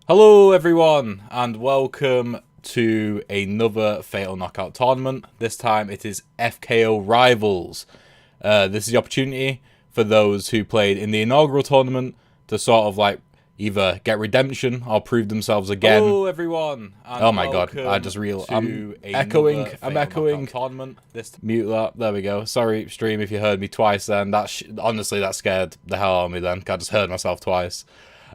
Hello everyone and welcome to another Fatal Knockout tournament. This time it is FKO Rivals. This is the opportunity for those who played in the inaugural tournament to sort of like either get redemption or prove themselves again. Hello everyone. And oh my god, I just realized I'm echoing tournament. Mute that. There we go. Sorry stream if you heard me twice then. Honestly that scared the hell out of me then. I just heard myself twice.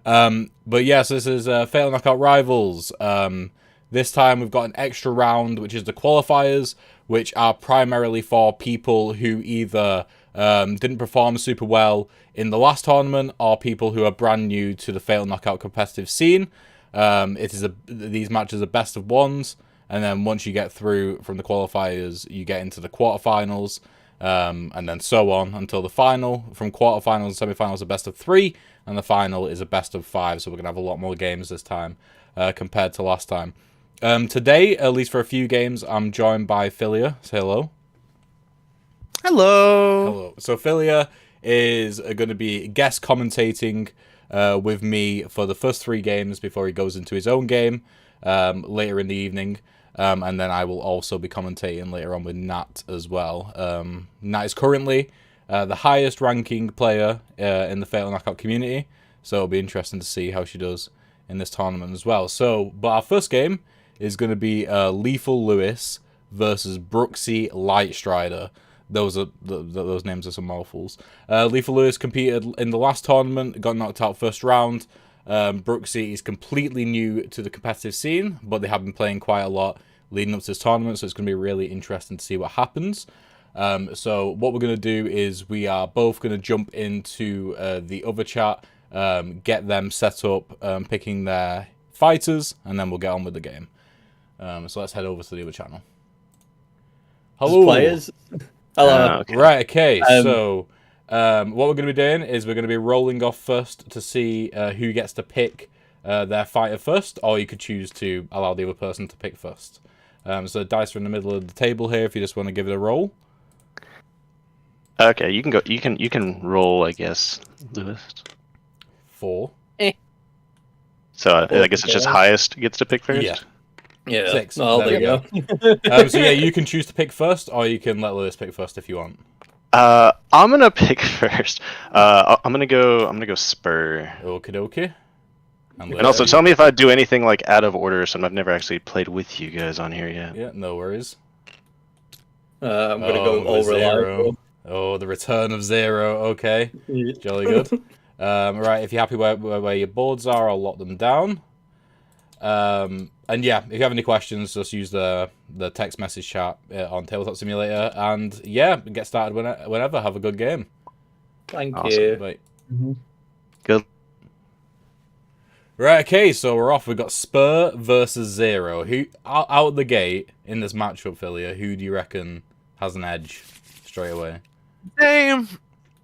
But yeah, so this is Fatal Knockout Rivals. This time we've got an extra round, which is the qualifiers, which are primarily for people who either didn't perform super well in the last tournament or people who are brand new to the Fatal Knockout competitive scene. These matches are best of ones, and then once you get through from the qualifiers, you get into the quarterfinals, and then so on until the final. From quarterfinals and semi-finals, a best of 3. And the final is a best of 5, so we're going to have a lot more games this time compared to last time. Today, at least for a few games, I'm joined by Philia. Say hello. Hello. Hello. So Philia is going to be guest commentating with me for the first 3 games before he goes into his own game later in the evening. And then I will also be commentating later on with Nat as well. Nat is currently the highest ranking player in the Fatal Knockout community, so it'll be interesting to see how she does in this tournament as well. But our first game is going to be Lethal Lewis versus Brooksy Lightstrider. Those names are some mouthfuls. Lethal Lewis competed in the last tournament, got knocked out first round. Brooksy is completely new to the competitive scene, but they have been playing quite a lot leading up to this tournament, so it's going to be really interesting to see what happens. So what we're going to do is we are both going to jump into the other chat, get them set up, picking their fighters, and then we'll get on with the game. So let's head over to the other channel. Hello. Players. Hello. Okay. Right, okay, so what we're going to be doing is we're going to be rolling off first to see who gets to pick their fighter first, or you could choose to allow the other person to pick first. So the dice are in the middle of the table here if you just want to give it a roll. Okay, you can go. You can roll, I guess, Lewis. 4. So I guess it's just highest gets to pick first. Yeah. 6. Oh, there you go. So yeah, you can choose to pick first, or you can let Lewis pick first if you want. I'm gonna pick first. I'm gonna go Spur. Okie dokie. And also tell me if I do anything like out of order, so I've never actually played with you guys on here yet. Yeah, no worries. I'm gonna go all reliable. Oh, the return of Zero. Okay, jolly good. Right, if you're happy where your boards are, I'll lock them down. And yeah, if you have any questions, just use the text message chat on Tabletop Simulator. And yeah, get started whenever. Have a good game. Thank you. Right. Good. Right, okay, so we're off. We've got Spur versus Zero. Who out of the gate in this matchup, Philia, who do you reckon has an edge straight away?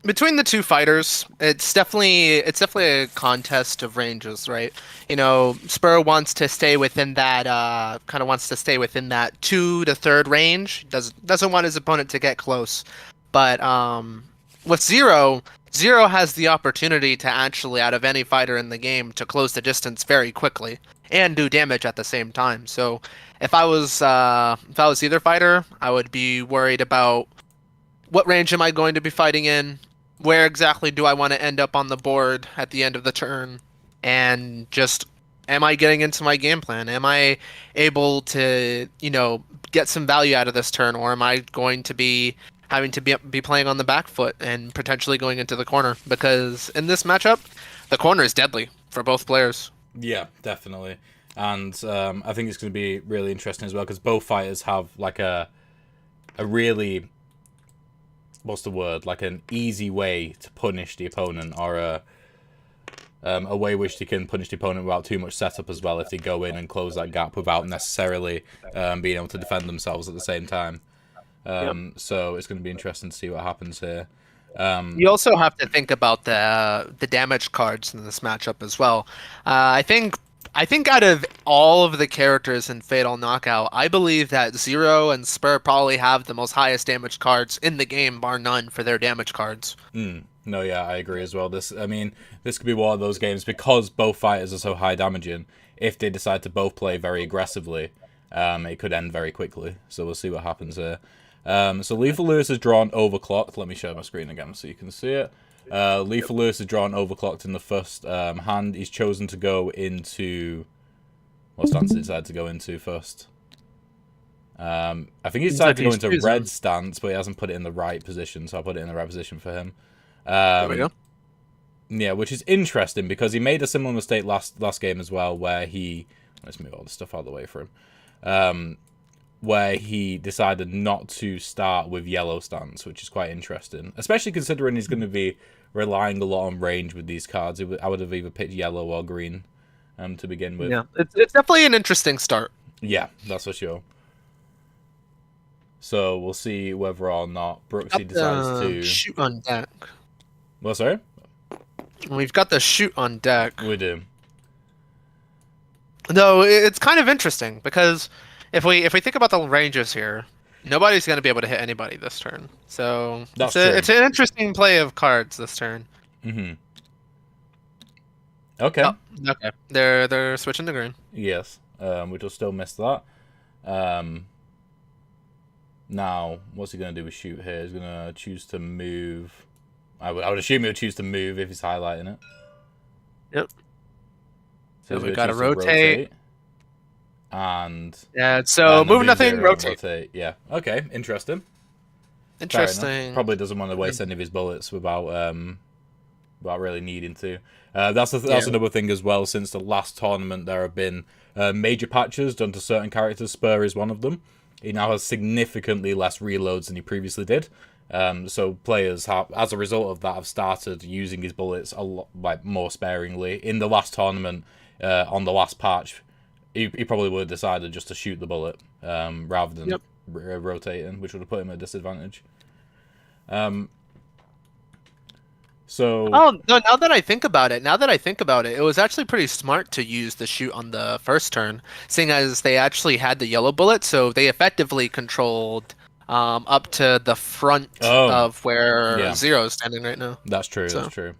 Between the two fighters, it's definitely a contest of ranges, right? You know, Spur wants to stay within that 2 to 3rd range. Doesn't want his opponent to get close. But with Zero has the opportunity to actually, out of any fighter in the game, to close the distance very quickly and do damage at the same time. So if I was either fighter, I would be worried about what range am I going to be fighting in? Where exactly do I want to end up on the board at the end of the turn? And just, am I getting into my game plan? Am I able to, get some value out of this turn? Or am I going to be having to be playing on the back foot and potentially going into the corner? Because in this matchup, the corner is deadly for both players. Yeah, definitely. And I think it's going to be really interesting as well, because both fighters have like a really... what's the word? Like an easy way to punish the opponent, or a way which they can punish the opponent without too much setup as well if they go in and close that gap without necessarily being able to defend themselves at the same time. So it's going to be interesting to see what happens here. You also have to think about the damage cards in this matchup as well. I think out of all of the characters in Fatal Knockout, I believe that Zero and Spur probably have the most highest damage cards in the game, bar none, for their damage cards. No, yeah, I agree as well. This could be one of those games because both fighters are so high damaging. If they decide to both play very aggressively, it could end very quickly. So we'll see what happens here. So Lethal Lewis has drawn Overclocked. Let me share my screen again so you can see it. Lethal Lewis has drawn Overclocked in the first hand. He's chosen to go into... What stance did he decide to go into first? I think he decided to go into red stance, but he hasn't put it in the right position, so I'll put it in the right position for him. There we go. Yeah, which is interesting because he made a similar mistake last game as well, where he... Let's move all the stuff out of the way for him. Where he decided not to start with yellow stance, which is quite interesting. Especially considering he's going to be relying a lot on range with these cards. I would have either picked yellow or green to begin with. Yeah, it's definitely an interesting start. Yeah, that's for sure. So we'll see whether or not Brooksy decides to... shoot on deck. Well, sorry? We've got the shoot on deck. We do. No, it's kind of interesting because if we think about the ranges here, nobody's going to be able to hit anybody this turn. So it's an interesting play of cards this turn. Mm-hmm. Okay. Oh, okay. They're switching to green. Yes. We just still missed that. Now, what's he going to do with shoot here? He's going to choose to move. I would assume he'll choose to move if he's highlighting it. Yep. So we got to rotate. And... Yeah, so move nothing, rotate. Yeah. Okay, interesting. Interesting. Probably doesn't want to waste any of his bullets without really needing to. That's another thing as well. Since the last tournament, there have been major patches done to certain characters. Spur is one of them. He now has significantly less reloads than he previously did. So players have, as a result of that, have started using his bullets a lot more sparingly. In the last tournament, on the last patch, he probably would have decided just to shoot the bullet rather than rotating, which would have put him at a disadvantage. So... Oh, no, now that I think about it, it was actually pretty smart to use the shoot on the first turn, seeing as they actually had the yellow bullet, so they effectively controlled up to the front of where Zero is standing right now. That's true, that's true.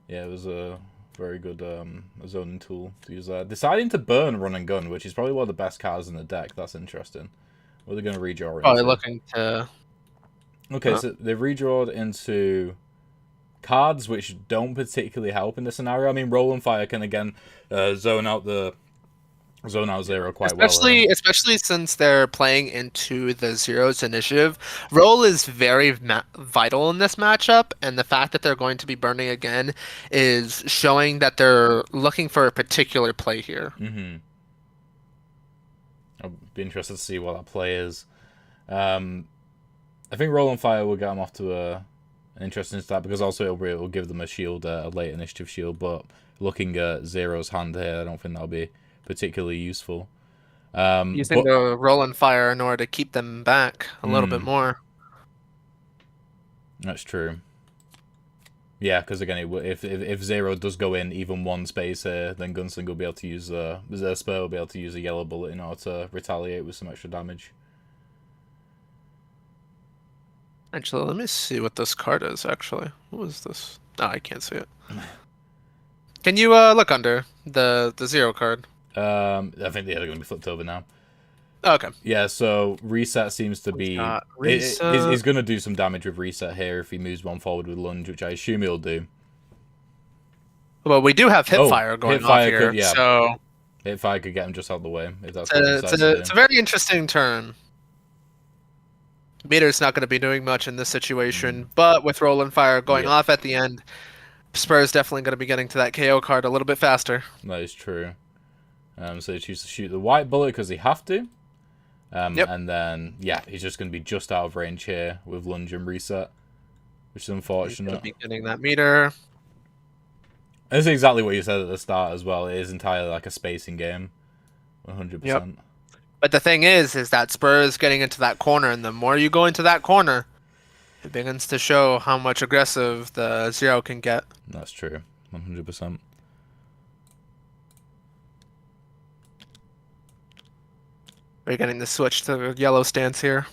Yeah, it was a very good zoning tool to use that. Deciding to burn Run and Gun, which is probably one of the best cards in the deck. That's interesting. What are they going to redraw into? Probably looking to... Okay, so they've redrawed into... cards which don't particularly help in this scenario. I mean, Roll and Fire can again zone out Zero quite well. Especially since they're playing into the Zero's initiative. Roll is very vital in this matchup, and the fact that they're going to be burning again is showing that they're looking for a particular play here. Mm-hmm. I'll be interested to see what that play is. I think Roll and Fire will get them off to an interesting start because also it will give them a shield, a late initiative shield. But looking at Zero's hand here, I don't think that'll be particularly useful. Using the Roll and Fire in order to keep them back a little bit more. That's true. Yeah, because again, if Zero does go in even one space here, then Gunslinger will be able to use Spur will be able to use a yellow bullet in order to retaliate with some extra damage. Actually, let me see what this card is, actually. What is this? Oh, I can't see it. Can you look under the Zero card? I think they're going to be flipped over now. Oh, okay. Yeah, so Reset seems to be... He's going to do some damage with Reset here if he moves one forward with Lunge, which I assume he'll do. Well, we do have Hipfire going off here, so... Hipfire could get him just out of the way. If that's it's a very interesting turn. Meter's not going to be doing much in this situation, but with Roll and Fire going off at the end, Spur's definitely going to be getting to that KO card a little bit faster. That is true. So he chooses to shoot the white bullet because he have to. And then, he's just going to be just out of range here with Lunge and Reset, which is unfortunate. He's going to be getting that meter. This is exactly what you said at the start as well. It is entirely like a spacing game. 100%. Yep. But the thing is that Spur is getting into that corner, and the more you go into that corner, it begins to show how much aggressive the Zero can get. That's true. 100%. We're getting the switch to yellow stance here.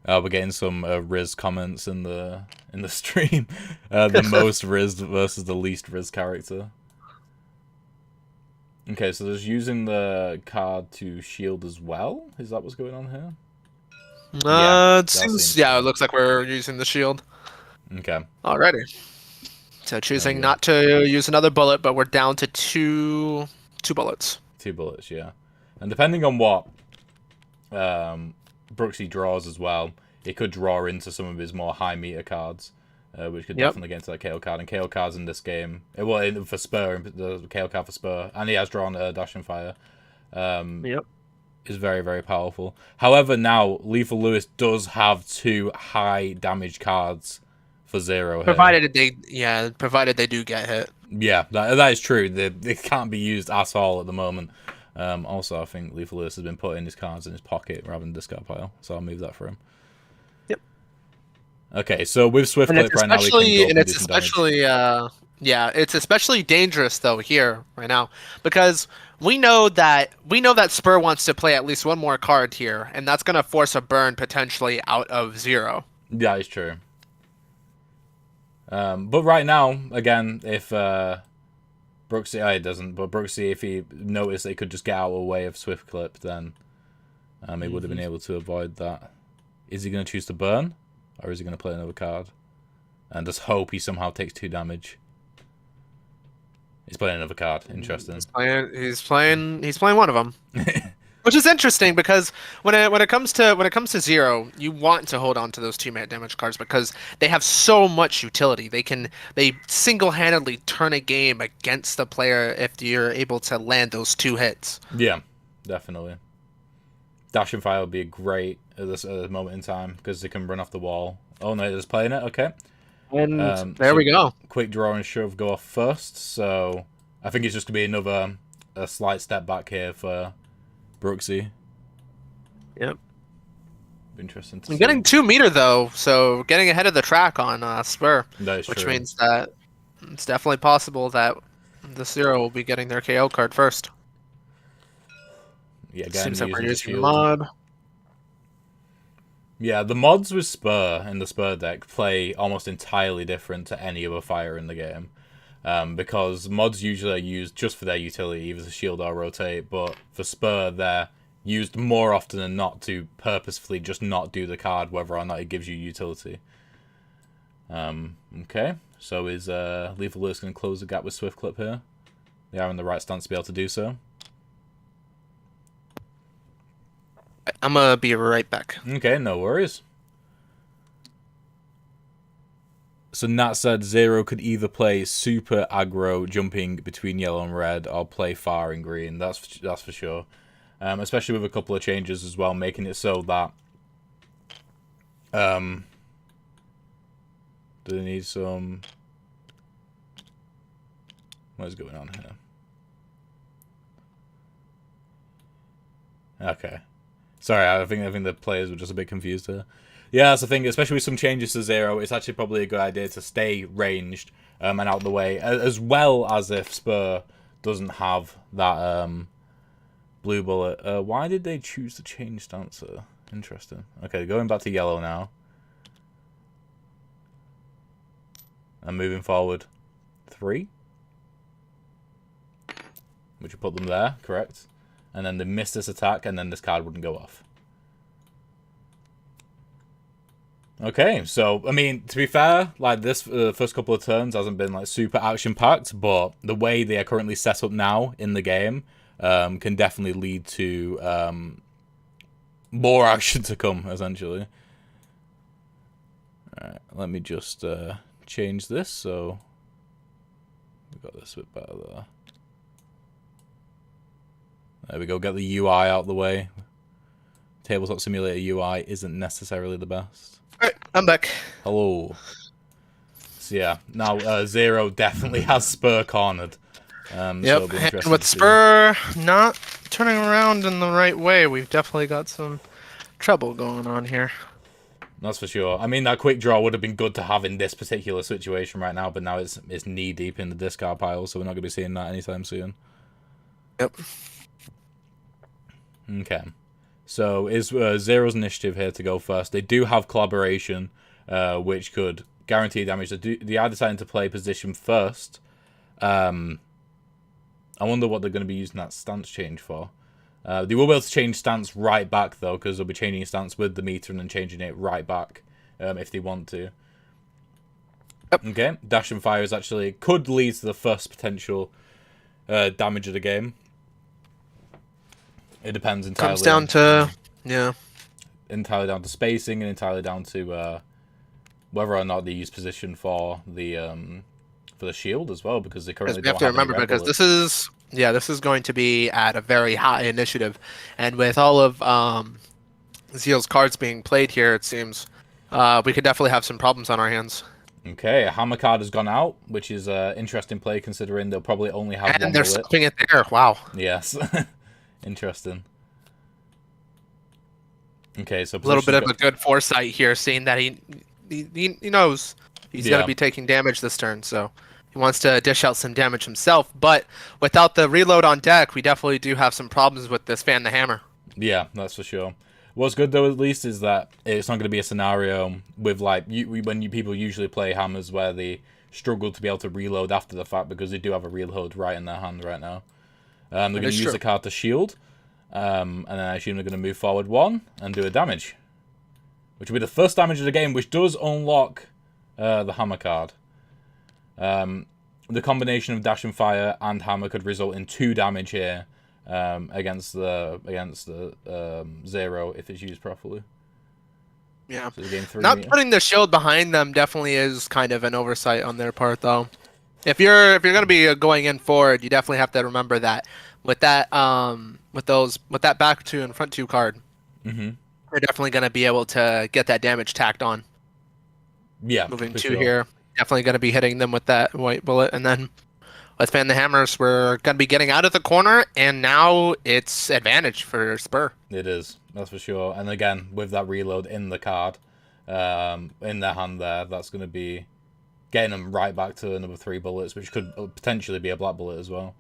We're getting some Riz comments in the stream. The most Riz versus the least Riz character. Okay, so there's using the card to shield as well. Is that what's going on here? It seems. Yeah, it looks like we're using the shield. Okay. Alrighty. So choosing not to use another bullet, but we're down to two bullets. 2 bullets, yeah. And depending on what Brooksy draws as well, it could draw into some of his more high meter cards, which could definitely get into that KO card. And KO cards in this game, well, for Spur, the KO card for Spur, and he has drawn Dash and Fire. Is very, very powerful. However, now Lethal Lewis does have 2 high damage cards for 0 here. Provided they do get hit. Yeah, that is true. They can't be used at all at the moment. Also, I think Lethal Lewis has been putting his cards in his pocket rather than discard pile, so I'll move that for him. Yep. Okay, so with Swift Clip right now, we can go it's especially it's especially dangerous though here right now because we know that Spur wants to play at least one more card here, and that's gonna force a burn potentially out of 0. Yeah, it's true. But right now, again, if Brooksy, it doesn't, but Brooksy, if he noticed they could just get out of the way of Swift Clip, then he would have been able to avoid that. Is he going to choose to burn, or is he going to play another card? And just hope he somehow takes 2 damage. He's playing another card. Interesting. He's playing one of them. Which is interesting because when it comes to 0, you want to hold on to those 2 man damage cards because they have so much utility. They single-handedly turn a game against the player if you're able to land those 2 hits. Yeah, definitely. Dash and Fire would be great at this moment in time because they can run off the wall. Oh no, they're just playing it. Okay. And there we go. Quick draw and shove go off first. So I think it's just gonna be a slight step back here for Brooksy. Yep. Interesting to I'm see. getting 2 meter though, so getting ahead of the track on Spur. That is which true. Means that it's definitely possible that the 0 will be getting their KO card first. Yeah, again, seems like we're using the shield. mod. Yeah, the mods with Spur in the Spur deck play almost entirely different to any other fire in the game. Because mods usually are used just for their utility, either to shield or rotate, but for Spur, they're used more often than not to purposefully just not do the card, whether or not it gives you utility. Okay, so is Lethal Lewis going to close the gap with Swift Clip here? They are in the right stance to be able to do so. I'm gonna be right back. Okay, no worries. So that said, 0 could either play super aggro, jumping between yellow and red, or play far in green. That's for sure. Especially with a couple of changes as well, making it so that do they need some? What is going on here? Okay. Sorry, I think the players were just a bit confused here. Yeah, that's the thing, especially with some changes to 0, it's actually probably a good idea to stay ranged and out of the way, as well as if Spur doesn't have that blue bullet. Why did they choose to change stance? Interesting. Okay, going back to yellow now. And moving forward. 3. Which would put them there, correct? And then they miss this attack, and then this card wouldn't go off. Okay, so, I mean, to be fair, like, this first couple of turns hasn't been, like, super action-packed, but the way they are currently set up now in the game can definitely lead to more action to come, essentially. Alright, let me just change this, so we got this a bit better there. There we go, get the UI out of the way. Tabletop Simulator UI isn't necessarily the best. Alright, I'm back. Hello. So yeah, now 0 definitely has Spur cornered. Yep, and with Spur not turning around in the right way, we've definitely got some trouble going on here. That's for sure. I mean, that quick draw would have been good to have in this particular situation right now, but now it's knee-deep in the discard pile, so we're not going to be seeing that anytime soon. Yep. Okay. So is Zero's initiative here to go first. They do have collaboration, which could guarantee damage. They are deciding to play position first. I wonder what they're going to be using that stance change for. They will be able to change stance right back, though, because they'll be changing stance with the meter and then changing it right back if they want to. Yep. Okay, Dash and Fire is actually could lead to the first potential damage of the game. It depends entirely. Comes down to, yeah. Entirely down to spacing and entirely down to whether or not they use position for the shield as well, because they currently We have to remember, because this is going to be at a very high initiative, and with all of Zeal's cards being played here, it seems we could definitely have some problems on our hands. Okay, a hammer card has gone out, which is an interesting play considering they'll probably only have one And they're bullet. stopping it there. Wow. Yes. Interesting. Okay, so A little bit of a good foresight here, seeing that he knows he's going to be taking damage this turn, so he wants to dish out some damage himself. But without the reload on deck, we definitely do have some problems with this Fan the Hammer. Yeah, that's for sure. What's good though, at least, is that it's not going to be a scenario with like people usually play hammers where they struggle to be able to reload after the fact, because they do have a reload right in their hand right now. They're going to use the card to shield, and then I assume they're going to move forward one and do a damage, which will be the first damage of the game, which does unlock the hammer card. The combination of Dash and Fire and Hammer could result in 2 damage here against the Zero if it's used properly. Yeah. So game 3 Not putting the shield behind them definitely is kind of an oversight on their part, though. If you're going to be going in forward, you definitely have to remember that with that with that back 2 and front 2 card, you're definitely going to be able to get that damage tacked on. Yeah, moving 2 here, definitely going to be hitting them with that white bullet, and then with Fan the Hammers, we're going to be getting out of the corner, and now it's advantage for Spur. It is, that's for sure. And again, with that reload in the card, in their hand there, that's going to be getting them right back to another 3 bullets, which could potentially be a black bullet as well.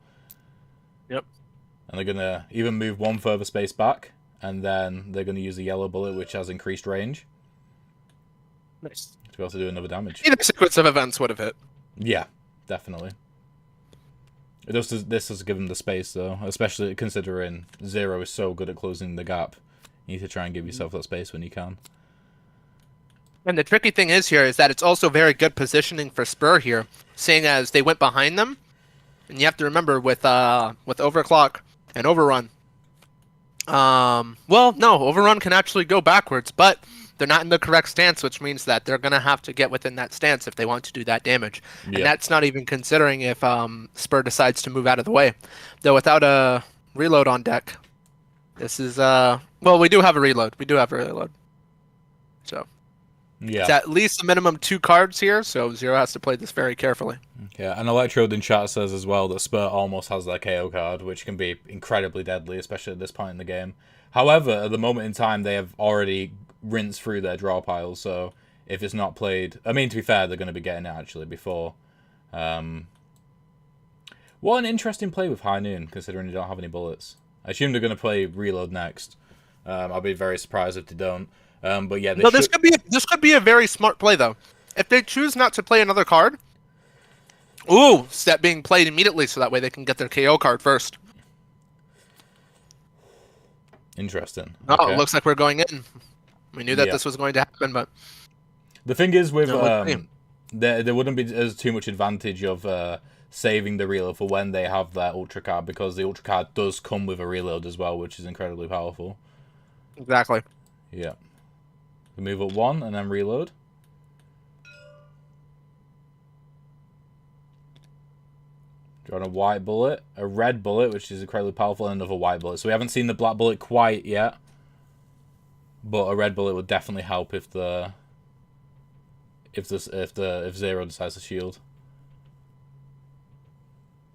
Yep. And they're going to even move 1 further space back, and then they're going to use the yellow bullet, which has increased range. Nice. To be able to do another damage. Either sequence of events would have hit. Yeah, definitely. This has given them the space, though, especially considering Zero is so good at closing the gap. You need to try and give yourself that space when you can. And the tricky thing is here is that it's also very good positioning for Spur here, seeing as they went behind them. And you have to remember with Overclock and Overrun. Well, no, Overrun can actually go backwards, but they're not in the correct stance, which means that they're going to have to get within that stance if they want to do that damage. Yeah. And that's not even considering if Spur decides to move out of the way. Though without a reload on deck, this is... well, we do have a reload. So... yeah. It's at least a minimum 2 cards here, so Zero has to play this very carefully. Yeah, and Electrode in chat says as well that Spur almost has their KO card, which can be incredibly deadly, especially at this point in the game. However, at the moment in time, they have already rinsed through their draw pile, so if it's not played... I mean, to be fair, they're going to be getting it, actually, before. What an interesting play with High Noon, considering they don't have any bullets. I assume they're going to play Reload next. I'll be very surprised if they don't. But yeah, this could be a very smart play, though. If they choose not to play another card, step being played immediately, so that way they can get their KO card first. Interesting. Oh, okay. It looks like we're going in. We knew that this was going to happen, but the thing is with there wouldn't be as too much advantage of saving the reload for when they have their ultra card, because the ultra card does come with a reload as well, which is incredibly powerful. Exactly. Yeah. We move up 1 and then reload. Drawing a white bullet, a red bullet, which is incredibly powerful, and another white bullet. So we haven't seen the black bullet quite yet, but a red bullet would definitely help if Zero decides to shield.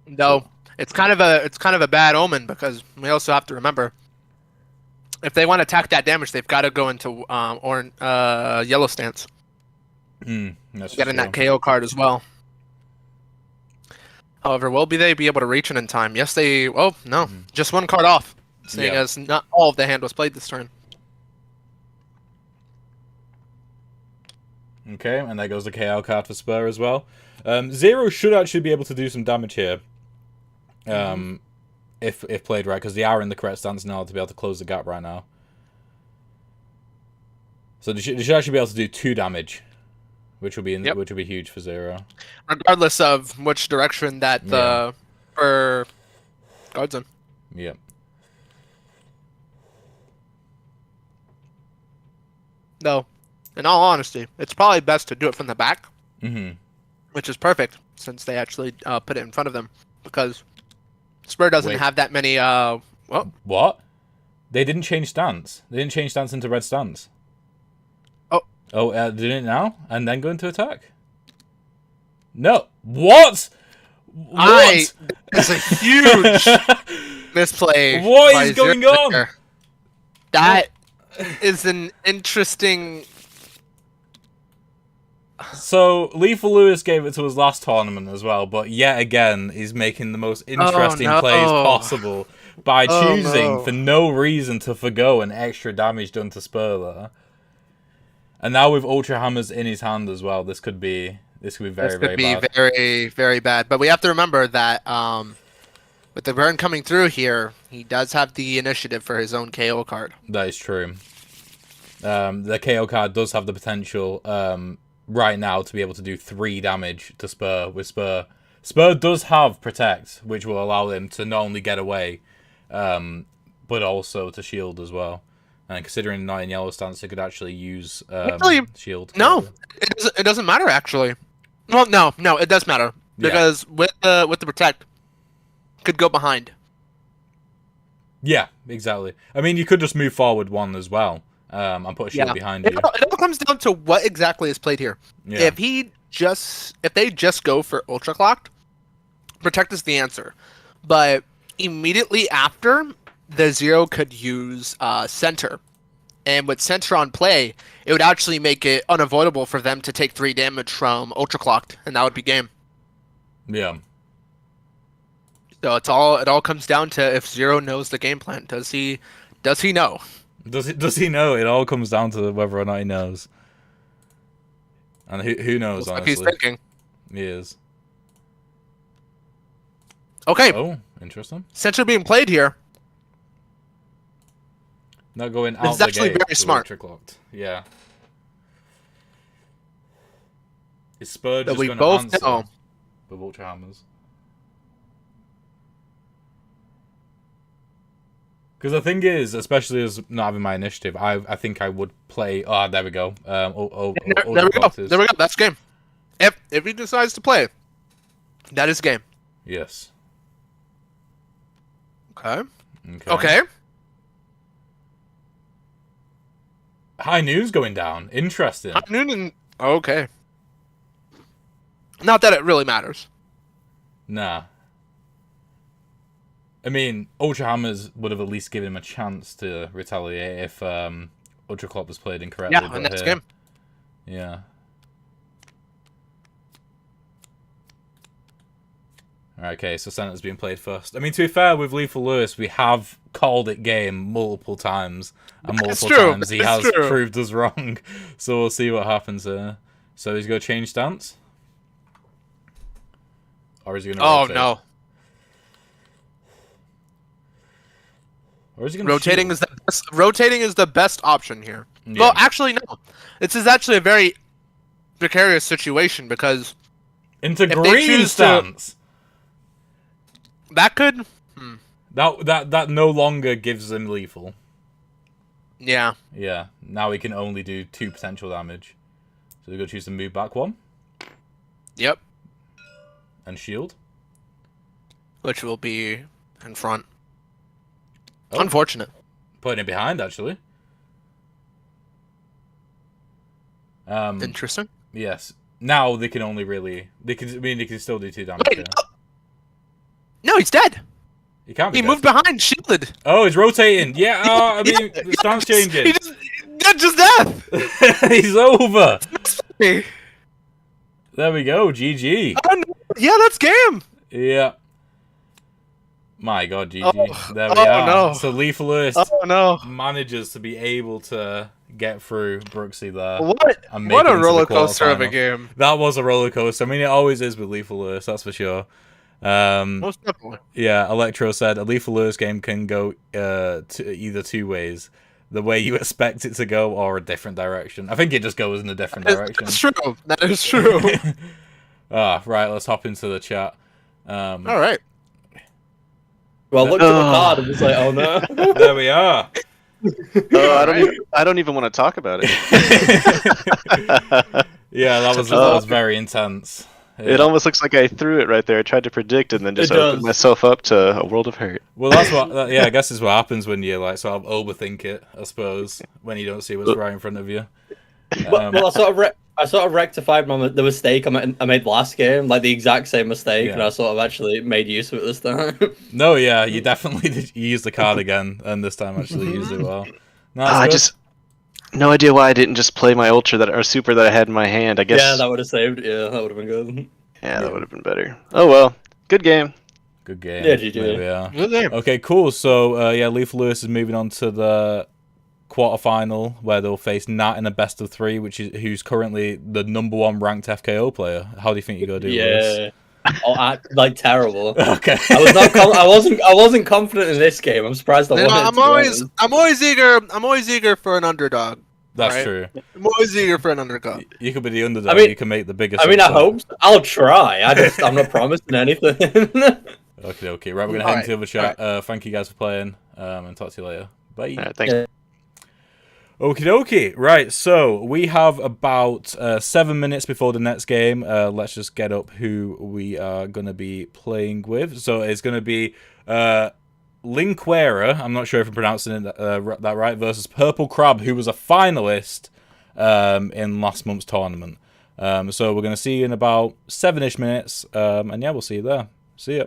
No, it's kind of a bad omen, because we also have to remember, if they want to attack that damage, they've got to go into yellow stance. Getting that KO card as well. However, will they be able to reach it in time? Yes, they... Oh, no. Just 1 card off. seeing as not all of the hand was played this turn. Okay, and there goes the KO card for Spur as well. Zero should actually be able to do some damage here. If played right, because they are in the correct stance now to be able to close the gap right now. So they should actually be able to do 2 damage, which will be which will be huge for Zero. Regardless of which direction that the guards in. Yep. No, in all honesty, it's probably best to do it from the back, which is perfect since they actually put it in front of them, because Spur doesn't have that many. What? They didn't change stance. They didn't change stance into red stance. Oh, did it now and then go into attack? No. What? That's a huge misplay. What is going on? There. That is an interesting. So Lethal Lewis gave it to us last tournament as well, but yet again he's making the most interesting plays possible by choosing for no reason to forgo an extra damage done to Spur there. And now with Ultra Hammers in his hand as well, this could be very bad. Very, very bad. But we have to remember that with the burn coming through here, he does have the initiative for his own KO card. That is true. The KO card does have the potential right now to be able to do 3 damage to Spur with Spur. Spur does have Protect, which will allow him to not only get away, but also to shield as well. And considering not in yellow stance, it could actually use shield. No, it doesn't matter actually. Well, no, it does matter because with the Protect, could go behind. Yeah, exactly. I mean, you could just move forward 1 as well. And put a shield behind you. It all comes down to what exactly is played here. Yeah. If they just go for Ultra Clocked, Protect is the answer. But immediately after, the Zero could use Center. And with Center on play, it would actually make it unavoidable for them to take 3 damage from Ultra Clocked, and that would be game. Yeah. So it all comes down to if Zero knows the game plan. Does he know? Does he know? It all comes down to whether or not he knows. And who knows, Looks honestly. like he's thinking. He is. Okay. Oh, interesting. Center being played here. Not going out This is the actually gate very smart. Clocked. Yeah. Is Spur just we going both to answer know. with Ultra Hammers? Because the thing is, especially as not having my initiative, I think I would play. Oh, there we go. There we go. There we go. That's game. If he decides to play, that is game. Yes. Okay. High news going down. Interesting. Okay. Not that it really matters. Nah. I mean, Ultra Hammers would have at least given him a chance to retaliate if Ultra Clock was played incorrectly. Yeah, and that's game. Yeah. Okay, so Center's being played first. I mean, to be fair, with Lethal Lewis, we have called it game multiple times. And multiple times he has proved us wrong. So we'll see what happens here. So he's going to change stance? Or is he going to rotate? No. Or is he gonna rotating shoot? Rotating is the best option here. Yeah. Well, actually, no. This is actually a very precarious situation because into green stance. That could. That no longer gives him lethal. Yeah. Yeah. Now he can only do 2 potential damage. So we're gonna choose to move back 1. Yep. And shield. Which will be in front. Oh. Unfortunate. Putting it behind, actually. Interesting. Yes. Now they can only really. They can still do 2 damage. Wait, no, he's dead. He can't be. He moved behind, shielded. Oh, he's rotating. Yeah. I mean, the stance changing. Just death. He's over. There we go. GG. Yeah, that's game. Yeah. My God, GG. Oh, There we are. no. So Lethal List Oh no! manages to be able to get through Brooksy there. What And make a it into the roller coaster of a quarterfinal. game. That was a roller coaster. I mean, it always is with Lethal List, that's for sure. Most definitely. Yeah, Electro said a Lethal List game can go either two ways. The way you expect it to go or a different direction. I think it just goes in a different direction. That's true. That is true. Right, let's hop into the chat. All right. Well, I looked at the card and was like, oh no. There we are. I don't even want to talk about it. Yeah, that was very intense. Yeah. It almost looks like I threw it right there. I tried to predict and then just It opened does. myself up to a world of hurt. Well, that's what. Yeah, I guess is what happens when you like sort of overthink it. I suppose when you don't see what's right in front of you. Well, I sort of rectified the mistake I made last game, like the exact same mistake, Yeah. and I sort of actually made use of it this time. No, yeah, you definitely did. You used the card again, and this time actually used it well. No, that's I good. just no idea why I didn't just play my ultra or super that I had in my hand. I guess. Yeah, that would have saved. Yeah, that would have been good. Yeah, that would have been better. Oh well, good game. Good game. Yeah, GG. There we are. Good game. Okay, cool. So yeah, Lethal Lewis is moving on to the quarterfinal where they'll face Nat in a best of three, who's currently the #1 ranked FKO player. How do you think you're gonna do, Lewis? Yeah. Like terrible. Okay. I wasn't confident in this game. I'm surprised I You know, won. I'm always eager for an underdog. That's right? true. I'm always eager for an underdog. You could be the underdog. I mean- you can make the biggest. I mean, I upset. hope so. I'll try. I'm not promising anything. Okay. Right, we're gonna head into the other chat. Thank you guys for playing, and talk to you later. Bye. All right, thanks. Yeah. Okie dokie. Right, so we have about 7 minutes before the next game. Let's just get up who we are going to be playing with. So it's going to be Linquera, I'm not sure if I'm pronouncing that right, versus Purple Crab, who was a finalist in last month's tournament. So we're going to see you in about 7-ish minutes, and yeah, we'll see you there. See ya.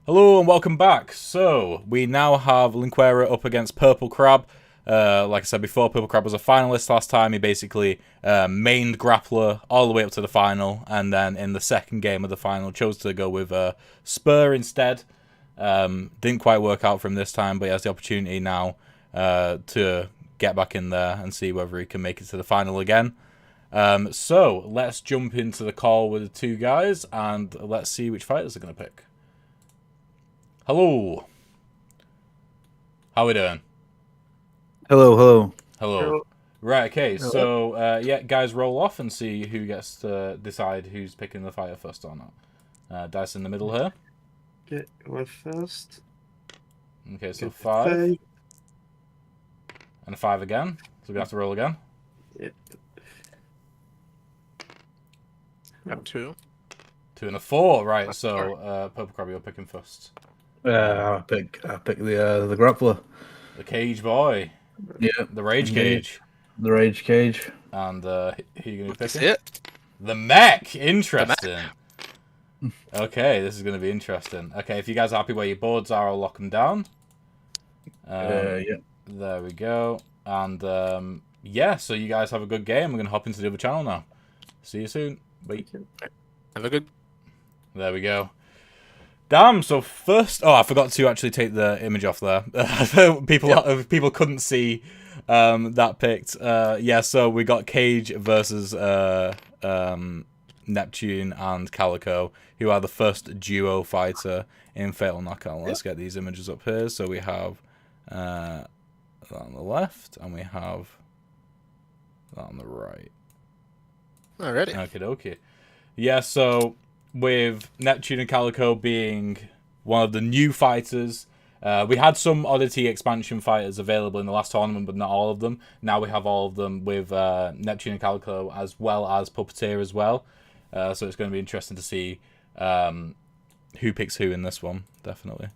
Hello and welcome back. So, we now have Linquera up against Purple Crab. Like I said before, Purple Crab was a finalist last time. He basically mained Grappler all the way up to the final, and then in the second game of the final chose to go with Spur instead. Didn't quite work out for him this time, but he has the opportunity now to get back in there and see whether he can make it to the final again. So, let's jump into the call with the two guys, and let's see which fighters are going to pick. Hello. How we doing? Hello. Hello. Right, okay, so, yeah, guys, roll off and see who gets to decide who's picking the fighter first or not. Dice in the middle here. Get my first. Okay, so 5. And a 5 again. So we have to roll again. Yep. Got 2. 2 and a 4, right, so, Purple Crab, you're picking first. I pick the grappler. The Cage Boy. Yeah. The Rage Cage. The Rage Cage. And, who are you going to be That's picking? it. The Mech! Interesting. Okay, this is going to be interesting. Okay, if you guys are happy where your boards are, I'll lock them down. Yeah. There we go. And, yeah, so you guys have a good game. We're going to hop into the other channel now. See you soon. Bye. Have a good. There we go. Damn, so first... Oh, I forgot to actually take the image off there. People couldn't see that picked. Yeah, so we got Cage versus Neptune and Calico, who are the first duo fighter in Fatal Knockout. Let's get these images up here. So we have that on the left, and we have that on the right. Alrighty. Okie dokie. Yeah, so with Neptune and Calico being one of the new fighters, we had some Oddity expansion fighters available in the last tournament, but not all of them. Now we have all of them with Neptune and Calico, as well as Puppeteer as well. So it's going to be interesting to see who picks who in this one, definitely.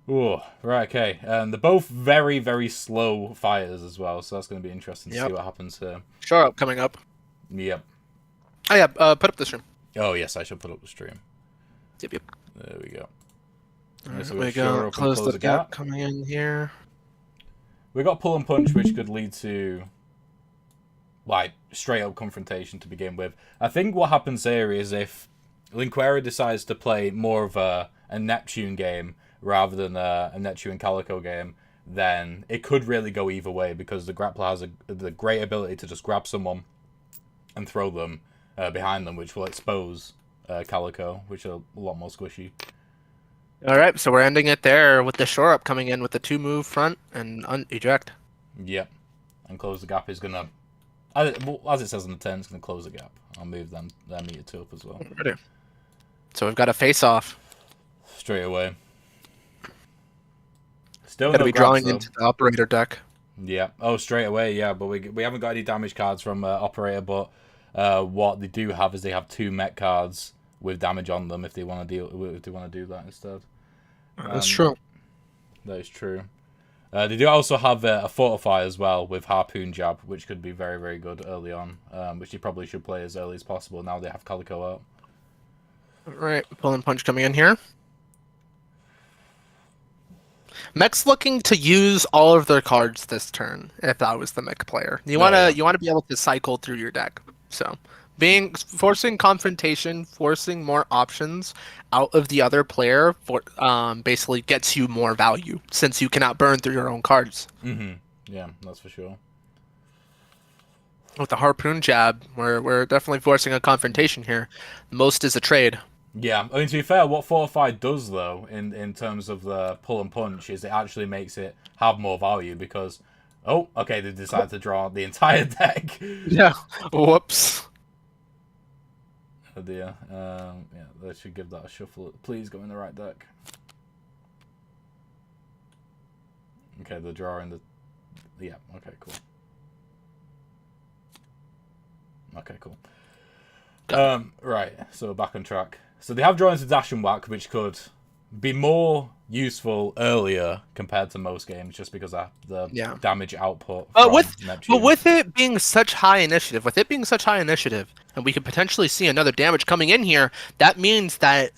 Ooh, right, okay. They're both very, very slow fighters as well, so that's going to be interesting to see what happens here. Sure up coming up. Yep. Oh yeah, put up the stream. Oh, yes, I should put up the stream. Yep. There we go. Alright, So we we'll shore go. up and Close the gap coming in here. We got pull and punch, which could lead to like straight up confrontation to begin with. I think what happens here is if Linquera decides to play more of a Neptune game rather than a Neptune Calico game, then it could really go either way, because the grappler has the great ability to just grab someone and throw them behind them, which will expose Calico, which are a lot more squishy. Alright, so we're ending it there with the shore up coming in with the 2-move front and eject. Yep. And close the gap is going to... As it says on the turn, it's going to close the gap. I'll move their meter 2 up as well. Ready. So we've got a face-off. Straight away. Still Gotta no be grabs, drawing though. into the operator deck. Yeah. Oh, straight away, yeah. But we haven't got any damage cards from Operator, but what they do have is they have 2 mech cards with damage on them if they want to do that instead. That's true. That is true. They do also have a Fortify as well with Harpoon Jab, which could be very, very good early on, which you probably should play as early as possible. Now they have Calico out. Alright, pull and punch coming in here. Mech's looking to use all of their cards this turn. If I was the mech player, you wanna be able to cycle through your deck. So, forcing confrontation, forcing more options out of the other player, basically gets you more value since you cannot burn through your own cards. Yeah, that's for sure. With the harpoon jab, we're definitely forcing a confrontation here. Most is a trade. Yeah, I mean, to be fair, what Fortify does, though, in terms of the pull and punch, is it actually makes it have more value because, oh, okay, they decided to draw the entire deck. Yeah, whoops. Oh dear. Yeah, they should give that a shuffle. Please go in the right deck. Okay, they're drawing the... Yeah, okay, cool. Okay, cool. Right, so back on track. So they have drawn into Dash and Whack, which could be more useful earlier compared to most games, just because of the damage output from Neptune. But with it being such high initiative, and we could potentially see another damage coming in here, that means that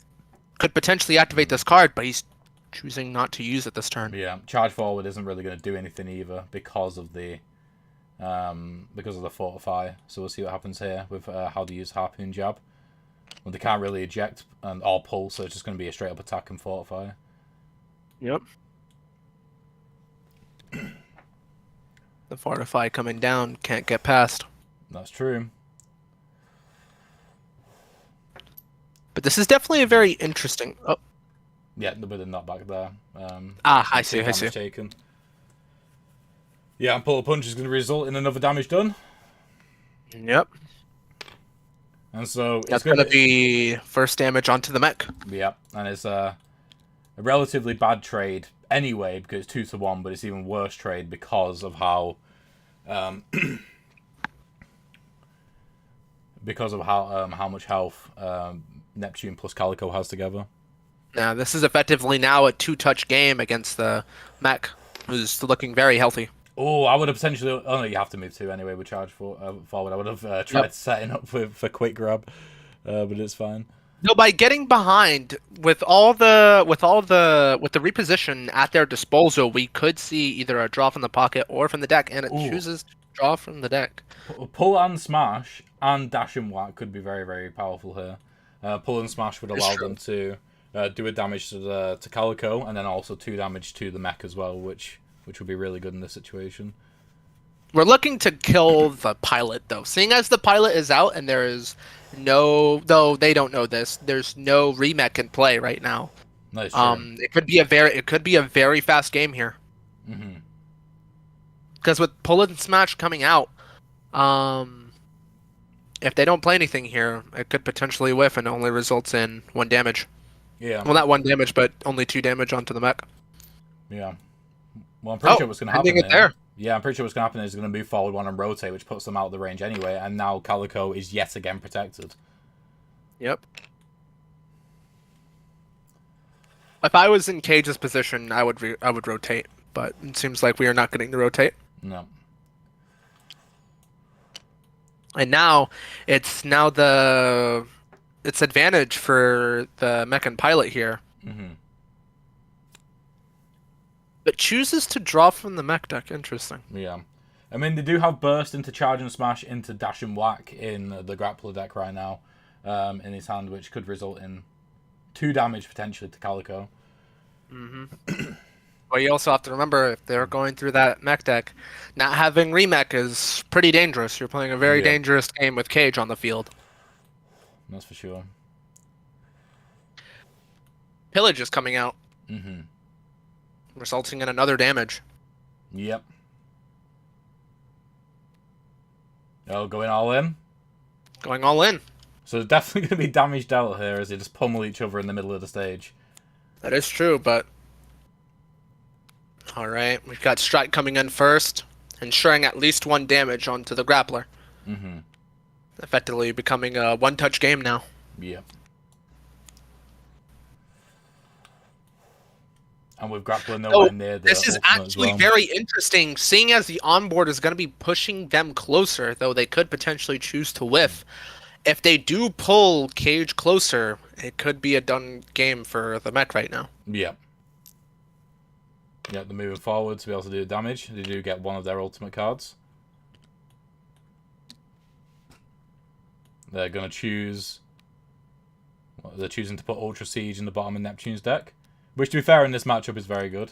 could potentially activate this card, but he's choosing not to use it this turn. Yeah, charge forward isn't really going to do anything either because of the fortify. So we'll see what happens here with how they use harpoon jab. Well, they can't really eject or pull, so it's just going to be a straight up attack and fortify. Yep. The fortify coming down can't get past. That's true. But this is definitely a very interesting. Oh, Yeah, with the knockback there. I see. Damage taken. Yeah, and pull a punch is going to result in another damage done. Yep. And so That's going to be first damage onto the mech. Yeah, and it's a relatively bad trade anyway because it's 2-1, but it's even worse trade because of how how much health Neptune plus Calico has together. Now this is effectively now a 2-touch game against the mech, who's looking very healthy. Oh, I would have potentially. Oh no, you have to move 2 anyway with charge forward. I would have tried setting up for quick grab, but it's fine. No, by getting behind with the reposition at their disposal, we could see either a draw from the pocket or from the deck, and it chooses to draw from the deck. Pull and smash and dash and whack could be very, very powerful here. Pull and smash would allow them to do a damage to Calico, and then also 2 damage to the mech as well, which would be really good in this situation. We're looking to kill the pilot, though. Seeing as the pilot is out and there is no... Though they don't know this, there's no remech in play right now. That's true. It could be a very fast game here. Mm-hmm. Because with pull and smash coming out, if they don't play anything here, it could potentially whiff and only results in 1 damage. Yeah. Well, not 1 damage, but only 2 damage onto the mech. Yeah. Well, I'm pretty sure what's going to happen there. Yeah, I'm pretty sure what's going to happen is going to move forward 1 and rotate, which puts them out of the range anyway, and now Calico is yet again protected. Yep. If I was in Cage's position, I would rotate, but it seems like we are not getting to rotate. No. And now it's advantage for the mech and pilot here. Mm-hmm. But chooses to draw from the mech deck. Interesting. Yeah. I mean, they do have burst into charge and smash into dash and whack in the grappler deck right now in his hand, which could result in 2 damage potentially to Calico. Mm-hmm. But you also have to remember, if they're going through that mech deck, not having remech is pretty dangerous. You're playing a very dangerous game with Cage on the field. That's for sure. Pillage is coming out. Mm-hmm. Resulting in another damage. Yep. Oh, going all in? Going all in. So there's definitely going to be damage dealt here as they just pummel each other in the middle of the stage. That is true, but... Alright, we've got Strike coming in first, ensuring at least 1 damage onto the grappler. Mm-hmm. Effectively becoming a 1-touch game now. Yep. And with grappler nowhere near the this is ultimate actually as well. very interesting, seeing as the onboard is going to be pushing them closer, though they could potentially choose to whiff. If they do pull Cage closer, it could be a done game for the mech right now. Yep. Yep, they're moving forward to be able to do damage. They do get 1 of their ultimate cards. They're going to choose... They're choosing to put Ultra Siege in the bottom of Neptune's deck. Which, to be fair, in this matchup is very good.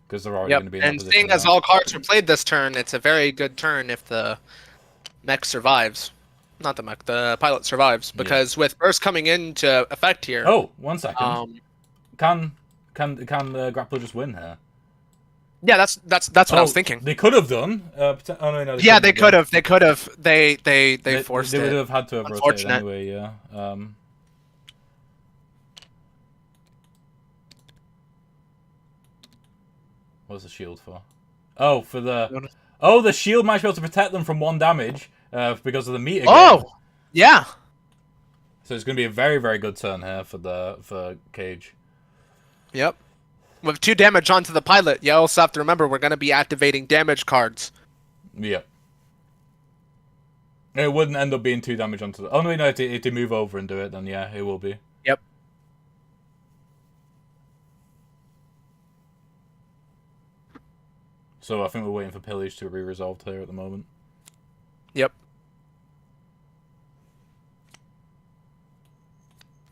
Because they're already going to be in that position. And seeing as all cards are played this turn, it's a very good turn if the mech survives. Not the mech, the pilot survives. Because with Burst coming into effect here... Oh, 1 second. Can the grappler just win here? Yeah, that's what I was thinking. They could have done. No, they could have. They could have. They forced it. They would have had to have rotated anyway. Yeah. What's the shield for? Oh, for the. Oh, the shield might be able to protect them from 1 damage because of the meter. Oh, yeah. So it's going to be a very, very good turn here for Cage. Yep. With 2 damage onto the pilot, you also have to remember we're going to be activating damage cards. Yep. It wouldn't end up being 2 damage onto the... Oh, no, if they move over and do it, then yeah, it will be. Yep. So I think we're waiting for pillage to be resolved here at the moment. Yep.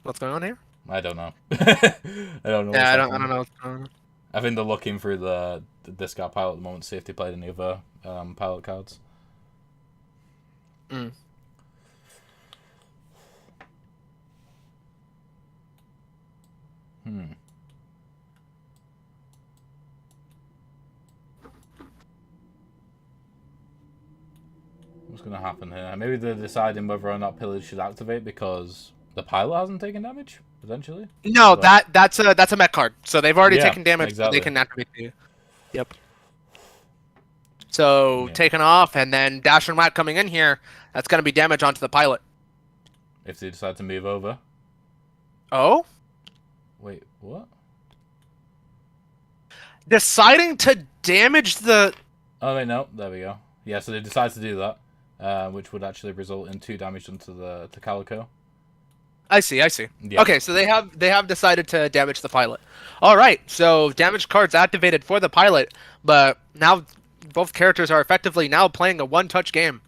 What's going on here? I don't know. I don't know. Yeah, I don't know what's going on. I think they're looking through the discard pile at the moment to see if they played any other pilot cards. Mm. What's going to happen here? Maybe they're deciding whether or not pillage should activate because the pilot hasn't taken damage, potentially? No, But- that's a mech card. So they've already Yeah, taken damage. exactly. So they can activate you. Yep. So Yeah. taken off, and then dash and whack coming in here. That's gonna be damage onto the pilot. If they decide to move over. Oh, Wait, what? deciding to damage the. Oh, wait, no. There we go. Yeah, so they decide to do that, which would actually result in 2 damage onto the Calico. I see. Yeah. Okay, so they have decided to damage the pilot. All right, so damage cards activated for the pilot, but now both characters are effectively now playing a one-touch game.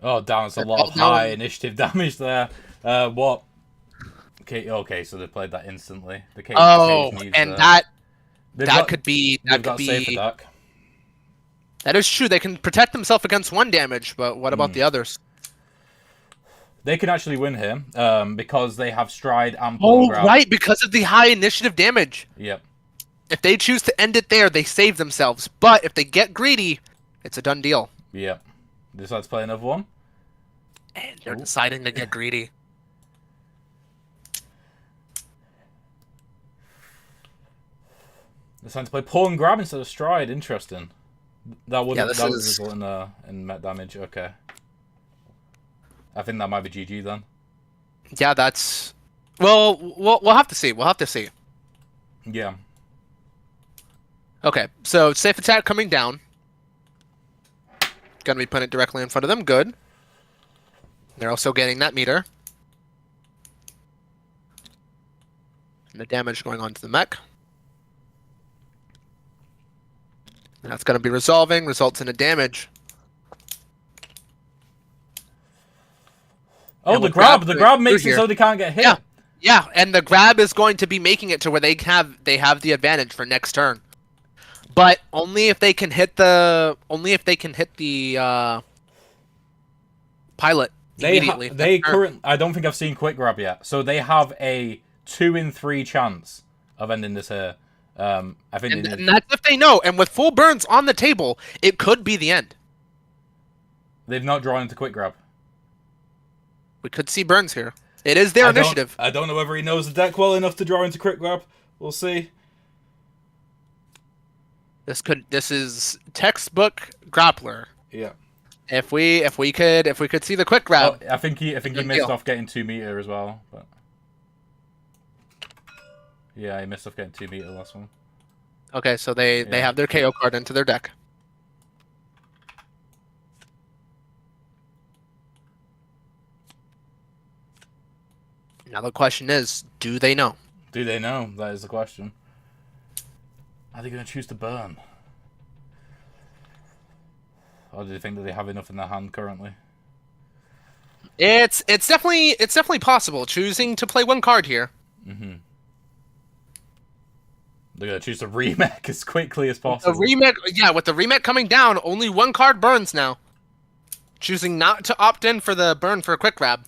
Oh, damn, it's a They're lot of all high down. initiative damage there. What? Okay, so they played that instantly. The cage, Oh, the cage needs, and they've that got- could be they've got safe be. attack. That is true. They can protect themselves against one damage, but what about the others? They can actually win here because they have stride and Oh, pull grab. right, because of the high initiative damage. Yep. If they choose to end it there, they save themselves. But if they get greedy, it's a done deal. Yep. Decide to play another one. And they're deciding to get greedy. Deciding to play pull and grab instead of stride. Interesting. That would Yeah, this that would is- result in met damage. Okay. I think that might be GG then. Yeah, that's. Well, we'll have to see. We'll have to see. Yeah. Okay, so safe attack coming down. Gonna be putting it directly in front of them. Good. They're also getting that meter. And the damage going on to the mech. And that's gonna be resolving, results in a damage. Oh, And the with grab grab, the grab through makes it here. so they can't get hit. Yeah. Yeah, and the grab is going to be making it to where they have the advantage for next turn. But only if they can hit the pilot immediately. I don't think I've seen quick grab yet. So they have a 2 in 3 chance of ending this here. I think and, they need- and that's if they know. And with full burns on the table, it could be the end. they've not drawn into quick grab. We could see burns here. It is their initiative. I don't know whether he knows the deck well enough to draw into quick grab. We'll see. This is textbook grappler. Yeah. If we could see the quick grab. I think he Good missed deal. off getting 2 meter as well. But yeah, he missed off getting 2 meter last one. Okay, so they Yeah. have their KO card into their deck. Now the question is, do they know? Do they know? That is the question. Are they going to choose to burn? Or do they think that they have enough in their hand currently? It's definitely possible. Choosing to play one card here. Mm-hmm. They're going to choose to remake as quickly as The possible. remake, yeah, with the remake coming down, only one card burns now. Choosing not to opt in for the burn for a quick grab.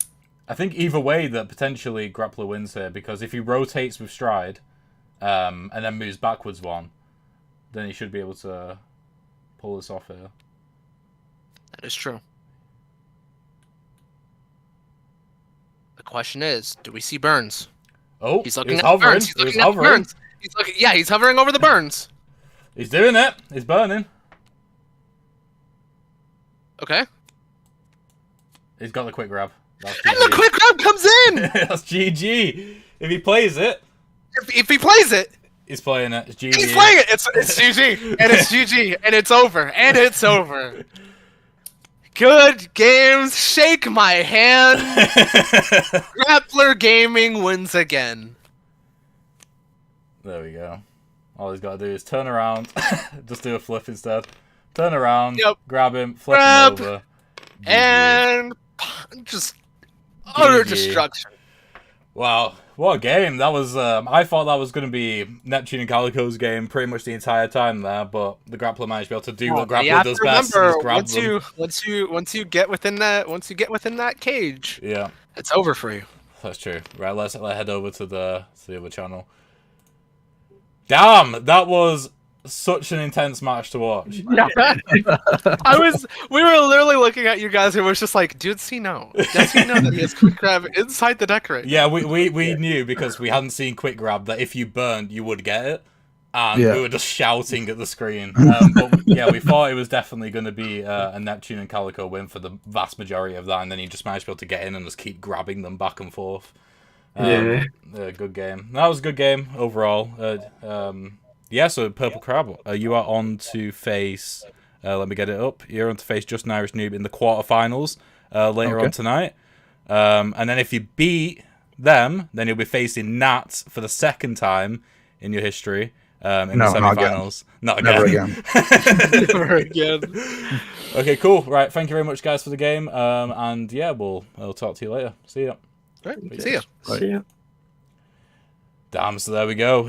I think either way that potentially Grappler wins here, because if he rotates with stride, and then moves backwards one, then he should be able to pull this off here. That is true. The question is, do we see burns? Oh, He's he looking was at the hovering. burns. He's He was looking at the hovering. burns. He's hovering over the burns. He's doing it. He's burning. Okay. He's got the quick grab. That's And the GG. quick grab comes in! That's GG. If he plays it, If he plays it, he's playing it. It's GG. he's playing it! It's GG! And it's GG! And it's over! And it's over! Good games! Shake my hand! Grappler Gaming wins again. There we go. All he's got to do is turn around. Just do a flip instead. Turn around, Yep. grab him, flip Grab, him over. and just utter GG. destruction. Wow, what a game. That was, I thought that was going to be Neptune and Calico's game pretty much the entire time there, but the grappler managed to be able to do what You grappler have does to best and remember, just grab them. once you get within that cage, Yeah, it's over for you. that's true. Right, let's head over to the other channel. Damn, that was such an intense match to watch. We were literally looking at you guys and was just like, does he know that he has quick grab inside the deck right now? Yeah, we knew because we hadn't seen quick grab that if you burned, you would get it. And we were just shouting at the screen. But yeah, we thought it was definitely going to be a Neptune and Calico win for the vast majority of that. And then he just managed to be able to get in and just keep grabbing them back and forth. Good game. That was a good game overall. Yeah, so Purple Crab, you are on to face... let me get it up. You're on to face Just an Irish Noob in the quarterfinals later on tonight. And then if you beat them, then you'll be facing Nat for the second time in your history in the semi-finals. Not again. Never again. Never again. Okay, cool. Right, thank you very much, guys, for the game. And yeah, I'll talk to you later. See ya. Right, see ya. See ya. Damn, so there we go.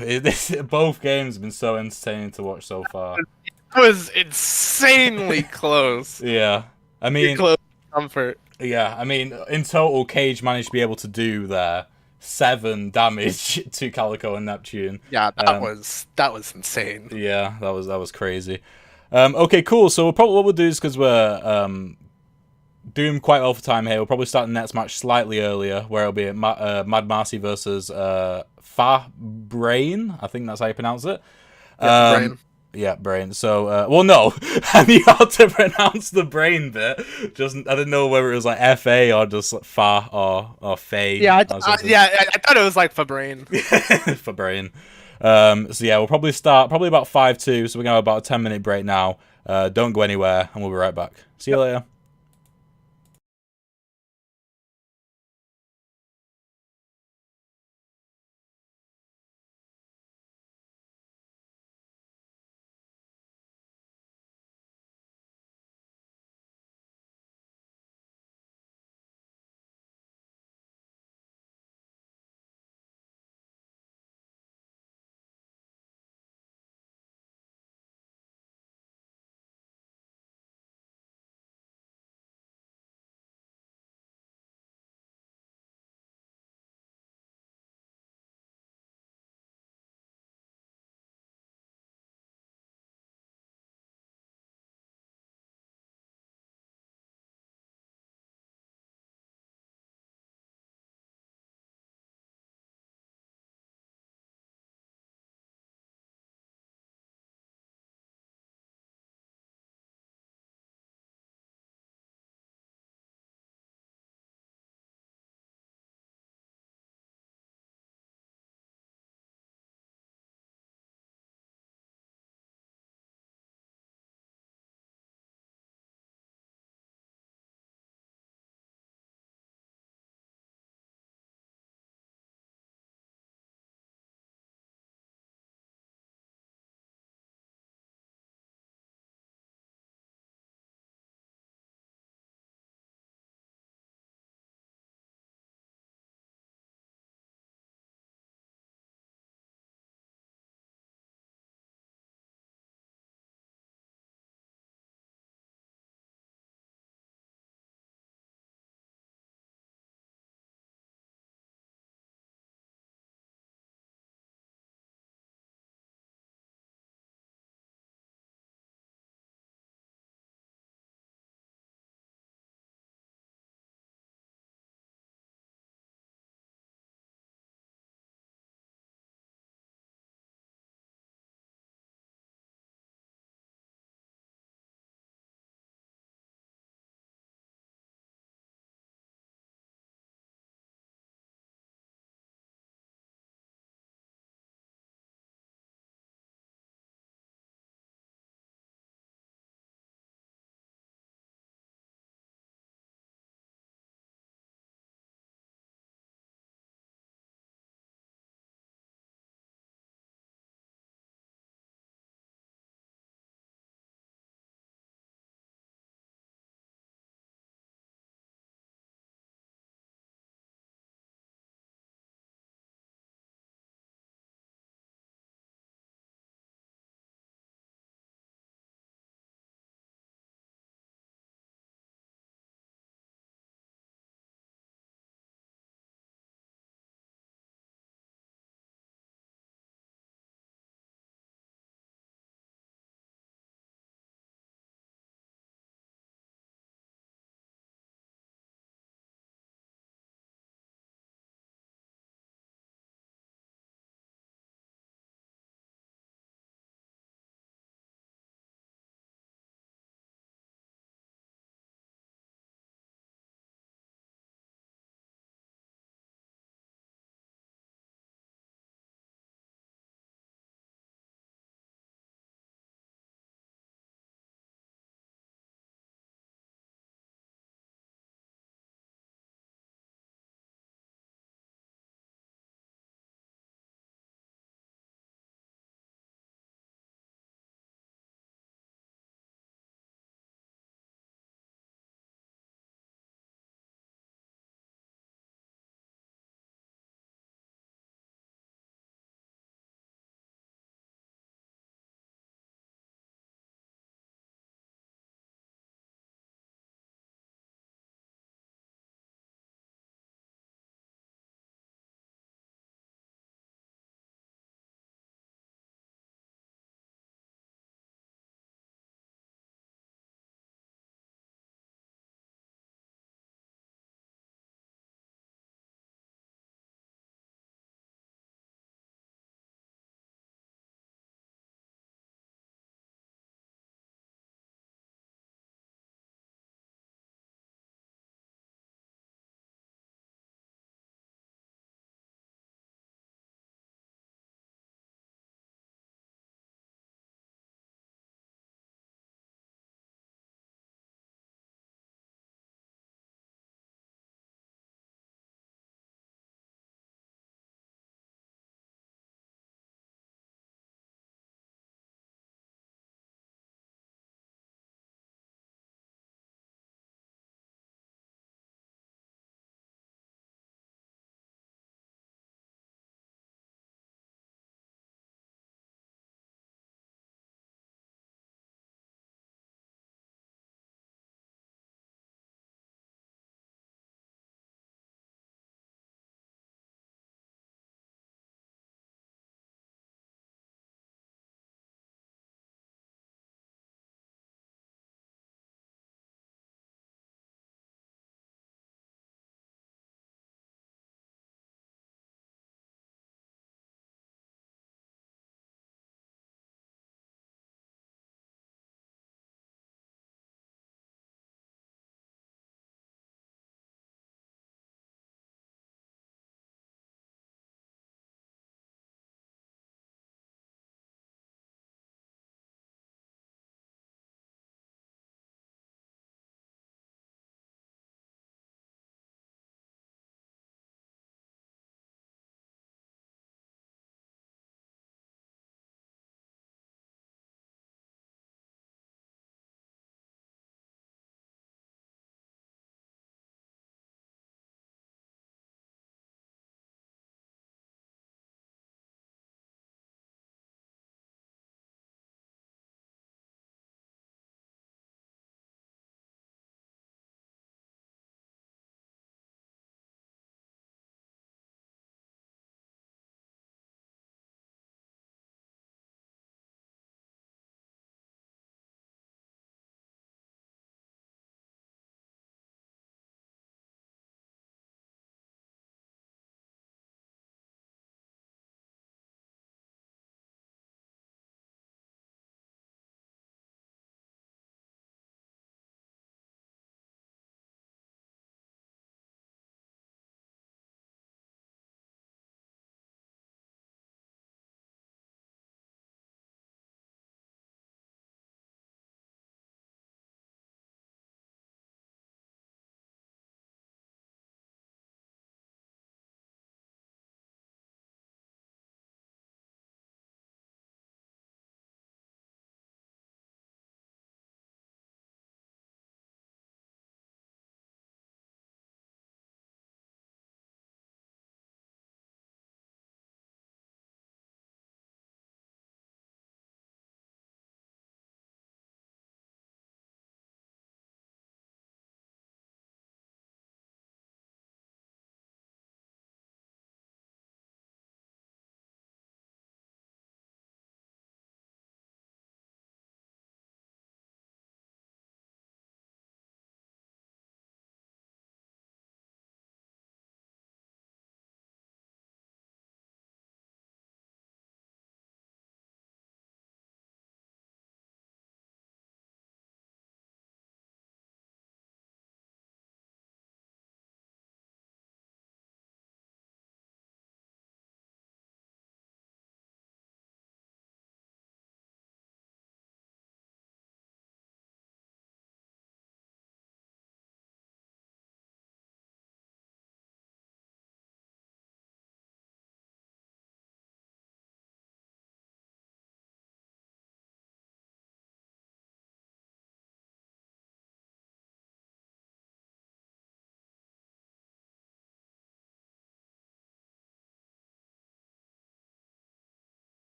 Both games have been so entertaining to watch so far. It was insanely close. Yeah. I mean, close comfort. Yeah, I mean, in total, Cage managed to be able to do there 7 damage to Calico and Neptune. Yeah, that was insane. Yeah, that was crazy. Okay, cool. So what we'll do is, because we're doing quite well for time here, we'll probably start the next match slightly earlier, where it'll be Mad Marcy versus Fa Brain. I think that's how you pronounce it. Yeah, Brain. Yeah, Brain. So, well, no, I knew how to pronounce the Brain bit. Just I didn't know whether it was like F-A or just like Fa or Faye. Yeah, I thought it was like for Brain. For Brain. So yeah, we'll probably start about 5-2. So we're gonna have about a 10-minute break now. Don't go anywhere, and we'll be right back. See you later.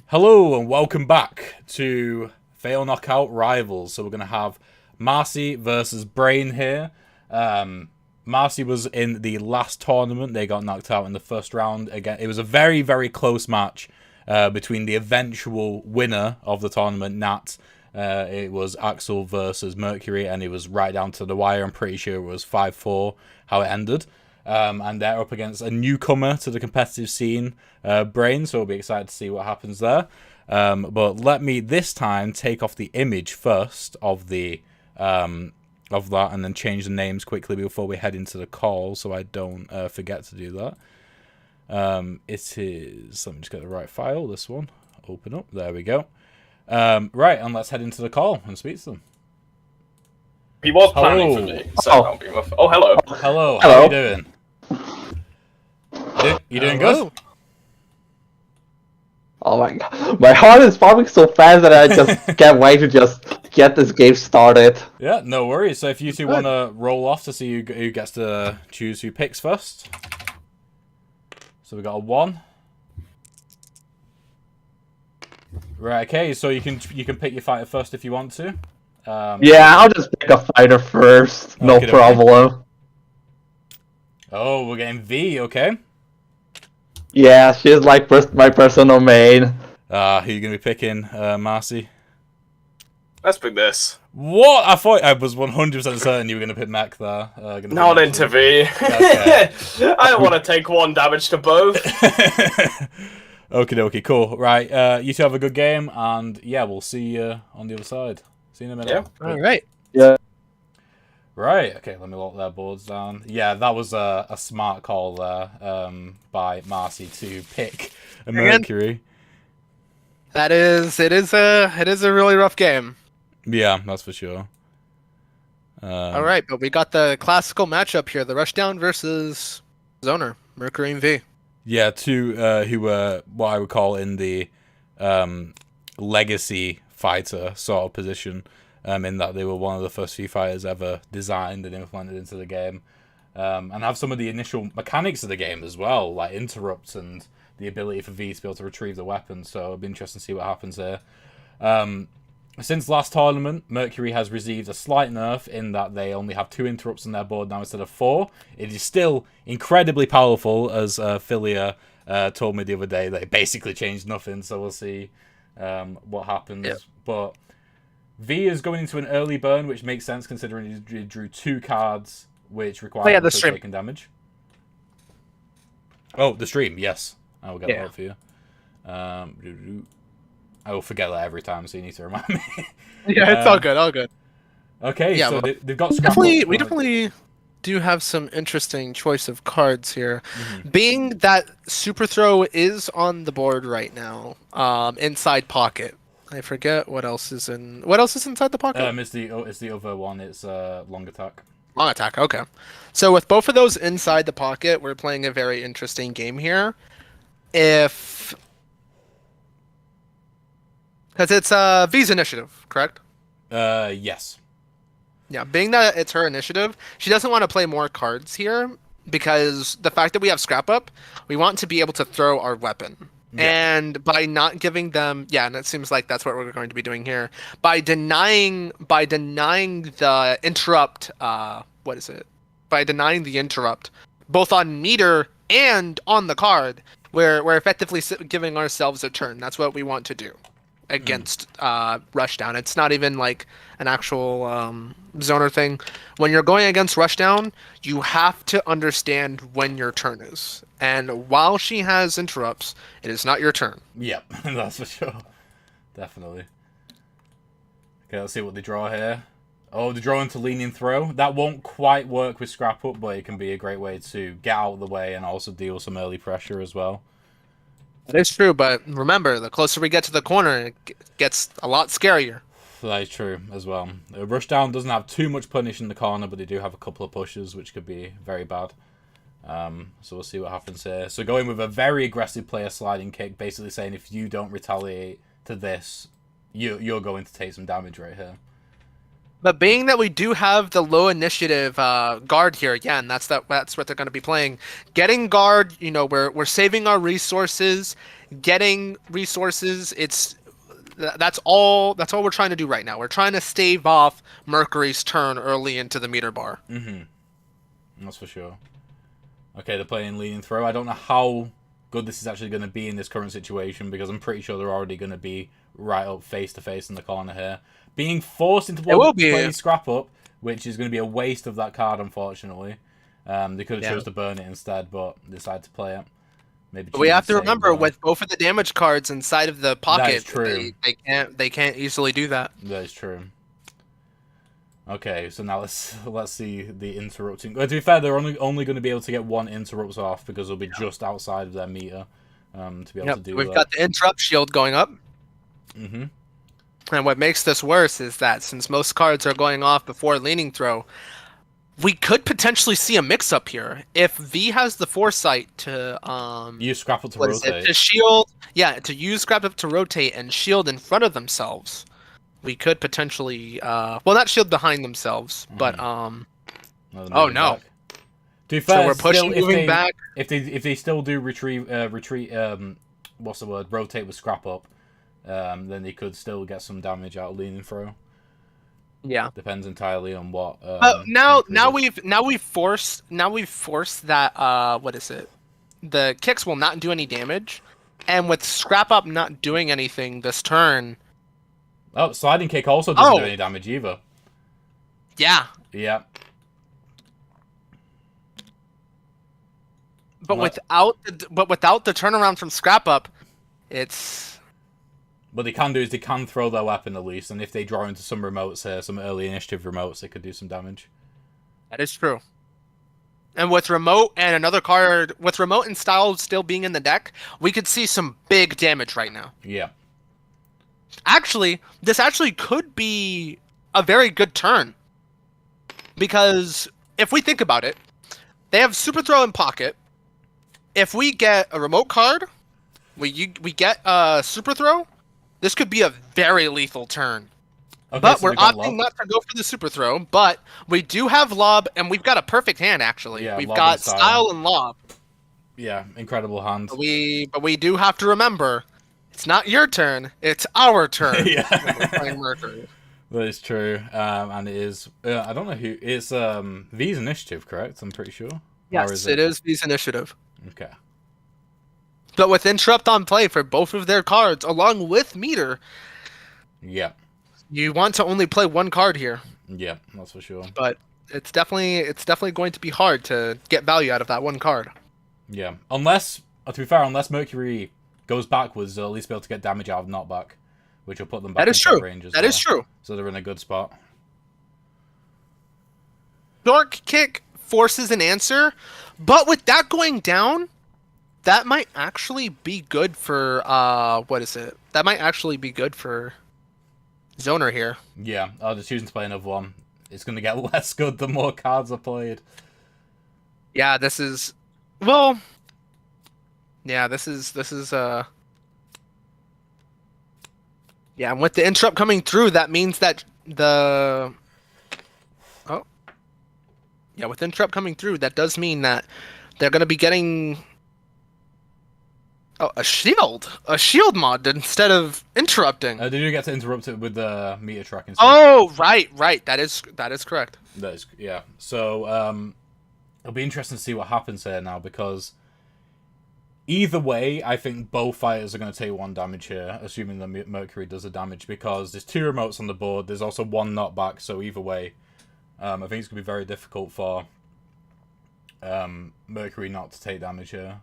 Hello and welcome back to Fail Knockout Rivals. So we're going to have Marcy versus Brain here. Marcy was in the last tournament. They got knocked out in the first round. Again, it was a very, very close match between the eventual winner of the tournament, Nat. It was Axel versus Mercury, and it was right down to the wire. I'm pretty sure it was 5-4 how it ended. And they're up against a newcomer to the competitive scene, Brain, so we'll be excited to see what happens there. But let me this time take off the image first of the of that, and then change the names quickly before we head into the call, so I don't forget to do that. It is, let me just get the right file, this one, open up, there we go. Right, and let's head into the call and speak to them. He was planning for me, so I'll be rough. Oh, hello. Hello, how are you doing? You doing good? Oh my god, my heart is pumping so fast that I just can't wait to just get this game started. Yeah, no worries. So if you two want to roll off to see who gets to choose who picks first. So we got a 1. Right, okay, so you can pick your fighter first if you want to. Yeah, I'll just pick a fighter first, no Okay. problem. Oh, we're getting V, okay. Yeah, she's like my personal main. Who are you going to be picking, Marcy? Let's pick this. What? I thought I was 100% certain you were going to pick Mac there. Not into V. Okay. I don't want to take 1 damage to both. Okie dokie, cool. Right, you two have a good game, and yeah, we'll see you on the other side. See you in a minute. Yeah. All right. Yeah. Right, okay, let me lock their boards down. Yeah, that was a smart call there by Marcy to pick a Mercury. It is a really rough game. Yeah, that's for sure. All right, but we got the classical matchup here: the Rushdown versus Zoner, Mercury and V. Yeah, two who were what I would call in the legacy fighter sort of position, in that they were one of the first few fighters ever designed and implemented into the game, and have some of the initial mechanics of the game as well, like interrupts and the ability for V to be able to retrieve the weapon. So it'll be interesting to see what happens here. Since last tournament, Mercury has received a slight nerf in that they only have 2 interrupts on their board now instead of 4. It is still incredibly powerful, as Philia told me the other day, that it basically changed nothing, so we'll see what happens. Yep. But V is going into an early burn, which makes sense considering he drew 2 cards, which require the stream. taking damage. Oh, the stream, yes. I will get that for you. I will forget that every time, so you need to remind me. Yeah, it's all good, all good. Okay, Yeah, so well, they've got We definitely do have some interesting choice of cards here. Being that Super Throw is on the board right now, inside pocket. I forget what else is in. What else is inside the pocket? It's the other one. It's long attack. Long attack. Okay. So with both of those inside the pocket, we're playing a very interesting game here. Because it's V's initiative, correct? Yes. Yeah, being that it's her initiative, she doesn't want to play more cards here because the fact that we have scrap up, we want to be able to throw our weapon. Yeah. And by not giving them, and it seems like that's what we're going to be doing here. By denying the interrupt, By denying the interrupt, both on meter and on the card, we're effectively giving ourselves a turn. That's what we want to do against Rushdown. It's not even like an actual zoner thing. When you're going against Rushdown, you have to understand when your turn is. And while she has interrupts, it is not your turn. Yep, that's for sure. Definitely. Okay, let's see what they draw here. Oh, they draw into leaning throw. That won't quite work with scrap up, but it can be a great way to get out of the way and also deal some early pressure as well. That is true, but remember, the closer we get to the corner, it gets a lot scarier. That is true as well. Rushdown doesn't have too much punish in the corner, but they do have a couple of pushes, which could be very bad. So we'll see what happens here. So going with a very aggressive player sliding kick, basically saying if you don't retaliate to this, you're going to take some damage right here. But being that we do have the low initiative guard here again, that's what they're going to be playing. Getting guard, we're saving our resources, getting resources. That's all we're trying to do right now. We're trying to stave off Mercury's turn early into the meter bar. That's for sure. Okay, they're playing leading throw. I don't know how good this is actually going to be in this current situation because I'm pretty sure they're already going to be right up face to face in the corner here. Being forced into play scrap up, which is going to be a waste of that card, unfortunately. They could have chose to burn it instead, but decided to play it. Maybe we have to remember with both of the damage cards inside of the pocket, that is true. They can't easily do that. That is true. Okay, so now let's see the interrupting. Well, to be fair, they're only going to be able to get one interrupts off because they'll be just outside of their meter to be able to do We've that. got the interrupt shield going up. And what makes this worse is that since most cards are going off before leaning throw, we could potentially see a mix-up here. If V has the foresight to use scrap up to rotate, to shield, to use scrap up to rotate and shield in front of themselves, we could potentially not shield behind themselves, but oh no. Back. To be fair, so we're pushing, moving back. If they still do retreat, what's the word? Rotate with scrap up. Then they could still get some damage out of leaning throw. Yeah, depends entirely on what. Now we've forced that. What is it? The kicks will not do any damage, and with scrap up not doing anything this turn. Oh, sliding kick also doesn't do any damage either. Yeah. Yeah. But without the turnaround from scrap up, it's. What they can do is they can throw their weapon at least, and if they draw into some remotes here, some early initiative remotes, they could do some damage. That is true. And with remote and another card, with remote and style still being in the deck, we could see some big damage right now. Yeah. Actually, this actually could be a very good turn. Because if we think about it, they have Super Throw in pocket. If we get a remote card, we get a Super Throw, this could be a very lethal turn. Okay, but so we're opting not to go for the Super Throw, but we do have Lob, and we've got a perfect hand, actually. Yeah, we've got Style and Lob. Yeah, incredible hand. But we do have to remember, it's not your turn, it's our turn. Yeah. When we're playing Mercury. That is true, and it is. I don't know who. It's V's initiative, correct? I'm pretty sure. Yes, it is V's initiative. Okay. But with Interrupt on play for both of their cards, along with Meter, yeah, you want to only play one card here. Yeah, that's for sure. But it's definitely going to be hard to get value out of that one card. Yeah, unless, to be fair, unless Mercury goes backwards, they'll at least be able to get damage out of knockback, which will put them back in range as well. That is true. So they're in a good spot. Dark Kick forces an answer, but with that going down, that might actually be good for what is it? That might actually be good for Zoner here. Yeah, just choosing to play another one. It's going to get less good the more cards are played. Yeah, this is well. Yeah, this is yeah, and with the interrupt coming through, that means that with interrupt coming through, that does mean that they're going to be getting a shield mod instead of interrupting. Did you get to interrupt it with the meter tracking? Oh, right. That is correct. That is, yeah. So it'll be interesting to see what happens here now, because either way, I think both fighters are going to take one damage here, assuming the Mercury does the damage, because there's two remotes on the board. There's also one knockback, so either way, I think it's going to be very difficult for Mercury not to take damage here.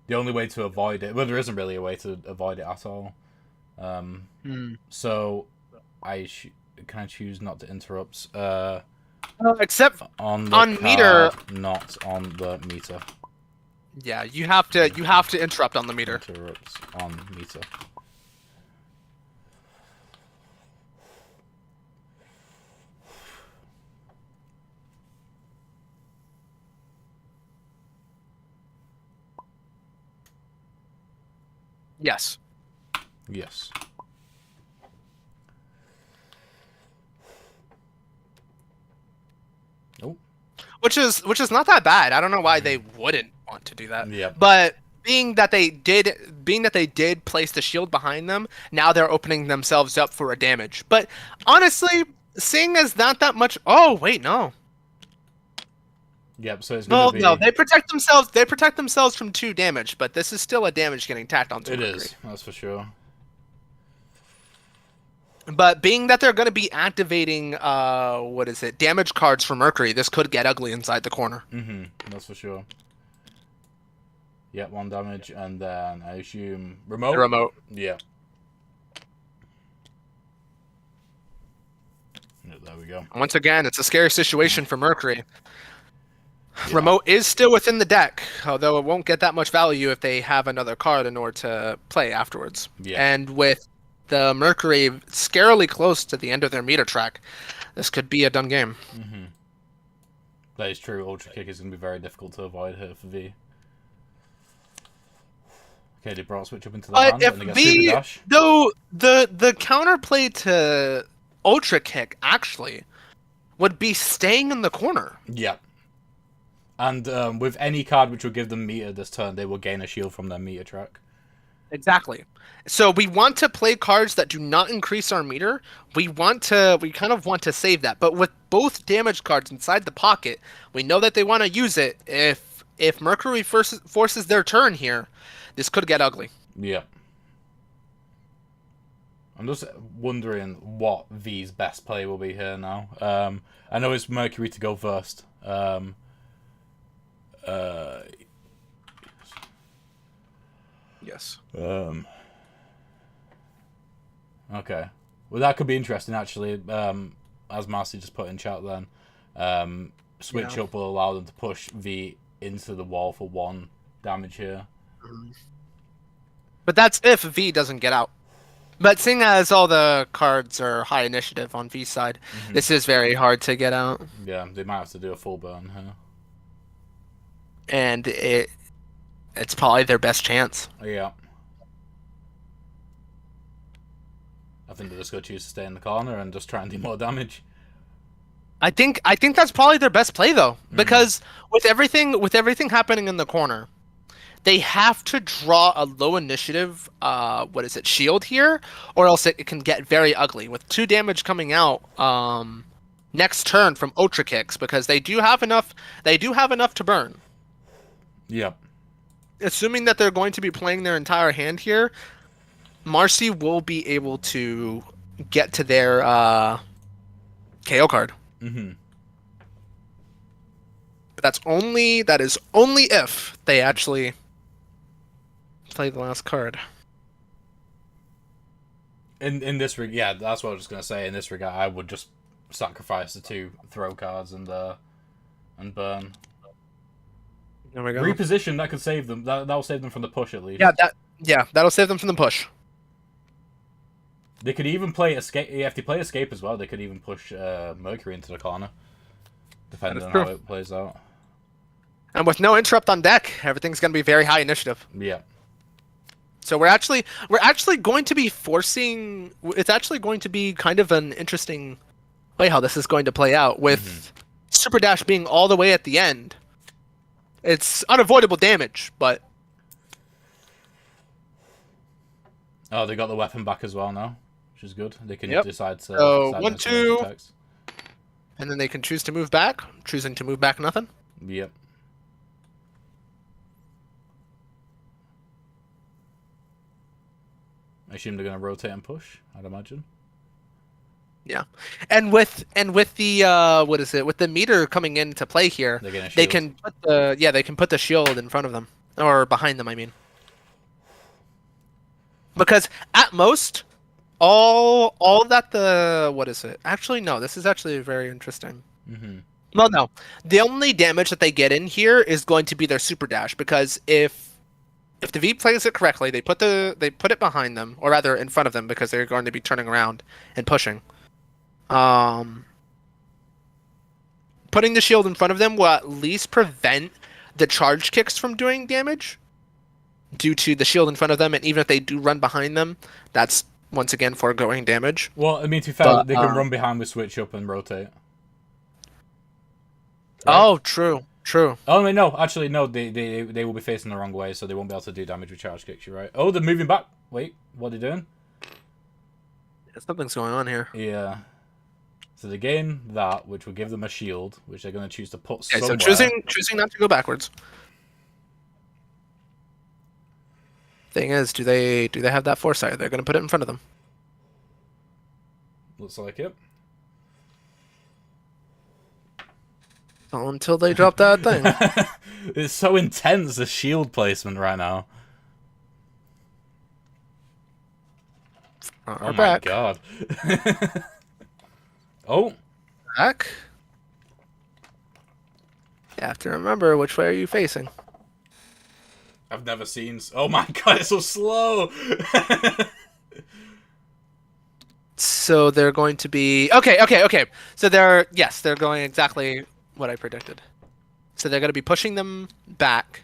The only way to avoid it... Well, there isn't really a way to avoid it at all. So, can I choose not to interrupt? Except on card, meter... Not on the meter. Yeah, you have to interrupt on the meter. Interrupts on meter. Yes. Yes. which is not that bad. I don't know why they wouldn't want to do that. Yep. But being that they did place the shield behind them, now they're opening themselves up for a damage. But honestly, seeing as not that much. Oh wait, no. Yep. So it's gonna be. No, they protect themselves. They protect themselves from 2 damage, but this is still a damage getting tacked onto. It Mercury. is. That's for sure. But being that they're going to be activating, damage cards for Mercury, this could get ugly inside the corner. Mm-hmm. That's for sure. Yep, 1 damage, and then I assume remote. Remote. Yeah. Yeah, there we go. Once again, it's a scary situation for Mercury. Yeah. Remote is still within the deck, although it won't get that much value if they have another card in order to play afterwards. Yeah. And with the Mercury scarily close to the end of their meter track, this could be a done game. Mm-hmm. That is true. Ultra Kick is going to be very difficult to avoid here for V. Okay, they brought switch up into the hand, But if and they get V, super dash. though, the counterplay to Ultra Kick actually would be staying in the corner. Yeah. And with any card which will give them meter this turn, they will gain a shield from their meter track. Exactly. So we want to play cards that do not increase our meter. We kind of want to save that. But with both damage cards inside the pocket, we know that they want to use it. If Mercury forces their turn here, this could get ugly. Yeah. I'm just wondering what V's best play will be here now. I know it's Mercury to go first. Yes. Okay. Well, that could be interesting, actually. As Marcy just put in chat then. Switch up will allow them to push V into the wall for 1 damage here. But that's if V doesn't get out. But seeing as all the cards are high initiative on V's side, this is very hard to get out. Yeah, they might have to do a full burn here. And it's probably their best chance. Yeah. I think they're just going to choose to stay in the corner and just try and do more damage. I think that's probably their best play though, because with everything happening in the corner, they have to draw a low initiative shield here, or else it can get very ugly with 2 damage coming out next turn from Ultra Kicks, because they do have enough to burn. Yep. Assuming that they're going to be playing their entire hand here, Marcy will be able to get to their KO card. Mm-hmm. But that is only if they actually play the last card. In this regard, yeah, that's what I was just gonna say. In this regard, I would just sacrifice the 2 throw cards and burn. There we go. Reposition, that could save them. That'll save them from the push at least. That'll save them from the push. They could even play escape. If they play escape as well, they could even push Mercury into the corner, depending on how it plays out. And with no interrupt on deck, everything's going to be very high initiative. Yeah. So we're actually going to be forcing. It's actually going to be kind of an interesting way how this is going to play out with Super Dash being all the way at the end. It's unavoidable damage, but Oh, they got the weapon back as well now, which is good. They can decide to. So decide 1, to 2, attacks. and then they can choose to move back. Choosing to move back, nothing. Yep. I assume they're going to rotate and push, I'd imagine. Yeah, and with the with the meter coming into play here, they can put the shield in front of them or behind them. I mean, because at most, all that actually no, this is actually very interesting. Well, no, the only damage that they get in here is going to be their super dash, because if the V plays it correctly, they put it behind them, or rather in front of them, because they're going to be turning around and pushing. Putting the shield in front of them will at least prevent the charge kicks from doing damage due to the shield in front of them, and even if they do run behind them, that's once again foregoing damage. Well, I mean, to be fair, they can run behind with switch up and rotate. Oh, true. True. Oh wait, no, actually no, they will be facing the wrong way, so they won't be able to do damage with charge kicks. You're right. Oh, they're moving back. Wait, what are they doing? Something's going on here. Yeah. So they gain that, which will give them a shield, which they're going to choose to put Okay, somewhere. so choosing not to go backwards. Thing is, do they have that foresight? They're going to put it in front of them. Looks like it. Oh, until they drop that thing. It's so intense, the shield placement right now. We're Oh my back. god. Oh. Back. You have to remember which way are you facing. I've never seen... Oh my god, it's so slow! So they're going to be... Okay. So they're going exactly what I predicted. So they're going to be pushing them back.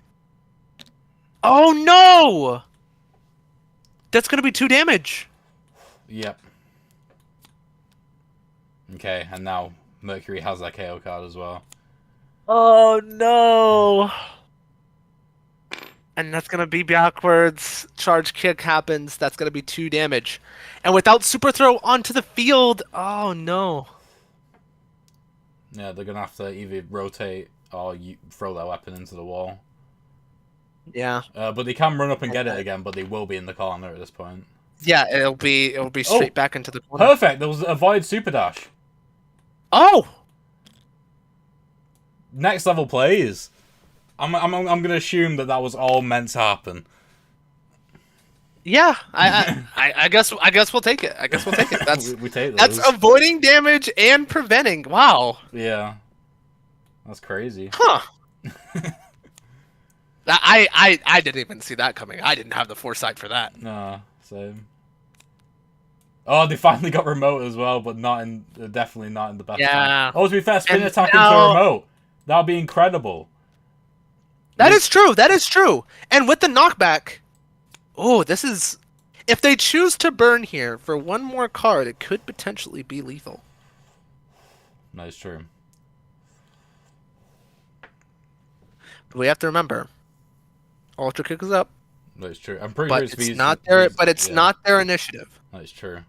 Oh no! That's going to be 2 damage. Yep. Okay, and now Mercury has that KO card as well. Oh no! And that's gonna be backwards. Charge kick happens. That's gonna be 2 damage. And without super throw onto the field, oh no. Yeah, they're gonna have to either rotate or throw their weapon into the wall. Yeah. But they can run up and get it again, but they will be in the corner at this point. Yeah, it'll be straight back into the corner. Perfect. There was a void super dash. Oh. Next level plays. I'm gonna assume that was all meant to happen. Yeah, I guess we'll take it. I guess we'll take it. That's we take those. that's avoiding damage and preventing. Wow. Yeah. That's crazy. Huh. I didn't even see that coming. I didn't have the foresight for that. No, same. Oh, they finally got remote as well, but definitely not in the best time. Oh, to be fair, spin attack into remote. That would be incredible. That is true. That is true. And with the knockback, oh, this is... If they choose to burn here for one more card, it could potentially be lethal. That is true. But we have to remember, Ultra Kick is up. That is true. I'm pretty but sure it's V's, not their. But it's not their initiative. That is true.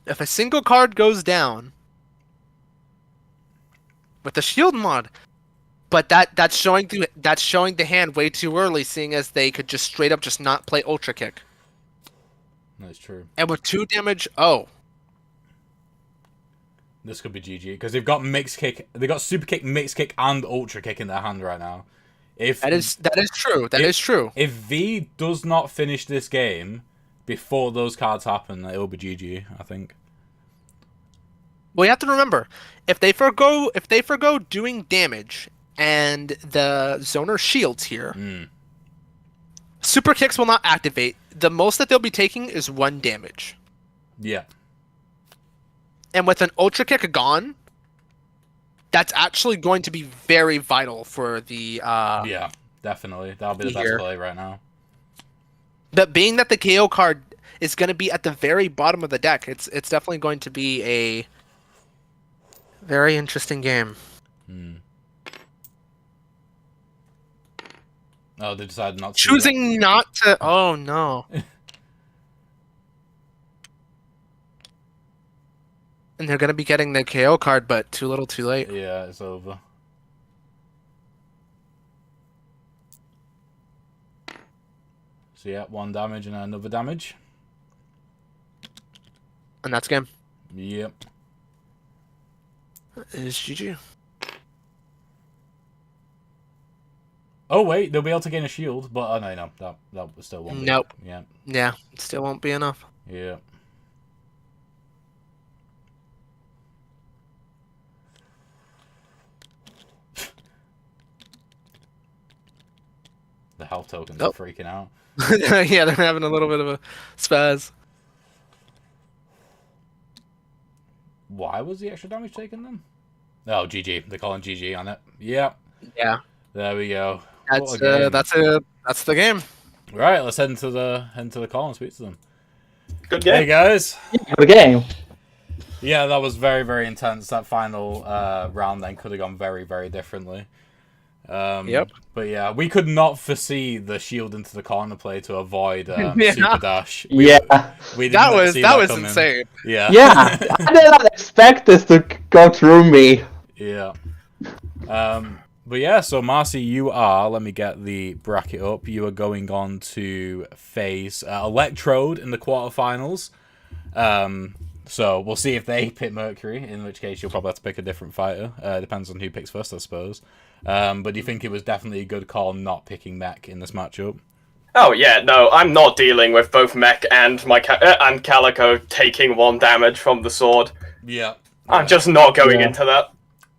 If a single card goes down with the shield mod, but that's showing the hand way too early, seeing as they could just straight up just not play Ultra Kick. That's true. And with 2 damage, oh. This could be GG because they've got mixed kick, they got super kick, mixed kick, and ultra kick in their hand right now. That is true. That is true. If V does not finish this game before those cards happen, it will be GG. I think. Well, you have to remember, if they forgo doing damage and the zoner shields here, super kicks will not activate. The most that they'll be taking is 1 damage. Yeah. And with an ultra kick gone, that's actually going to be very vital for the. Yeah, definitely. That'll be the best play right now. But being that the KO card is going to be at the very bottom of the deck, it's definitely going to be a very interesting game. Oh, they decided not to. Choosing not to. Oh no. And they're going to be getting the KO card, but too little too late. Yeah, it's over. So yeah, 1 damage and another damage. And that's game. Yep. Is GG. Oh wait, they'll be able to gain a shield, but no, that still won't. Nope. Yeah. Yeah, it still won't be enough. Yeah. The health tokens are freaking out. Yeah, they're having a little bit of a spaz. Why was the extra damage taken then? Oh, GG. They're calling GG on it. Yep. Yeah. There we go. That's the game. Right, let's head into the call and speak to them. Good game. Hey guys. The game. Yeah, that was very, very intense. That final round then could have gone very, very differently. Yep. But yeah, we could not foresee the shield into the corner play to avoid Yeah. super dash. Yeah. We did That not was see that was coming. insane. Yeah. Yeah, I did not expect this to go through me. Yeah. But yeah, so Marcy, you are, let me get the bracket up. You are going on to face Electrode in the quarterfinals. So we'll see if they pick Mercury, in which case you'll probably have to pick a different fighter. Depends on who picks first, I suppose. But do you think it was definitely a good call not picking Mech in this matchup? Oh yeah, no, I'm not dealing with both Mech and and Calico taking 1 damage from the sword. Yeah. I'm just not going into that.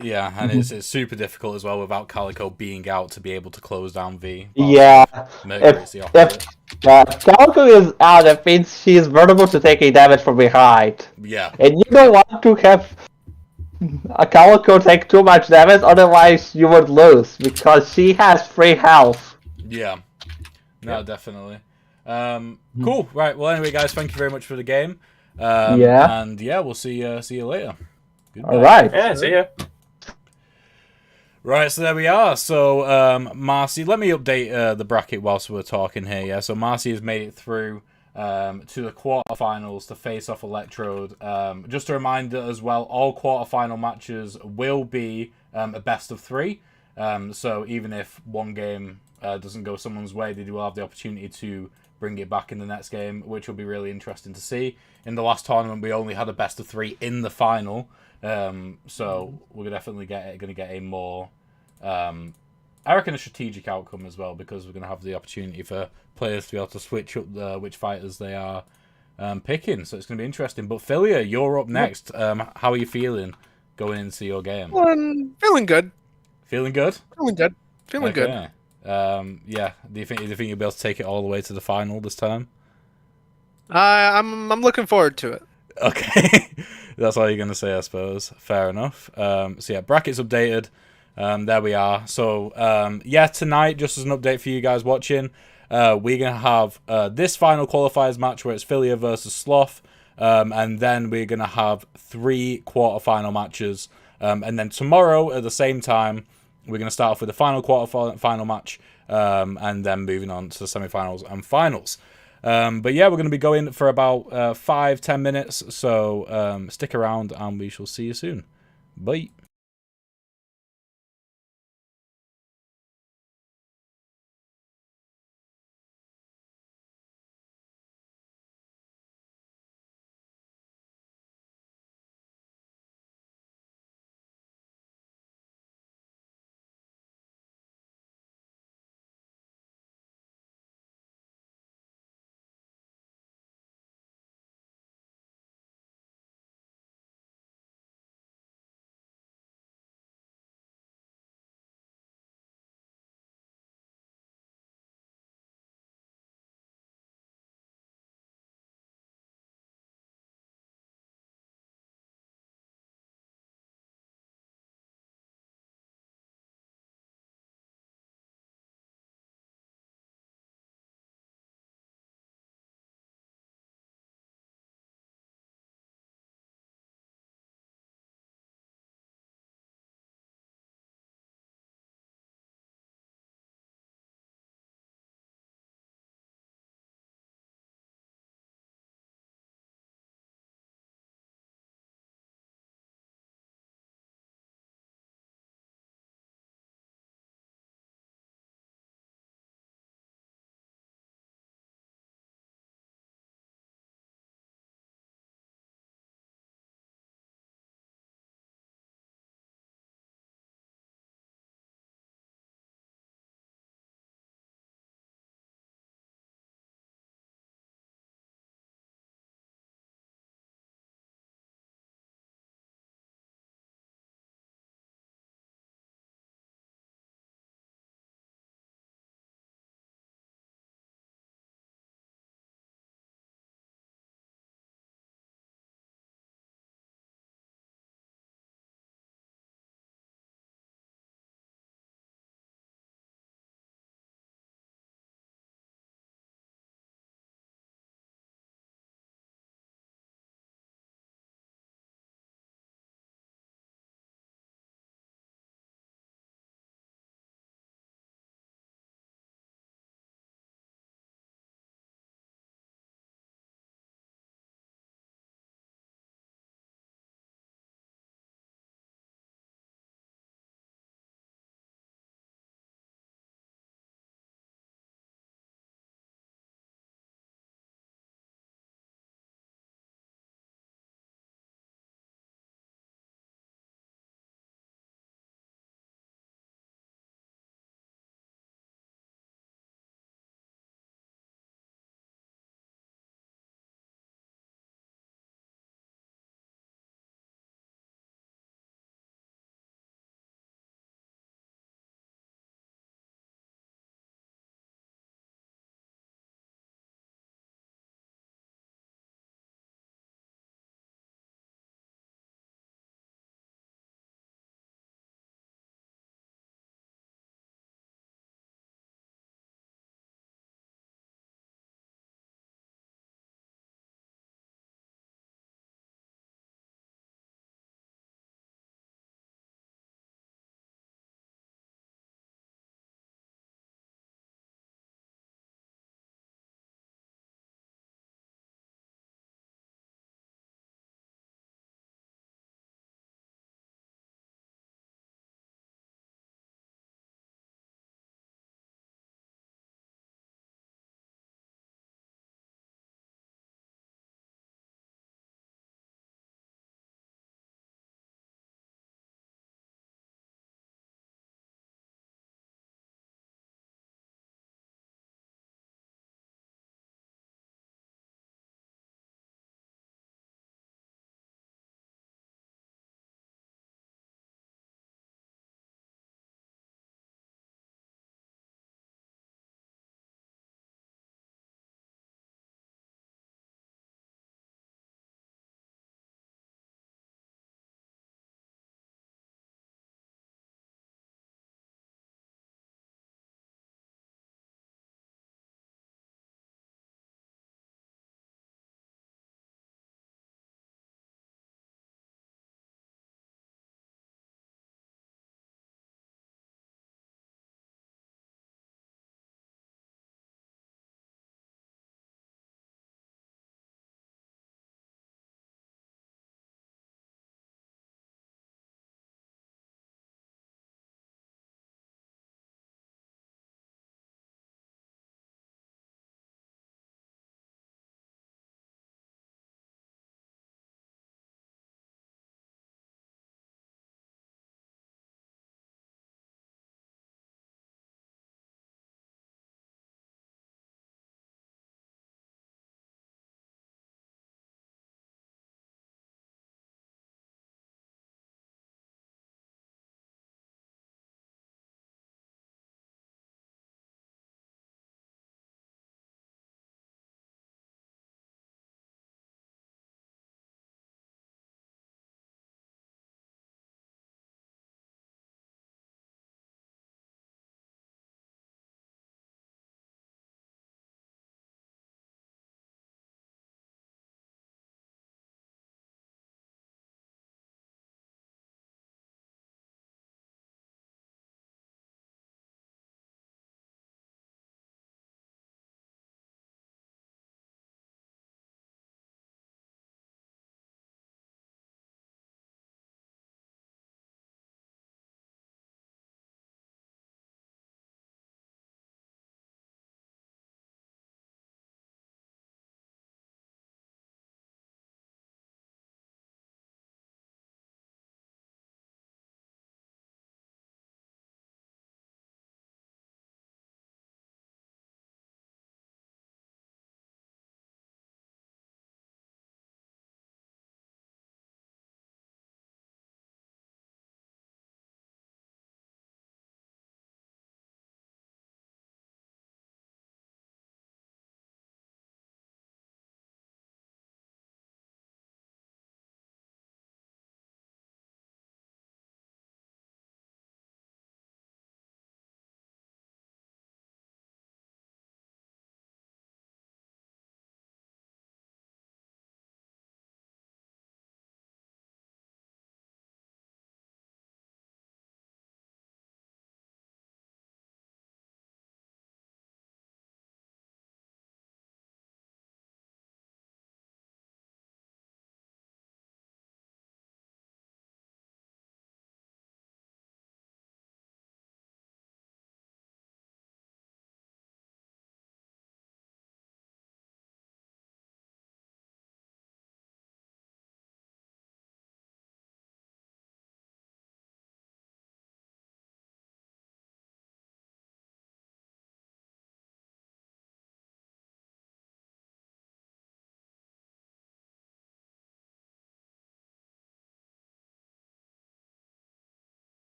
Yeah, and it's super difficult as well without Calico being out to be able to close down V. Yeah, Mercury is the if opposite. Calico is out, that means she is vulnerable to taking damage from behind. Yeah. And you don't want to have a Calico take too much damage, otherwise you would lose, because she has free health. Yeah. No, definitely. Cool. Right. Well, anyway, guys, thank you very much for the game. Yeah. And yeah, we'll see you later. Goodbye. Alright. Yeah, see ya. Right, so there we are. So, Marcy, let me update the bracket whilst we're talking here. Yeah, so Marcy has made it through to the quarterfinals to face off Electrode. Just a reminder as well, all quarterfinal matches will be a best of 3. So even if one game doesn't go someone's way, they will have the opportunity to bring it back in the next game, which will be really interesting to see. In the last tournament, we only had a best of 3 in the final. So we're definitely going to get a more, I reckon, a strategic outcome as well, because we're going to have the opportunity for players to be able to switch up which fighters they are picking. So it's going to be interesting. But Philia, you're up next. How are you feeling going into your game? Feeling good. Feeling good? Feeling good. Feeling good. Okay. Yeah. Do you think you'll be able to take it all the way to the final this time? I'm looking forward to it. Okay. That's all you're going to say, I suppose. Fair enough. So yeah, brackets updated. There we are. So yeah, tonight, just as an update for you guys watching, we're going to have this final qualifiers match where it's Philia versus Sloth. And then we're going to have 3 quarterfinal matches. And then tomorrow at the same time, we're going to start off with the final quarterfinal match. And then moving on to the semifinals and finals. But yeah, we're going to be going for about 5-10 minutes. So stick around and we shall see you soon. Bye.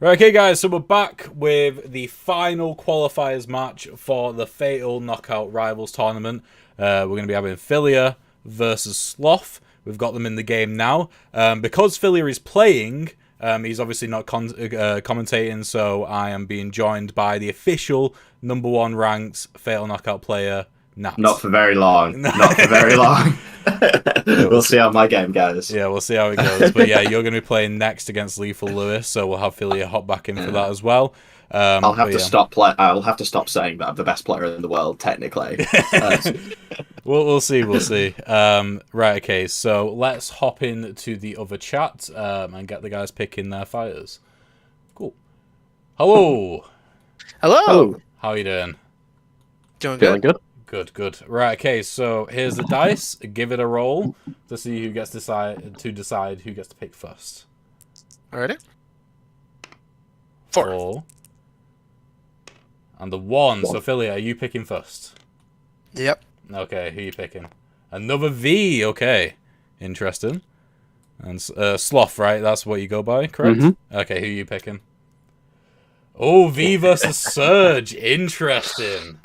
Right, okay, guys, so we're back with the final qualifiers match for the Fatal Knockout Rivals Tournament. We're going to be having Philia versus Sloth. We've got them in the game now. Because Philia is playing, he's obviously not commentating, so I am being joined by the official #1 ranked Fatal Knockout player, Nat. Not for very long. Not for very long. We'll see how my game goes. Yeah, we'll see how it goes. But yeah, you're going to be playing next against Lethal Lewis, so we'll have Philia hop back in for that as well. I'll have to I'll have to stop saying that I'm the best player in the world, technically. We'll see. Right, okay, so let's hop into the other chat and get the guys picking their fighters. Cool. Hello. Hello. How are you doing? Doing Feeling good. good? Good. Right, okay, so here's the dice. Give it a roll to see who gets decide who gets to pick first. Alrighty. 4. 4. And the 1. So, Philia, are you picking first? Yep. Okay, who are you picking? Another V. Okay, interesting. And Sloth, right? That's what you go by, correct? Okay, who are you picking? Oh, V versus Surge. Interesting.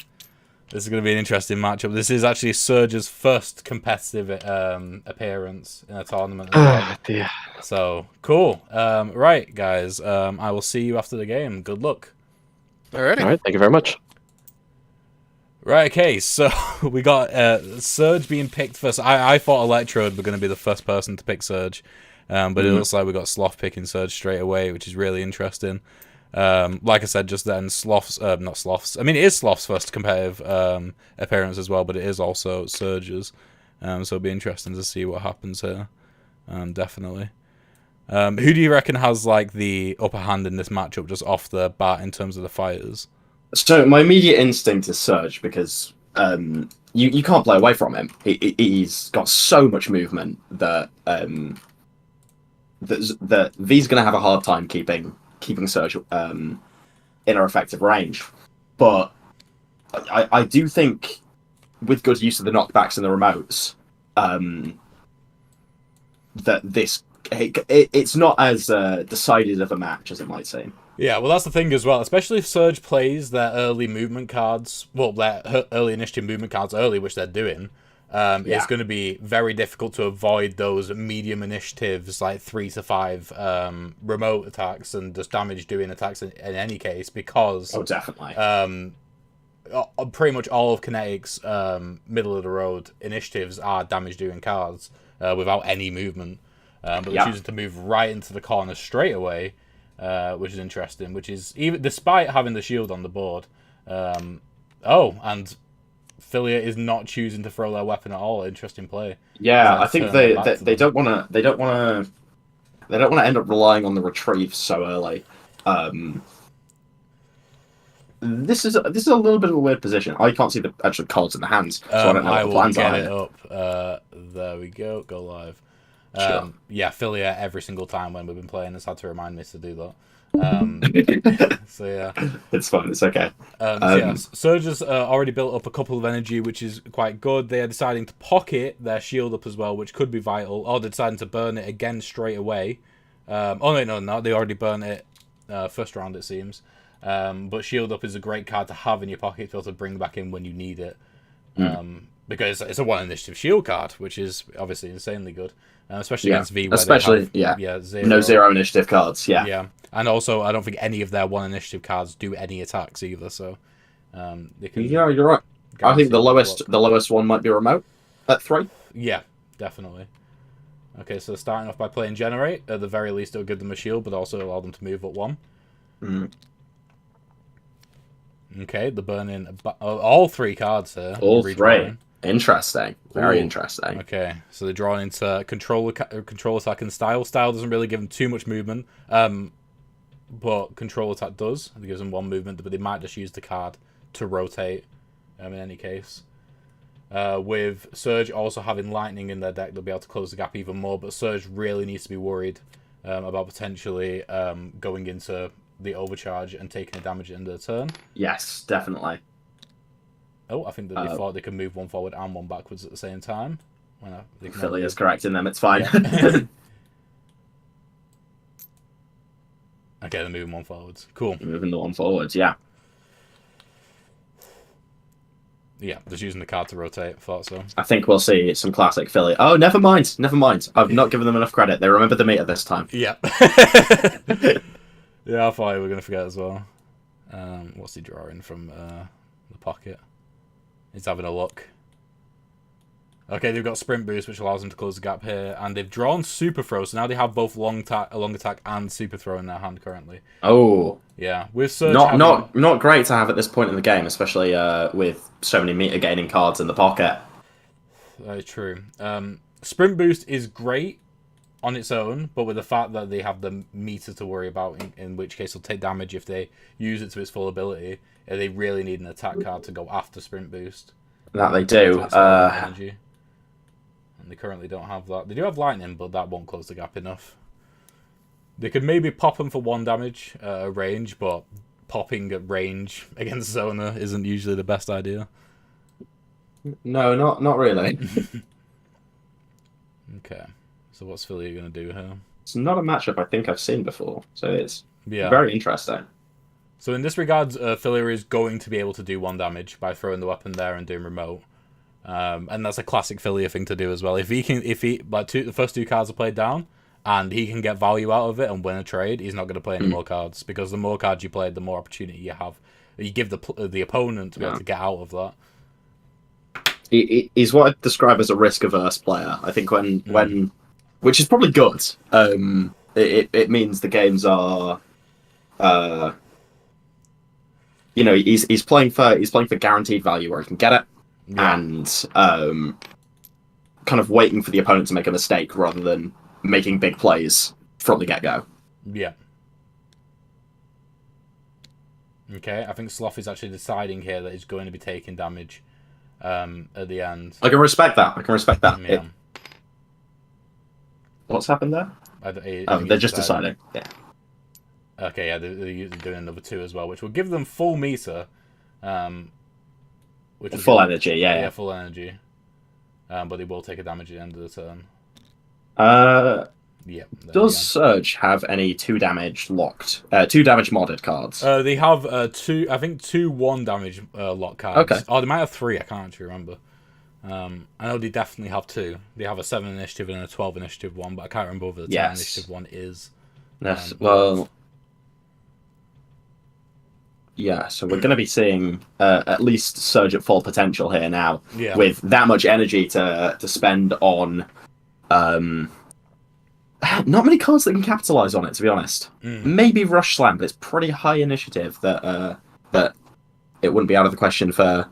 This is going to be an interesting matchup. This is actually Surge's first competitive appearance in a tournament. Dear. So, cool. Right, guys. I will see you after the game. Good luck. Alrighty. All right, thank you very much. Right, okay, so we got Surge being picked first. I thought Electrode were going to be the first person to pick Surge, but it looks like we got Sloth picking Surge straight away, which is really interesting. Like I said just then, not Sloth's. I mean, it is Sloth's first competitive appearance as well, but it is also Surge's. So it'll be interesting to see what happens here. Definitely. Who do you reckon has like the upper hand in this matchup, just off the bat in terms of the fighters? So my immediate instinct is Surge because you can't play away from him. He's got so much movement that that V's going to have a hard time keeping Surge in our effective range. But I do think with good use of the knockbacks and the remotes, that it's not as decided of a match as it might seem. Yeah, well, that's the thing as well. Especially if Surge plays their early movement cards, well, their early initiative movement cards early, which they're doing. It's going to be very difficult to avoid those medium initiatives, like 3 to 5 remote attacks and just damage doing attacks in any case, because definitely. Pretty much all of Kinetic's middle of the road initiatives are damage doing cards without any movement. But they're choosing to move right into the corner straight away, which is interesting. Which is even despite having the shield on the board. And Philia is not choosing to throw their weapon at all. Interesting play. Yeah, I think they don't want to end up relying on the retrieve so early. This is a little bit of a weird position. I can't see the actual cards in the hands, so I don't know what the plans are. I will get it up. There we go. Go live. Sure. Yeah, Philia every single time when we've been playing has had to remind me to do that. So yeah, it's fine. It's okay. Surge has already built up a couple of energy, which is quite good. They are deciding to pocket their shield up as well, which could be vital. Or they're deciding to burn it again straight away. No, they already burned it first round, it seems. But shield up is a great card to have in your pocket to be able to bring back in when you need it. Because it's a 1 initiative shield card, which is obviously insanely good. Especially against V, where they have, no 0 initiative cards. Yeah, and also I don't think any of their 1 initiative cards do any attacks either. So they can. Yeah, you're right. I think the lowest one might be remote at 3. Yeah, definitely. Okay, so starting off by playing Generate. At the very least, it'll give them a shield, but also allow them to move up 1. Okay, the burning all 3 cards here. All 3. Interesting. Very interesting. Okay, so they're drawn into control attack and style. Style doesn't really give them too much movement, but control attack does. It gives them 1 movement, but they might just use the card to rotate. In any case, with Surge also having lightning in their deck, they'll be able to close the gap even more. But Surge really needs to be worried about potentially going into the overcharge and taking a damage into the turn. Yes, definitely. Oh, I think that they thought they could move 1 forward and 1 backwards at the same time. Philly is correcting them, it's fine. Yeah. Okay, they're moving one forwards. Cool. Moving the one forwards, yeah. Yeah, just using the card to rotate. Thought so. I think we'll see some classic Philly. Oh, never mind. I've not given them enough credit. They remembered the meter this time. Yeah. Yeah, I thought we were going to forget as well. What's he drawing from the pocket? He's having a look. Okay, they've got Sprint Boost, which allows them to close the gap here. And they've drawn Super Throw, so now they have both long attack and Super Throw in their hand currently. Oh. Yeah, with Surge not great to have at this point in the game, especially with so many meter gaining cards in the pocket. Very true. Sprint Boost is great on its own, but with the fact that they have the meter to worry about, in which case they'll take damage if they use it to its full ability, they really need an attack card to go after Sprint Boost. That they do. Energy. And they currently don't have that. They do have Lightning, but that won't close the gap enough. They could maybe pop them for 1 damage range, but popping at range against Zona isn't usually the best idea. No, not really. Okay. So what's Philly going to do here? It's not a matchup I think I've seen before, so it's Yeah. very interesting. So in this regard, Philly is going to be able to do 1 damage by throwing the weapon there and doing remote. And that's a classic Philly thing to do as well. If the first 2 cards are played down, and he can get value out of it and win a trade, he's not going to play any more cards, because the more cards you play, the more opportunity you have. You give the opponent to be able to get out of that. He's what I'd describe as a risk-averse player. I think when which is probably good. It means the games are, he's playing for guaranteed value where he can get it, and kind of waiting for the opponent to make a mistake rather than making big plays from the get-go. Yeah. Okay, I think Sloth is actually deciding here that he's going to be taking damage at the end. I can respect that. Yeah. What's happened there? They're just deciding. Yeah. Okay, yeah, they're doing another 2 as well, which will give them full meter. Full energy, yeah. Full energy. But they will take a damage at the end of the turn. Yeah. Does Surge have any 2 damage locked, 2 damage modded cards? They have 2 1 damage lock cards. Okay. Oh, they might have 3. I can't actually remember. I know they definitely have 2. They have a 7 initiative and a 12 initiative one, but I can't remember whether the 10 initiative one is. Yes. Well. Yeah, so we're going to be seeing at least Surge at full potential here now, with that much energy to spend on. Not many cards that can capitalize on it, to be honest. Maybe Rush Slam, but it's pretty high initiative that it wouldn't be out of the question for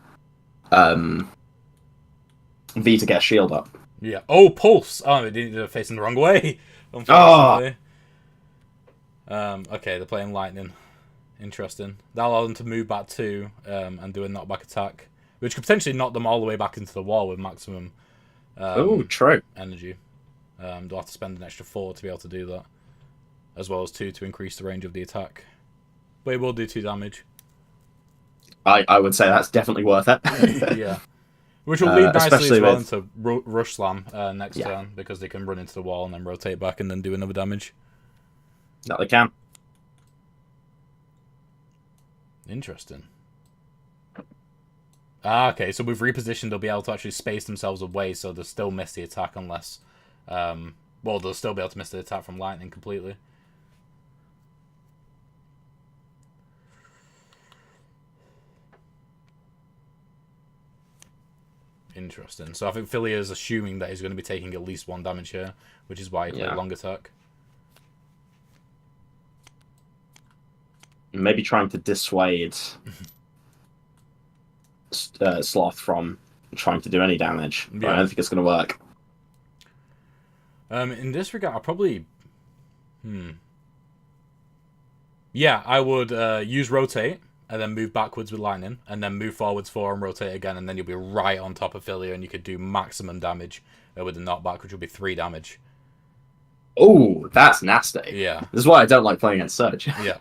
V to get shield up. Yeah. Oh, Pulse! Oh, they're facing the wrong way, unfortunately. Okay, they're playing Lightning. Interesting. That allows them to move back 2 and do a knockback attack, which could potentially knock them all the way back into the wall with maximum true. energy. They'll have to spend an extra 4 to be able to do that, as well as 2 to increase the range of the attack. But it will do 2 damage. I would say that's definitely worth it. Yeah. Which will lead nicely as well with... into Rush Slam next turn, because they can run into the wall and then rotate back and then do another damage. That they can. Interesting. Okay, so with repositioned, they'll be able to actually space themselves away, so they'll still miss the attack unless... they'll still be able to miss the attack from Lightning completely. Interesting. So I think Philly is assuming that he's going to be taking at least 1 damage here, which is why he played long attack. Maybe trying to dissuade Sloth from trying to do any damage. But I don't think it's going to work. In this regard, I'll probably... Yeah, I would use Rotate, and then move backwards with Lightning, and then move forwards 4 and Rotate again, and then you'll be right on top of Philia, and you could do maximum damage with the knockback, which will be 3 damage. Oh, that's nasty. Yeah. This is why I don't like playing against Surge. Yeah.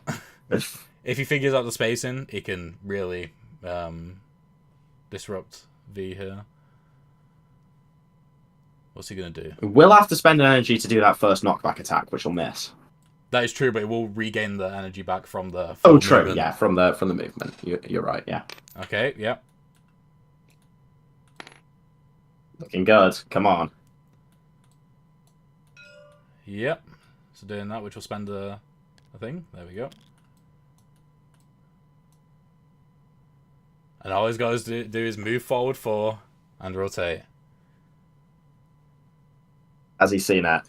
If he figures out the spacing, he can really disrupt V here. What's he going to do? We'll have to spend energy to do that first knockback attack, which will miss. That is true, but it will regain the energy back from the. Oh, true. Movement. Yeah, from the movement. You're right. Yeah. Okay. Yep. Looking good. Come on. Yep. So doing that, which will spend a thing. There we go. And all he's got to do is move forward 4 and rotate. Has he seen it?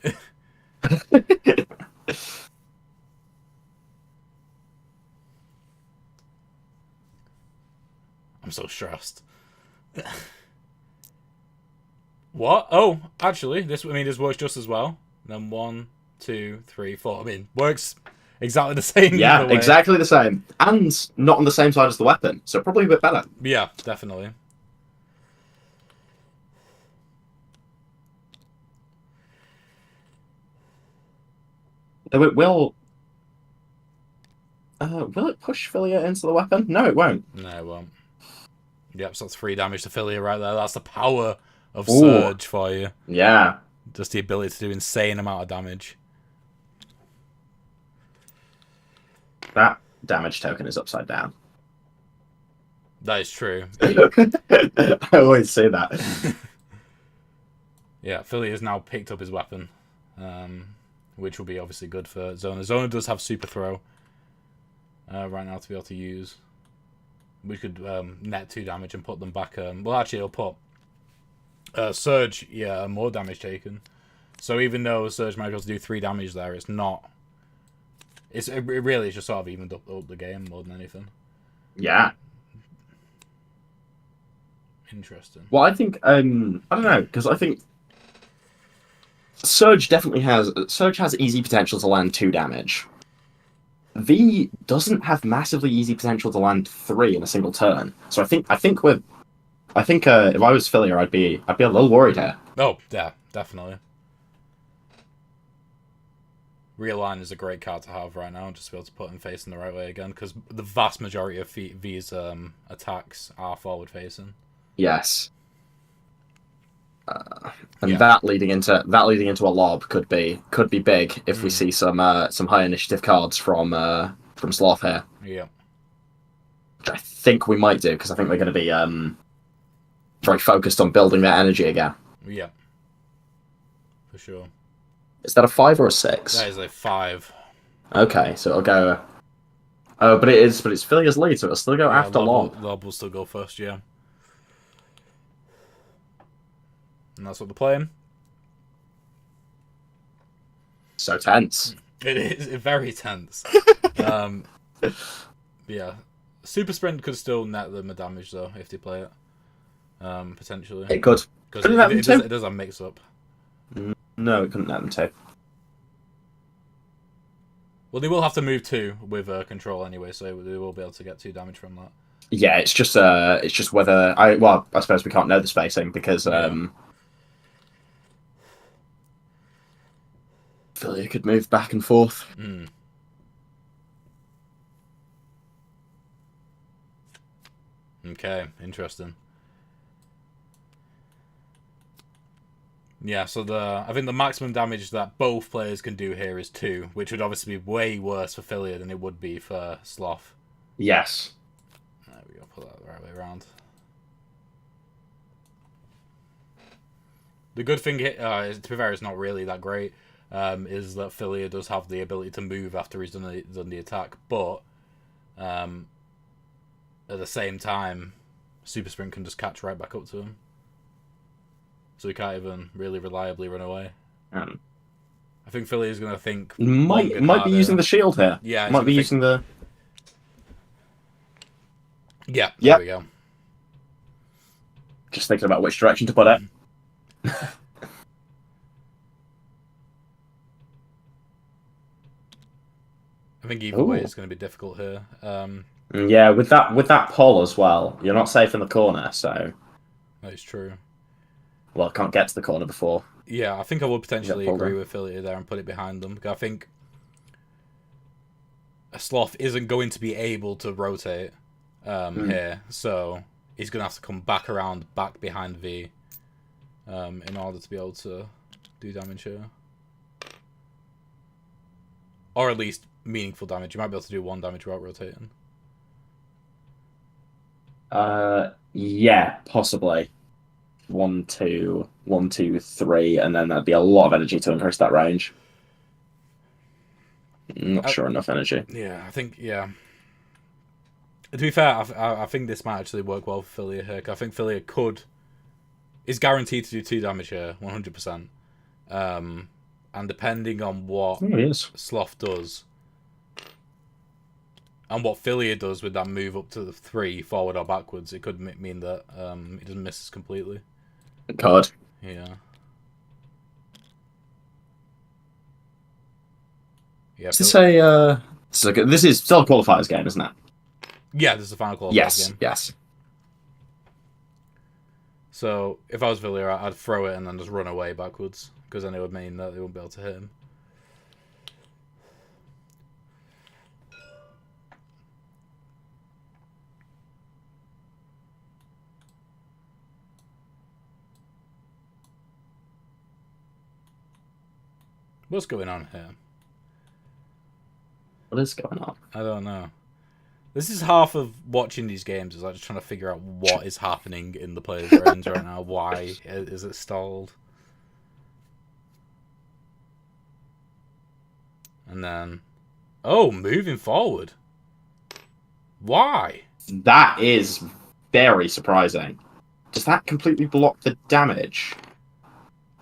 I'm so stressed. What? Oh, actually, this works just as well. And then 1, 2, 3, 4. I mean, works exactly the same. Yeah, either way. exactly the same, and not on the same side as the weapon, so probably a bit better. Yeah, definitely. Though it will. Will it push Filia into the weapon? No, it won't. No, it won't. Yep, so that's 3 damage to Filia right there. That's the power of Ooh. Surge for you. Yeah. Just the ability to do insane amount of damage. That damage token is upside down. That is true. I always say that. Yeah, Philly has now picked up his weapon, which will be obviously good for Zona. Zona does have Super Throw right now to be able to use. We could net 2 damage and put them back. Well, actually, it'll put Surge, more damage taken. So even though Surge might be able to do 3 damage there, it's not. It really is just sort of evened up the game more than anything. Yeah. Interesting. Well, I think I don't know, because I think Surge has easy potential to land 2 damage. V doesn't have massively easy potential to land 3 in a single turn. So I think if I was Filia, I'd be a little worried here. Oh yeah, definitely. Realign is a great card to have right now, just to be able to put him facing the right way again, because the vast majority of V's attacks are forward facing. Yes. And that leading into a lob could be big if we see some high initiative cards from Sloth here. Yeah. Which I think we might do, because I think we're going to be very focused on building that energy again. Yeah. For sure. Is that a 5 or a 6? That is a 5. Okay, so it'll go. Oh, but it's Filia's lead, so it'll still go after lob. Lob will still go first, yeah. And that's what they're playing. So tense. It is very tense. Yeah. Super Sprint could still net them a damage, though, if they play it. Potentially. It could. Because Couldn't net them too? it does have mix-up. No, it couldn't net them too. Well, they will have to move 2 with control anyway, so they will be able to get 2 damage from that. Yeah, it's just whether I suppose we can't know the spacing because Filia could move back and forth. Okay, interesting. Yeah, so I think the maximum damage that both players can do here is 2, which would obviously be way worse for Filia than it would be for Sloth. Yes. There we go, put that the right way around. The good thing, to be fair, it's not really that great, is that Filia does have the ability to move after he's done the attack, but at the same time, Super Sprint can just catch right back up to him. So he can't even really reliably run away. I think Filia is going to think... Might be using the shield here. Yeah. Might be using the... Yeah, yep. There we go. Just thinking about which direction to put it. I think either way it's going to be difficult here. Yeah, with that pull as well, you're not safe in the corner, so... That is true. Well, can't get to the corner before. Yeah, I think I would potentially agree with Filia there and put it behind them. Because I think a Sloth isn't going to be able to rotate here, so he's going to have to come back around, back behind V, in order to be able to do damage here. Or at least meaningful damage. You might be able to do 1 damage without rotating. Yeah, possibly. 1, 2, 1, 2, 3, and then that'd be a lot of energy to increase that range. Not sure enough energy. Yeah, I think, yeah. To be fair, I think this might actually work well for Filia here. I think Filia is guaranteed to do 2 damage here, 100%. And depending on what Sloth does, and what Filia does with that move up to the 3, forward or backwards, it could mean that it doesn't miss us completely. God. Yeah. Yeah. Does this say, this is still a qualifiers game, isn't it? Yeah, this is the final qualifiers game. Yes. So, if I was Villiers, I'd throw it and then just run away backwards, because then it would mean that they wouldn't be able to hit him. What's going on here? What is going on? I don't know. This is half of watching these games, is like just trying to figure out what is happening in the players' brains right now. Why is it stalled? And then, oh, moving forward. Why? That is very surprising. Does that completely block the damage?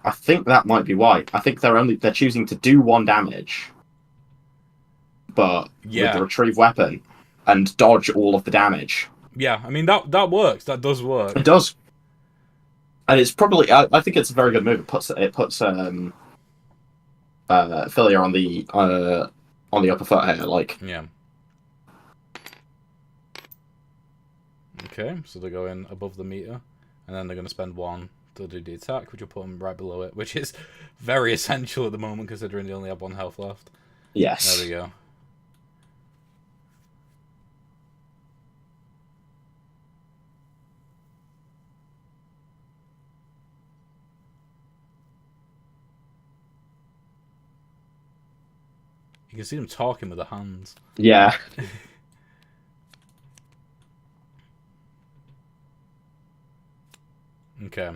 I think that might be why. I think they're choosing to do 1 damage, but with the retrieve weapon and dodge all of the damage. Yeah, I mean that works. That does work. It does, and it's probably. I think it's a very good move. It puts Filia on the upper foot here. Like, yeah. Okay, so they're going above the meter, and then they're going to spend 1 to do the attack, which will put them right below it, which is very essential at the moment considering they only have 1 health left. Yes. There we go. You can see them talking with their hands. Yeah. Okay.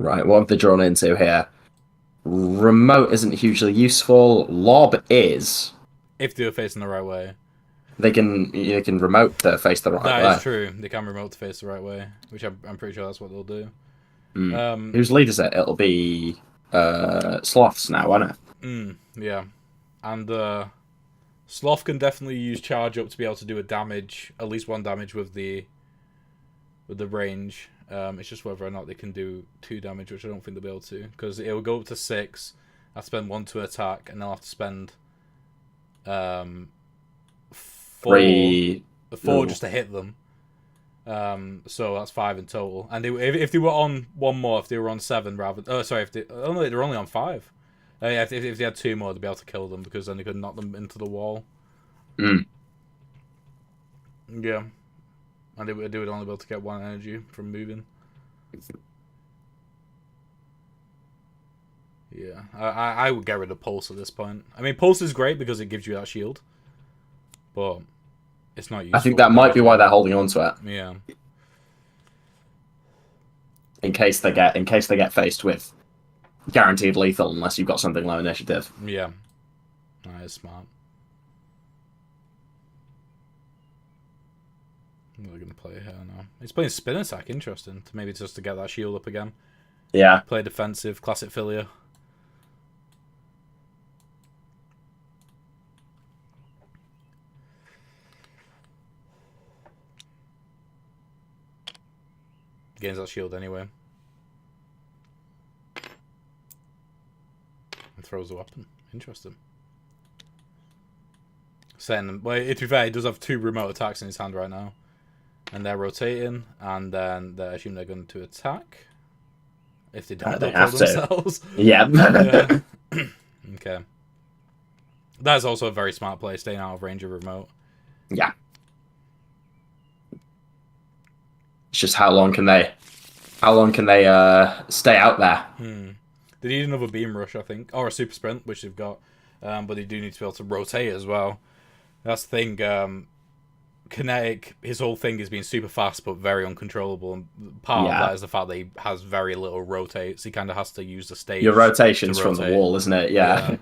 Right, what have they drawn into here? Remote isn't hugely useful. Lob is. If they're facing the right way. You can remote to face the right way. That is true. They can remote to face the right way, which I'm pretty sure that's what they'll do. Whose lead is it? It'll be Sloths now, won't it? Yeah. And Sloth can definitely use charge up to be able to do a damage, at least 1 damage with the range. It's just whether or not they can do 2 damage, which I don't think they'll be able to, because it will go up to 6. I'll spend 1 to attack, and they'll have to spend 4 just to hit them. So that's 5 in total. And if they were on 1 more, if they were on 7 rather, they're only on 5. Yeah, if they had 2 more, they'd be able to kill them because then they could knock them into the wall. Yeah. And they would only be able to get 1 energy from moving. Yeah. I would get rid of Pulse at this point. I mean, Pulse is great because it gives you that shield. But it's not useful. I think that might be why they're holding on to it. Yeah. In case they get faced with guaranteed lethal unless you've got something low initiative. Yeah. That is smart. What are we going to play here now? He's playing Spin Attack, interesting. Maybe just to get that shield up again. Yeah. Play defensive, classic Filia. Gains that shield anyway. And throws the weapon. Interesting. Well, to be fair, he does have 2 remote attacks in his hand right now. And they're rotating, and then they assume they're going to attack. If they don't, they'll kill themselves. Yeah. Yeah. Okay. That's also a very smart play, staying out of range of remote. Yeah. It's just how long can they stay out there? They need another beam rush, I think, or a super sprint, which they've got. but they do need to be able to rotate as well. That's the thing. Kinetic, his whole thing is being super fast but very uncontrollable, and part of that is the fact that he has very little rotates. He kind of has to use the stage. Your rotation's to from the rotate. wall, isn't it? Yeah.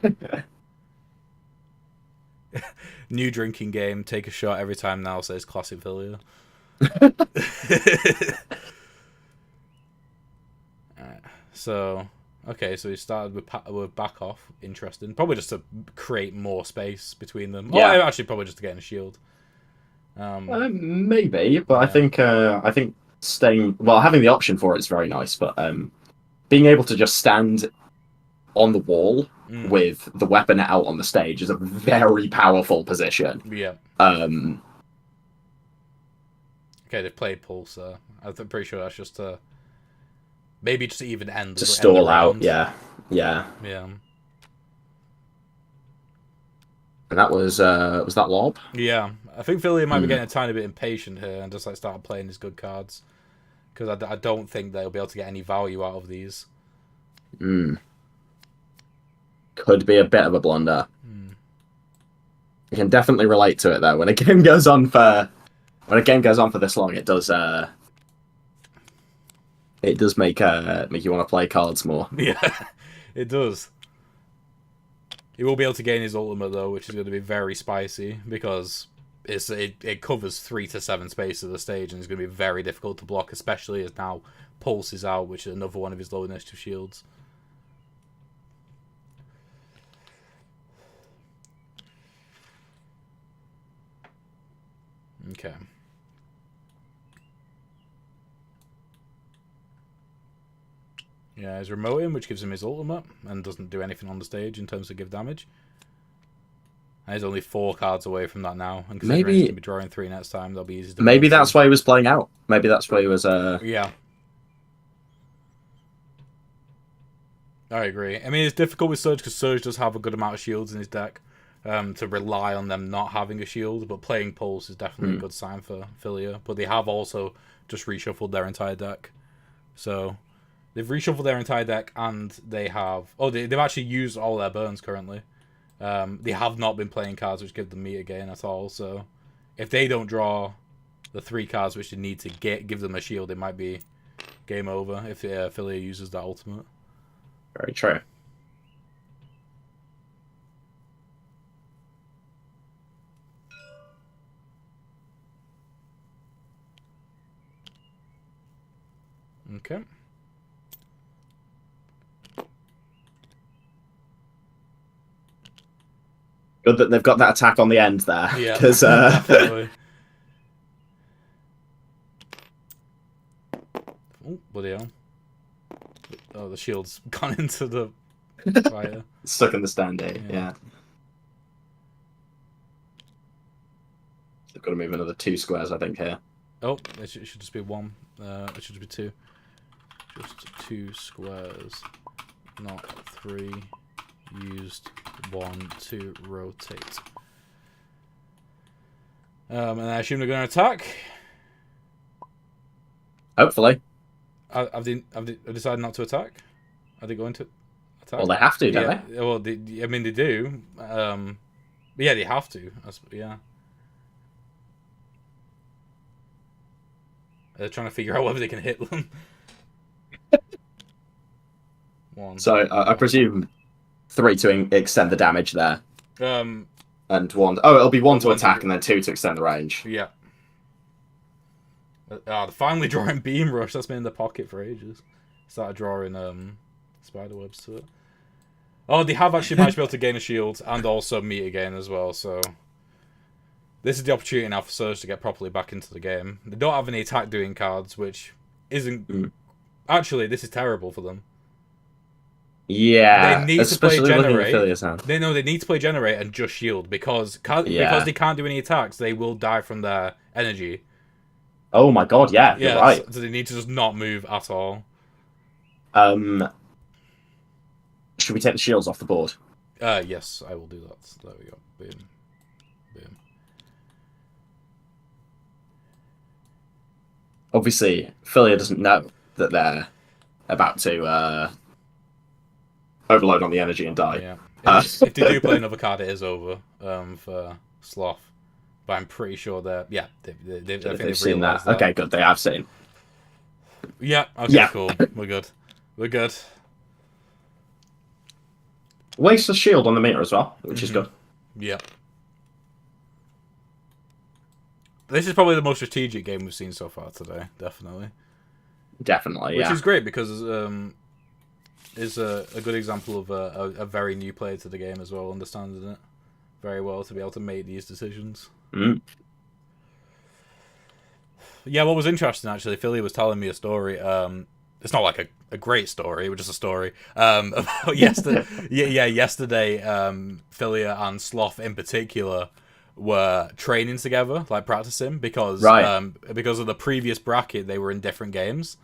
New drinking game. Take a shot every time now, says classic Villia. Alright, so okay, so he started with back off. Interesting. Probably just to create more space between them. Yeah. Oh, actually, probably just to get a shield. Maybe, but I think staying having the option for it is very nice. But being able to just stand on the wall with the weapon out on the stage is a very powerful position. Yeah. Um. Okay, they've played Pulse. I'm pretty sure that's just to maybe just to even end To end stall the out, round. yeah. And that was that lob? Yeah, I think Philly might be getting a tiny bit impatient here and just like start playing his good cards, because I don't think they'll be able to get any value out of these. Could be a bit of a blunder. You can definitely relate to it though. When a game goes on for this long, it does make you want to play cards more. Yeah, it does. He will be able to gain his ultimate though, which is going to be very spicy because it covers 3 to 7 space of the stage, and it's going to be very difficult to block, especially as now Pulse is out, which is another one of his low initiative shields. Okay. Yeah, he's remoting, which gives him his ultimate and doesn't do anything on the stage in terms of give damage. And he's only 4 cards away from that now, and considering he's going to be drawing 3 next time, they'll be easy to Maybe block that's why he was playing out. Maybe that's why he was. Yeah. I agree. I mean, it's difficult with Surge because Surge does have a good amount of shields in his deck. To rely on them not having a shield, but playing Pulse is definitely a good sign for Philia. But they have also just reshuffled their entire deck. So they've reshuffled their entire deck, and they have... Oh, they've actually used all their burns currently. They have not been playing cards which give them meter gain at all. So if they don't draw the 3 cards which they need to give them a shield, it might be game over if Philia uses that ultimate. Very true. Okay. Good that they've got that attack on the end there. Yeah, Because definitely. Oh, bloody hell. Oh, the shield's gone into the fighter. stuck in the standee. Yeah. They've got to move another 2 squares, I think, here. Oh, it should just be 1. It should be 2. Just 2 squares, not 3. Used 1 to rotate. And I assume they're going to attack. Hopefully. Have they decided not to attack? Are they going to attack? Well, they have to, don't they? Well, I mean, they do. Yeah, they have to. Yeah. They're trying to figure out whether they can hit them. 1. So I presume 3 to extend the damage there. And 1. Oh, it'll be 1 to attack and then 2 to extend the range. Yeah. They're finally drawing Beam Rush. That's been in the pocket for ages. Started drawing Spiderwebs to it. Oh, they have actually managed to be able to gain a shield and also meter gain as well, so... This is the opportunity now for Surge to get properly back into the game. They don't have any attack doing cards, which isn't... Actually, this is terrible for them. Yeah, they need especially to play looking at Generate. Philia's hand. They need to play Generate and just shield because they can't do any attacks. They will die from their energy. Oh my god, yeah, you're right. So they need to just not move at all. Should we take the shields off the board? Yes, I will do that. There we go. Boom. Boom. Obviously, Philia doesn't know that they're about to overload on the energy and die. Yeah. If they do play another card, it is over for Sloth. But I'm pretty sure they're... Yeah, I think they've seen that. realised that. Okay, good. They have seen. Yeah, okay, Yeah. cool. We're good. We're good. Waste a shield on the meter as well, which is good. Yeah. This is probably the most strategic game we've seen so far today, definitely. Definitely, Which yeah. is great because it's a good example of a very new player to the game as well, understands it very well to be able to make these decisions. Mm. Yeah, what was interesting actually, Philly was telling me a story. It's not like a great story, it was just a story. About yesterday, Philia and Sloth in particular were training together, like practicing, because because of the previous bracket, they were in different games.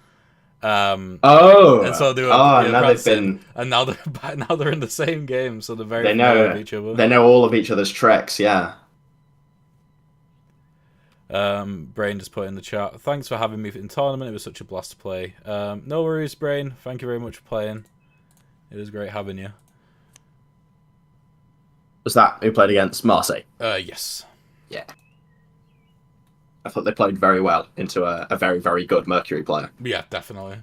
And so they were practicing, and now they're in the same game, so they're very familiar with each other. They know all of each other's tricks, yeah. Brain just put in the chat, thanks for having me in tournament, it was such a blast to play. No worries, Brain, thank you very much for playing. It was great having you. Was that who played against Marcy? Yes. Yeah. I thought they played very well into a very, very good Mercury player. Yeah, definitely.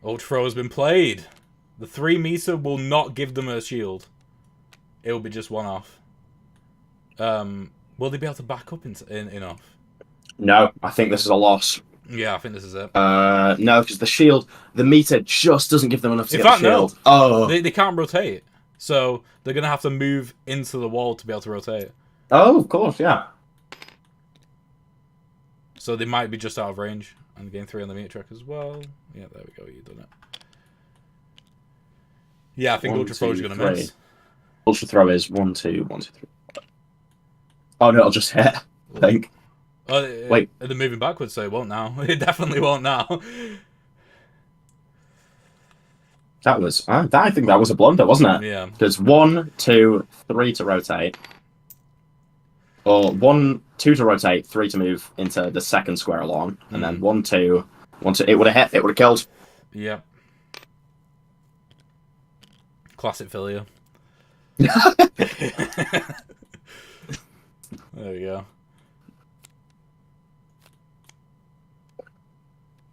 Ultra Throw has been played. The 3 meter will not give them a shield. It will be just one off. Will they be able to back up enough? No, I think this is a loss. Yeah, I think this is it. No, because the meter just doesn't give them enough to In get fact, the shield. No. Oh. They can't rotate. So they're going to have to move into the wall to be able to rotate. Oh, of course, yeah. So they might be just out of range. And gain 3 on the meter track as well. Yeah, there we go. You've done it. Yeah, I think Ultra Throw is going to miss. Ultra Throw is 1, 2, 1, 2, 3. Oh, no, it'll just hit, I think. Wait. They're moving backwards, so it won't now. It definitely won't now. That was... I think that was a blunder, wasn't it? Yeah. There's 1, 2, 3 to rotate. Or 1, 2 to rotate, 3 to move into the second square along. And then 1, 2, 1, 2... It would have hit. It would have killed. Yeah. Classic Philia. There we go.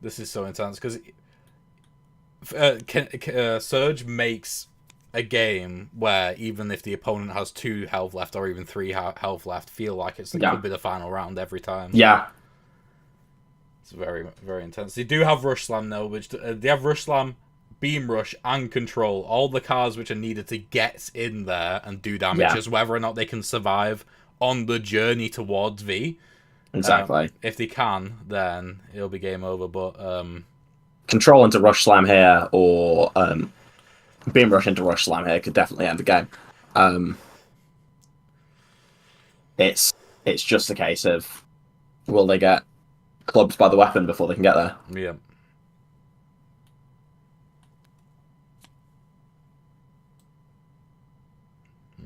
This is so intense because Surge makes a game where even if the opponent has 2 health left or even 3 health left, feel like it could be the final round every time. Yeah. It's very, very intense. They do have Rush Slam though, which they have Rush Slam, Beam Rush, and Control. All the cards which are needed to get in there and do damage, just whether or not they can survive on the journey towards V. Exactly. If they can, then it'll be game over. But Control into Rush Slam here, or Beam Rush into Rush Slam here could definitely end the game. It's just a case of will they get clubbed by the weapon before they can get there? Yeah.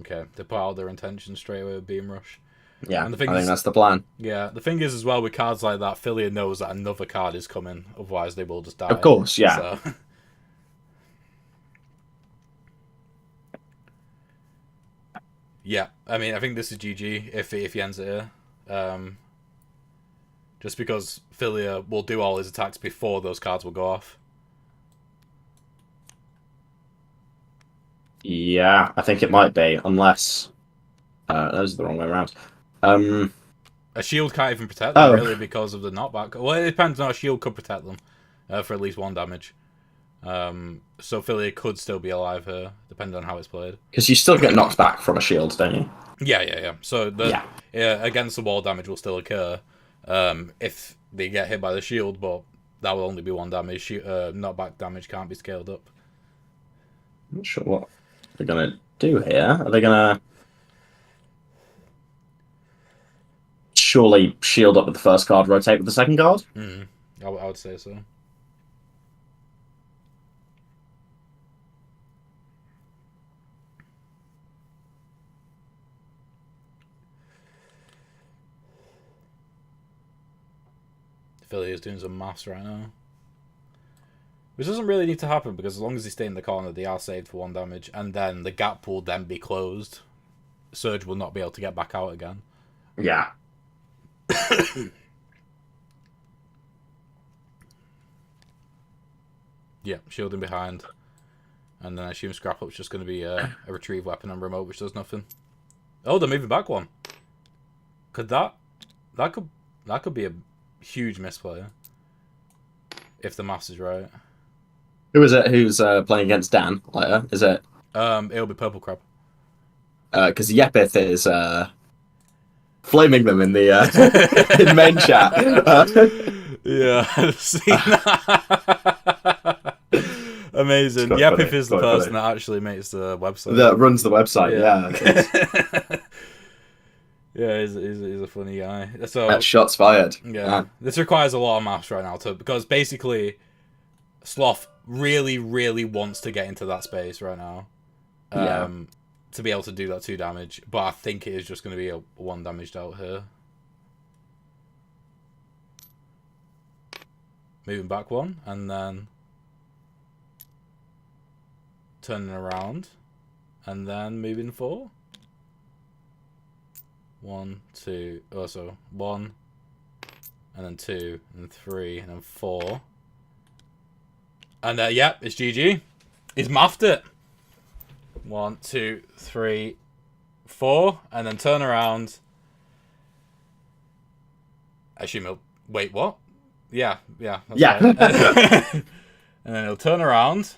Okay, they put out their intention straight away with Beam Rush. Yeah, and I think that's the plan. Yeah, the thing is as well with cards like that, Philia knows that another card is coming, otherwise they will just die. Of course, yeah. So. Yeah, I mean, I think this is GG if he ends it here. Just because Philia will do all his attacks before those cards will go off. Yeah, I think it might be, unless those are the wrong way around. A shield can't even protect them, really, because of the knockback. Well, it depends on a shield could protect them for at least 1 damage. So Philia could still be alive here, depending on how it's played. Because you still get knocked back from a shield, don't you? Yeah. So against the wall damage will still occur if they get hit by the shield, but that will only be 1 damage. Knockback damage can't be scaled up. I'm not sure what they're going to do here. Are they going to surely shield up with the first card, rotate with the second card? I would say so. Philly is doing some maths right now. Which doesn't really need to happen, because as long as they stay in the corner, they are saved for 1 damage, and then the gap will then be closed. Surge will not be able to get back out again. Yeah. Yeah, shielding behind. And then I assume Scrap Up's just going to be a retrieve weapon and remote, which does nothing. Oh, they're moving back 1. Could that could be a huge misplay if the maths is right. Who is it who's playing against Dan later? Is it? It'll be Purple Crab. Because Yepith is flaming them in the in main chat. Yeah, I've seen that. Amazing. Yepith is the person that actually makes the website. That runs the website, yeah. Yeah, he's a funny guy. So That shots fired. Yeah, this requires a lot of maths right now, because basically, Sloth really, really wants to get into that space right now, to be able to do that 2 damage. But I think it is just going to be a 1 damaged out here. Moving back 1, and then turning around, and then moving 4. 1, 2, also 1, and then 2, and 3, and then 4. And yeah, it's GG. He's mathed it. 1, 2, 3, 4, and then turn around. I assume he'll wait. What? Yeah. That's right. And then he'll turn around.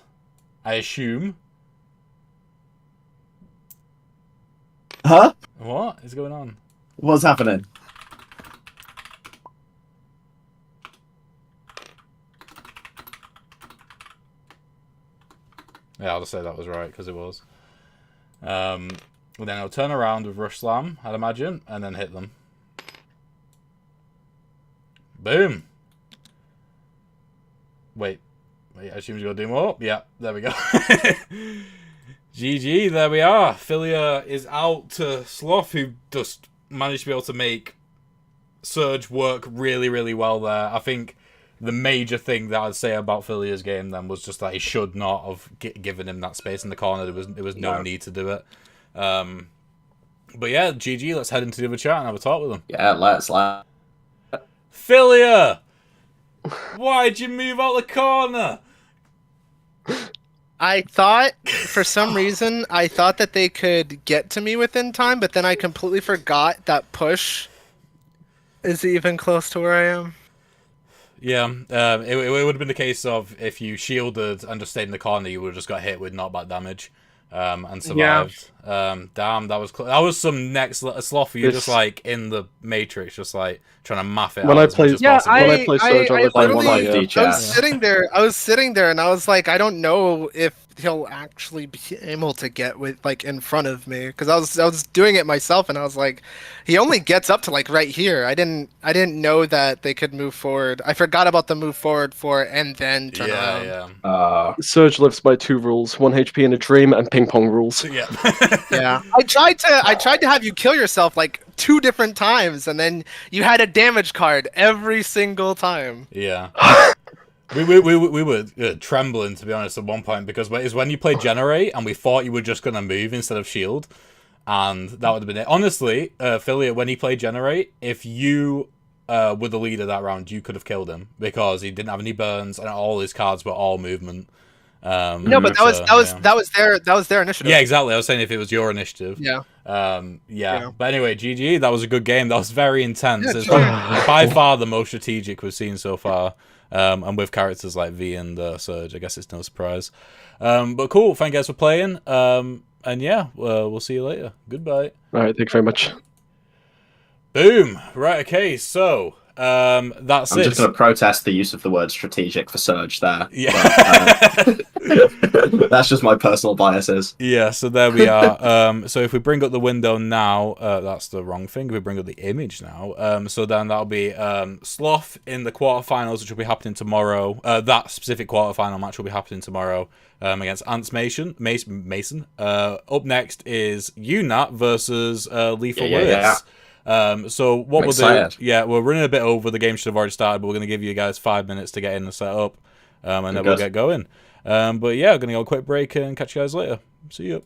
I assume. Huh? What is going on? What's happening? Yeah, I'll just say that was right, because it was. Then I'll turn around with Rush Slam, I'd imagine, and then hit them. Boom! Wait, I assume you're going to do more? Yeah, there we go. GG, there we are. Philia is out to Sloth, who just managed to be able to make Surge work really, really well there. I think the major thing that I'd say about Philia's game then was just that he should not have given him that space in the corner. There was no need to do it. But yeah, GG, let's head into the other chat and have a talk with him. Yeah, let's. Philia! Why'd you move out the corner? I thought, for some reason, I thought that they could get to me within time, but then I completely forgot that push is even close to where I am. Yeah, it would have been the case of if you shielded and just stayed in the corner, you would have just got hit with knockback damage and survived. Yeah. Damn, that was some next Sloth. You're just like in the Matrix, just like trying to math it out. When I play Surge, I was sitting there. I was sitting there, and I was like, I don't know if he'll actually be able to get with like in front of me, because I was doing it myself, and I was like, he only gets up to like right here. I didn't know that they could move forward. I forgot about the move forward for and then turn around. Yeah. Surge lives by 2 rules: 1 HP in a dream and ping pong rules. Yeah. Yeah. I tried to have you kill yourself like 2 different times, and then you had a damage card every single time. Yeah. We were trembling, to be honest, at one point, because it's when you play Generate and we thought you were just going to move instead of shield, and that would have been it. Honestly, Philia, when he played Generate, if you were the leader that round, you could have killed him, because he didn't have any burns and all his cards were all movement. No, but that was their initiative. Yeah, exactly. I was saying if it was your initiative. Yeah. Yeah. But anyway, GG. That was a good game. That was very intense. Yeah, it's by far the most strategic we've seen so far. And with characters like V and Surge, I guess it's no surprise. But cool. Thank you guys for playing. And yeah, we'll see you later. Goodbye. All right. Thank you very much. Boom. Right. Okay. So. That's I'm just going to protest the use of the word strategic for Surge there. Yeah. But, that's just my personal biases. Yeah, so there we are. So if we bring up the window now, that's the wrong thing. If we bring up the image now, so then that'll be Sloth in the quarterfinals, which will be happening tomorrow. That specific quarterfinal match will be happening tomorrow against Ants Mason. Up next is UNAT versus Lethal Lewis. Yeah. So what we'll do, we're running a bit over. The game should have already started, but we're going to give you guys 5 minutes to get in and set up. and then Good we'll guys. get going. But yeah, I'm going to go a quick break and catch you guys later. See you.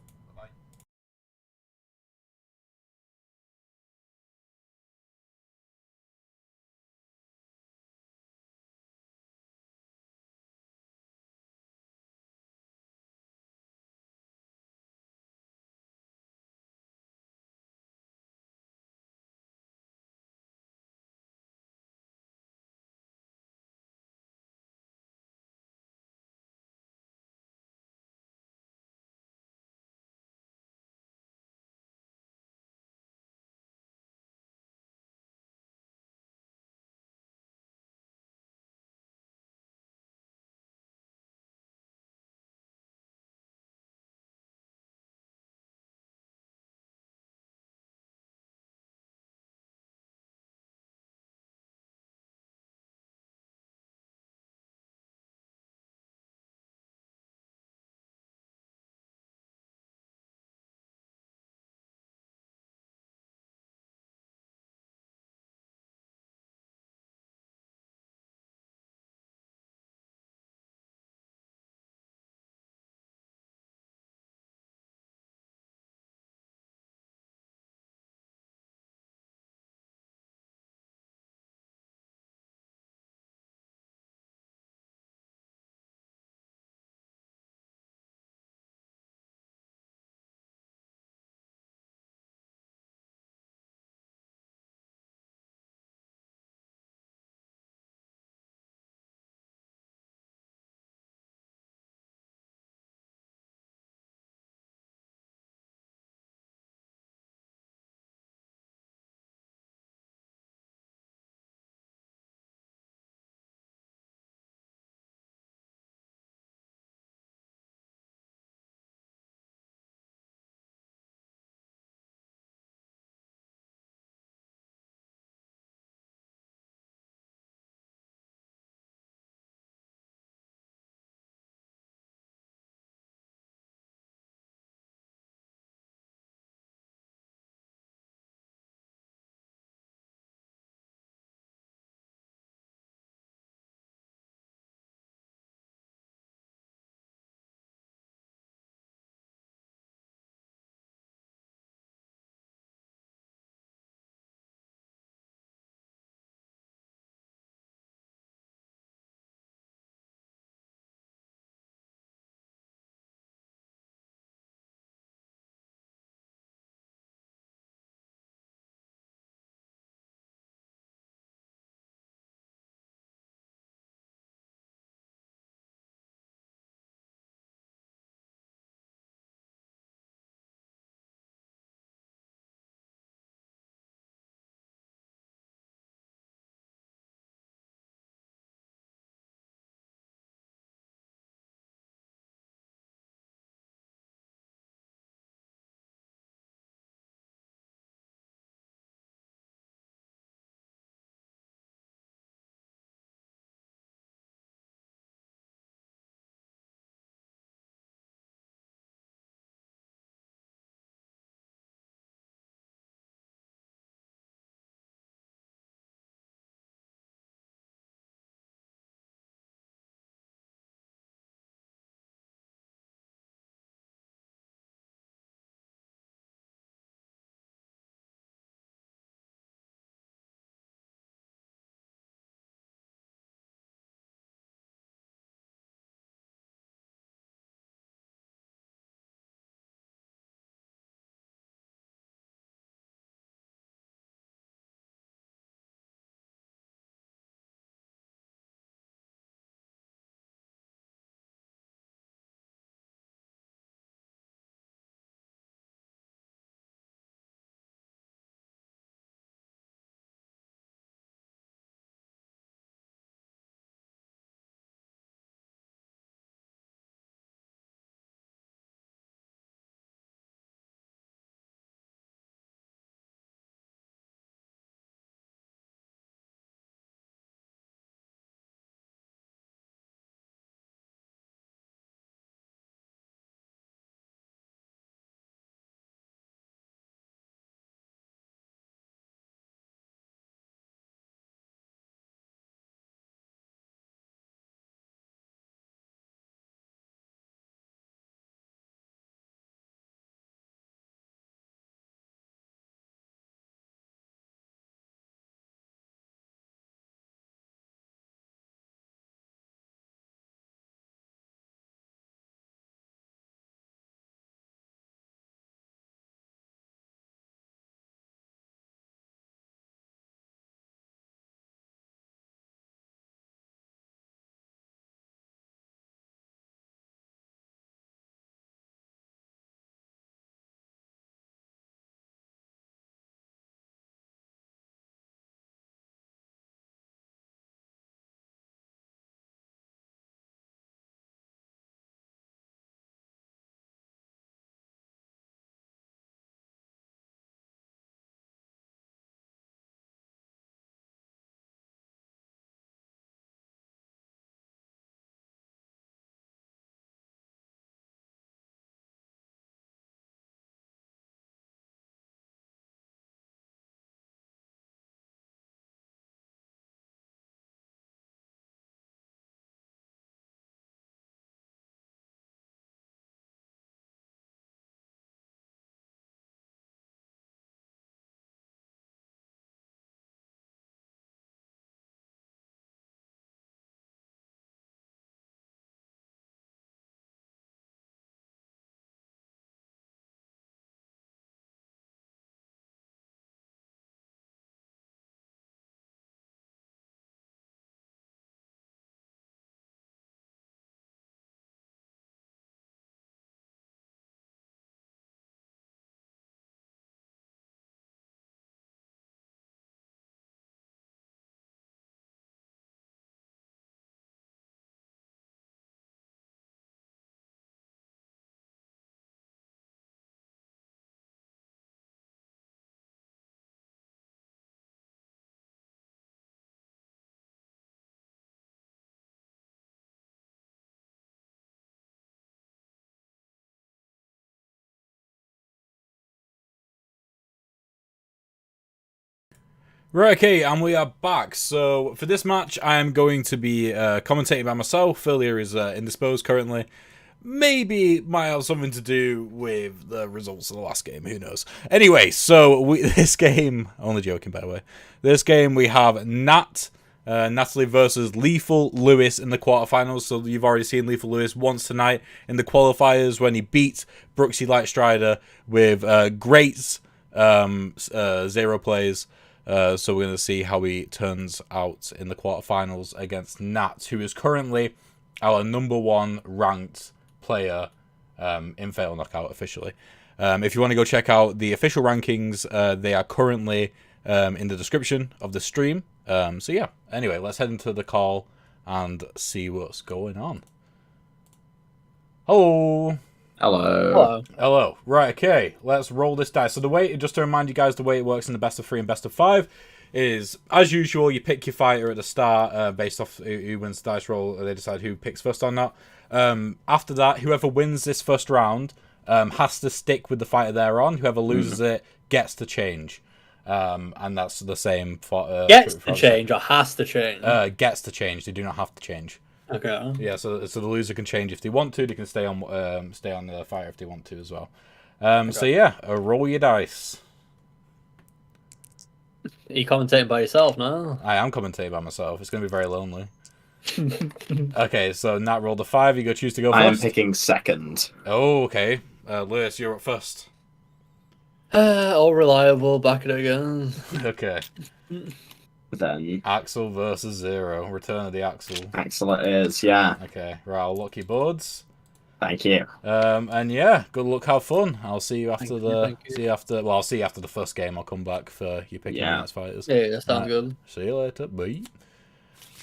Right, okay, and we are back. So for this match, I am going to be commentating by myself. Phil here is indisposed currently. Maybe might have something to do with the results of the last game. Who knows? Anyway, so this game, only joking by the way. This game we have Natalie versus Lethal Lewis in the quarterfinals. So you've already seen Lethal Lewis once tonight in the qualifiers when he beat Brooksy Lightstrider with great 0 plays. So we're going to see how he turns out in the quarterfinals against Nat, who is currently our #1 ranked player in Fatal Knockout officially. If you want to go check out the official rankings, they are currently in the description of the stream. So yeah, anyway, let's head into the call and see what's going on. Hello. Hello. Hello. Right, okay. Let's roll this dice. So the way, just to remind you guys, the way it works in the best of 3 and best of 5 is, as usual, you pick your fighter at the start based off who wins the dice roll. They decide who picks first or not. After that, whoever wins this first round has to stick with the fighter they're on. Whoever loses it gets to change. And that's the same for... Gets to change or has to change? Gets to change. They do not have to change. Okay. Yeah, so the loser can change if they want to. They can stay on the fire if they want to as well. So yeah, roll your dice. Are you commentating by yourself now? I am commentating by myself. It's going to be very lonely. Okay, so Nat rolled a 5. You go choose to go first. I am picking second. Oh, okay. Lewis, you're up first. All reliable, back it again. Okay. Then Axel versus Zero. Return of the Axel. Axel it is, yeah. Okay, right, I'll lock your boards. Thank you. And yeah, good luck, have fun. I'll see you after I'll see you after the first game. I'll come back for you picking the next fighters. Yeah, that sounds good. See you later. Bye.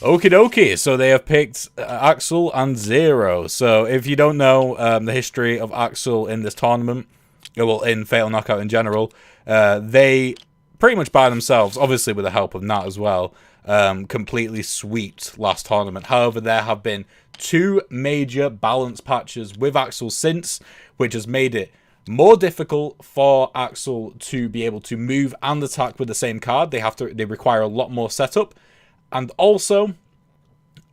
Okie dokie, so they have picked Axel and Zero. So if you don't know the history of Axel in this tournament, well, in Fatal Knockout in general, they pretty much by themselves, obviously with the help of Nat as well, completely sweeped last tournament. However, there have been 2 major balance patches with Axel since, which has made it more difficult for Axel to be able to move and attack with the same card. They require a lot more setup, and also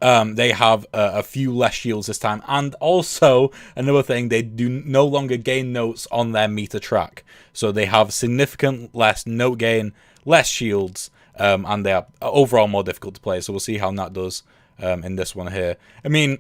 they have a few less shields this time. And also, another thing, they do no longer gain notes on their meter track. So they have significant less note gain, less shields, and they are overall more difficult to play. So we'll see how Nat does in this one here. I mean,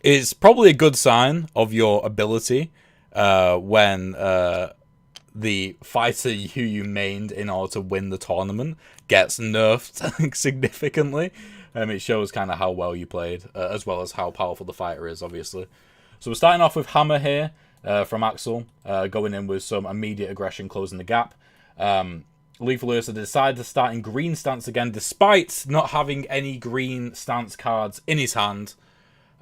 it's probably a good sign of your ability when the fighter who you mained in order to win the tournament gets nerfed significantly. It shows kind of how well you played, as well as how powerful the fighter is, obviously. So we're starting off with Hammer here from Axel, going in with some immediate aggression, closing the gap. Lethal Lewis decided to start in green stance again, despite not having any green stance cards in his hand.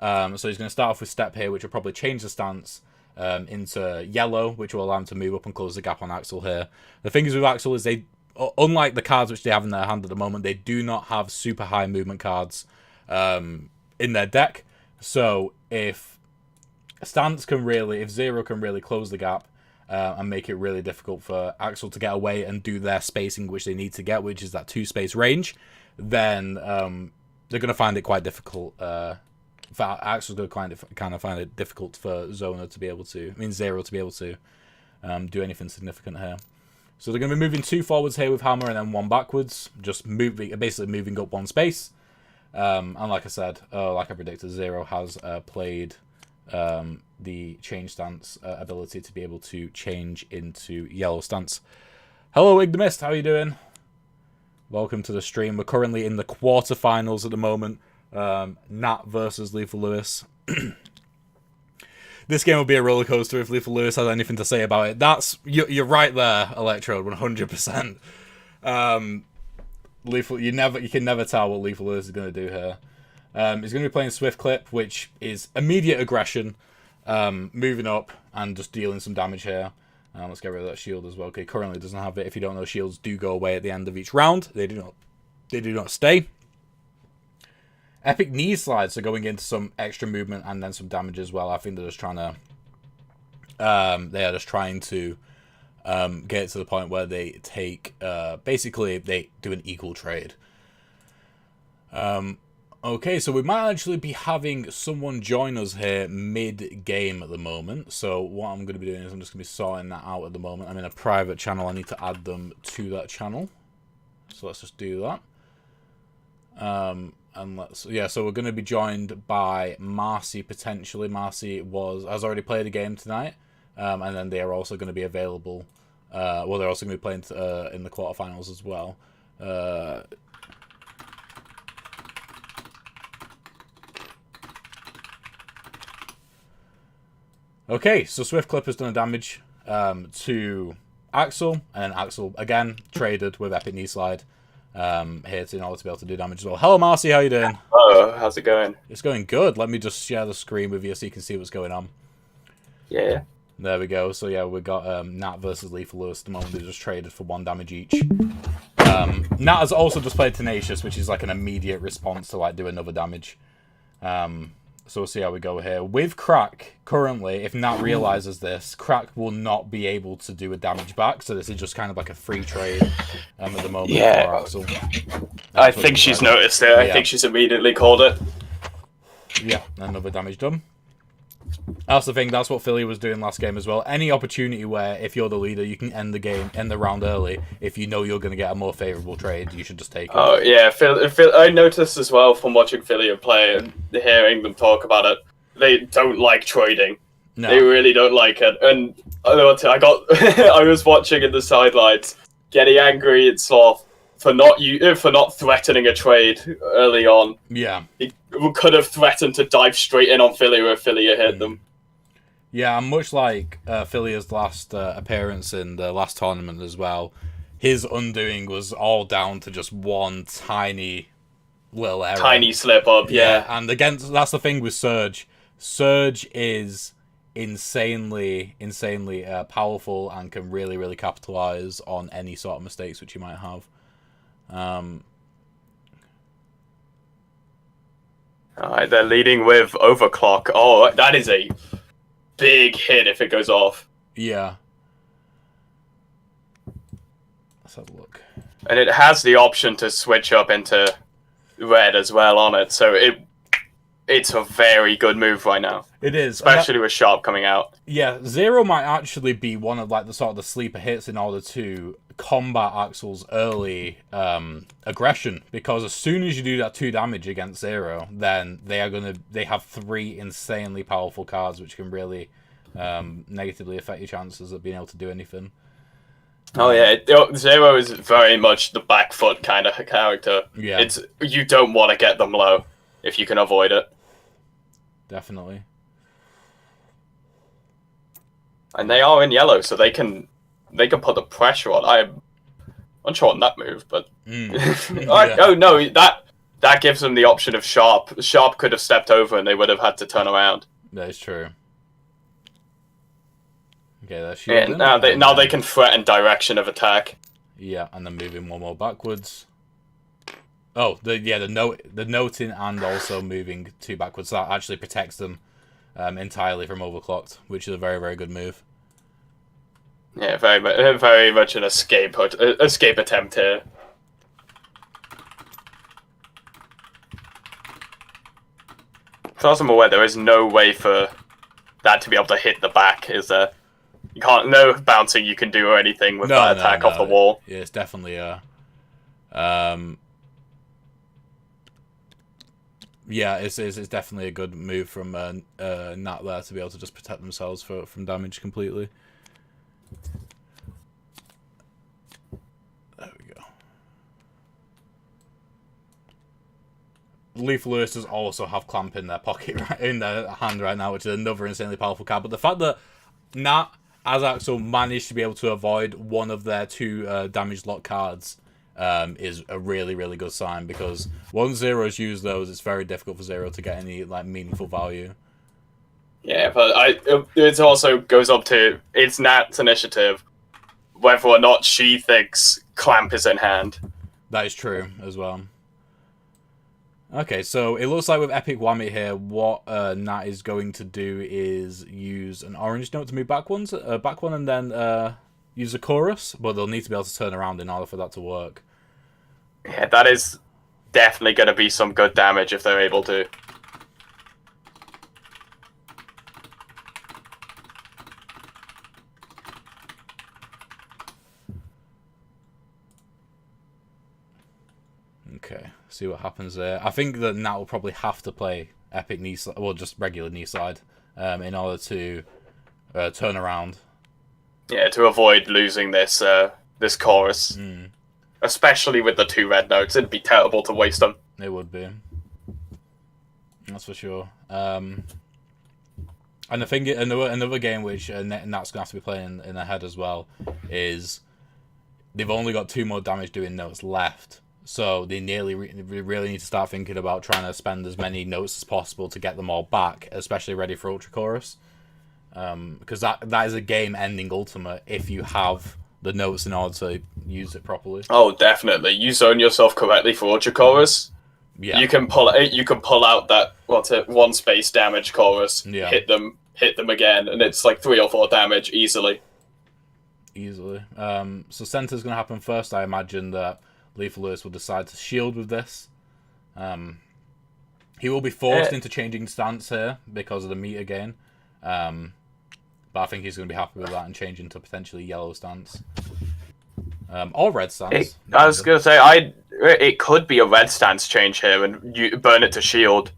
So he's going to start off with Step here, which will probably change the stance into yellow, which will allow him to move up and close the gap on Axel here. The thing is with Axel is unlike the cards which they have in their hand at the moment, they do not have super high movement cards in their deck. So if Zero can really close the gap and make it really difficult for Axel to get away and do their spacing which they need to get, which is that 2-space range, then they're going to find it quite difficult. Axel's going to kind of find it difficult for Zero to be able to do anything significant here. So they're going to be moving 2 forwards here with Hammer and then 1 backwards, just basically moving up 1 space. And like I said, like I predicted, Zero has played the change stance ability to be able to change into yellow stance. Hello, Ignomist, how are you doing? Welcome to the stream. We're currently in the quarterfinals at the moment. Nat versus Lethal Lewis. This game will be a roller coaster if Lethal Lewis has anything to say about it. You're right there, Electrode, 100%. You can never tell what Lethal Lewis is going to do here. He's going to be playing Swift Clip, which is immediate aggression, moving up and just dealing some damage here. Let's get rid of that shield as well. Okay, currently doesn't have it. If you don't know, shields do go away at the end of each round. They do not stay. Epic knee slides are going into some extra movement and then some damage as well. I think they're just trying to get it to the point where they take basically they do an equal trade. Okay, so we might actually be having someone join us here mid-game at the moment. So what I'm going to be doing is I'm just going to be sorting that out at the moment. I'm in a private channel. I need to add them to that channel. So let's just do that. And so we're going to be joined by Marcy potentially. Marcy has already played a game tonight. And then they are also going to be available. Well, they're also going to be playing in the quarterfinals as well. Okay, so Swift Clip has done a damage to Axel, and then Axel again traded with Epic Knee Slide here in order to be able to do damage as well. Hello, Marcy, how you doing? Oh, how's it going? It's going good. Let me just share the screen with you so you can see what's going on. Yeah. There we go. So yeah, we got Nat versus Lethal Lewis at the moment. They just traded for 1 damage each. Nat has also just played Tenacious, which is like an immediate response to like do another damage. So we'll see how we go here. With Crack, currently, if Nat realizes this, Crack will not be able to do a damage back. So this is just kind of like a free trade at the moment for Axel. I think she's noticed it. I think she's immediately called it. Yeah, another damage done. That's the thing, that's what Philly was doing last game as well. Any opportunity where, if you're the leader, you can end the round early. If you know you're going to get a more favourable trade, you should just take it. Oh, yeah. I noticed as well from watching Philly play and hearing them talk about it, they don't like trading. No. They really don't like it. And I was watching in the sidelines, getting angry at Sloth for not threatening a trade early on. Yeah. He could have threatened to dive straight in on Philly where Philly hit them. Yeah, and much like Philly's last appearance in the last tournament as well, his undoing was all down to just one tiny little error. Tiny slip up, yeah. And that's the thing with Surge. Surge is insanely powerful and can really, really capitalize on any sort of mistakes which you might have. Alright, they're leading with Overclock. Oh, that is a big hit if it goes off. Yeah. Let's have a look. And it has the option to switch up into red as well on it, so it's a very good move right now. It is. Especially with Sharp coming out. Yeah, Zero might actually be one of like the sort of the sleeper hits in order to combat Axel's early aggression, because as soon as you do that 2 damage against Zero, then they have 3 insanely powerful cards which can really negatively affect your chances of being able to do anything. Oh yeah, Zero is very much the back foot kind of character. Yeah. You don't want to get them low if you can avoid it. Definitely. And they are in yellow, so they can put the pressure on. I'm unsure on that move, but oh no, that gives them the option of Sharp. Sharp could have stepped over, and they would have had to turn around. That is true. Okay, that's and now they can threaten direction of attack. Yeah, and then moving 1 more backwards. Oh, the noting and also moving 2 backwards. So that actually protects them entirely from Overclocked, which is a very, very good move. Yeah, very much an escape attempt here. As far as I'm aware, there is no way for that to be able to hit the back, is there? You can't, no bouncing you can do or anything with that attack off the wall. Yeah, it's definitely a... Yeah, it's definitely a good move from Nat there to be able to just protect themselves from damage completely. There we go. Lethal Lewis does also have Clamp in their pocket, in their hand right now, which is another insanely powerful card. But the fact that Nat, as Axel, managed to be able to avoid one of their 2 damage lock cards is a really, really good sign, because once Zero's used those, it's very difficult for Zero to get any like meaningful value. Yeah, but it also goes up to it's Nat's initiative whether or not she thinks Clamp is in hand. That is true as well. Okay, so it looks like with Epic Whammy here, what Nat is going to do is use an orange note to move back one, and then use a chorus, but they'll need to be able to turn around in order for that to work. Yeah, that is definitely going to be some good damage if they're able to. Okay, see what happens there. I think that Nat will probably have to play epic knee slide, well, just regular knee slide, in order to turn around. Yeah, to avoid losing this this chorus. Especially with the 2 red notes, it'd be terrible to waste them. It would be. That's for sure. And I think another game which Nat's going to have to be playing in ahead as well is they've only got 2 more damage doing notes left. So they really need to start thinking about trying to spend as many notes as possible to get them all back, especially ready for Ultra Chorus. Because that is a game-ending ultimate if you have the notes in order to use it properly. Oh, definitely. You zone yourself correctly for Ultra Chorus. Yeah. You can pull out that 1 space damage chorus, Yeah. hit them again, and it's like 3 or 4 damage easily. Easily. So center's going to happen first. I imagine that Lethal Lewis will decide to shield with this. He will be forced into changing stance here because of the meter gain. But I think he's going to be happy with that and changing to potentially yellow stance. Or red stance. I was going to say, it could be a red stance change here and you burn it to shield.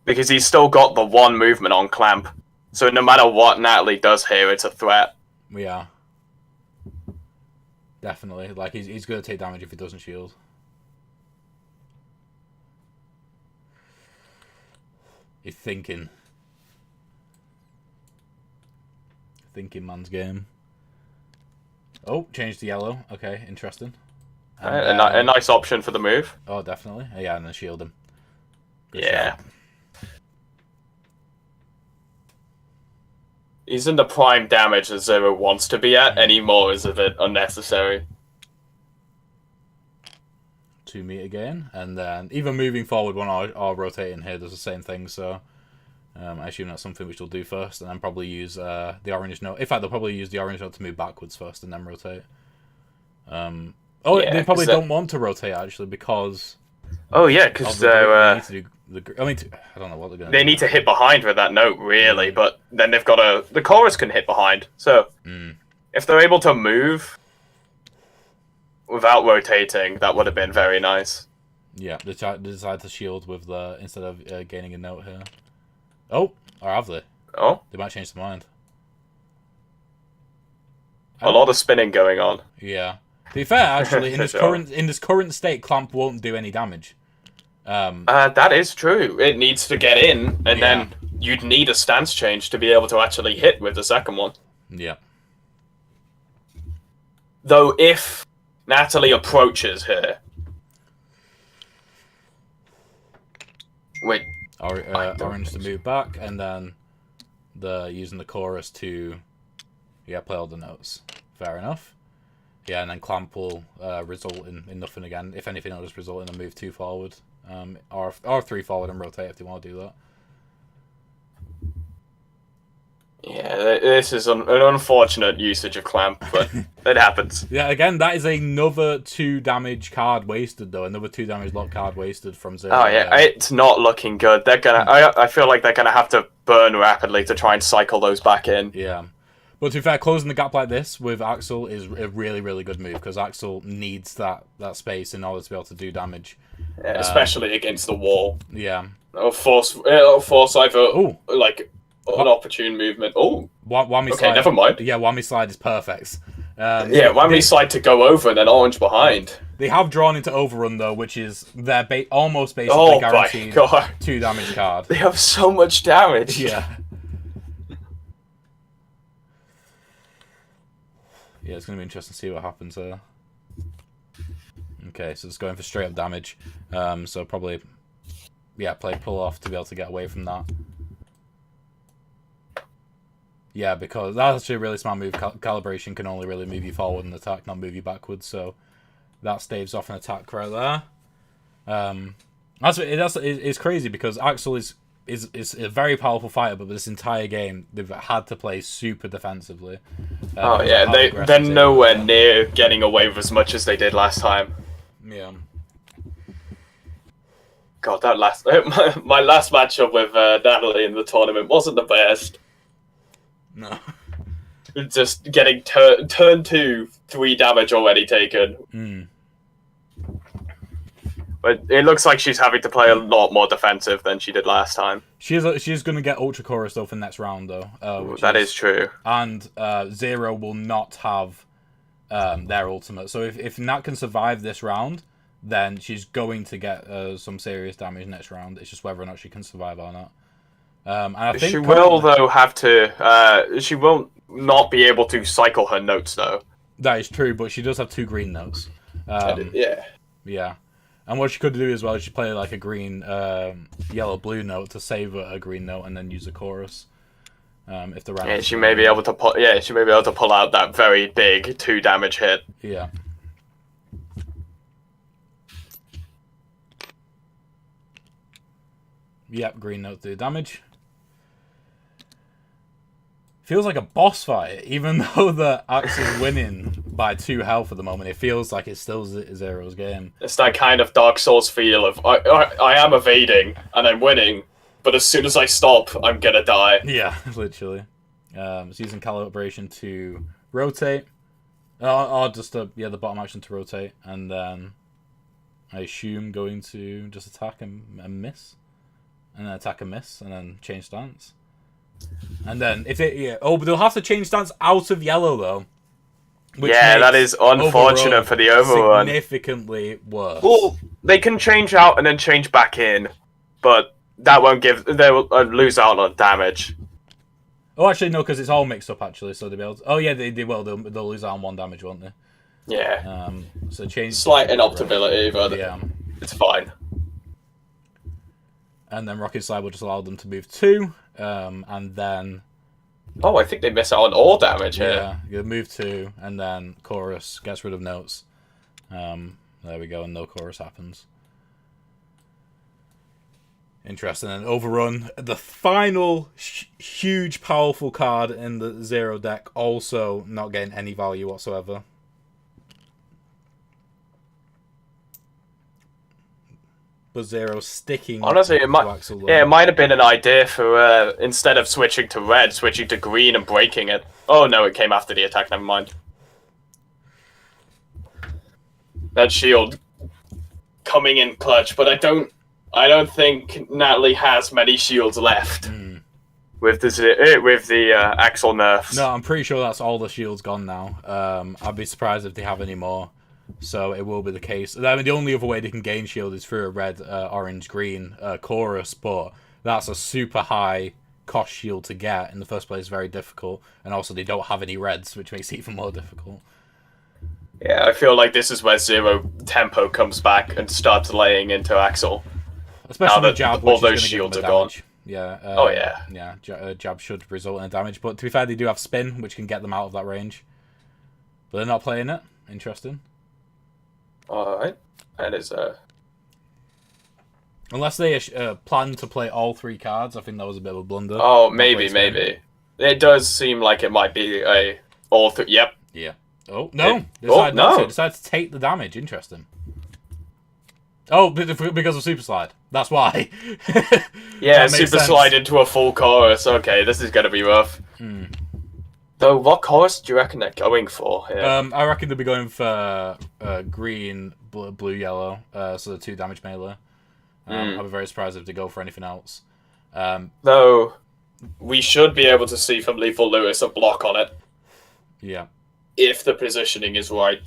Because he's still got the 1 movement on clamp. So no matter what Natalie does here, it's a threat. Yeah. Definitely. Like, he's going to take damage if he doesn't shield. He's thinking. Thinking man's game. Oh, changed to yellow. Okay, interesting. And, a nice option for the move. Oh, definitely. Yeah, and then shield him. Good Yeah. shot. He's in the prime damage that Zero wants to be at. Any more is a bit unnecessary. 2 meter gain, and then even moving forward when or rotating here does the same thing. So I assume that's something which they'll do first, and then probably use the orange note. In fact, they'll probably use the orange note to move backwards first, and then rotate. They probably don't want to rotate actually because. Oh yeah, because I don't know what they're going to do. They need to hit behind with that note, really, but then they've got the chorus can hit behind. So if they're able to move without rotating, that would have been very nice. Yeah, they decide to shield with the instead of gaining a note here. Oh, or have they? Oh, they might change their mind. A lot of spinning going on. Yeah. To be fair, actually, in this current state, Clamp won't do any damage. That is true. It needs to get in, and then you'd need a stance change to be able to actually hit with the second one. Yeah. Though if Natalie approaches here, wait, orange to move back, and then using the chorus to play all the notes. Fair enough. Yeah, and then Clamp will result in nothing again. If anything, it'll just result in a move 2 forward. Or 3 forward and rotate if they want to do that. Yeah, this is an unfortunate usage of Clamp, but it happens. Yeah, again, that is another 2 damage card wasted, though. Another 2 damage lock card wasted from Zero. Oh, yeah, it's not looking good. They're gonna. I feel like they're gonna have to burn rapidly to try and cycle those back in. Yeah. But to be fair, closing the gap like this with Axel is a really, really good move, because Axel needs that space in order to be able to do damage. Yeah, especially against the wall. Yeah. Or force either, like, an opportune movement. Oh, Whammy okay, slide. never mind. Yeah, Whammy slide is perfect. Whammy slide to go over and then orange behind. They have drawn into Overrun, though, which is their almost basically guaranteed 2 damage card. They have so much damage. Yeah. Yeah, it's going to be interesting to see what happens there. Okay, so it's going for straight up damage. So probably, play pull off to be able to get away from that. Yeah, because that's actually a really smart move. Calibration can only really move you forward and attack, not move you backwards. So that staves off an attack right there. It's crazy because Axel is is a very powerful fighter, but this entire game they've had to play super defensively. Oh yeah, they're nowhere near getting away with as much as they did last time. Yeah. God, that last my last matchup with Natalie in the tournament wasn't the best. No. Just getting turn 2, 3 damage already taken. Mm. But it looks like she's having to play a lot more defensive than she did last time. She's going to get Ultra Chorus though for next round though. That is true. And Zero will not have their ultimate. So if Nat can survive this round, then she's going to get some serious damage next round. It's just whether or not she can survive or not. And I think she will though have to. She won't not be able to cycle her notes though. That is true, but she does have 2 green notes. Yeah. Yeah. And what she could do as well is she play like a green, yellow, blue note to save a green note and then use a chorus. If the round. Yeah, she may be able to pull. Yeah, she may be able to pull out that very big 2 damage hit. Yeah. Yep, green note to do damage. Feels like a boss fight, even though the Axe is winning by 2 health at the moment. It feels like it's still Zero's game. It's that kind of Dark Souls feel of I am evading and I'm winning, but as soon as I stop, I'm gonna die. Yeah, literally. It's using calibration to rotate, or just the bottom action to rotate, and then I assume going to just attack and miss, and then attack and miss, and then change stance. And then if it but they'll have to change stance out of yellow though. Which that is unfortunate for the overrun. Significantly worse. Well, they can change out and then change back in, but that won't give. They will lose out on damage. Oh, actually no, because it's all mixed up actually. So they'll be able to, oh yeah, they will. They'll lose out on 1 damage, won't they? Yeah. So change slight inoptimality, but yeah, it's fine. And then Rocket Slide will just allow them to move 2, and then. Oh, I think they miss out on all damage here. Yeah, you move 2, and then chorus gets rid of notes. There we go, and no chorus happens. Interesting. And Overrun, the final huge powerful card in the Zero deck, also not getting any value whatsoever. But Zero sticking. Honestly, it might have been an idea for instead of switching to red, switching to green and breaking it. Oh no, it came after the attack. Never mind. That shield coming in clutch, but I don't think Natalie has many shields left with the Axel nerfs. No, I'm pretty sure that's all the shields gone now. I'd be surprised if they have any more. So it will be the case. I mean, the only other way they can gain shield is through a red, orange, green chorus, but that's a super high cost shield to get in the first place. Very difficult, and also they don't have any reds, which makes it even more difficult. Yeah, I feel like this is where Zero tempo comes back and starts laying into Axel. Especially with Jab, all those shields are gone. Yeah. Oh yeah. Yeah, Jab should result in damage, but to be fair, they do have spin, which can get them out of that range. But they're not playing it. Interesting. Alright, that is Unless they plan to play all 3 cards, I think that was a bit of a blunder. Oh, maybe. It does seem like it might be a all 3. Yep. Yeah. Oh no! Decided to take the damage. Interesting. Oh, because of Super Slide. That's why. Yeah, Super Slide into a full chorus. Okay, this is gonna be rough. Though, what chorus do you reckon they're going for here? I reckon they'll be going for green, blue, yellow, so the 2 damage melee. I'd be very surprised if they go for anything else. Though, we should be able to see from Lethal Lewis a block on it. Yeah. If the positioning is right.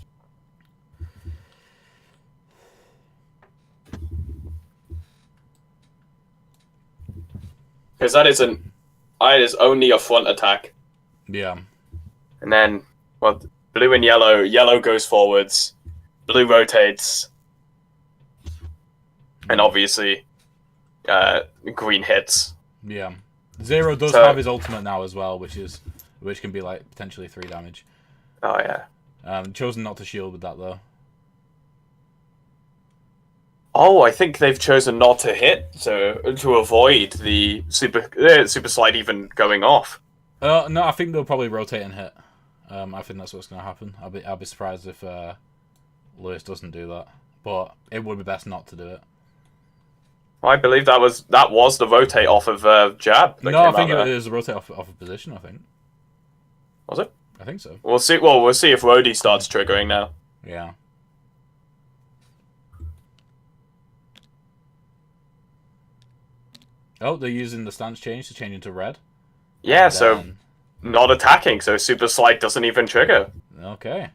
Because that is only a front attack. Yeah. And then, well, blue and yellow goes forwards, blue rotates, and obviously, green hits. Yeah. Zero does have his ultimate now as well, which can be like potentially 3 damage. Oh yeah. Chosen not to shield with that though. Oh, I think they've chosen not to hit to avoid the super slide even going off. No, I think they'll probably rotate and hit. I think that's what's going to happen. I'll be surprised if Lewis doesn't do that, but it would be best not to do it. I believe that was the rotate off of jab. No, I think it was a rotate off of position. I think. Was it? I think so. We'll see. Well, we'll see if Rhodey starts triggering now. Yeah. Oh, they're using the stance change to change into red. Yeah, And so then- not attacking, so super slide doesn't even trigger. Okay.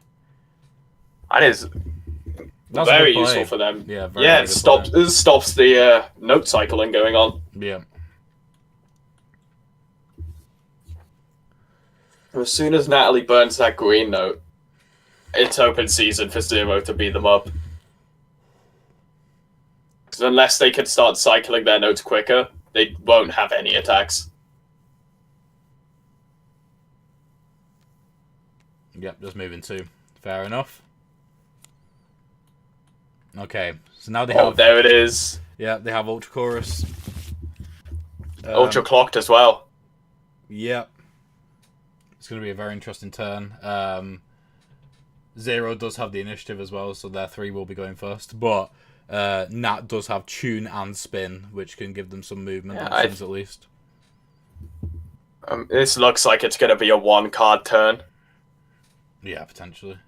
That is That's a very good play. useful for them. Yeah, very, Yeah, very it good play. stops the note cycling going on. Yeah. As soon as Natalie burns that green note, it's open season for Zero to beat them up. Because unless they can start cycling their notes quicker, they won't have any attacks. Yep, just moving two. Fair enough. Okay, so now they Oh, have. there it is. Yeah, they have Ultra Chorus. Ultra clocked as well. Yep. It's going to be a very interesting turn. Zero does have the initiative as well, so their three will be going first. But Nat does have tune and spin, which can give them some movement options at least. This looks like it's going to be a one-card turn. Yeah, potentially.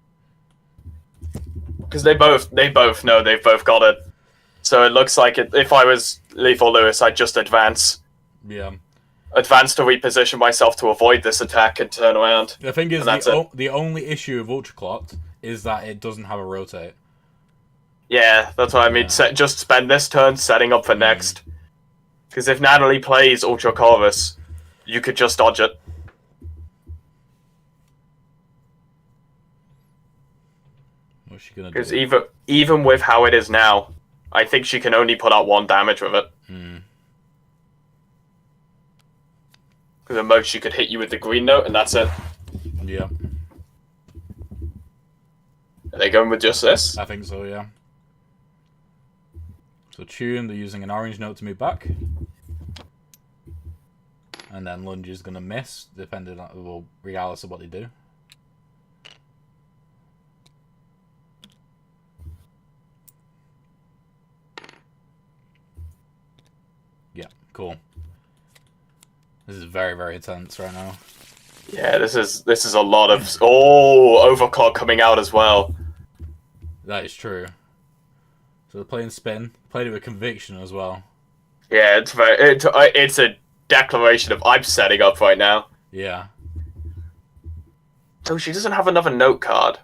Because they both know they've both got it. So it looks like if I was Lethal Lewis, I'd just advance. Yeah. Advance to reposition myself to avoid this attack and turn around. The thing is, the only issue of Ultra Clocked is that it doesn't have a rotate. Yeah, that's what I mean. Just spend this turn setting up for next. Because if Natalie plays Ultra Chorus, you could just dodge it. What's she gonna do? Because even with how it is now, I think she can only put out 1 damage with it. Because at most she could hit you with the green note, and that's it. Yeah. Are they going with just this? I think so, yeah. So tune, they're using an orange note to move back. And then lunge is going to miss, depending on, well, regardless of what they do. Yeah, cool. This is very, very intense right now. Yeah, this is a lot of overclock coming out as well. That is true. So they're playing spin, played it with conviction as well. Yeah, it's a declaration of I'm setting up right now. Yeah. Oh, she doesn't have another note card.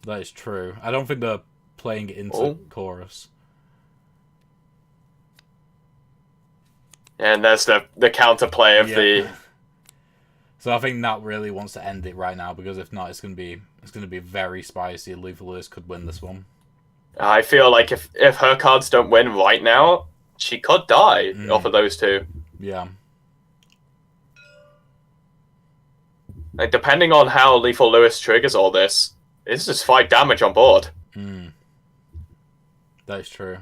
That is true. I don't think they're playing it into chorus. And there's the counterplay of the. So I think Nat really wants to end it right now, because if not, it's gonna be very spicy. Lethal Lewis could win this one. I feel like if her cards don't win right now, she could die off of those two. Yeah. Like, depending on how Lethal Lewis triggers all this, it's just 5 damage on board. That is true.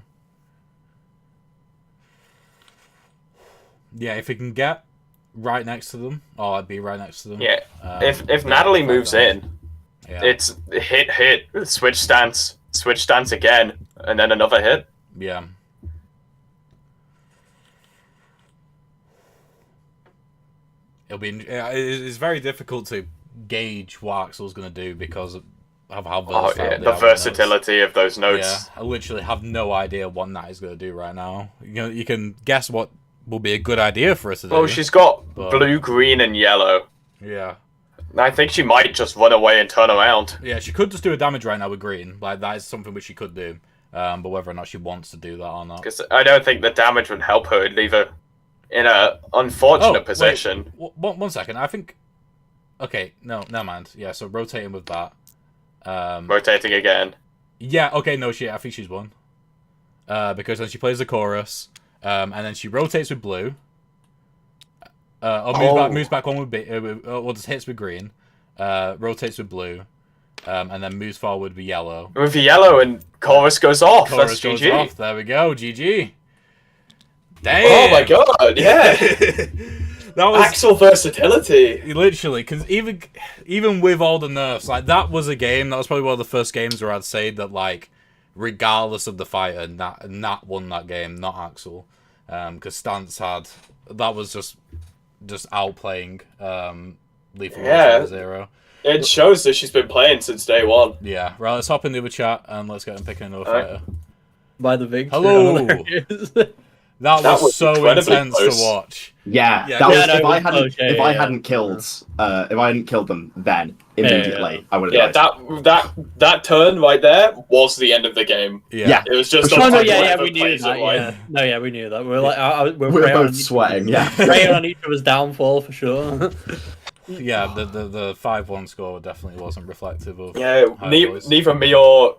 Yeah, if he can get right next to them, I'd be right next to them. Yeah. If Natalie moves in, it's hit, switch stance again, and then another hit. Yeah. It's very difficult to gauge what Axel's going to do because of how versatile the versatility of those notes. Yeah, I literally have no idea what Nat is going to do right now. You can guess what will be a good idea for us to do. Oh, she's got blue, green, and yellow. Yeah. I think she might just run away and turn around. Yeah, she could just do a damage right now with green. Like, that is something which she could do. But whether or not she wants to do that or not. Because I don't think the damage would help her. It'd leave her in a unfortunate position. Wait, one second. I think... Okay, no, never mind. Yeah, so rotating with that. Rotating again. Yeah, okay, no, I think she's won. Because then she plays the chorus, and then she rotates with blue. Or moves back one with just hits with green. Rotates with blue. and then moves forward with yellow. With the yellow and chorus goes off. Chorus That's goes GG. off. There we go. GG. Damn. Oh my god, yeah. That was Axel versatility. literally, because even with all the nerfs, like that was a game that was probably one of the first games where I'd say that like, regardless of the fighter, Nat won that game, not Axel, because Stance that was just outplaying Lethal Yeah. Zero. It shows that she's been playing since day one. Yeah, right. Let's hop in the other chat and let's get him picking another fighter. By the victory. Hello. Hilarious. That That was was so incredibly intense close. to watch. Yeah, Yeah, that was, no, if I it was hadn't close, yeah, if I yeah. hadn't killed them then immediately, I would have Yeah, died. that turn right there was the end of the game. Yeah. It was just For a sure. Oh, no, fight yeah, whoever we knew plays that. it right. Yeah. No, yeah, we knew that. We're like, we're We were praying on both sweating. Yeah. praying on each other's downfall for sure. Yeah, the 5-1 score definitely wasn't reflective of. Yeah, how it was. neither me or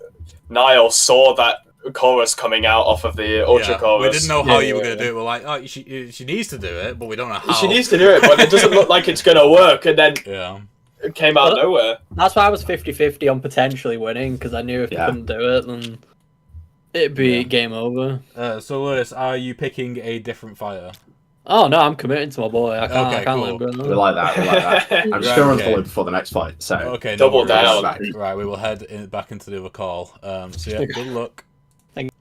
Niall saw that chorus coming out off of the Ultra Yeah, chorus. we didn't know how Yeah, you were yeah, going to do it. We're like, oh, she needs to do it, but we don't know how. She needs to do it, but it doesn't look like it's gonna work. And then Yeah. it came out of nowhere. That's why I was 50-50 on potentially winning, because I knew if Yeah. I couldn't do it, then it'd be game over. So, Lewis, are you picking a different fighter? Oh no, I'm committing to my boy. I can't, Okay, I can't cool. let him go. We like that. We like that. I'm just Right, gonna okay. unfollow before the next fight. So Okay, Double worries. down. Right, we will head back into the other call. So, yeah, good luck. Thank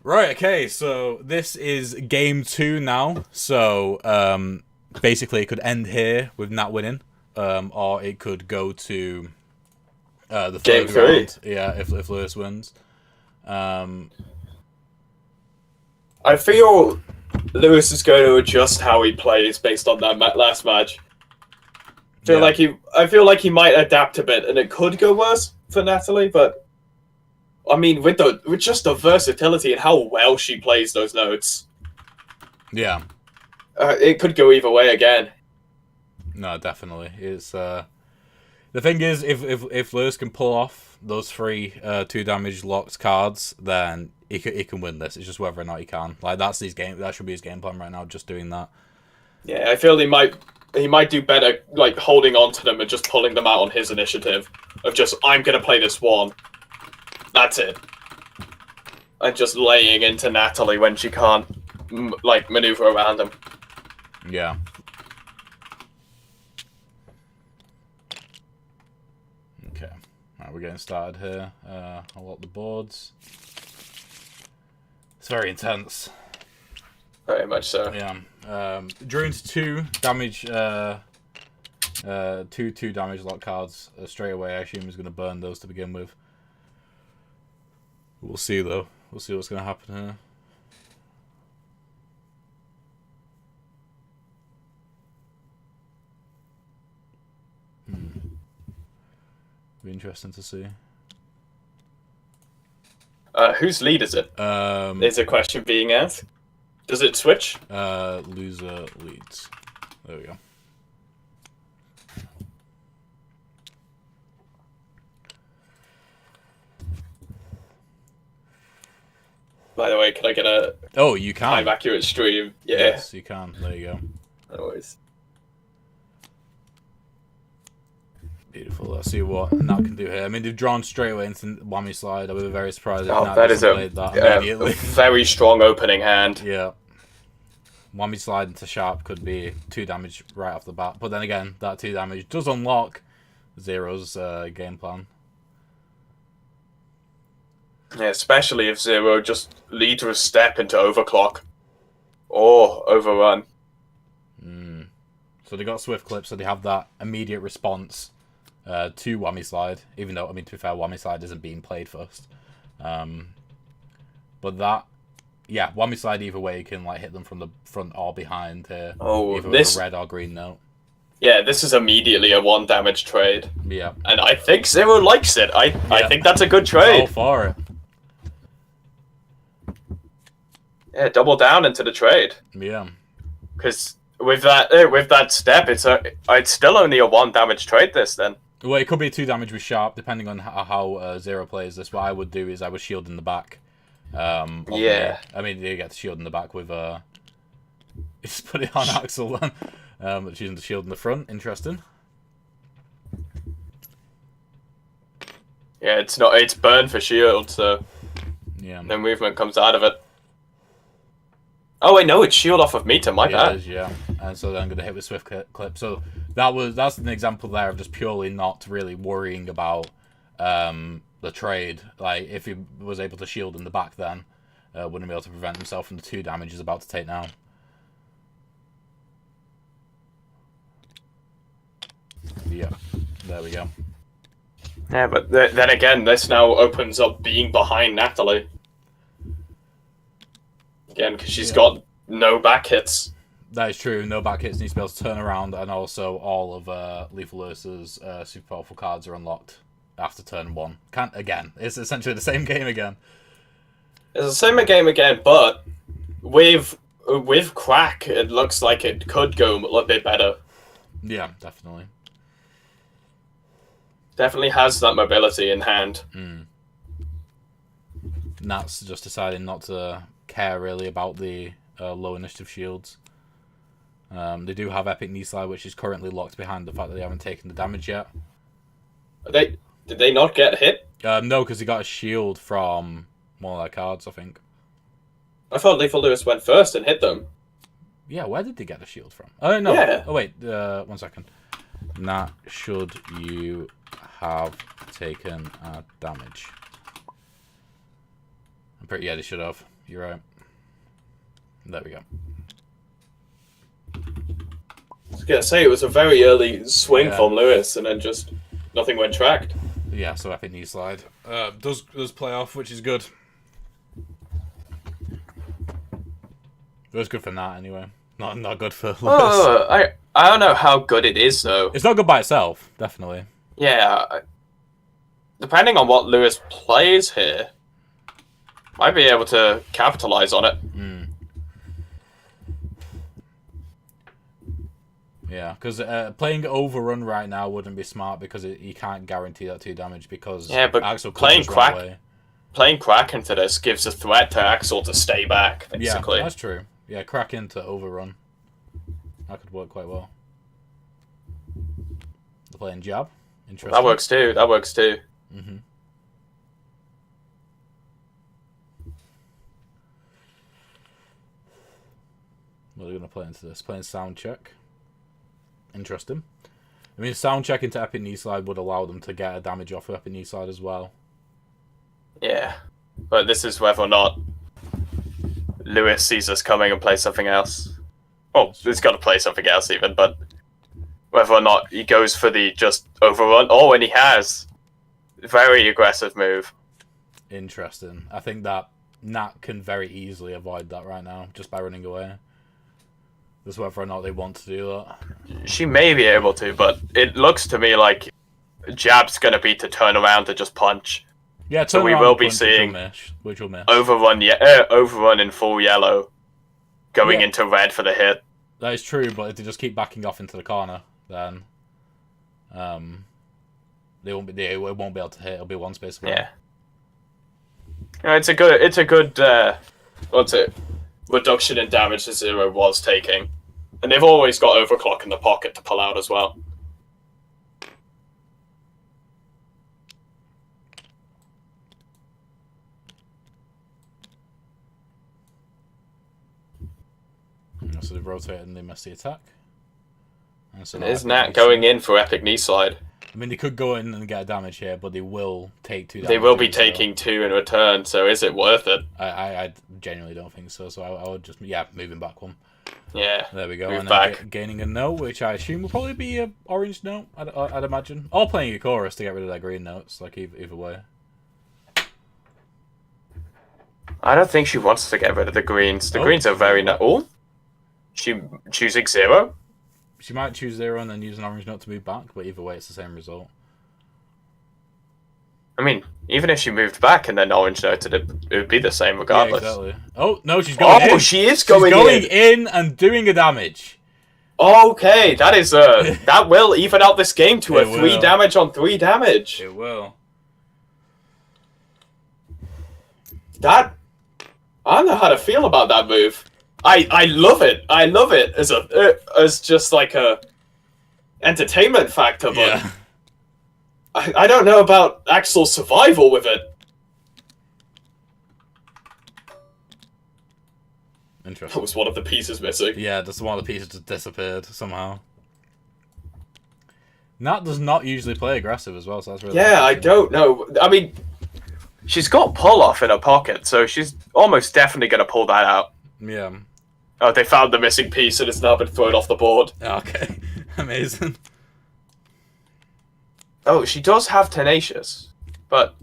Right, okay, so this is game 2 now. So, basically, it could end here with Nat winning, or it could go to the Game third 3. round. Yeah, if Lewis wins. I feel Lewis is going to adjust how he plays based on that last match. I feel like he might adapt a bit, and it could go worse for Natalie. But I mean, with just the versatility and how well she plays those notes, Yeah. it could go either way again. No, definitely. It's the thing is, if Lewis can pull off those 3 2 damage locked cards, then he can win this. It's just whether or not he can. Like that should be his game plan right now. Just doing that. Yeah, I feel he might do better, like holding on to them and just pulling them out on his initiative of just I'm gonna play this one. That's it. And just laying into Natalie when she can't maneuver around him. Yeah. Okay. Alright, we're getting started here. I'll lock the boards. It's very intense. Very much so. Yeah. Drew into 2 damage. 2 damage lock cards straight away. I assume he's going to burn those to begin with. We'll see though. We'll see what's going to happen here. Be interesting to see. Whose lead is it? Is a question being asked. Does it switch? Loser leads. There we go. By the way, can I get a Oh, you can. time accurate stream? Yeah. Yes, you can. There you go. Always. Beautiful. Let's see what Nat can do here. I mean, they've drawn straight away into whammy slide. I would be very surprised if Oh, Nat that is doesn't a play that immediately. very strong opening hand. Yeah. Whammy slide into sharp could be 2 damage right off the bat. But then again, that 2 damage does unlock Zero's game plan. Yeah, especially if Zero just leads a step into overclock or overrun. So they got swift clip, so they have that immediate response to whammy slide. Even though, I mean, to be fair, whammy slide isn't being played first. But that, yeah, whammy slide either way can like hit them from the front or behind here. Oh, either this- with a red or green note. Yeah, this is immediately a 1 damage trade. Yeah. And I think Zero likes it. I think that's a good trade. All for it. Yeah, double down into the trade. Yeah. Because with that step, it's still only a 1 damage trade. This then. Well, it could be 2 damage with sharp, depending on how Zero plays this. What I would do is I would shield in the back. Yeah. I mean, you get the shield in the back with just put it on Axel then. But using the shield in the front, interesting. Yeah, it's not. It's burn for shield, so Yeah. no movement comes out of it. Oh wait, no, it's shield off of meter. My bad. It is, yeah. And so then I'm gonna hit with swift clip. So that's an example there of just purely not really worrying about the trade. Like if he was able to shield in the back, then wouldn't be able to prevent himself from the 2 damage he's about to take now. Yeah, there we go. Yeah, but then again, this now opens up being behind Natalie. Again, because she's got no back hits. That is true. No back hits, needs to be able to turn around, and also all of Lethal Lewis's super powerful cards are unlocked after turn 1. Again, it's essentially the same game again. It's the same game again, but with Crack, it looks like it could go a little bit better. Yeah, definitely. Definitely has that mobility in hand. Nat's just deciding not to care really about the low initiative shields. They do have Epic Knee Slide, which is currently locked behind the fact that they haven't taken the damage yet. Did they not get hit? No, because he got a shield from one of their cards, I think. I thought Lethal Lewis went first and hit them. Yeah, where did they get the shield from? Oh, no. Yeah. Oh, wait. 1 second. Nat, should you have taken damage? Yeah, they should have. You're right. There we go. I was gonna say it was a very early swing from Lewis, and then just nothing went tracked. Yeah, so Epic Knee Slide does play off, which is good. It was good for Nat anyway. Not good for Lewis. I don't know how good it is though. It's not good by itself, definitely. Yeah, depending on what Lewis plays here, might be able to capitalize on it. Yeah, because playing Overrun right now wouldn't be smart because you can't guarantee that 2 damage because but Axel playing could run Crack, away. playing Crack into this gives a threat to Axel to stay back. Basically, Yeah, that's true. Yeah, Crack into Overrun. That could work quite well. They're playing Jab. Interesting. That works too. That works too. What are they going to play into this? Playing Sound Check. Interesting. I mean, Sound Check into Epic Knee Slide would allow them to get a damage off of Epic Knee Slide as well. Yeah, but this is whether or not Lewis sees us coming and plays something else. Well, he's got to play something else even, but whether or not he goes for the just overrun. Oh, and he has. Very aggressive move. Interesting. I think that Nat can very easily avoid that right now, just by running away. Just whether or not they want to do that. She may be able to, but it looks to me like Jab's going to be to turn around to just punch. Yeah, so we will be seeing which will miss. Overrun in full yellow, going into red for the hit. That is true, but if they just keep backing off into the corner, then they won't be able to hit. It'll be 1 space away. Yeah, it's a good reduction in damage that Zero was taking, and they've always got overclock in the pocket to pull out as well. So they've rotated and they missed the attack. And is Nat going in for Epic Knee Slide? I mean, they could go in and get a damage here, but they will take 2 damage. They will be taking 2 in return, so is it worth it? I genuinely don't think so, so I would just, moving back 1. Yeah. There we go. Move and back. Then gaining a note, which I assume will probably be an orange note, I'd imagine. Or playing a chorus to get rid of their green notes, like either way. I don't think she wants to get rid of the greens. The greens are very... She choosing 0? She might choose 0 and then use an orange note to move back, but either way, it's the same result. I mean, even if she moved back and then orange noted, it would be the same regardless. Yeah, exactly. Oh, no, she's going in. Oh, she is going in. She's going in and doing a damage. Okay, that is that will even out this game to a 3 damage on 3 damage. It will. That... I don't know how to feel about that move. I love it. I love it as just like a entertainment factor, but I don't know about actual survival with it. That Interesting. was one of the pieces missing. Yeah, just one of the pieces just disappeared somehow. Nat does not usually play aggressive as well, so that's really Yeah, I interesting. don't know. I mean, she's got pull off in her pocket, so she's almost definitely going to pull that out. Yeah. Oh, they found the missing piece and it's now been thrown off the board. Okay. Amazing. Oh, she does have Tenacious, but...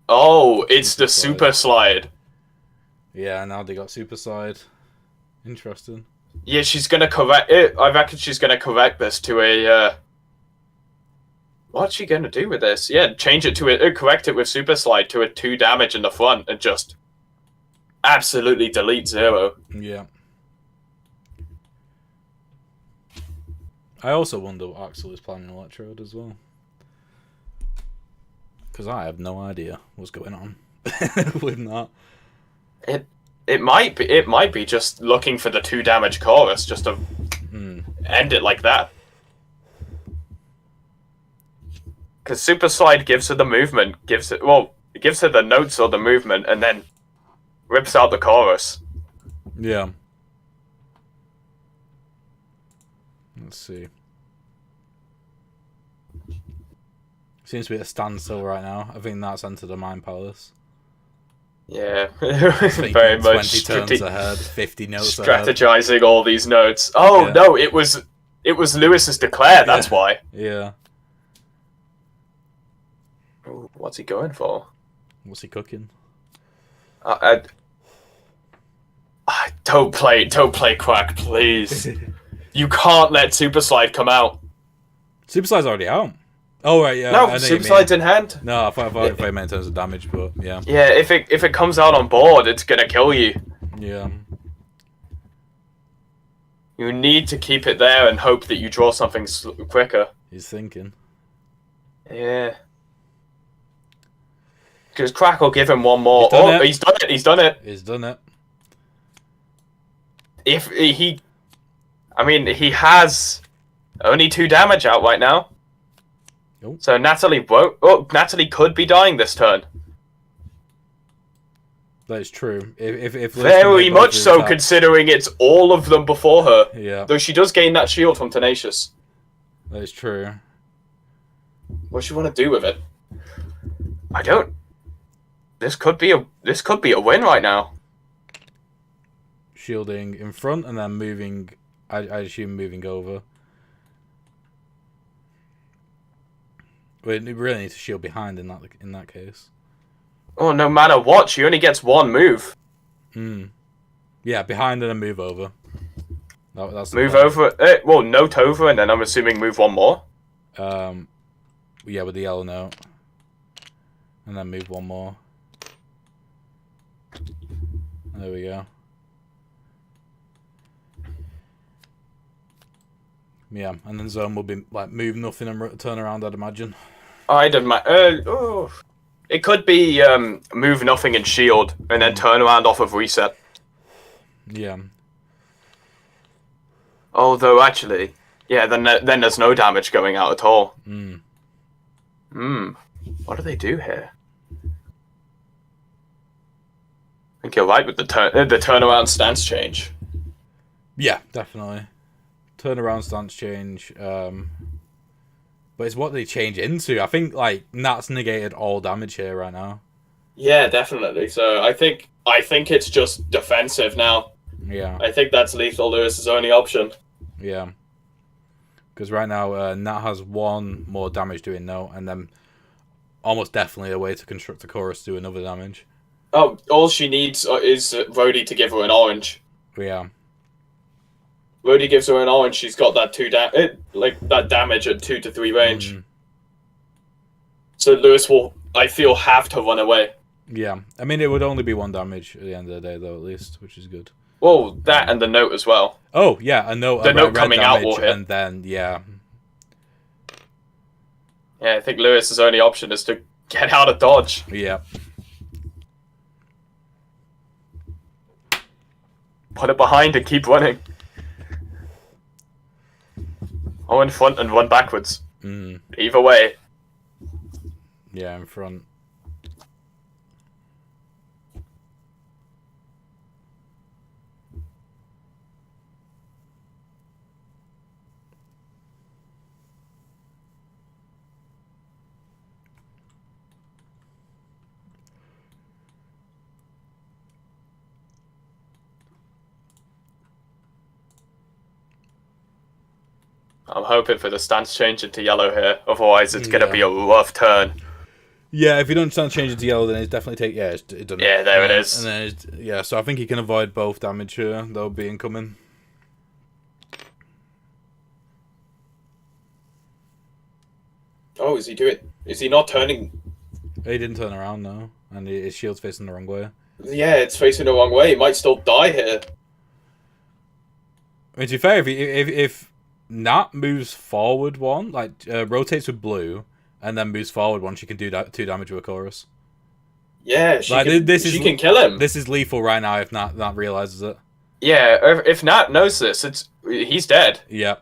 Oh, it's the super slide. Yeah, now they got super side. Interesting. Yeah, she's gonna correct it. I reckon she's gonna correct this to a, What's she gonna do with this? Yeah, change it to a... correct it with super slide to a 2 damage in the front and just... absolutely delete 0. Yeah. I also wonder what Axel is planning Electrode as well. Because I have no idea what's going on with that. It might be just looking for the 2 damage chorus just to end it like that. Because Super Slide gives her the movement, it gives her the notes or the movement, and then rips out the chorus. Yeah. Let's see. Seems to be at a standstill right now. I think that's entered the Mind Palace. Yeah, Thinking very 20 much turns ahead, 50 notes strategizing all these notes. Oh Yeah. no, it was Lewis's declare. That's why. Yeah. Ooh, what's he going for? What's he cooking? Don't play Quack, please. You can't let Super Slide come out. Super Slide's already out. Oh right, yeah. I know No, what Super you mean. Slide's in hand. No, I thought it meant in terms of damage, but yeah. Yeah, if it comes out on board, it's gonna kill you. Yeah. You need to keep it there and hope that you draw something quicker. He's thinking. Yeah. Because Crack will give him one more. He's done it. He's done it. He's done it. He's done it. If he... I mean, he has only 2 damage out right now. Nope. So Natalie won't... Oh, Natalie could be dying this turn. That is true. If Liz can Very hit both much of so, his attacks- considering it's all of them before her. Yeah, Though she does gain that shield from Tenacious. that is true. What does she want to do with it? I don't... This could be a win right now. Shielding in front and then moving. I assume moving over. We really need to shield behind in that case. Oh, no matter what, she only gets 1 move. Yeah, behind and then move over. That's the Move plan. over. Well, note over, and then I'm assuming move 1 more. Yeah, with the yellow note, and then move 1 more. There we go. Yeah, and then zone will be like move nothing and turn around, I'd imagine. I'd imagine. It could be move nothing and shield, and then turn around off of reset. Yeah. Although actually, yeah, then there's no damage going out at all. What do they do here? I think you're right with the turnaround stance change. Yeah, definitely. Turnaround stance change. But it's what they change into. I think like Nat's negated all damage here right now. Yeah, definitely. So I think it's just defensive now. Yeah. I think that's Lethal Lewis's only option. Yeah. Because right now Nat has 1 more damage doing no, and then almost definitely a way to construct a chorus to do another damage. Oh, all she needs is Rhodey to give her an orange. Yeah. Rhodey gives her an orange, she's got that that damage at 2 to 3 range. So Lewis will, I feel, have to run away. Yeah. I mean, it would only be 1 damage at the end of the day, though, at least, which is good. Well, that and the note as well. Oh, yeah, a note. The a note red coming out damage, will hit. and then, yeah. Yeah, I think Lewis's only option is to get out of dodge. Yeah. Put it behind and keep running. Oh, in front and run backwards. Mm. Either way. Yeah, in front. I'm hoping for the stance change into yellow here. Otherwise, it's going to be a rough turn. Yeah, if you don't stand change it to yellow, then it's definitely take. Yeah, it done. Yeah, there it is. And then yeah, so I think he can avoid both damage here. They'll be incoming. Oh, is he doing? Is he not turning? He didn't turn around no, and his shield's facing the wrong way. Yeah, it's facing the wrong way. He might still die here. I mean, to be fair, if Nat moves forward one, like rotates with blue, and then moves forward one, she can do that 2 damage with a chorus. Yeah, she can kill him. This is lethal right now if Nat realizes it. Yeah, if Nat knows this, he's dead. Yeah.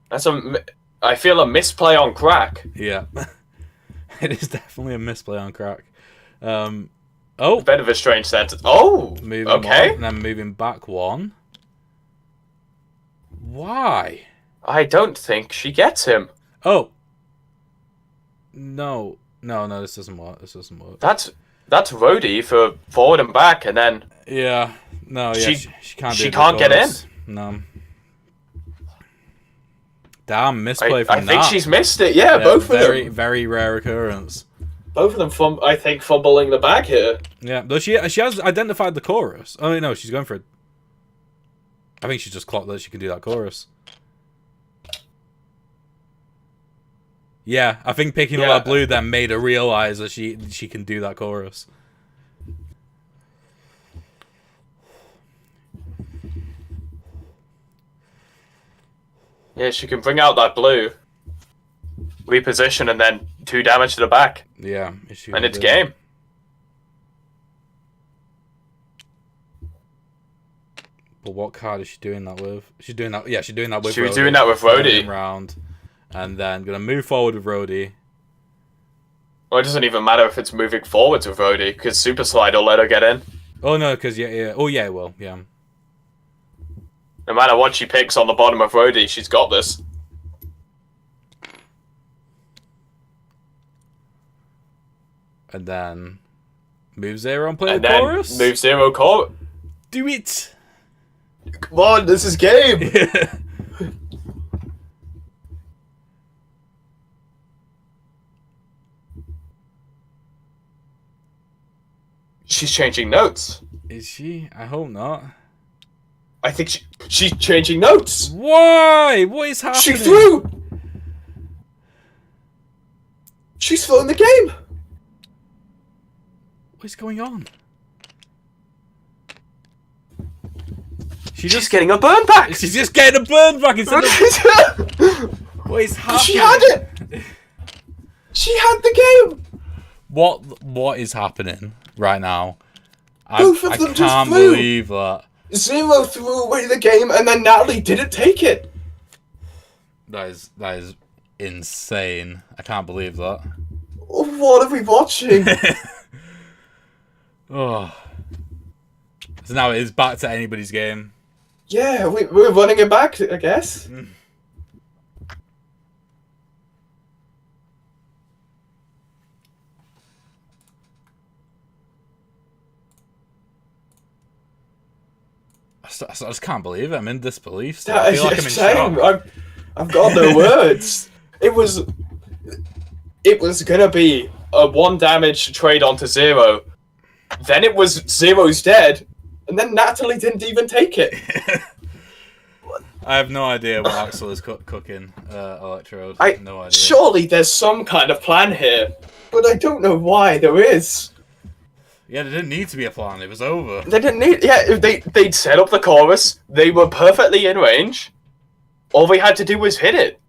I feel a misplay on crack. Yeah. It is definitely a misplay on crack. Oh. Bit of a strange sentence. Oh, moving okay. One, and then moving back one. Why? I don't think she gets him. Oh. No, this doesn't work. That's Rhodey for forward and back, and then... Yeah. No, yeah, she can't do She can't get in? No. Damn, misplay from I think Nat. she's missed it. Yeah, both of them. Very rare occurrence. Both of them, I think, fumbling the bag here. Yeah, though she has identified the chorus. Oh, no, she's going for it. I think she's just clocked that she can do that chorus. Yeah, I think picking up that blue then made her realize that she can do that chorus. Yeah, she can bring out that blue, reposition, and then 2 damage to the back. Yeah, and it's game. But what card is she doing that with? She's doing that. Yeah, she's doing that with. She was doing that with Rhodey. Round, and then gonna move forward with Rhodey. Well, it doesn't even matter if it's moving forwards with Rhodey, because Super Slide will let her get in. Oh no, because yeah. Oh yeah, it will. Yeah. No matter what she picks on the bottom of Rhodey, she's got this. And then move 0 and play and the chorus. Move 0 chorus. Do it. Come on, this is game. She's changing notes. Is she? I hope not. I think she's changing notes. Why? What is happening? She threw. She's throwing the game. What is going on? She's getting a burn back. She's just getting a burn back instead of... What is happening? She had it. She had the game. What is happening right now? Both of them just flew. I can't believe that. 0 threw away the game, and then Natalie didn't take it. That is insane. I can't believe that. What are we watching? Oh. So now it is back to anybody's game. Yeah, we're running it back, I guess. I just can't believe it. I'm in disbelief still. I feel like I'm in shock. I've got no words. It was gonna be a 1 damage trade onto 0. Then it was 0's dead, and then Natalie didn't even take it. I have no idea what Axel is cooking, Electrode. No idea. Surely there's some kind of plan here, but I don't know why there is. Yeah, there didn't need to be a plan. It was over. They didn't need... Yeah, they'd set up the chorus. They were perfectly in range. All they had to do was hit it.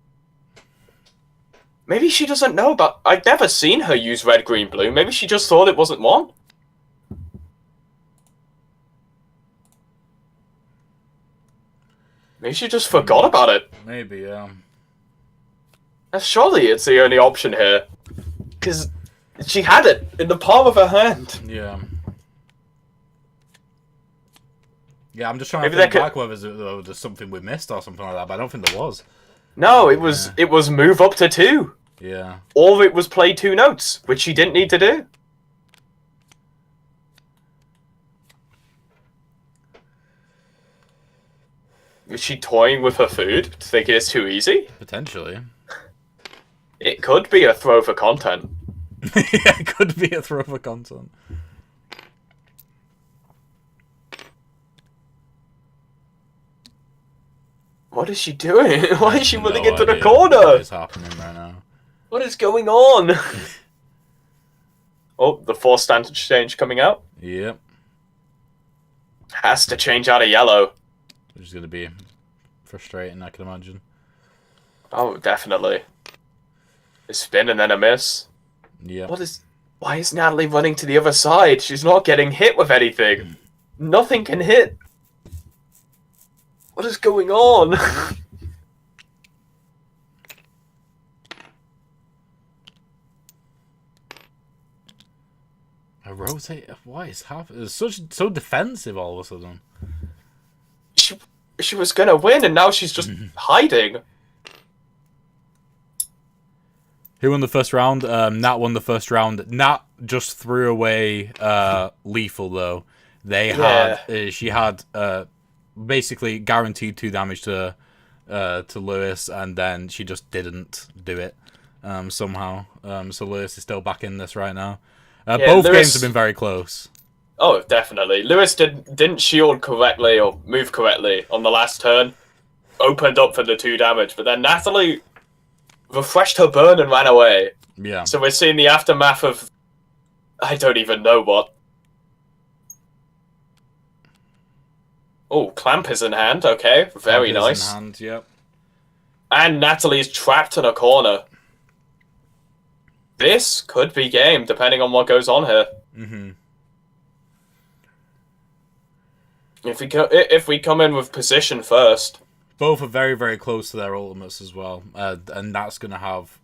Maybe she doesn't know about... I've never seen her use red, green, blue. Maybe she just thought it wasn't one. Maybe she just forgot about it. Maybe, yeah. Surely it's the only option here. Because she had it in the palm of her hand. Yeah. Yeah, I'm just trying Maybe to think that back whether there's something we missed or something like that, but I don't think there was. No, it was move up to 2. Yeah. All of it was play 2 notes, which she didn't need to do. Is she toying with her food, thinking it's too easy? Potentially. It could be a throw for content. Yeah, it could be a throw for content. What is she doing? Why is she running into the idea corner? what is happening right now? What is going on? Oh, the force stand change coming out. Yep. Has to change out of yellow. Which is going to be frustrating, I can imagine. Oh, definitely. A spin and then a miss. Yeah. Why is Natalie running to the other side? She's not getting hit with anything. Nothing can hit. What is going on? A rotate? Why is happening? It's so defensive all of a sudden. She was gonna win and now she's just hiding. Who won the first round? Nat won the first round. Nat just threw away lethal though. She had basically guaranteed 2 damage to Lewis, and then she just didn't do it somehow. So Lewis is still back in this right now. Both games have been very close. Oh, definitely. Lewis didn't shield correctly or move correctly on the last turn. Opened up for the 2 damage, but then Natalie refreshed her burn and ran away. Yeah. So we're seeing the aftermath of I don't even know what. Oh, clamp is in hand. Okay, very Clamp is nice. in hand, yep. And Natalie's trapped in a corner. This could be game, depending on what goes on here. Mm-hmm. If we come in with position first. Both are very, very close to their ultimates as well. And that's going to have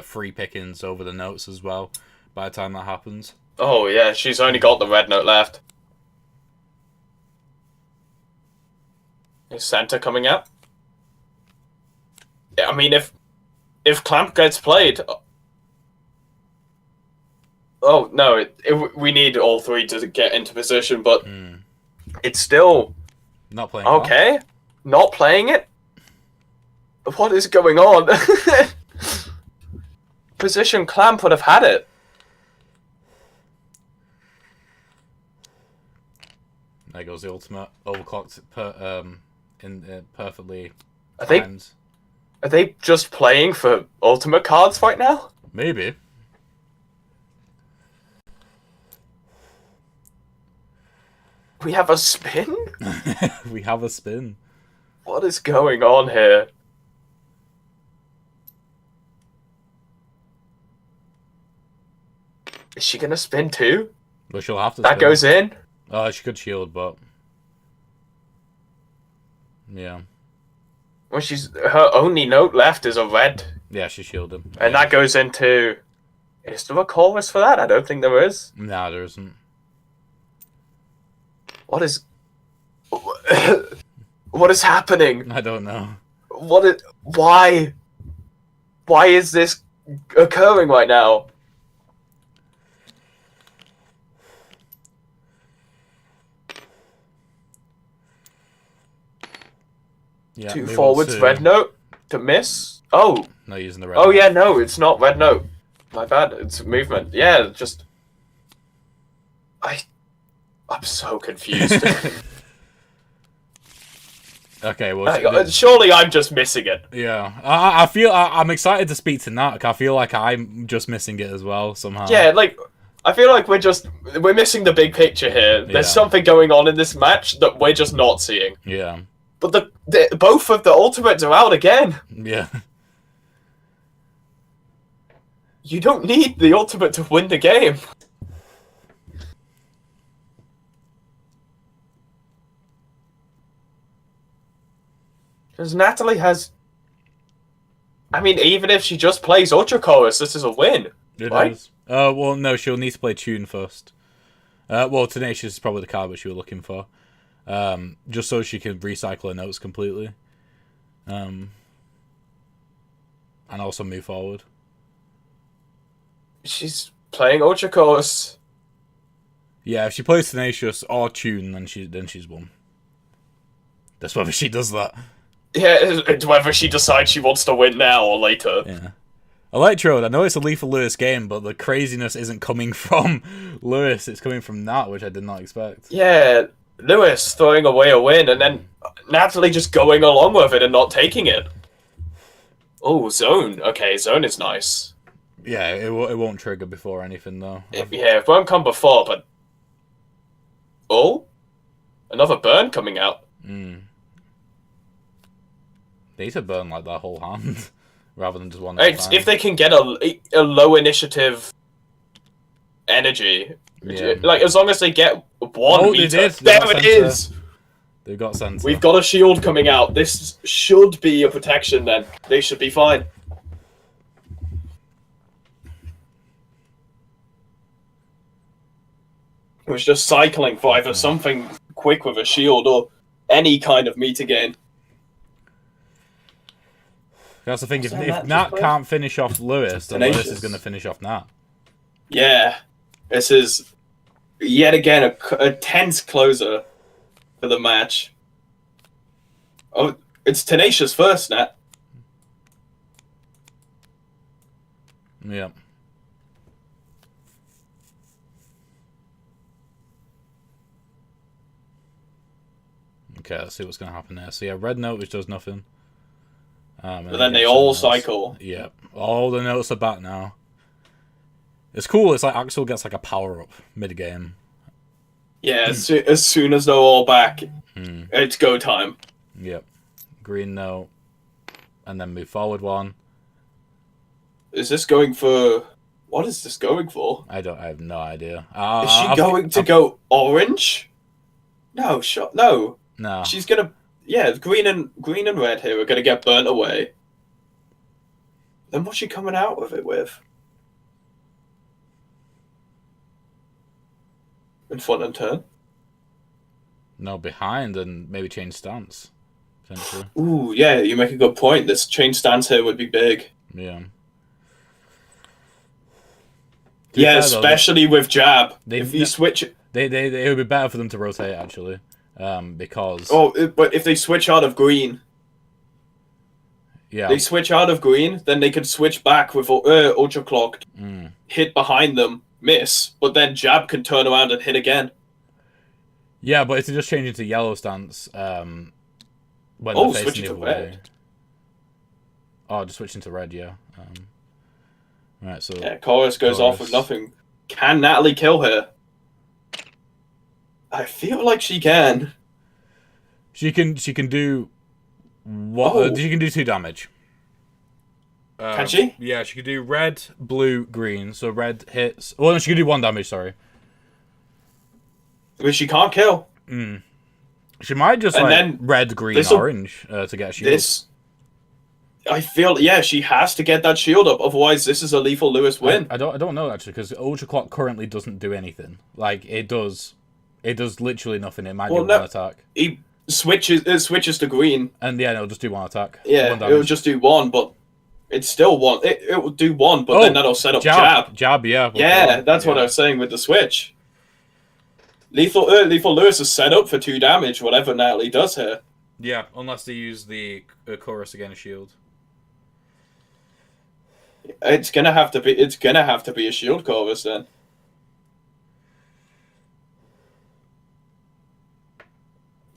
free pickings over the notes as well by the time that happens. Oh, yeah, she's only got the red note left. Is Santa coming out? Yeah, I mean, if Clamp gets played... Oh, no, we need all 3 to get into position, but it's still... Not playing okay. Clamp. Not playing it? What is going on? Position Clamp would have had it. There goes the ultimate. Overclocked perfectly Are timed. Are they just playing for ultimate cards right now? Maybe. We have a spin? We have a spin. What is going on here? Is she gonna spin too? But she'll have to That spin. goes in? Oh, she could shield, but... Yeah. Well, her only note left is a red. Yeah, she shielded. And that goes into... Is there a chorus for that? I don't think there is. Nah, there isn't. What is... What is happening? I don't know. Why? Why is this occurring right now? Yeah, 2 move forwards, on to- red note to miss. Oh. Not using the red Oh note. yeah, no, it's not red note. My bad. It's movement. Yeah, just. I'm so confused. Okay, well... Surely I'm just missing it. Yeah, I feel I'm excited to speak to Nat. I feel like I'm just missing it as well somehow. Yeah, like I feel like we're missing the big picture here. There's Yeah. something going on in this match that we're just not seeing. Yeah. But both of the ultimates are out again. Yeah. You don't need the ultimate to win the game. Because Natalie has I mean, even if she just plays Ultra Chorus, this is a win. It right? is. Well, no, she'll need to play Tune first. Well, Tenacious is probably the card that she was looking for. Just so she can recycle her notes completely. And also move forward. She's playing Ultra Chorus. Yeah, if she plays Tenacious or Tune, then she's won. That's whether she does that. Yeah, it's whether she decides she wants to win now or later. Yeah. Electrode, I know it's a Lethal Lewis game, but the craziness isn't coming from Lewis, it's coming from Nat, which I did not expect. Yeah, Lewis throwing away a win and then Natalie just going along with it and not taking it. Oh, Zone. Okay, Zone is nice. Yeah, it won't trigger before anything, though. Yeah, it won't come before, but... Oh? Another burn coming out. They need to burn like that whole hand, rather than just one. If they can get a low initiative energy, like as long as they get one meter. There it is! They've got sense. We've got a shield coming out. This should be a protection then. They should be fine. It was just cycling for either something quick with a shield or any kind of meter gain. That's the thing, if Nat can't finish off Lewis, then Lewis is going to finish off Nat. Yeah. This is, yet again, a tense closer for the match. Oh, it's Tenacious first, Nat. Yep. Okay, let's see what's going to happen there. So yeah, red note, which does nothing. But then they all cycle. Yep. All the notes are back now. It's cool. It's like Axel gets like a power-up mid-game. Yeah, as soon as they're all back, it's go time. Yep. Green note. And then move forward one. Is this going for... What is this going for? I have no idea. Is she going to go orange? No, no. No. She's gonna... Yeah, green and red here are gonna get burnt away. Then what's she coming out with it with? In front and turn? No, behind and maybe change stance. Potentially. Ooh, yeah, you make a good point. This change stance here would be big. Yeah. Yeah, especially with jab. If you switch... It would be better for them to rotate, actually. Because... Oh, but if they switch out of green... Yeah. They switch out of green, then they could switch back with Ultra Clocked, hit behind them, miss, but then jab can turn around and hit again. Yeah, but if they just change into yellow stance, when they're facing the other way. Oh, just switch into red, yeah. Right, so... Yeah, Chorus goes off with nothing. Can Natalie kill her? I feel like she can. She can do... What? She can do 2 damage. Can she? Yeah, she can do red, blue, green. So red hits... Well, no, she can do 1 damage, sorry. But she can't kill. She might just, then red, green, orange to get a shield. I feel, yeah, she has to get that shield up. Otherwise, this is a Lethal Lewis win. I don't know, actually, because Ultra Clock currently doesn't do anything. Like, it does literally nothing. It might do 1 attack. It switches to green. And yeah, it'll just do 1 attack. Yeah, it'll just do 1, but it's still 1. It will do 1, but then that'll set up jab. Jab, yeah. Yeah, that's what I was saying with the switch. Lethal Lewis is set up for 2 damage, whatever Natalie does here. Yeah, unless they use the chorus against shield. It's gonna have to be a shield chorus then.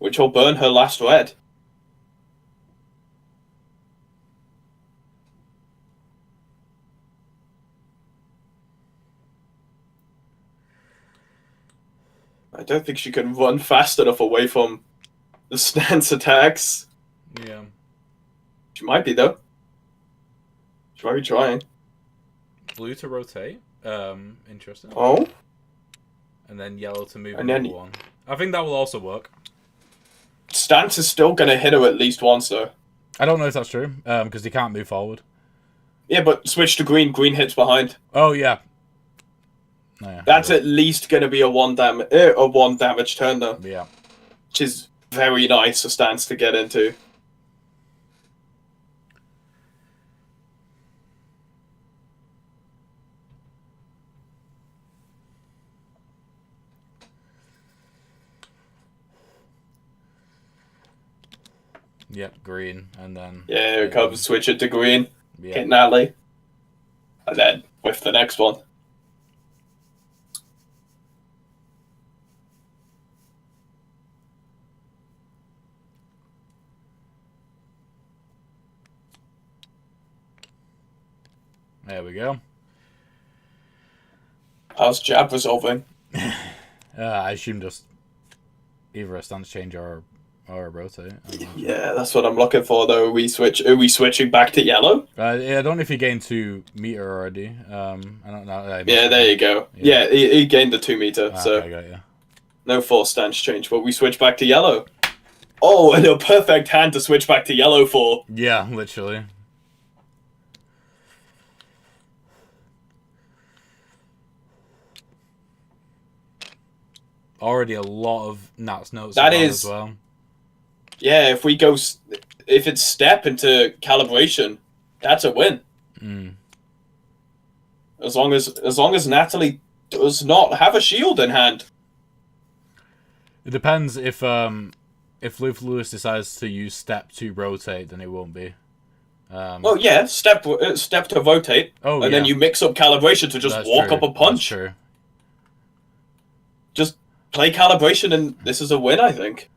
Which will burn her last red. I don't think she can run fast enough away from the stance attacks. Yeah. She might be, though. She might be trying. Blue to rotate. Interesting. Oh. And then yellow to move and then 1. I think that will also work. Stance is still going to hit her at least once, though. I don't know if that's true, because he can't move forward. Yeah, but switch to green. Green hits behind. Oh yeah. Oh, yeah. That's at least going to be a one damage turn though. Yeah. Which is very nice a stance to get into. Yep, green, and then... Yeah, here it comes. Switch it to green. Yeah. Hit Natalie. And then with the next one. There we go. How's jab resolving? I assume just either a stance change or a rotate. Yeah, that's what I'm looking for though. Are we switching back to yellow? Yeah, I don't know if he gained 2 meter already. I don't know. Yeah, there you go. Yeah, he gained the 2 meter, so okay, got you. no forced stance change, but we switch back to yellow. Oh, and a perfect hand to switch back to yellow for. Yeah, literally. Already a lot of Nats notes That is, as well. Yeah, if it's step into calibration, that's a win. Mm. As long as Natalie does not have a shield in hand. It depends if Lewis decides to use step to rotate, then it won't be. Well, yeah, step to rotate, and then you mix up calibration to just walk up a punch. That's true. Just play calibration, and this is a win, I think.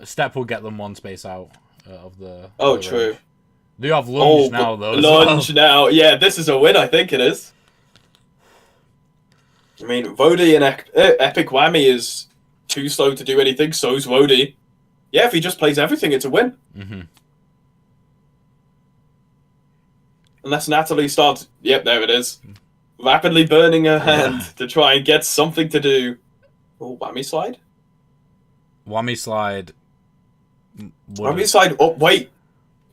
Step will get them 1 space out of the. Oh, the true. range. They have lunge now, though. Lunge now. Yeah, this is a win, I think it is. I mean, Vody and Epic Whammy is too slow to do anything, so's Vody. Yeah, if he just plays everything, it's a win. Mm-hmm. Unless Natalie starts... Yep, there it is. Rapidly burning her hand to try and get something to do. Oh, Whammy slide? Whammy slide. Whammy slide... Oh, wait.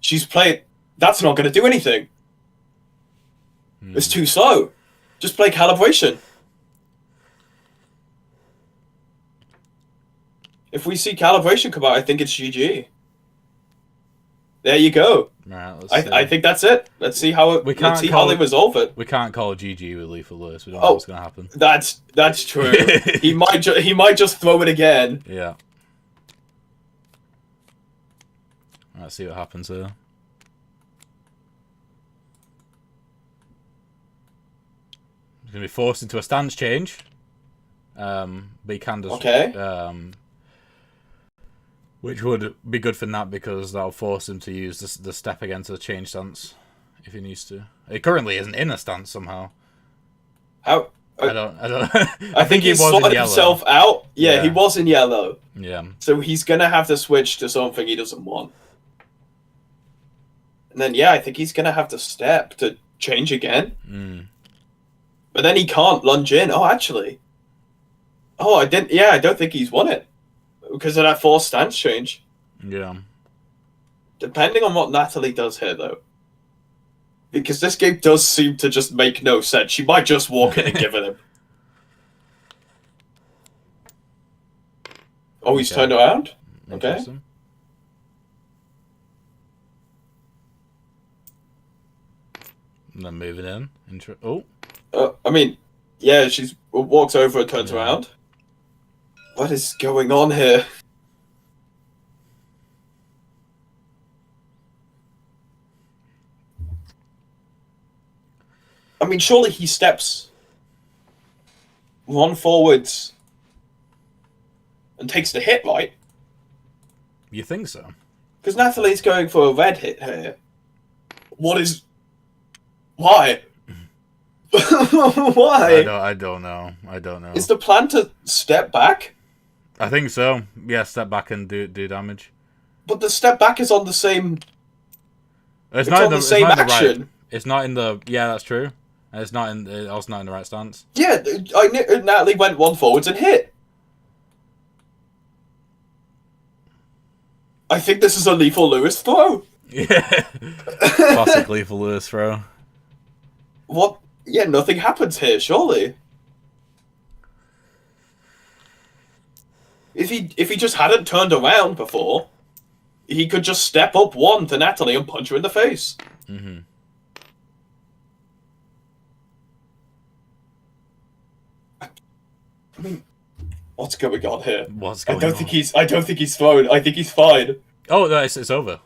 She's playing... That's not going to do anything. It's too slow. Just play calibration. If we see calibration come out, I think it's GG. There you go. Right, I think that's it. Let's see how they resolve it. We can't call GG with Lethal Lewis. We don't know what's going to happen. That's true. he might just throw it again. Yeah. Let's see what happens here. He's going to be forced into a stance change. But he can just... Okay. Which would be good for Nat because that'll force him to use the step again to change stance if he needs to. He currently isn't in a stance somehow. How? I don't. I think he was sorted in yellow. himself out. Yeah, he was in yellow. Yeah. So he's gonna have to switch to something he doesn't want. And then I think he's gonna have to step to change again. Mm. But then he can't lunge in. Oh, actually. Oh, I didn't. Yeah, I don't think he's won it. Because of that forced stance change. Yeah. Depending on what Natalie does here, though. Because this game does seem to just make no sense. She might just walk in and give it him. Oh, he's turned around? Okay. And then moving in. Oh. I mean, yeah, she walks over and turns around. What is going on here? I mean, surely he steps one forwards and takes the hit, right? You think so? Because Natalie's going for a red hit here. What is... Why? Why? I don't know. Is the plan to step back? I think so. Yeah, step back and do damage. But the step back is on the same... It's not on the same action. Right. It's not in the... Yeah, that's true. And it's not in... It's also not in the right stance. Yeah, Natalie went one forwards and hit. I think this is a Lethal Lewis throw. Yeah. Classic Lethal Lewis throw. What? Yeah, nothing happens here, surely. If he just hadn't turned around before, he could just step up one to Natalie and punch her in the face. Mm-hmm. I mean, what's going on here? What's going I on? don't think he's thrown. I think he's fine. Oh, no, it's over.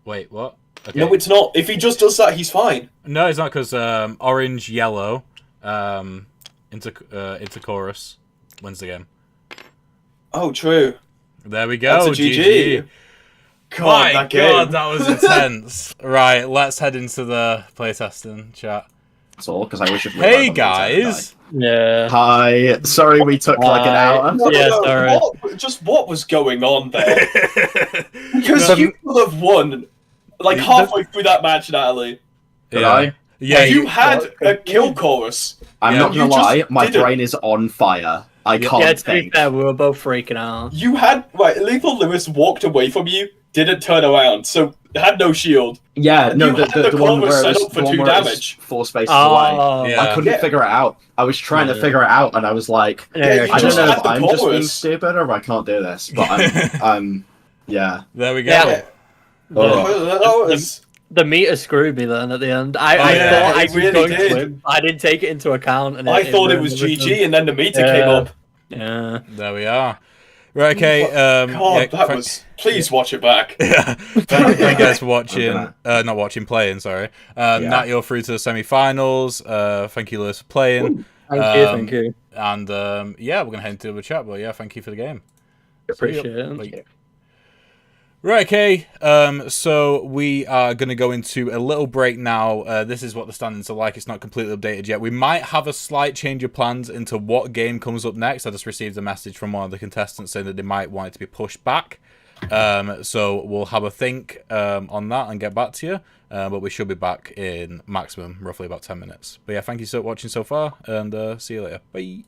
Wait, what? Okay. No, it's not. If he just does that, he's fine. No, it's not because orange, yellow, into chorus wins the game. Oh, true. There we go. That's a GG. God, My that game. God, that was intense. Right, let's head into the playtesting chat. That's all, because I wish. Hey guys. Yeah. Hi. Sorry, we took like an hour. Yeah, sorry. What was going on there? Because you could have won like halfway through that match, Natalie. Did I? Yeah, You had a kill chorus. I'm not gonna lie. My brain is on fire. I can't Yeah, to be think. fair, we were both freaking out. You had Lethal Lewis walked away from you, didn't turn around, so had no shield. Yeah, no, You had the one chorus where it set was up for the one 2 where it was damage. 4 spaces away. Yeah. I couldn't figure it out. I was trying to figure it out, and I was like, Yeah, I don't just know had if the I'm just being chorus. stupid or if I can't do this. But yeah. There we go. Yeah. Oh. The meter screwed me then at the end. I yeah, thought I it was really going did. to win. I didn't take it into account. And I thought it was GG, and then the meter came up. Yeah. There we are. Right, okay. God, that was. Please watch it back. Thank you guys for watching. Not watching, playing. Sorry. Nat, you're through to the semi-finals. Thank you, Lewis, for playing. Thank you. And yeah, we're gonna head into the chat. But yeah, thank you for the game. Appreciate it. Right, okay. So we are going to go into a little break now. This is what the standings are like. It's not completely updated yet. We might have a slight change of plans into what game comes up next. I just received a message from one of the contestants saying that they might want it to be pushed back. So we'll have a think on that and get back to you. But we should be back in maximum, roughly about 10 minutes. But yeah, thank you for watching so far, and see you later. Bye.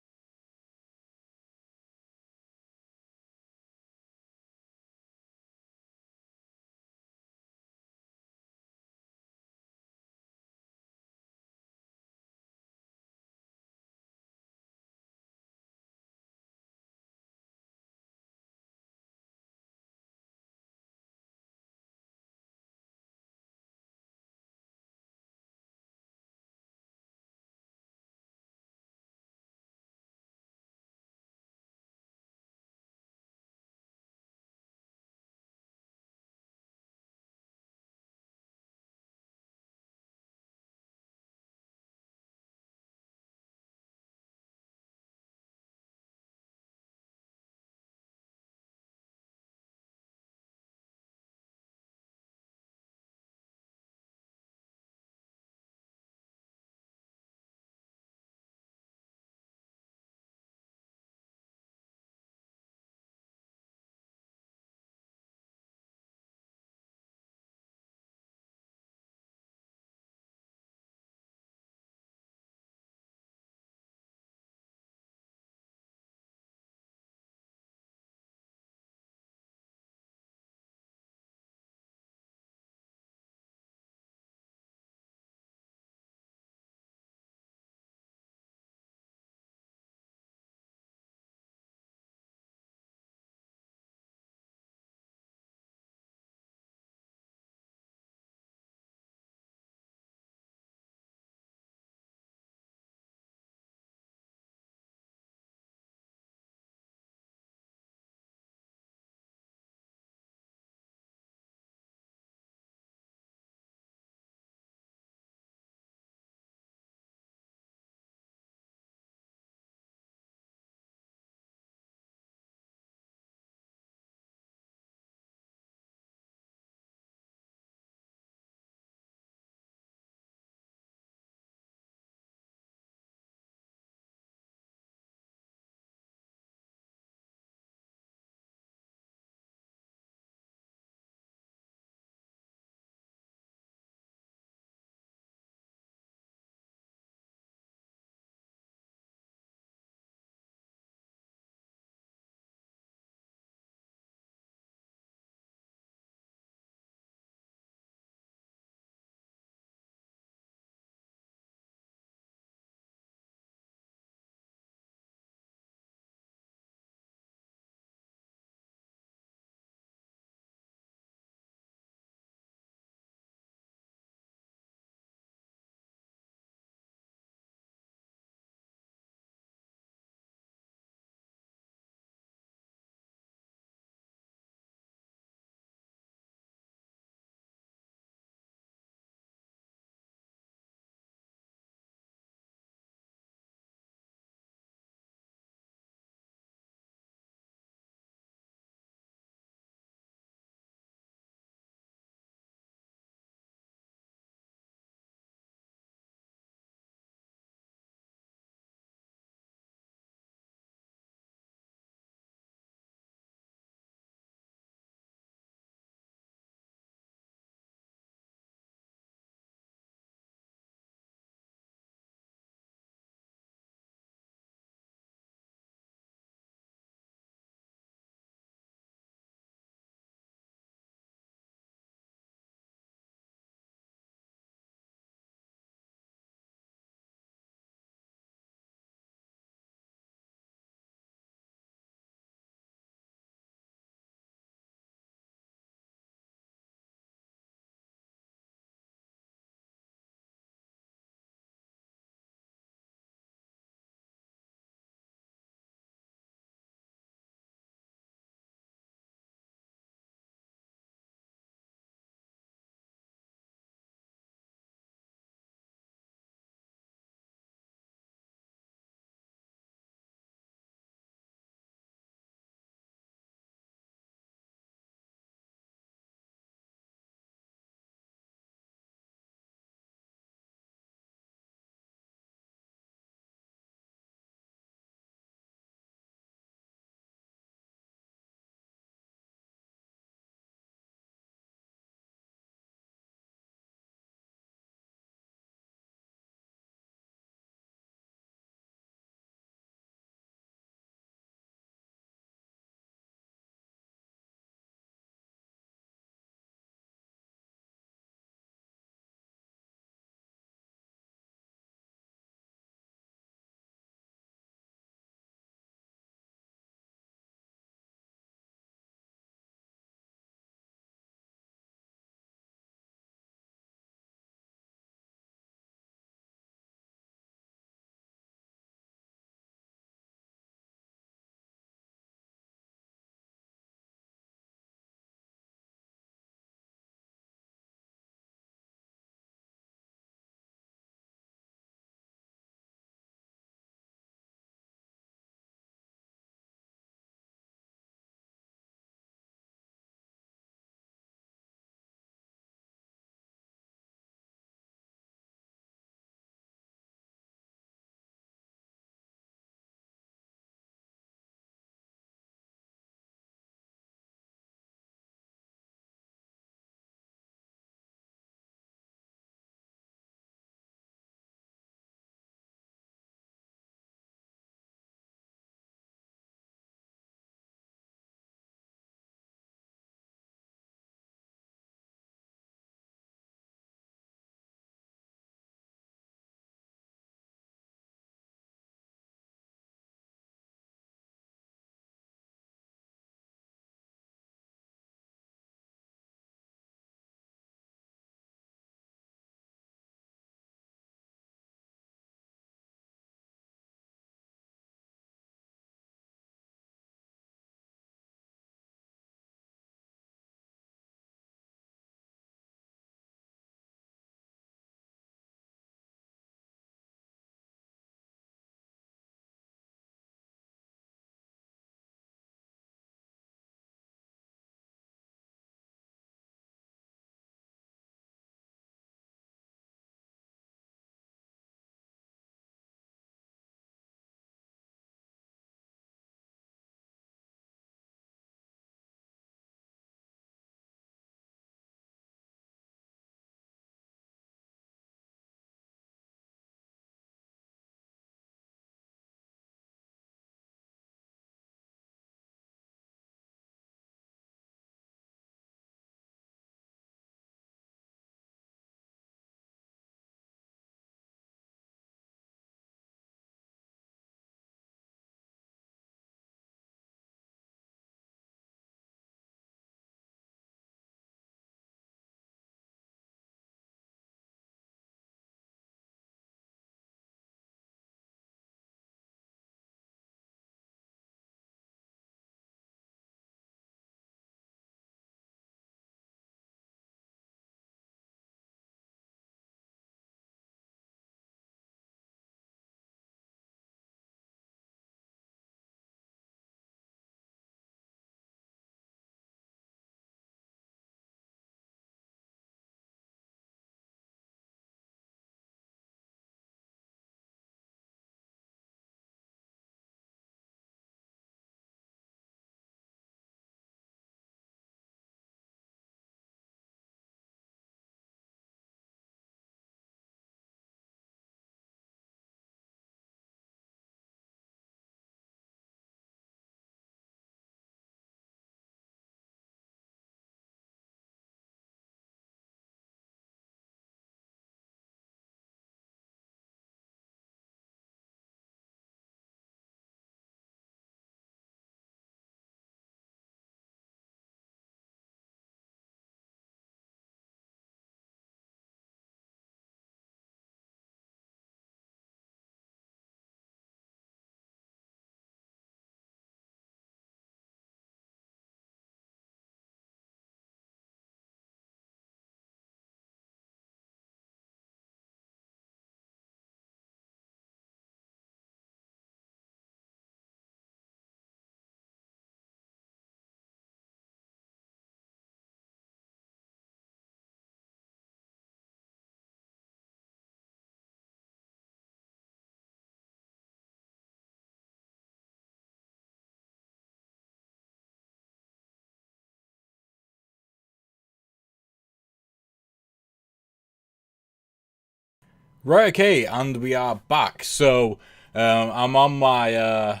Right, okay, and we are back. So, I'm on my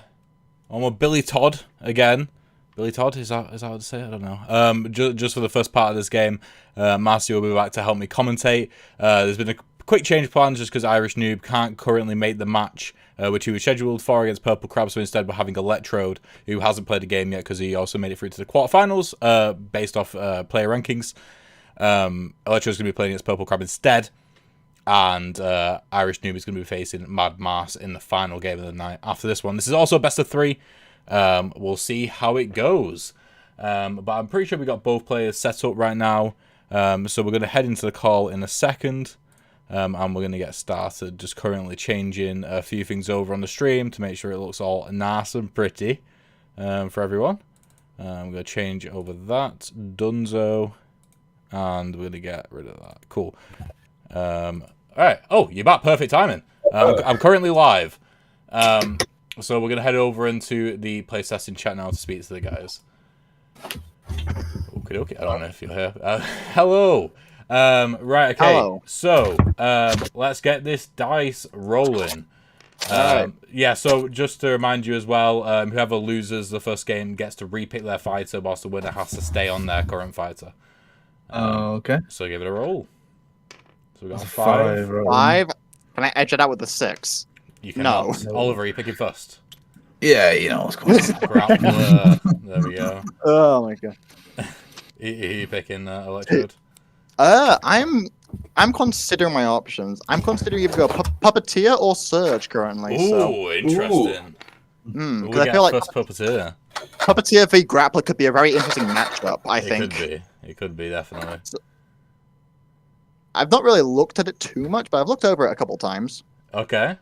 Billy Todd again. Billy Todd, is that how to say it? I don't know. Just for the first part of this game, Marcy will be back to help me commentate. There's been a quick change of plans just because Irish Noob can't currently make the match which he was scheduled for against Purple Crab, so instead we're having Electrode, who hasn't played a game yet because he also made it through to the quarterfinals based off player rankings. Electrode's going to be playing against Purple Crab instead. And Irish Noob is going to be facing Mad Mars in the final game of the night after this one. This is also best of 3. We'll see how it goes. But I'm pretty sure we got both players set up right now. So we're going to head into the call in a second. And we're going to get started. Just currently changing a few things over on the stream to make sure it looks all nice and pretty for everyone. I'm going to change over that. Dunzo. And we're going to get rid of that. Cool. Alright. Oh, you're back. Perfect timing. I'm currently live. So we're going to head over into the playtesting chat now to speak to the guys. Okay. I don't know if you're here. Hello. Right, okay. Hello. So, let's get this dice rolling. Yeah, so just to remind you as well, whoever loses the first game gets to repick their fighter, whilst the winner has to stay on their current fighter. Okay. So give it a roll. So we got It's 5. 5. Can I edge it out with a 6? You cannot. Oliver, are you picking first? Yeah, you know what's going on. Grappler. There we go. Oh my god. Are you picking Electrode? I'm considering my options. I'm considering either go Puppeteer or Surge currently. Ooh, interesting. Because We I get feel like first Puppeteer. Puppeteer v Grappler could be a very interesting matchup. I think. It could be, definitely. I've not really looked at it too much, but I've looked over it a couple times. Okay.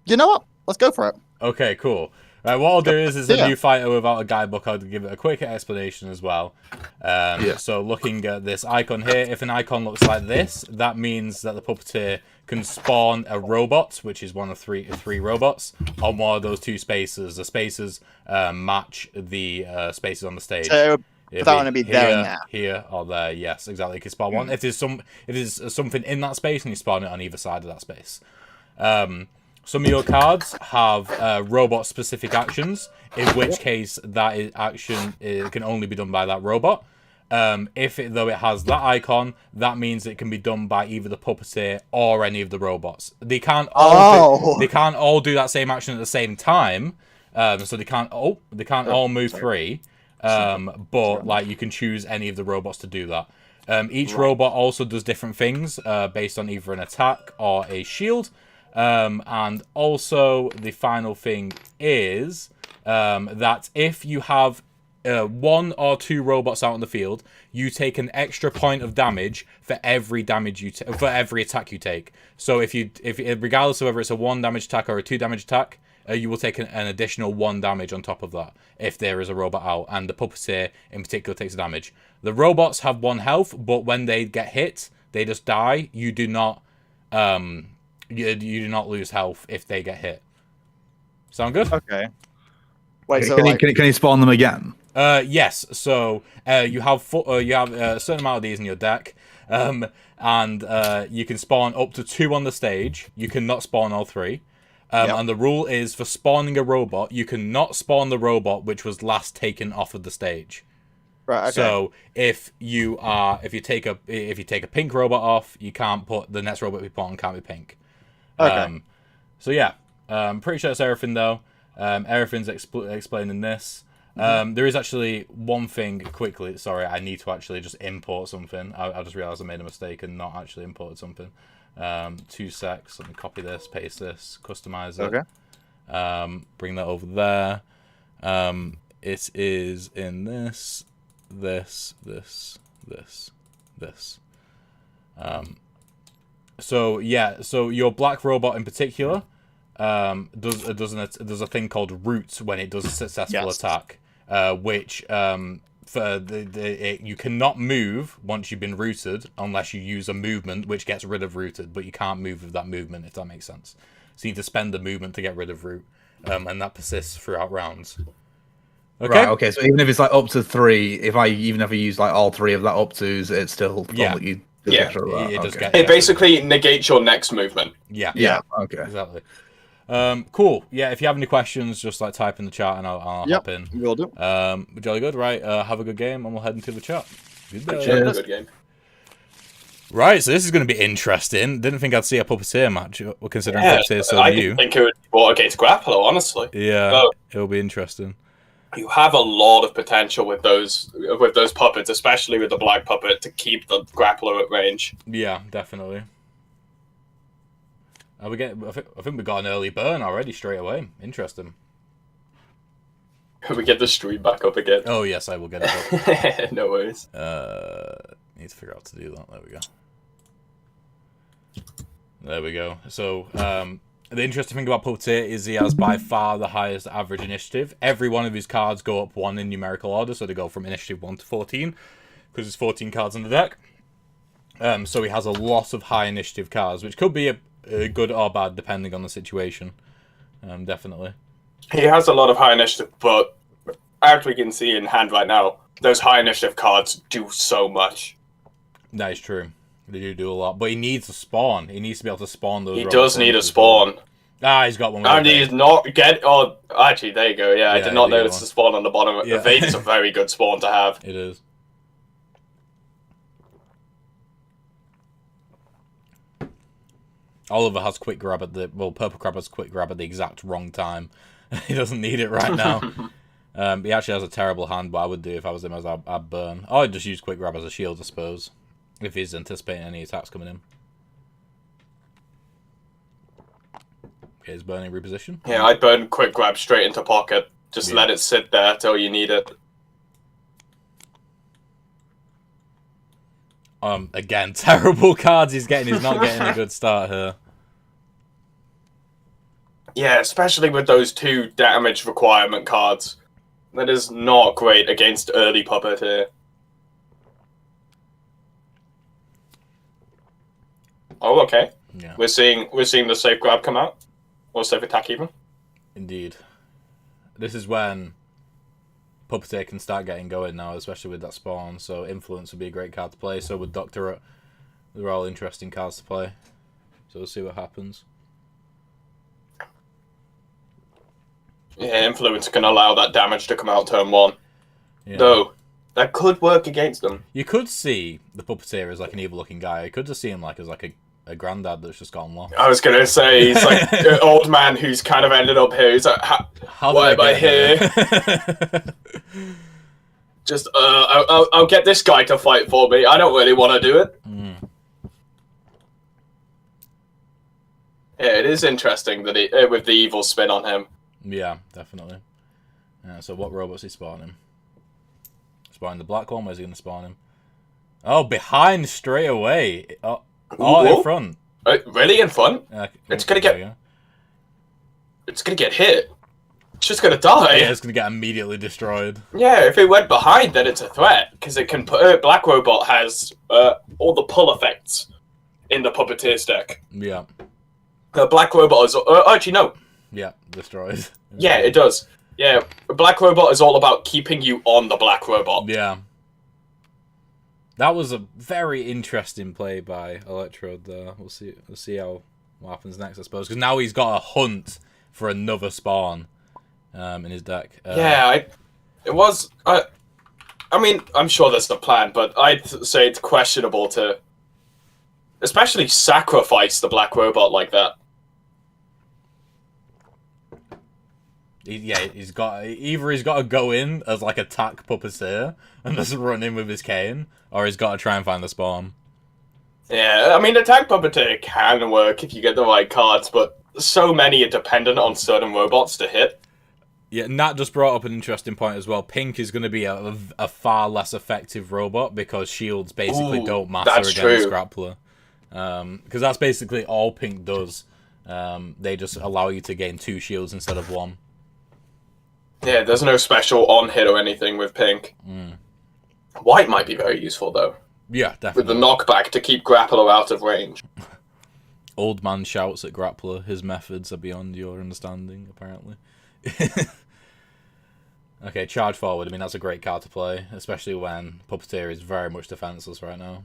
You know what? Let's go for it. Okay, cool. Right, what I'll do is a new fighter without a guidebook. I'll give it a quick explanation as well. So looking at this icon here, if an icon looks like this, that means that the Puppeteer can spawn a robot, which is one of three robots, on one of those 2 spaces. The spaces match the spaces on the stage. So that want to be there, here, or there. Yes, exactly. You can spawn one. If there's something in that space, and you spawn it on either side of that space. Some of your cards have robot-specific actions, in which case that action can only be done by that robot. Though it has that icon, that means it can be done by either the Puppeteer or any of the robots. They can't all do that same action at the same time, so they can't all move 3. But like you can choose any of the robots to do that. Each robot also does different things based on either an attack or a shield. And also the final thing is that if you have 1 or 2 robots out on the field, you take an extra point of damage for every attack you take. So if regardless of whether it's a 1 damage attack or a 2 damage attack, you will take an additional 1 damage on top of that if there is a robot out, and the Puppeteer in particular takes damage. The robots have 1 health, but when they get hit, they just die. You do not you do not lose health if they get hit. Sound good? Okay. Wait, so can you spawn them again? Yes. So you have a certain amount of these in your deck, and you can spawn up to 2 on the stage. You cannot spawn all 3. And the rule is for spawning a robot, you cannot spawn the robot which was last taken off of the stage. Right. Okay. So if you take a pink robot off, you can't put the next robot we put on can't be pink. Okay. So yeah, I'm pretty sure that's everything though. Everything's explained in this. There is actually one thing quickly. Sorry, I need to actually just import something. I just realized I made a mistake and not actually imported something. 2 secs. Let me copy this, paste this, customize it. Okay. Bring that over there. It is in this. So yeah, so your black robot in particular does a thing called root when it does a successful attack, which you cannot move once you've been rooted unless you use a movement which gets rid of rooted, but you can't move with that movement if that makes sense. So you need to spend the movement to get rid of root, and that persists throughout rounds. Okay. Right, okay, so even if it's like up to 3, if I use like all 3 of that up tos, it's still Yeah. It does Okay. get. It basically negates your next movement. Yeah. Yeah. Okay. Exactly. Cool. Yeah. If you have any questions, just like type in the chat and I'll hop in. Will do. Jolly good. Right. Have a good game, and we'll head into the chat. Good day. Good game. Right, so this is going to be interesting. Didn't think I'd see a Puppeteer match. We're considering Puppeteer so I new. didn't think it would be bought against Grappler, honestly. Yeah, But it'll be interesting. you have a lot of potential with those puppets, especially with the black puppet, to keep the Grappler at range. Yeah, definitely. I think we got an early burn already straight away. Interesting. We get the stream back up again. Oh yes, I will get it up. No worries. Need to figure out how to do that. There we go. There we go. So, the interesting thing about Puppeteer is he has by far the highest average initiative. Every one of his cards go up 1 in numerical order, so they go from initiative 1 to 14, because there's 14 cards in the deck. So he has a lot of high initiative cards, which could be a good or bad depending on the situation. Definitely. He has a lot of high initiative, but as we can see in hand right now, those high initiative cards do so much. That is true. They do a lot, but he needs a spawn. He needs to be able to spawn those. He does need a spawn. Ah, he's got one. And he's not get. Oh, actually, there you go. Yeah, I did not notice the spawn on the bottom. Yeah. Evade is a very good spawn to have. It is. Oliver has quick grab at the Purple Crab has quick grab at the exact wrong time. He doesn't need it right now. He actually has a terrible hand, but I would do if I was him as I'd burn. I'd just use quick grab as a shield, I suppose, if he's anticipating any attacks coming in. Okay, he's burning reposition. Yeah, I'd burn quick grab straight into pocket. Just let it sit there till you need it. Again, terrible cards he's getting. He's not getting a good start here. Yeah, especially with those 2 damage requirement cards. That is not great against early Puppeteer. Oh, okay. Yeah. We're seeing the safe grab come out. Or safe attack even. Indeed. This is when Puppeteer can start getting going now, especially with that spawn. So Influence would be a great card to play. So would Doctorate. They're all interesting cards to play. So we'll see what happens. Yeah, Influence can allow that damage to come out turn 1. Yeah. Though, that could work against them. You could see the Puppeteer as like an evil-looking guy. You could just see him like as like a granddad that's just gotten lost. I was going to say, he's like an old man who's kind of ended up here. He's like, why am I here? Just, I'll get this guy to fight for me. I don't really want to do it. Yeah, it is interesting that he, with the evil spin on him. Yeah, definitely. So what robots is he spawning? Spawning the black one? Where's he going to spawn him? Oh, behind straight away. Oh, in front. Really, in front? It's gonna get. Go. It's gonna get hit. It's just gonna die. Yeah, it's gonna get immediately destroyed. Yeah, if it went behind, then it's a threat because it can. Black Robot has all the pull effects in the Puppeteer's deck. Yeah. Black Robot is actually no. Yeah, destroyed. Yeah, it does. Yeah, Black Robot is all about keeping you on the Black Robot. Yeah. That was a very interesting play by Electrode there. We'll see what happens next, I suppose. Because now he's got a hunt for another spawn in his deck. It was... I mean, I'm sure there's a plan, but I'd say it's questionable to... especially sacrifice the Black Robot like that. He's got to go in as like attack Puppeteer and just run in with his cane, or he's got to try and find the spawn. Yeah, I mean, attack Puppeteer can work if you get the right cards, but so many are dependent on certain robots to hit. Yeah, Nat just brought up an interesting point as well. Pink is going to be a far less effective robot because shields basically don't matter against Grappler. Because that's basically all Pink does. They just allow you to gain 2 shields instead of 1. Yeah, there's no special on-hit or anything with Pink. White might be very useful, though. Yeah, definitely. With the knockback to keep Grappler out of range. Old man shouts at Grappler. His methods are beyond your understanding, apparently. Okay, charge forward. I mean, that's a great card to play, especially when Puppeteer is very much defenseless right now.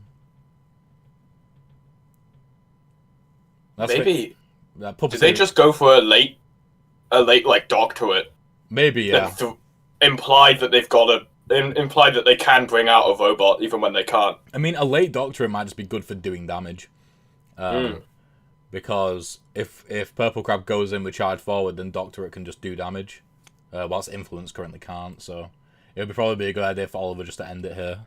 maybe That did they just go for a late like dock to it? Maybe, yeah. Implied that they've got implied that they can bring out a robot even when they can't. I mean, a late Doctor might just be good for doing damage. Because if Purple Crab goes in with charge forward, then Doctorate can just do damage. Whilst Influence currently can't, so it would probably be a good idea for Oliver just to end it here.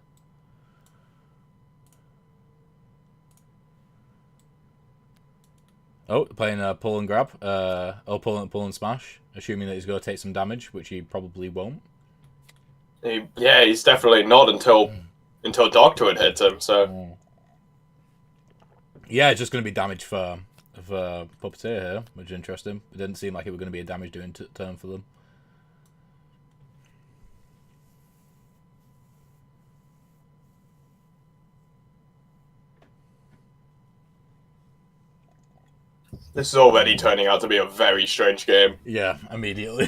Oh, playing a pull and grab. Pull and smash, assuming that he's going to take some damage, which he probably won't. He's definitely not until Doctorate hits him. So yeah, it's just going to be damage for Puppeteer here, which is interesting. It didn't seem like it was going to be a damage doing turn for them. This is already turning out to be a very strange game. Yeah, immediately.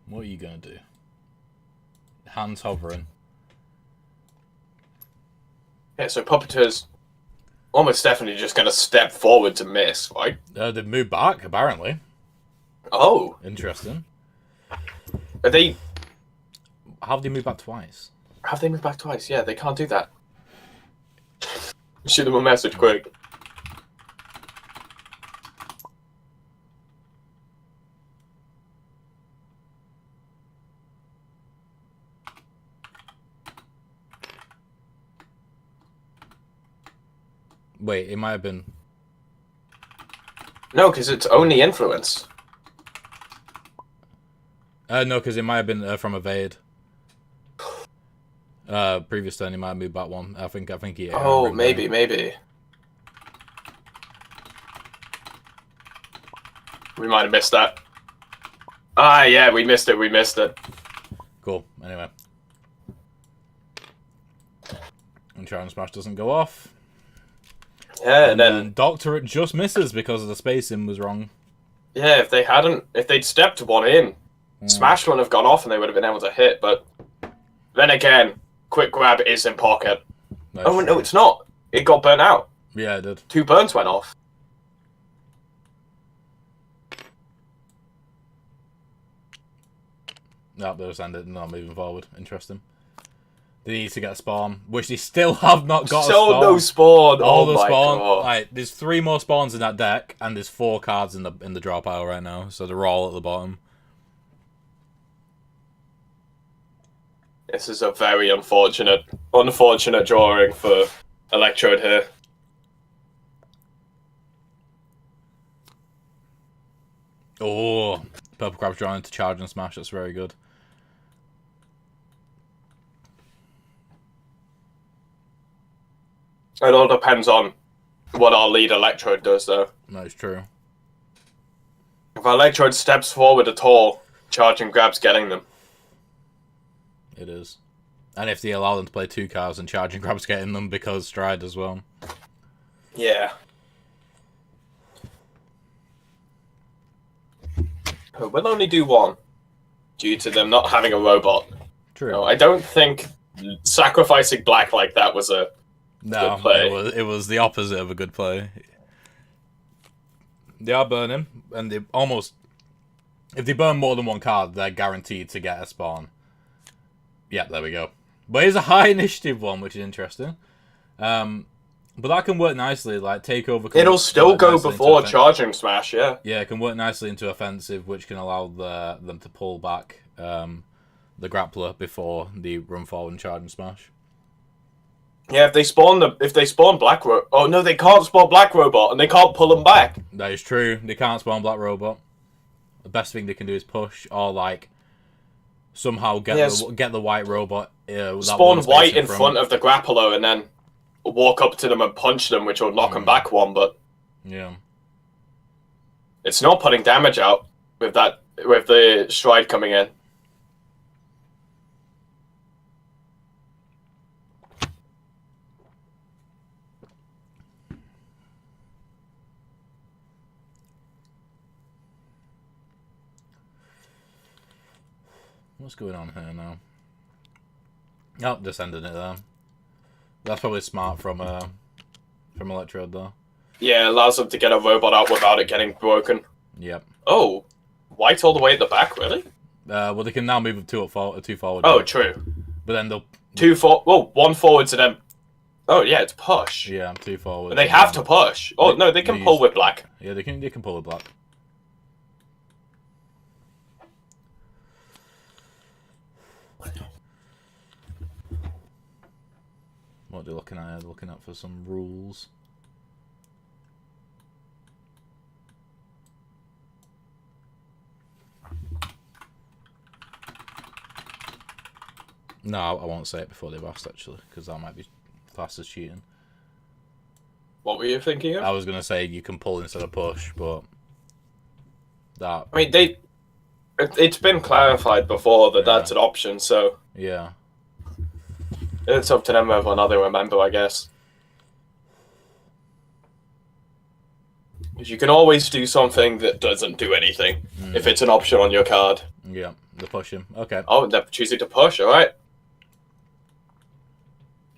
What are you going to do? Hands hovering. Yeah, so Puppeteer's almost definitely just going to step forward to miss, right? They've moved back, apparently. Oh. Interesting. Are they... How have they moved back twice? Have they moved back twice? Yeah, they can't do that. Shoot them a message quick. Wait, it might have been... No, because it's only Influence. No, because it might have been from Evade. Previous turn, he might have moved back one. I think he... Oh, maybe. We might have missed that. Ah, yeah, we missed it. Cool, anyway. And Charm Smash doesn't go off. Yeah, and then Doctorate just misses because the spacing was wrong. Yeah, if they'd stepped one in, Smash wouldn't have gone off and they would have been able to hit, but then again, Quick Grab is in pocket. Oh, no, it's not. It got burnt out. Yeah, it did. 2 burns went off. No, they just ended not moving forward. Interesting. They need to get a spawn, which they still have not got. Still no spawn. All oh the my spawn. God. Like, there's 3 more spawns in that deck, and there's 4 cards in the draw pile right now, so they're all at the bottom. This is a very unfortunate drawing for Electrode here. Oh, Purple Crab's drawing to charge and smash. That's very good. It all depends on what our lead Electrode does, though. That's true. If Electrode steps forward at all, charge and grab's getting them. It is. And if they allow them to play 2 cards, and charge and grab's getting them because Stride as well. Yeah. We'll only do 1 due to them not having a robot. True. No, I don't think sacrificing black like that was a good play. It was the opposite of a good play. They are burning, and they almost... If they burn more than 1 card, they're guaranteed to get a spawn. Yeah, there we go. But it's a high initiative one, which is interesting. But that can work nicely, like takeover. It'll still go before charging smash, yeah. Yeah, it can work nicely into offensive, which can allow them to pull back the grappler before they run forward and charge and smash. Yeah, if they spawn black robot, oh no, they can't spawn black robot, and they can't pull them back. That is true. They can't spawn black robot. The best thing they can do is push, or like somehow get the white robot. Spawn white in front of the grappler, and then walk up to them and punch them, which will knock them back 1. But yeah, it's not putting damage out with the Stride coming in. What's going on here now? Oh, just ended it there. That's probably smart from Electrode, though. Yeah, it allows them to get a robot out without it getting broken. Yep. Oh, white all the way at the back, really? Well, they can now move two forward. Oh, true. But then they'll... one forward to them. Oh, yeah, it's push. Yeah, 2 forward. They have to push. Oh, no, they can pull with black. Yeah, they can pull with black. What are they looking at? They're looking at for some rules. No, I won't say it before they've asked, actually, because that might be classed as cheating. What were you thinking of? I was going to say you can pull instead of push, but... that... I mean, it's been clarified before that that's an option, so... Yeah. It's up to them whether or not they remember, I guess. You can always do something that doesn't do anything, if it's an option on your card. Yeah, they're pushing. Okay. Oh, they're choosing to push, alright.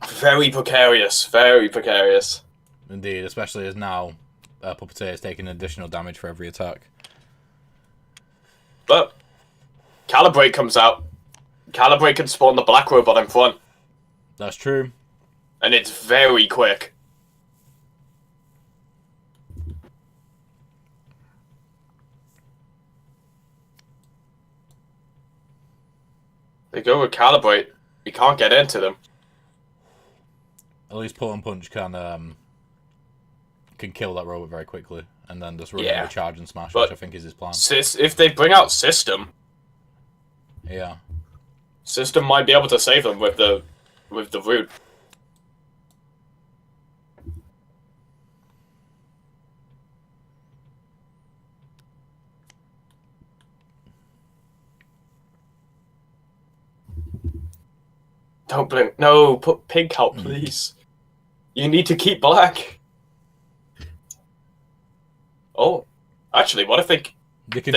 Very precarious, very precarious. Indeed, especially as now Puppeteer is taking additional damage for every attack. But Calibrate comes out. Calibrate can spawn the black robot in front. That's true. And it's very quick. They go with Calibrate. You can't get into them. At least Pull and Punch can kill that robot very quickly, and then just run into Charge and Smash, which I think is his plan. If they bring out System, yeah, System might be able to save them with the root. Don't blink. No, put pink out, please. You need to keep black. Oh, actually, what if they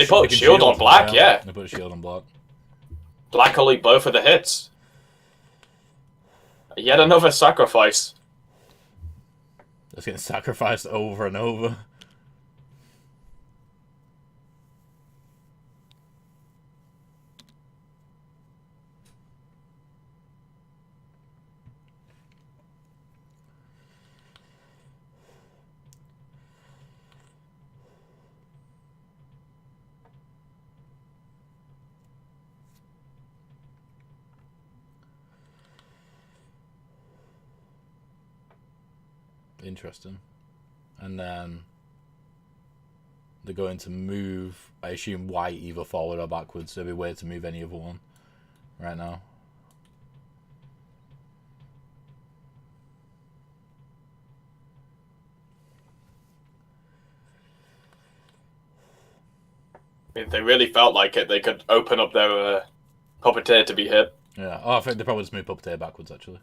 put shield on black? Yeah. They put a shield on black. Black will eat both of the hits. Yet another sacrifice. Just getting sacrificed over and over. Interesting. And then they're going to move, I assume, white either forward or backwards. So it'd be weird to move any other one right now. If they really felt like it, they could open up their Puppeteer to be hit. Yeah. Oh, I think they probably just move Puppeteer backwards, actually.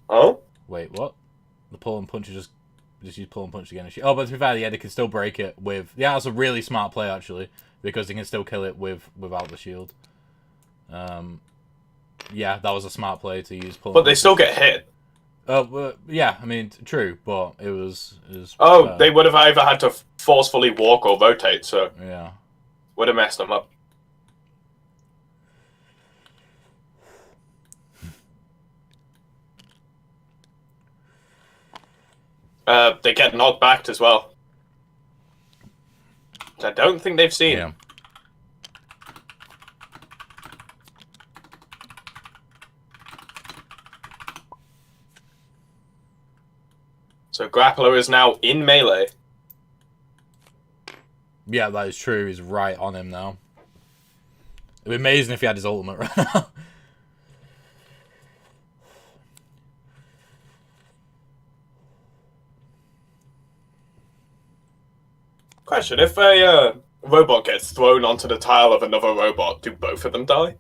Oh? Wait, what? The Pull and Punch is just use Pull and Punch again. Oh, but to be fair, yeah, they can still break it with... Yeah, that's a really smart play, actually, because they can still kill it without the shield. Yeah, that was a smart play to use Pull. But they still get hit. Yeah, I mean, true, but it was they would have either had to forcefully walk or rotate, so... Yeah. Would have messed them up. They get knocked back as well. Which I don't think they've seen. Yeah. So Grappler is now in melee. Yeah, that is true. He's right on him now. It'd be amazing if he had his ultimate right now. Question, if a robot gets thrown onto the tile of another robot, do both of them die?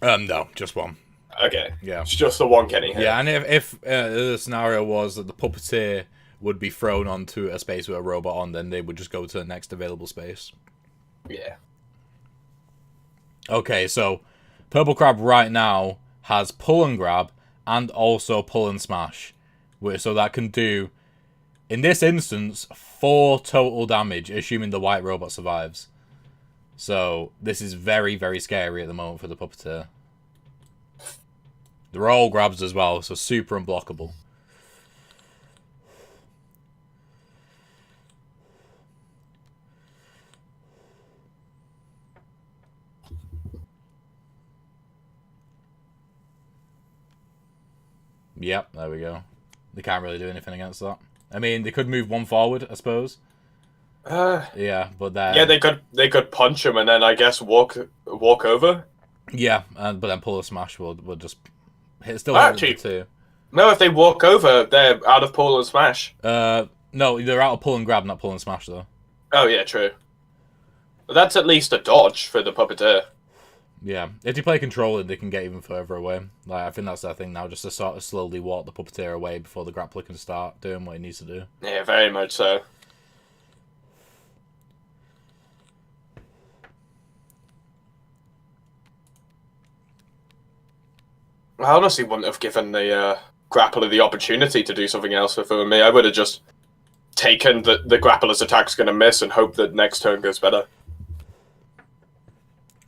No, just one. Okay. Yeah. It's just the one getting hit. Yeah, and if the scenario was that the Puppeteer would be thrown onto a space with a robot on, then they would just go to the next available space. Yeah. Okay, so Purple Crab right now has Pull and Grab and also pull and smash. So that can do, in this instance, 4 total damage, assuming the white robot survives. So this is very, very scary at the moment for the Puppeteer. They're all grabs as well, so super unblockable. Yep, there we go. They can't really do anything against that. I mean, they could move 1 forward, I suppose. Yeah, but then... Yeah, they could punch him and then, I guess, walk over. Yeah, but then pull a smash will just hit Actually, too. No, if they walk over, they're out of pull and smash. No, they're out of pull and grab, not pull and smash, though. Oh, yeah, true. But that's at least a dodge for the Puppeteer. Yeah, if you play controlling, they can get even further away. Like, I think that's their thing now, just to sort of slowly walk the Puppeteer away before the grappler can start doing what he needs to do. Yeah, very much so. I honestly wouldn't have given the grappler the opportunity to do something else if it were me. I would have just taken the grappler's attack's going to miss and hope that next turn goes better.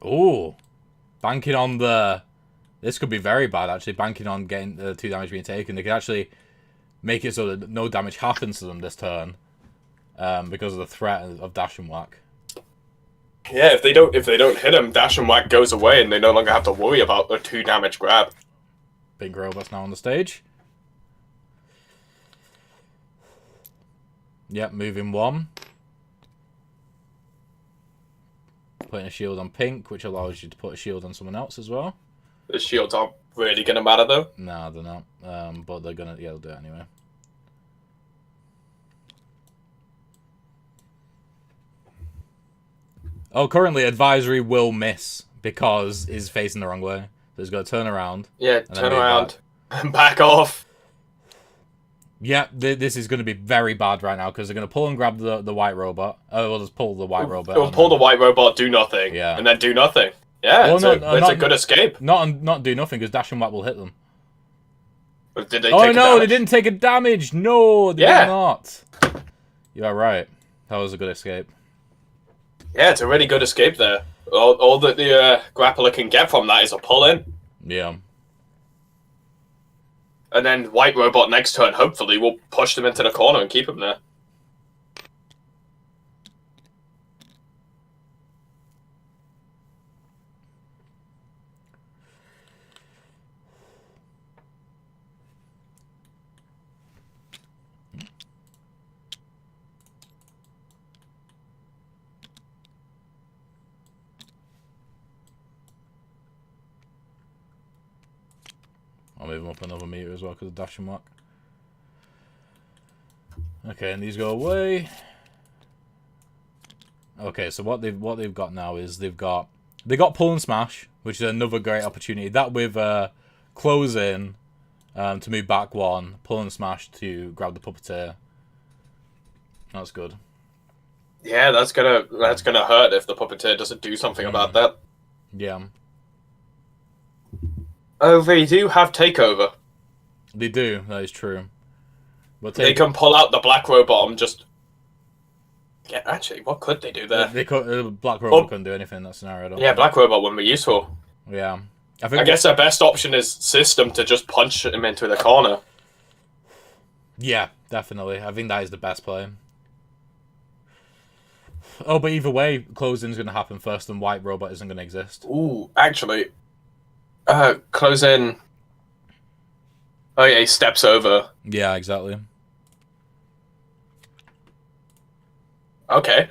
Ooh. Banking on the... This could be very bad, actually. Banking on getting the 2 damage being taken. They could actually make it so that no damage happens to them this turn. Because of the threat of dash and whack. Yeah, if they don't hit him, dash and whack goes away and they no longer have to worry about the 2 damage grab. Big robots now on the stage. Yep, moving 1. Putting a shield on pink, which allows you to put a shield on someone else as well. The shields aren't really going to matter, though. No, they're not. But they're going to... Yeah, they'll do it anyway. Oh, currently, advisory will miss because he's facing the wrong way. So he's got to turn around. Yeah, turn around. And back off. Yeah, this is going to be very bad right now because they're going to pull and grab the white robot. Oh, we'll just pull the white robot. We'll pull the white robot, do nothing. Yeah. And then do nothing. Yeah, well, it's a good escape. Not do nothing because dash and whack will hit them. But did they take no, they didn't take a damage. No, they did not. You are right. That was a good escape. Yeah, it's a really good escape there. All that the grappler can get from that is a pull-in. Yeah. And then white robot next turn, hopefully, will push them into the corner and keep them there. I'll move them up another meter as well because of dash and whack. Okay, and these go away. Okay, so what they've got now is they got pull and smash, which is another great opportunity. That with close in to move back 1, pull and smash to grab the Puppeteer. That's good. Yeah, that's gonna hurt if the Puppeteer doesn't do something about that. Yeah. Oh, they do have takeover. They do. That is true. But they can pull out the black robot and just. Yeah, actually, what could they do there? They could. Black robot couldn't do anything in that scenario. Yeah, black robot wouldn't be useful. Yeah, I guess their best option is system to just punch him into the corner. Yeah, definitely. I think that is the best play. Oh, but either way, closing's going to happen first, and white robot isn't going to exist. Ooh, actually. Close in. Oh yeah, he steps over. Yeah, exactly. Okay.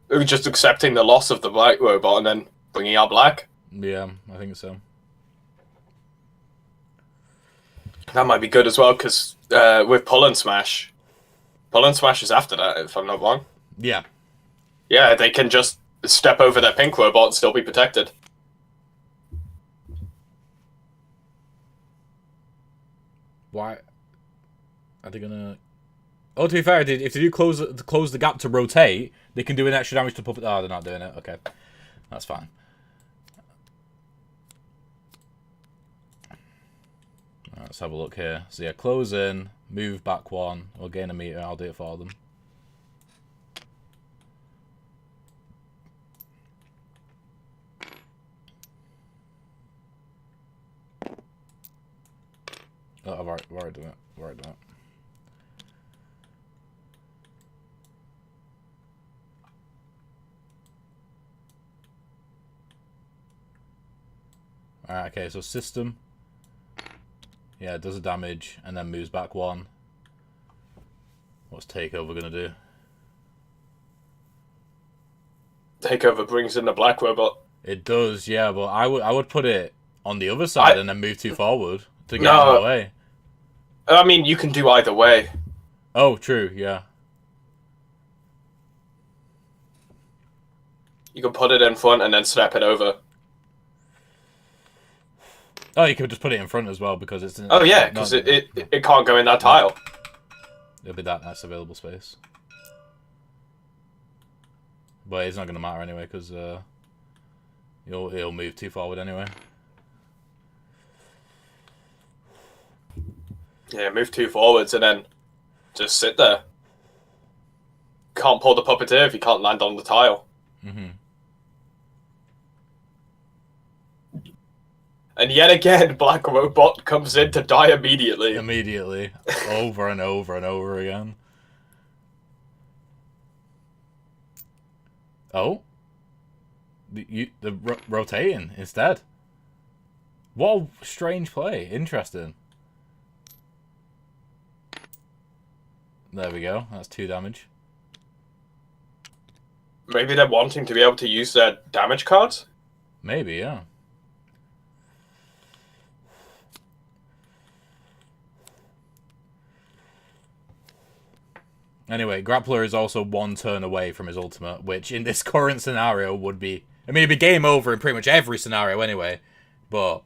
We're just accepting the loss of the white robot and then bringing out black. Yeah, I think so. That might be good as well, because with pull and smash is after that, if I'm not wrong. Yeah. Yeah, they can just step over their pink robot and still be protected. Why are they gonna? Oh, to be fair, if they do close the gap to rotate, they can do an extra damage to puppet. Oh, they're not doing it. Okay, that's fine. Let's have a look here. So yeah, close in, move back 1, or gain a meter. I'll do it for them. Oh, I've already done it. I've already done it. Alright, okay, so system. Yeah, it does a damage and then moves back 1. What's takeover gonna do? Takeover brings in the black robot. It does, yeah, but I would put it on the other side and then move 2 forward to get out of the way. I mean, you can do either way. Oh, true, yeah. You can put it in front and then snap it over. Oh, you could just put it in front as well because it's... Oh yeah, because it can't go in that tile. It'll be that nice available space. But it's not going to matter anyway because it'll move 2 forward anyway. Yeah, move 2 forwards and then just sit there. Can't pull the puppeteer if you can't land on the tile. Mm-hmm. And yet again, Black Robot comes in to die immediately. Immediately. Over and over and over again. Oh? Rotating instead. What a strange play. Interesting. There we go. That's 2 damage. Maybe they're wanting to be able to use their damage cards? Maybe, yeah. Anyway, Grappler is also 1 turn away from his ultimate, which in this current scenario would be... I mean, it'd be game over in pretty much every scenario anyway, but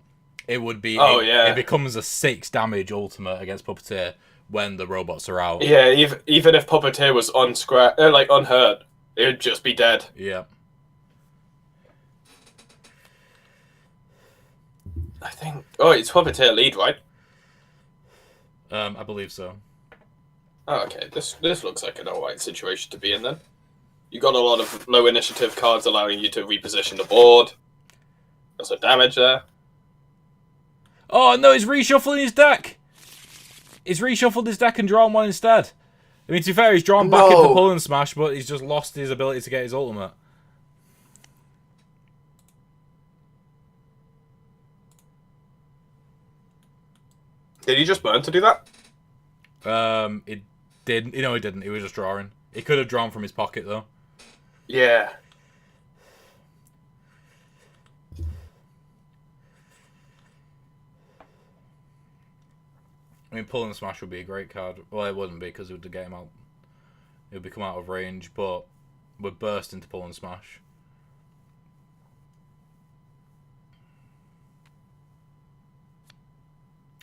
it would be... It becomes a 6 damage ultimate against Puppeteer when the robots are out. Yeah, even if Puppeteer was unhurt, it would just be dead. Yeah. I think... Oh, it's Puppeteer lead, right? I believe so. Oh, okay. This looks like an alright situation to be in then. You got a lot of low initiative cards allowing you to reposition the board. There's some damage there. Oh no, he's reshuffling his deck! He's reshuffled his deck and drawn 1 instead. I mean, to be fair, he's drawn back into Pull and Smash, but he's just lost his ability to get his ultimate. Did he just burn to do that? It didn't. You know, he didn't. He was just drawing. He could have drawn from his pocket, though. Yeah. I mean, Pull and Smash would be a great card. Well, it wouldn't be because it would get him out. It would become out of range, but would burst into Pull and Smash.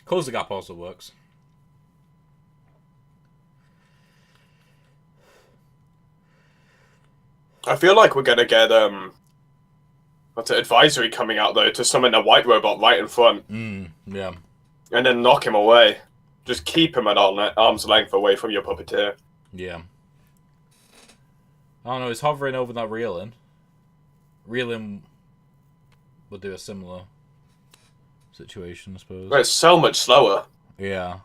Close the Gap also works. I feel like we're gonna get what's it, advisory coming out though to summon a white robot right in front. Yeah. And then knock him away. Just keep him at arm's length away from your Puppeteer. Yeah. I don't know, he's hovering over that Reeling. Reeling would do a similar situation, I suppose. But it's so much slower. Yeah.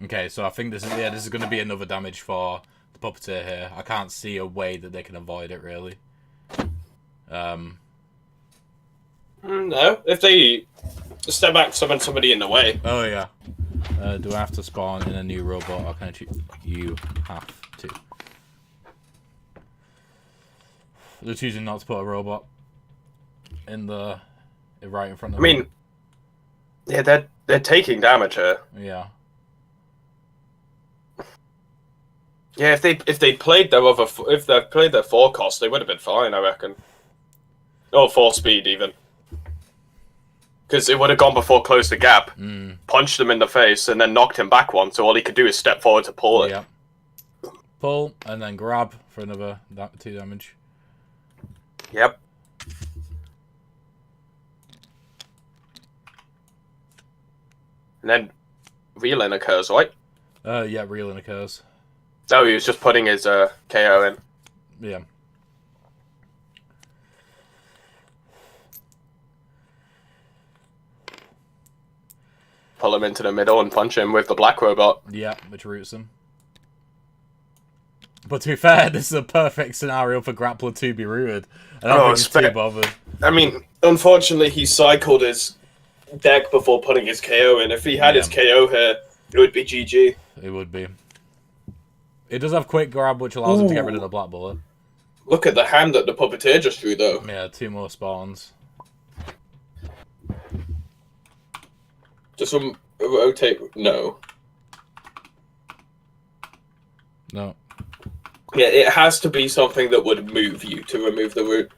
Okay, so I think this is going to be another damage for the Puppeteer here. I can't see a way that they can avoid it, really. No, if they step back, summon somebody in the way. Oh, yeah. Do I have to spawn in a new robot, or can I choose? You have to. They're choosing not to put a robot in the right in front of them. I mean, yeah, they're taking damage here. Yeah. Yeah, if they played their their 4 cost, they would have been fine, I reckon. Or 4 speed even. Because it would have gone before Close the Gap, punched him in the face, and then knocked him back 1, so all he could do is step forward to pull it. Yeah. Pull, and then grab for another 2 damage. Yep. And then reeling occurs, right? Yeah, reeling occurs. Oh, he was just putting his KO in. Yeah. Pull him into the middle and punch him with the black robot. Yeah, which roots him. But to be fair, this is a perfect scenario for Grappler to be rooted. I don't think he's too bothered. I mean, unfortunately, he cycled his deck before putting his KO in. If he had his KO here, it would be GG. It would be. It does have quick grab, which allows him to get rid of the black bullet. Look at the hand that the puppeteer just drew, though. Yeah, 2 more spawns. Just rotate. No. No. Yeah, it has to be something that would move you to remove the root.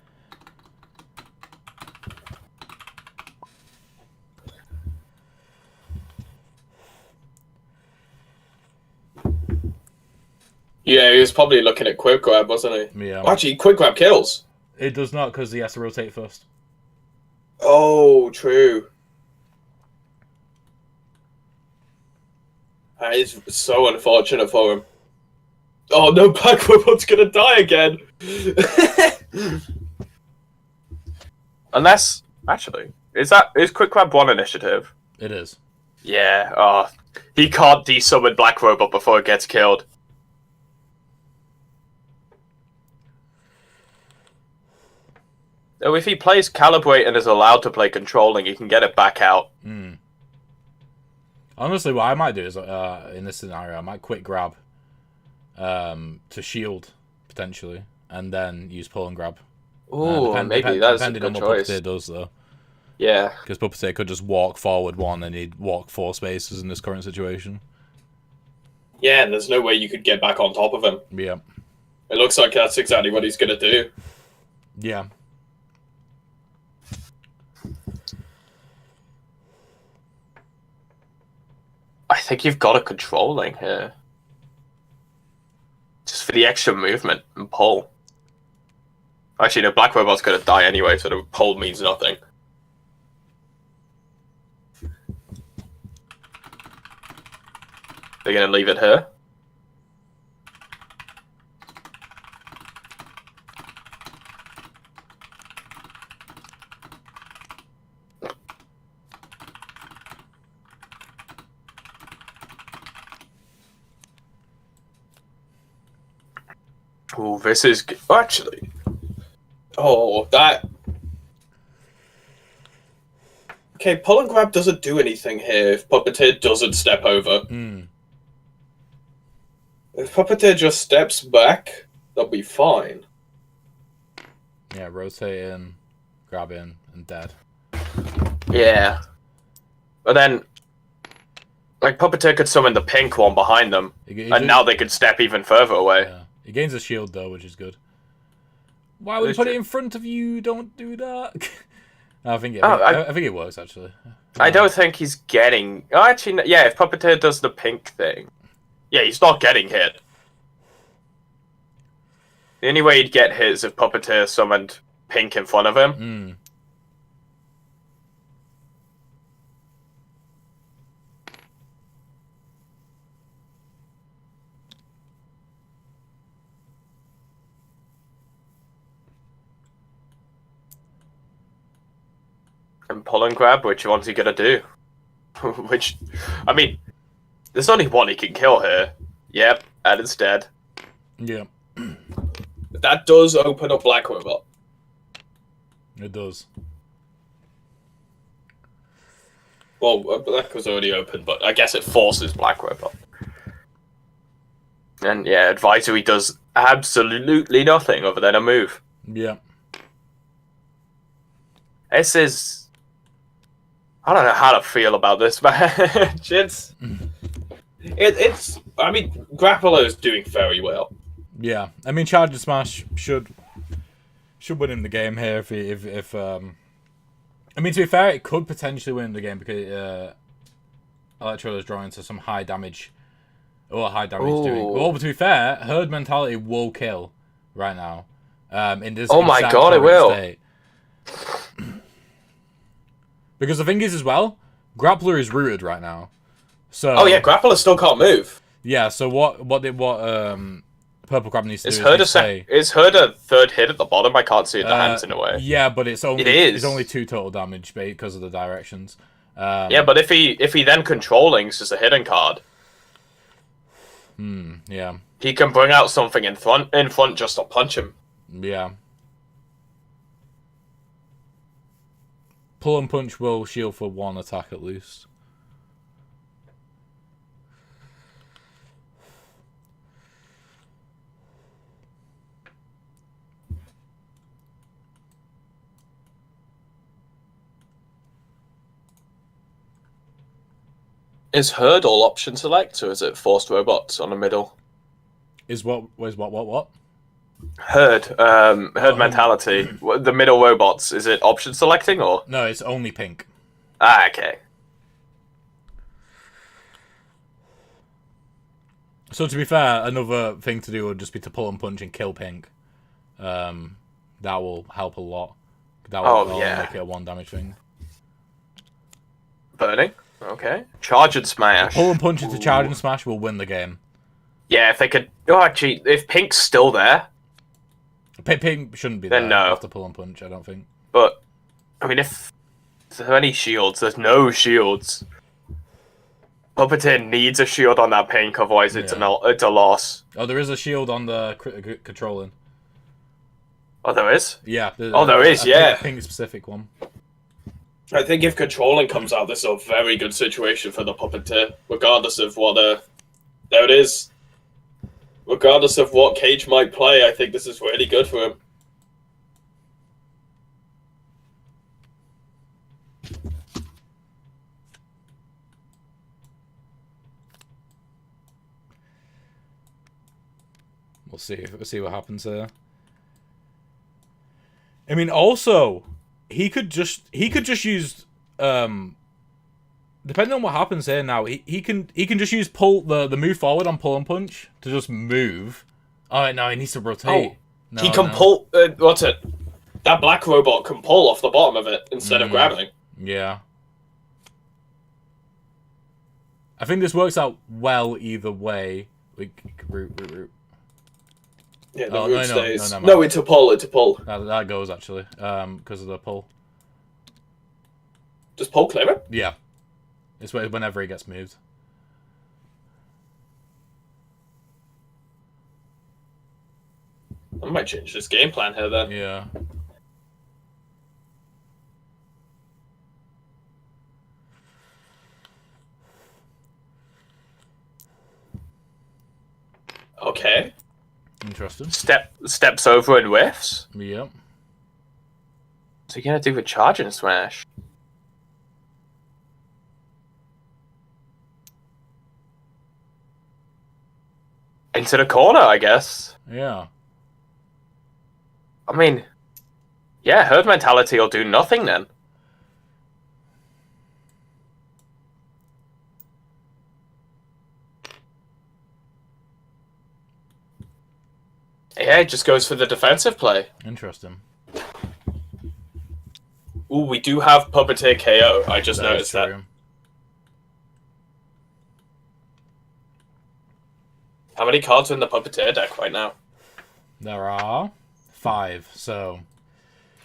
Yeah, he was probably looking at quick grab, wasn't he? Yeah. Actually, quick grab kills. It does not, because he has to rotate first. Oh, true. That is so unfortunate for him. Oh no, Black Robot's gonna die again! Unless, actually, is Quick Grab 1 initiative? It is. Yeah, he can't desummon Black Robot before it gets killed. So if he plays Calibrate and is allowed to play Controlling, he can get it back out. Honestly, what I might do is, in this scenario, I might quick grab to shield, potentially, and then use pull and grab. Ooh, maybe that's a depending good on what choice. Puppeteer does, though. Yeah. Because Puppeteer could just walk forward 1 and he'd walk 4 spaces in this current situation. Yeah, and there's no way you could get back on top of him. Yeah. It looks like that's exactly what he's gonna do. Yeah. I think you've got a Controlling here. Just for the extra movement and pull. Actually, no, Black Robot's gonna die anyway, so the pull means nothing. They're gonna leave it here. Oh, this is actually. Oh, that. Okay, pull and grab doesn't do anything here if Puppeteer doesn't step over. If Puppeteer just steps back, they'll be fine. Yeah, rotate in, grab in, and dead. Yeah. But then, like, Puppeteer could summon the pink one behind them, and now they could step even further away. Yeah. He gains a shield, though, which is good. Why would you put it in front of you? Don't do that. I think it works, actually. I don't think he's getting... Oh, actually, yeah, if Puppeteer does the pink thing... Yeah, he's not getting hit. The only way he'd get hit is if Puppeteer summoned pink in front of him. And pull and grab, which one's he gonna do? Which, I mean, there's only one he can kill here. Yep, and it's dead. Yeah. That does open up Black Robot. It does. Well, Black was already open, but I guess it forces Black Robot. And yeah, Advisory does absolutely nothing other than a move. Yeah. This is... I don't know how to feel about this match. It's... I mean, Grappler is doing very well. Yeah, I mean, Charge and Smash should win him the game here if I mean, to be fair, it could potentially win the game because Electrode is drawing into some high damage or high damage he's doing. Well, to be fair, herd mentality will kill right now. In this Oh my exact god, it current will. state. Because the thing is as well, Grappler is rooted right now. So Oh yeah, Grappler still can't move. yeah. So what Purple Crab needs to Is do Herd is say, is Herd a third hit at the bottom? I can't see the hands in a way. yeah, but it's only is. it's only 2 total damage because of the directions. Yeah, but if he then controlling is a hidden card, yeah, he can bring out something in front just to punch him. yeah. Pull and punch will shield for 1 attack at least. Is Herd all option select, or is it forced robots on the middle? Is what? Herd mentality. The middle robots, is it option selecting or? No, it's only pink. Ah, okay. So to be fair, another thing to do would just be to pull and punch and kill pink. That will help a lot. That will make it a 1 damage thing. Burning. Okay. Charge and smash. Pull and punch into charge and smash will win the game. Yeah, if they could. Oh, actually, if Pink's still there, Pink shouldn't be there then no. after pull and punch, I don't think. But I mean, if there are any shields, there's no shields. Puppeteer needs a shield on that Pink, otherwise it's a loss. Oh, there is a shield on the controlling. Oh, there is. Yeah. There is. Yeah. Pink specific one. I think if controlling comes out, this is a very good situation for the Puppeteer, regardless of what. There it is. Regardless of what Cage might play, I think this is really good for him. We'll see. We'll see what happens there. I mean, also, he could just use depending on what happens here now, he can just use the move forward on pull and punch to just move. Oh no, he needs to rotate. No, he can pull. What's it? That black robot can pull off the bottom of it instead of grabbing. Yeah. I think this works out well either way. Root. Yeah, the root stays. No, it's a pull. It's a pull. That goes actually, because of the pull. Does pull clear it? Yeah. It's whenever he gets moved. I might change this game plan here then. Yeah. Okay. Interesting. Steps over and whiffs. Yep. So you're gonna do a charge and smash. Into the corner, I guess. Yeah. I mean, yeah, herd mentality will do nothing then. Yeah, it just goes for the defensive play. Interesting. Ooh, we do have Puppeteer KO. I just noticed that. How many cards are in the Puppeteer deck right now? There are 5, so...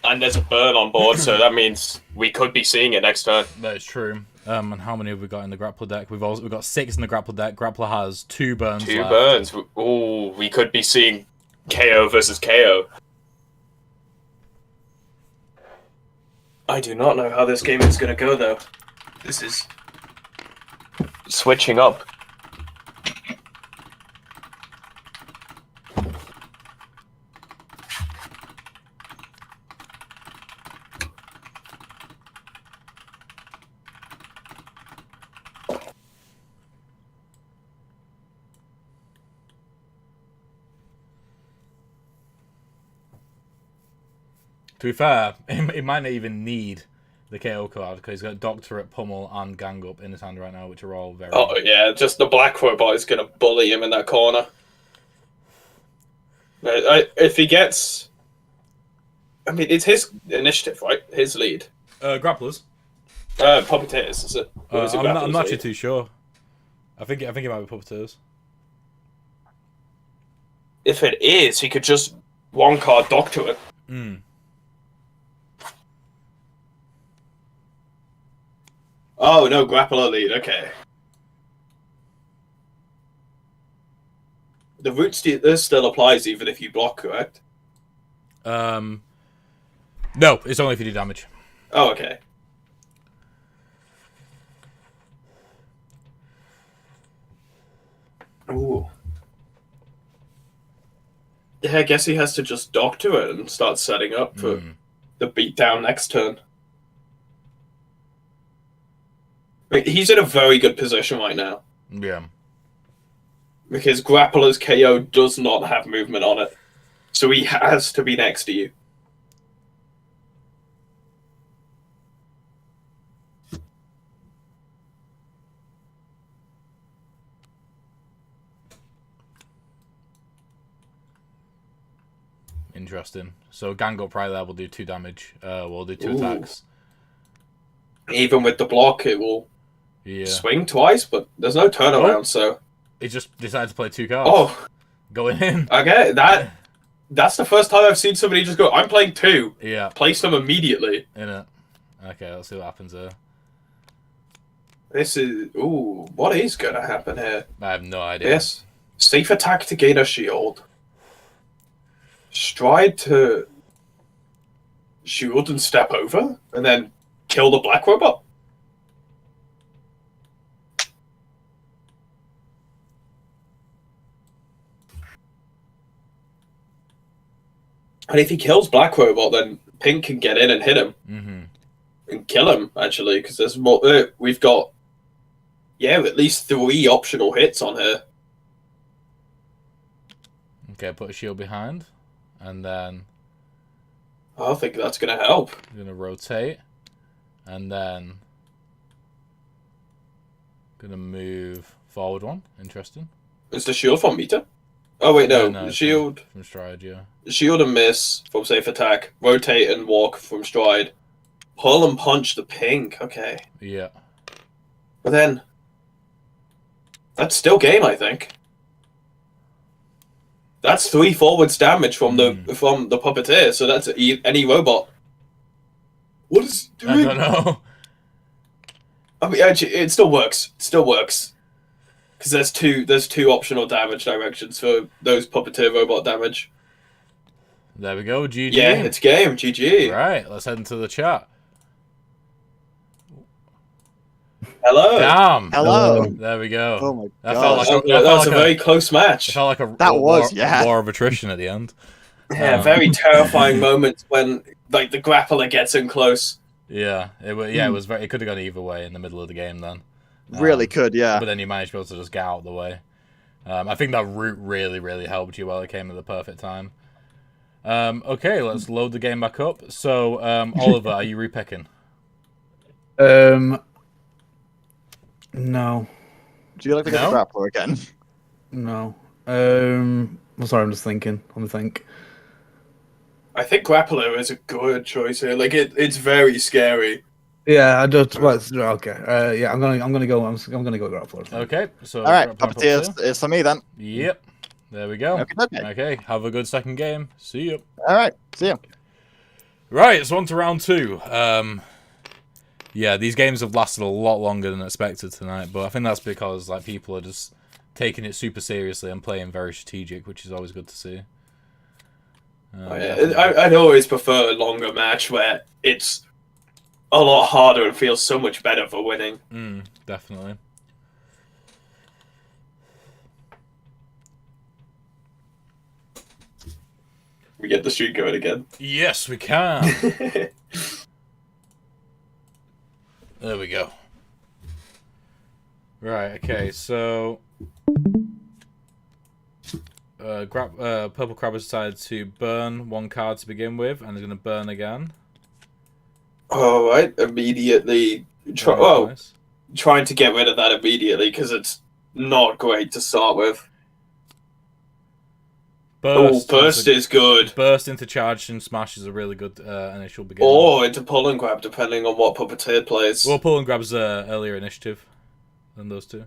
And there's a burn on board, so that means we could be seeing it next turn. That is true. And how many have we got in the Grappler deck? We've got 6 in the Grappler deck. Grappler has 2 burns Two left. burns. Ooh, we could be seeing KO versus KO. I do not know how this game is going to go, though. This is switching up. To be fair, it might not even need the KO card because he's got Doctorate, Pummel, and Gang Up in his hand right now, which are all very. Oh yeah, just the black robot is gonna bully him in that corner. If he gets, I mean, it's his initiative, right? His lead. Grapplers. Puppeteers, is it? Or is it I'm not Grapplers' actually lead? too sure. I think it might be Puppeteers. If it is, he could just one card Doctor it. Hmm. Oh no, Grappler lead. Okay. The root this still applies even if you block, correct? No, it's only if you do damage. Oh, okay. Ooh. Yeah, I guess he has to just doctor it and start setting up for the beatdown next turn. He's in a very good position right now. Yeah. Because Grappler's KO does not have movement on it. So he has to be next to you. Interesting. So Gang Up right there will do 2 damage. We'll do 2 Ooh. attacks. Even with the block, it will Yeah. swing twice, but there's no turnaround, so... He just decided to play 2 cards. Oh! Going in. Okay, that's the first time I've seen somebody just go, I'm playing 2. Yeah. Place them immediately. In it. Okay, let's see what happens here. This is... Ooh, what is going to happen here? I have no idea. Yes. Safe attack to gain a shield. Stride to shield and step over, and then kill the black robot. And if he kills black robot, then pink can get in and hit him. And kill him, actually, because there's more. We've got, at least 3 optional hits on here. Okay, put a shield behind. And then I think that's going to help. I'm going to rotate. And then going to move forward 1. Interesting. Is the shield from meter? Oh, wait, no. Shield. From stride, yeah. Shield and miss from safe attack. Rotate and walk from stride. Pull and punch the pink. Okay. Yeah. But then, that's still game, I think. That's 3 forwards damage from the puppeteer, so that's any robot. What is it doing? I don't know. I mean, actually, it still works. It still works. Because there's two optional damage directions for those puppeteer robot damage. There we go, GG. Yeah, it's game, GG. Right, let's head into the chat. Hello. Damn. Hello. There we go. Oh my That god. felt like That was a very close match. It felt like a That was, war of attrition at the end. Yeah, very terrifying moments when like the grappler gets in close. Yeah, it was very. It could have gone either way in the middle of the game then. Really could, yeah. But then you managed to be able to just get out of the way. I think that route really helped you. Well, it came at the perfect time. Okay, let's load the game back up. So, Oliver, are you repicking? No. Do you like to get the grappler again? No. I'm sorry, I'm just thinking. I'm think. I think grappler is a good choice here. Like it's very scary. Yeah, I don't. Well, okay. Yeah, I'm gonna go grappler. Okay, so All right, puppeteer is for me then. Yep. There we go. Okay. Okay, have a good second game. See you. All right, see you. Right, so on to round 2. Yeah, these games have lasted a lot longer than expected tonight, but I think that's because like people are just taking it super seriously and playing very strategic, which is always good to see. I'd always prefer a longer match where it's a lot harder and feels so much better for winning. Definitely. We get the streak going again. Yes, we can. There we go. Right, okay, so Purple Crab has decided to burn 1 card to begin with, and is going to burn again. All right, immediately. Nice. Trying to get rid of that immediately because it's not great to start with. Burst is good. Burst into charge and smash is a really good initial beginning. Or into pull and grab, depending on what Puppeteer plays. Well, pull and grab's earlier initiative than those two.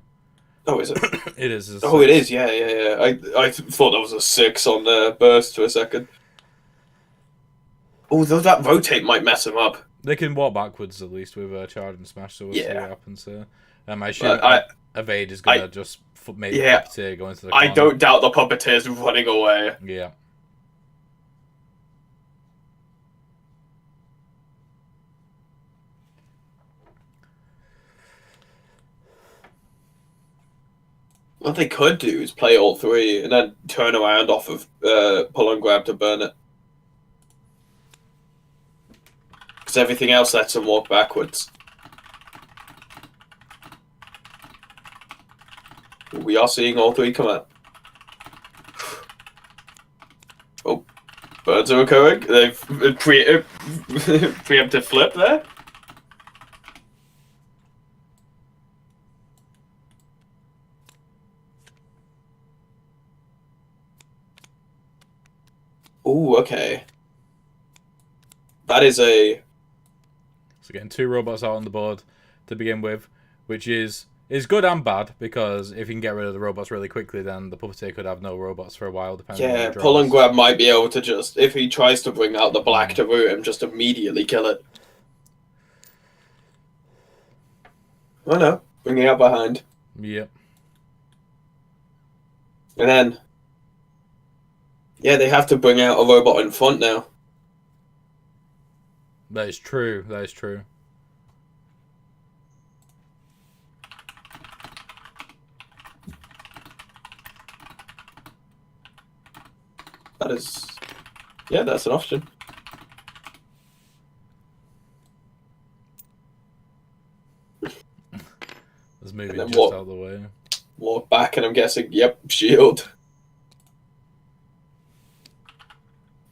Oh, is it? It is. It is. Yeah. I thought that was a 6 on burst for a second. Although that rotate might mess him up. They can walk backwards at least with charge and smash, so we'll see what happens here. I assume evade is gonna just make the Puppeteer go into the corner. I don't doubt the Puppeteer's running away. Yeah. What they could do is play all 3 and then turn around off of pull and grab to burn it. Because everything else lets them walk backwards. We are seeing all 3 come out. Oh, birds are occurring. They've preemptive flip there. Ooh, okay. That is a... So getting 2 robots out on the board to begin with, which is good and bad, because if you can get rid of the robots really quickly, then the Puppeteer could have no robots for a while, depending on Yeah, pull and grab might be able to just, if he tries to bring out the black to root him, just immediately kill it. Oh no, bring it out behind. Yep. And then... Yeah, they have to bring out a robot in front now. That is true. That is true. That is... Yeah, that's an option. Let's move it just out of the way. Walk back and I'm guessing, yep, shield.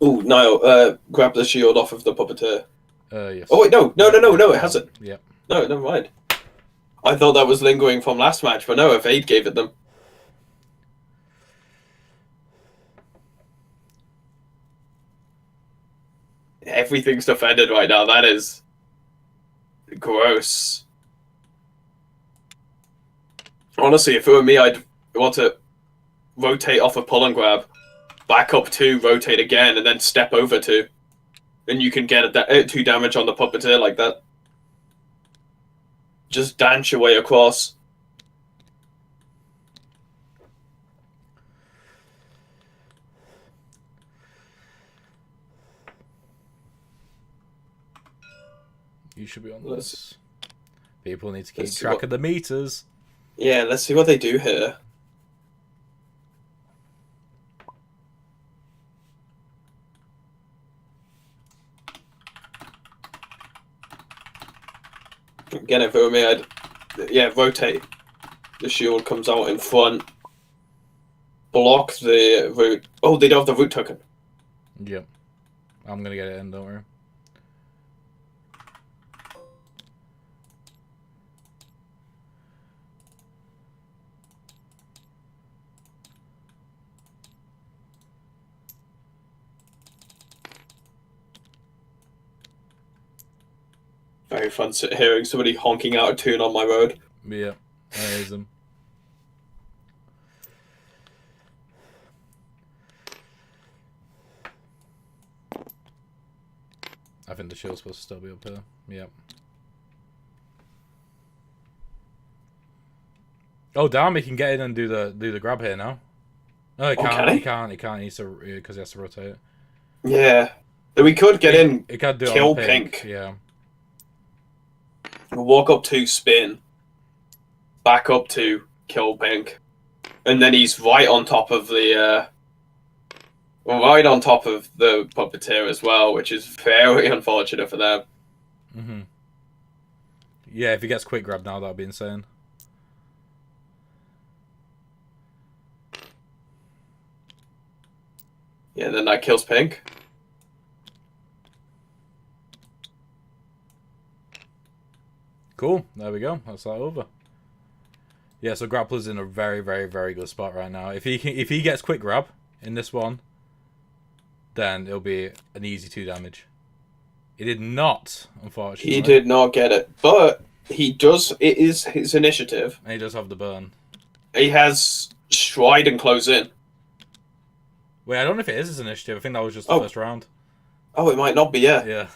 Ooh, Niall, grab the shield off of the Puppeteer. Yes. Oh wait, no, it hasn't. Yep. No, never mind. I thought that was lingering from last match, but no, Evade gave it them. Everything's defended right now. That is gross. Honestly, if it were me, I'd want to rotate off a pull and grab, back up 2, rotate again, and then step over 2. And you can get 2 damage on the Puppeteer like that. Just dance your way across. You should be on this. People need to keep track what... of the meters. Yeah, let's see what they do here. Again, if it were me, I'd rotate. The shield comes out in front. Block the root. Oh, they don't have the root token. Yep. I'm gonna get it in, don't worry. Very fun hearing somebody honking out a tune on my road. Yeah, that is them. I think the shield's supposed to still be up here. Yep. Oh damn! He can get in and do the grab here now. No, he can't. Can he? He can't. He can't. He needs to because he has to rotate. Yeah, we could get in. He can't do it kill on pink. Yeah. Walk up 2, spin. Back up 2, kill pink, and then he's right on top of the Puppeteer as well, which is very unfortunate for them. Yeah, if he gets quick grab now, that'd be insane. Yeah, then that kills pink. Cool. There we go. That's that over. Yeah, so Grappler's in a very, very, very good spot right now. If he gets quick grab in this one, then it'll be an easy 2 damage. He did not, unfortunately. He did not get it, but he does. It is his initiative. And he does have the burn. He has stride and close in. Wait, I don't know if it is his initiative. I think that was just the first round. Oh, it might not be. Yeah. Yeah.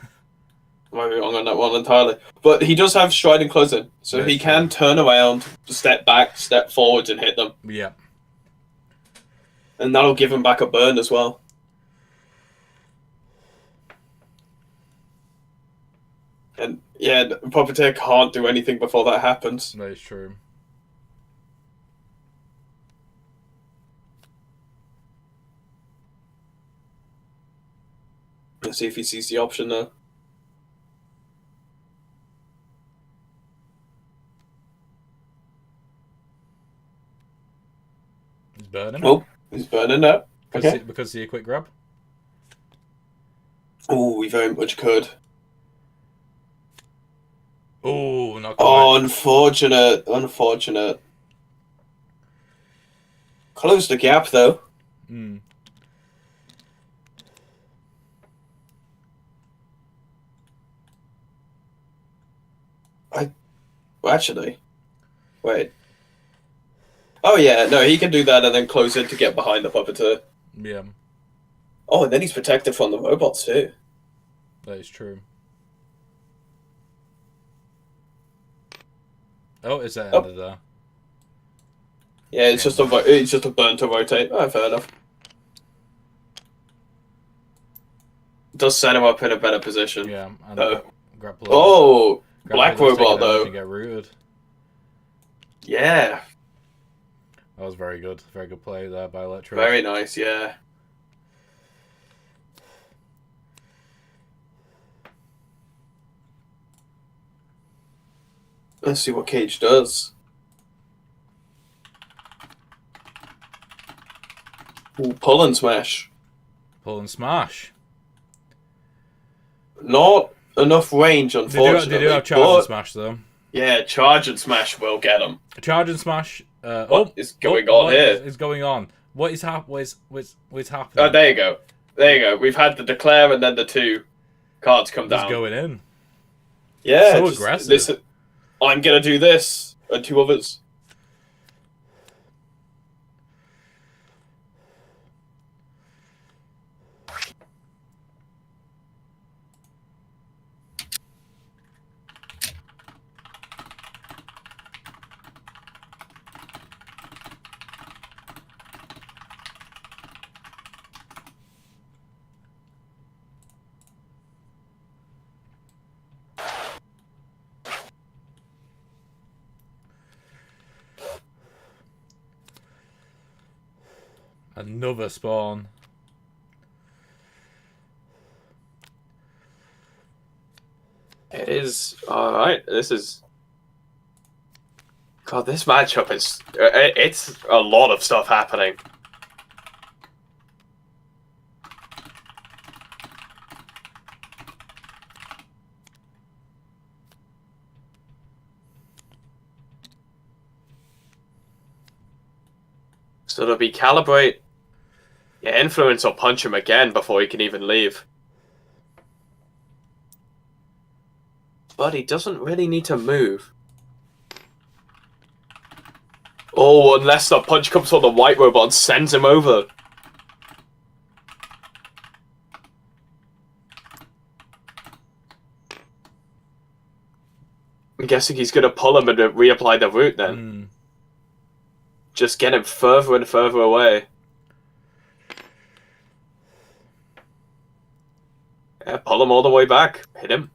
I might be wrong on that one entirely. But he does have stride and close in, so he can turn around, step back, step forwards, and hit them. Yeah. And that'll give him back a burn as well. And yeah, Puppeteer can't do anything before that happens. That is true. Let's see if he sees the option there. He's burning. Oh, he's burning now. Because he a quick grab. Oh, we very much could. Oh, not quite. Oh, unfortunate. Unfortunate. Close the gap, though. Hmm. Actually, wait. Oh, yeah. No, he can do that and then close in to get behind the Puppeteer. Yeah. Oh, and then he's protected from the robots, too. That is true. Oh, is that ended there? Yeah, it's just a burn to rotate. Oh, fair enough. Does set him up in a better position. Yeah. And Grappler. Oh, Grappler Black does take Robot, damage though. and get rooted. Yeah. That was very good. Very good play there by Electro. Very nice, yeah. Let's see what Cage does. Ooh, pull and smash. Pull and smash. Not enough range, unfortunately. They do have charge and smash, though. Yeah, charge and smash will get him. Charge and smash. What is going on here? What is going on? What is happening? Oh, there you go. There you go. We've had the declare and then the 2 cards come down. Just going in. Yeah. So aggressive. Listen, I'm going to do this. And 2 others. Another spawn. It is. Alright, this is... God, this matchup is... It's a lot of stuff happening. So it'll be calibrate... Yeah, influence or punch him again before he can even leave. But he doesn't really need to move. Oh, unless the punch comes from the white robot and sends him over. I'm guessing he's going to pull him and reapply the route then. Just get him further and further away. Yeah, pull him all the way back. Hit him.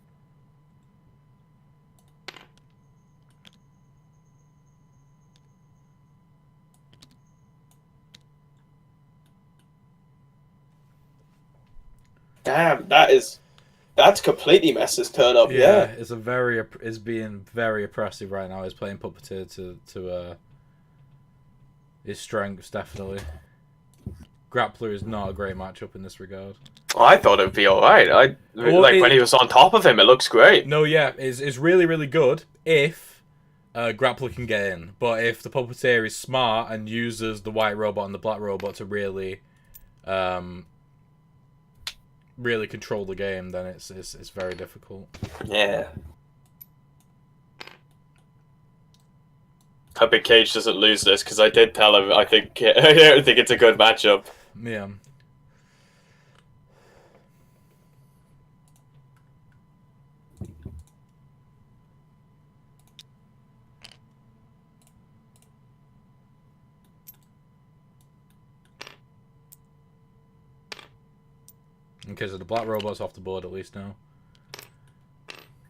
Damn, that's completely messed his turn up. Yeah, it's being very oppressive right now. He's playing Puppeteer to his strengths definitely. Grappler is not a great matchup in this regard. I thought it'd be alright. When he was on top of him, it looks great. No, yeah, it's really, really good if Grappler can get in. But if the Puppeteer is smart and uses the white robot and the black robot to really really control the game, then it's very difficult. Yeah. Hope Big Cage doesn't lose this, because I did tell him I don't think it's a good matchup. Yeah. Okay, so the black robot's off the board at least now.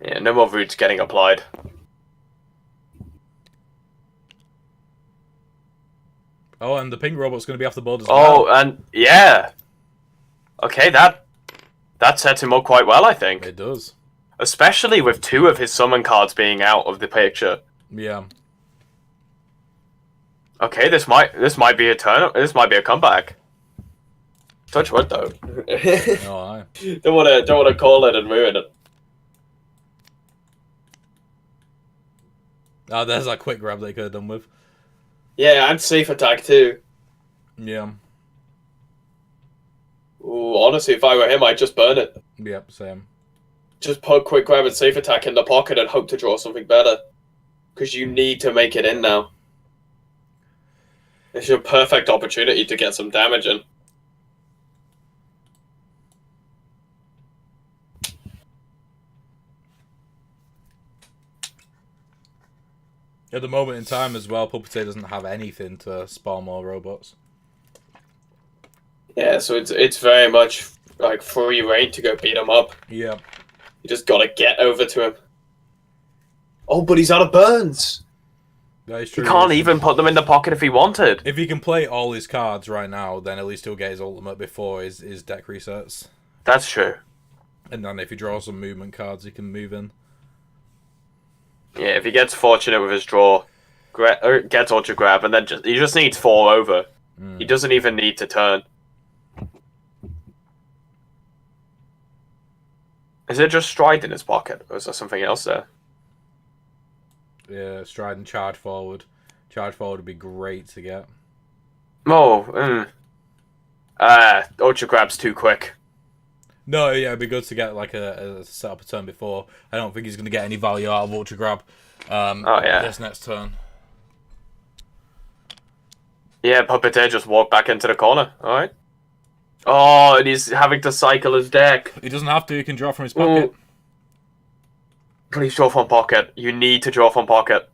Yeah, no more roots getting applied. Oh, and the pink robot's going to be off the board as well. Oh, and yeah. Okay, that sets him up quite well, I think. It does. Especially with 2 of his summon cards being out of the picture. Yeah. Okay, this might be a turn. This might be a comeback. Touch wood, though. No, I. Don't want to call it and ruin it. Oh, there's that quick grab they could have done with. Yeah, and safe attack too. Yeah. Ooh, honestly, if I were him, I'd just burn it. Yep, same. Just put quick grab and safe attack in the pocket and hope to draw something better. Because you need to make it in now. It's your perfect opportunity to get some damage in. At the moment in time as well, Puppeteer doesn't have anything to spawn more robots. Yeah, so it's very much like free reign to go beat him up. Yeah. You just gotta get over to him. Oh, but he's out of burns. That is He true. can't even put them in the pocket if he wanted. If he can play all his cards right now, then at least he'll get his ultimate before his deck resets. That's true. And then if he draws some movement cards, he can move in. Yeah, if he gets fortunate with his draw, gets Ultra Grab, and then he just needs 4 over. He doesn't even need to turn. Is it just Stride in his pocket, or is there something else there? Yeah, Stride and Charge Forward. Charge Forward would be great to get. Oh, Ultra Grab's too quick. No, yeah, it'd be good to get like a set up a turn before. I don't think he's going to get any value out of Ultra Grab this next turn. Yeah, Puppeteer just walked back into the corner. Alright. Oh, and he's having to cycle his deck. He doesn't have to, he can draw from his pocket. Ooh. Please draw from pocket. You need to draw from pocket.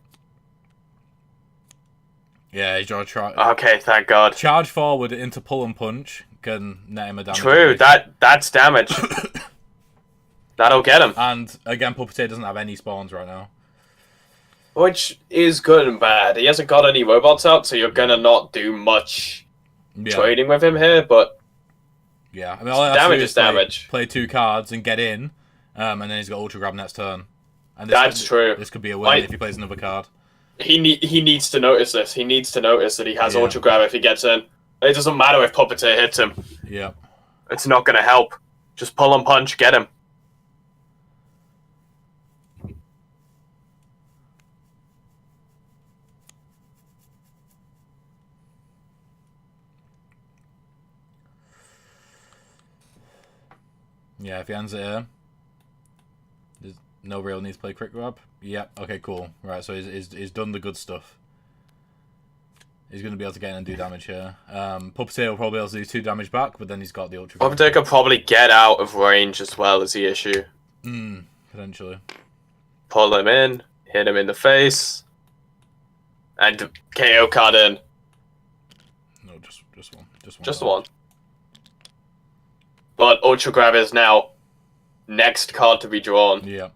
Yeah, he draw Okay, thank God. Charge Forward into Pull and Punch can net him a damage. True, that's damage. That'll get him. And again, Puppeteer doesn't have any spawns right now. Which is good and bad. He hasn't got any robots out, so you're gonna not do much trading with him here, but yeah, I mean, all damage is damage. Play 2 cards and get in, and then he's got Ultra Grab next turn. And that's true. This could be a win if he plays another card. He needs to notice this. He needs to notice that he has Ultra Grab if he gets in. It doesn't matter if Puppeteer hits him. Yeah. It's not going to help. Just pull and punch, get him. Yeah, if he ends it here, there's no real need to play Quick Grab. Yep, okay, cool. Right, so he's done the good stuff. He's going to be able to get in and do damage here. Puppeteer will probably be able to do 2 damage back, but then he's got the Ultra Grab. Puppeteer could probably get out of range as well as the issue. Potentially. Pull him in, hit him in the face, and KO card in. No, just one. Just one. But Ultra Grab is now next card to be drawn. Yeah.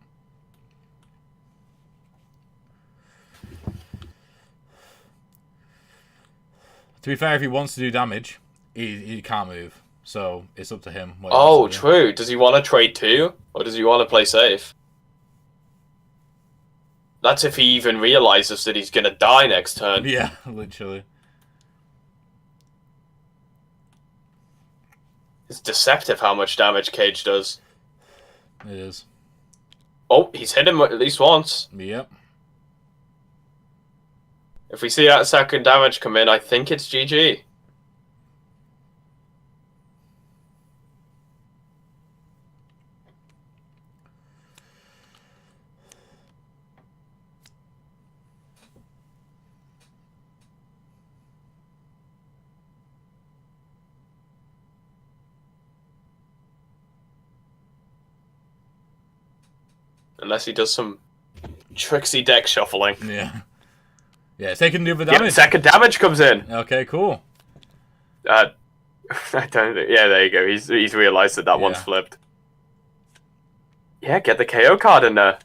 To be fair, if he wants to do damage, he can't move. So it's up to him. Oh, true. Does he want to trade 2? Or does he want to play safe? That's if he even realizes that he's going to die next turn. Yeah, literally. It's deceptive how much damage Cage does. It is. Oh, he's hit him at least once. Yep. If we see that second damage come in, I think it's GG. Unless he does some tricksy deck shuffling. Yeah. Yeah, it's taking the other Yeah, damage. second damage comes in. Okay, cool. I don't. Yeah, there you go. He's realised that one's Yeah. flipped. Yeah, get the KO card in there.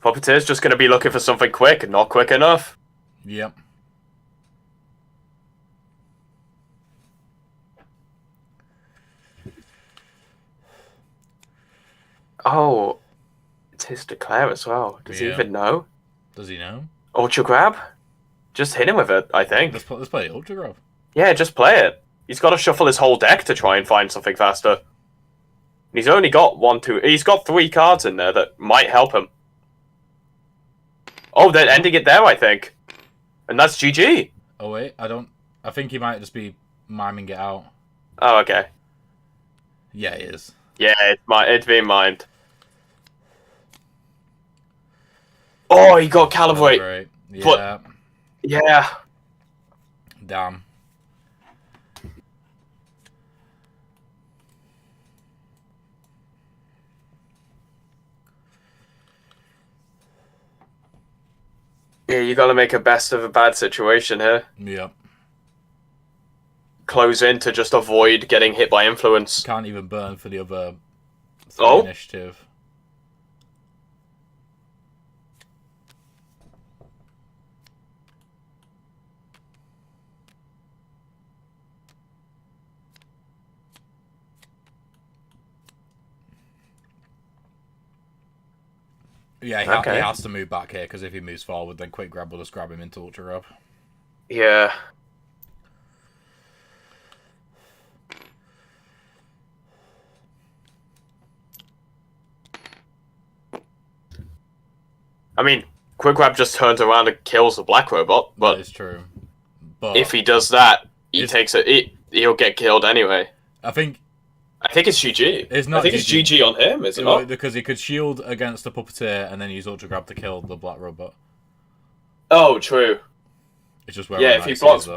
Puppeteer's just going to be looking for something quick and not quick enough. Yep. Oh, it's his declare as well. Does he Yeah. even know? Does he know? Ultra grab? Just hit him with it, I think. Let's play Ultra Grab. Yeah, just play it. He's got to shuffle his whole deck to try and find something faster. He's only got he's got 3 cards in there that might help him. Oh, they're ending it there, I think. And that's GG. Oh, wait. I think he might just be miming it out. Oh, okay. Yeah, he is. Yeah, it's being mined. Oh, he got calibrate. Right. Yeah. But, yeah. Damn. Yeah, you got to make a best of a bad situation here. Yep. Close in to just avoid getting hit by influence. Can't even burn for the other initiative. Yeah, he has to move back here, because if he moves forward, then Quick Grab will just grab him into Ultra Grab. Yeah. I mean, Quick Grab just turns around and kills the Black Robot, but that is true. But if he does that, he'll get killed anyway. I think it's GG. It's not. I think it's GG on him, is it not? Because he could shield against the Puppeteer and then use Ultra Grab to kill the Black Robot. Oh, true. It's just where if he blocks.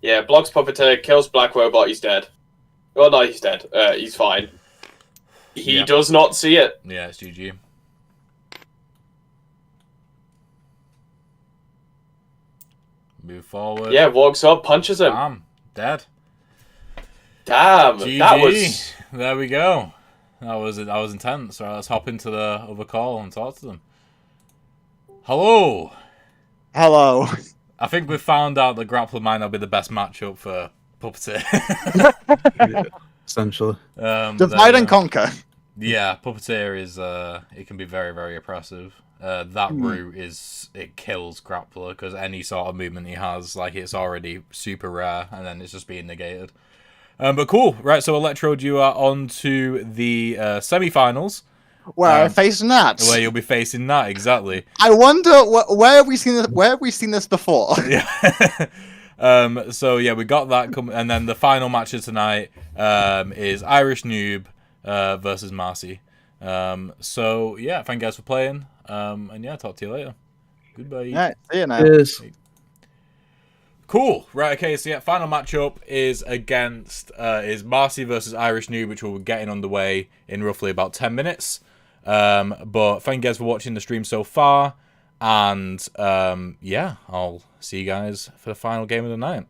Yeah, blocks Puppeteer, kills Black Robot, he's dead. Well, no, he's dead. He's fine. He does not see it. Yeah, it's GG. Move forward. Yeah, walks up, punches him. Bam. Dead. Damn, GG. that was... There we go. That was intense. All right, let's hop into the other call and talk to them. Hello. Hello. I think we've found out that Grappler might not be the best matchup for Puppeteer. Essentially. Divide and conquer. Yeah, Puppeteer is it can be very, very oppressive. That route it kills Grappler, because any sort of movement he has, like, it's already super rare, and then it's just being negated. But cool, right? So Electrode, you are on to the semi-finals. Where I'm facing that. Where you'll be facing that, exactly. I wonder where have we seen this? Where have we seen this before? Yeah. So yeah, we got that and then the final match of tonight is Irish Noob versus Marcy. So yeah, thank you guys for playing. And yeah, talk to you later. Goodbye. All right, see you now. Cheers. Cool. Right, okay, so yeah, final matchup is is Marcy versus Irish Noob, which we'll be getting underway in roughly about 10 minutes. But thank you guys for watching the stream so far. And yeah, I'll see you guys for the final game of the night.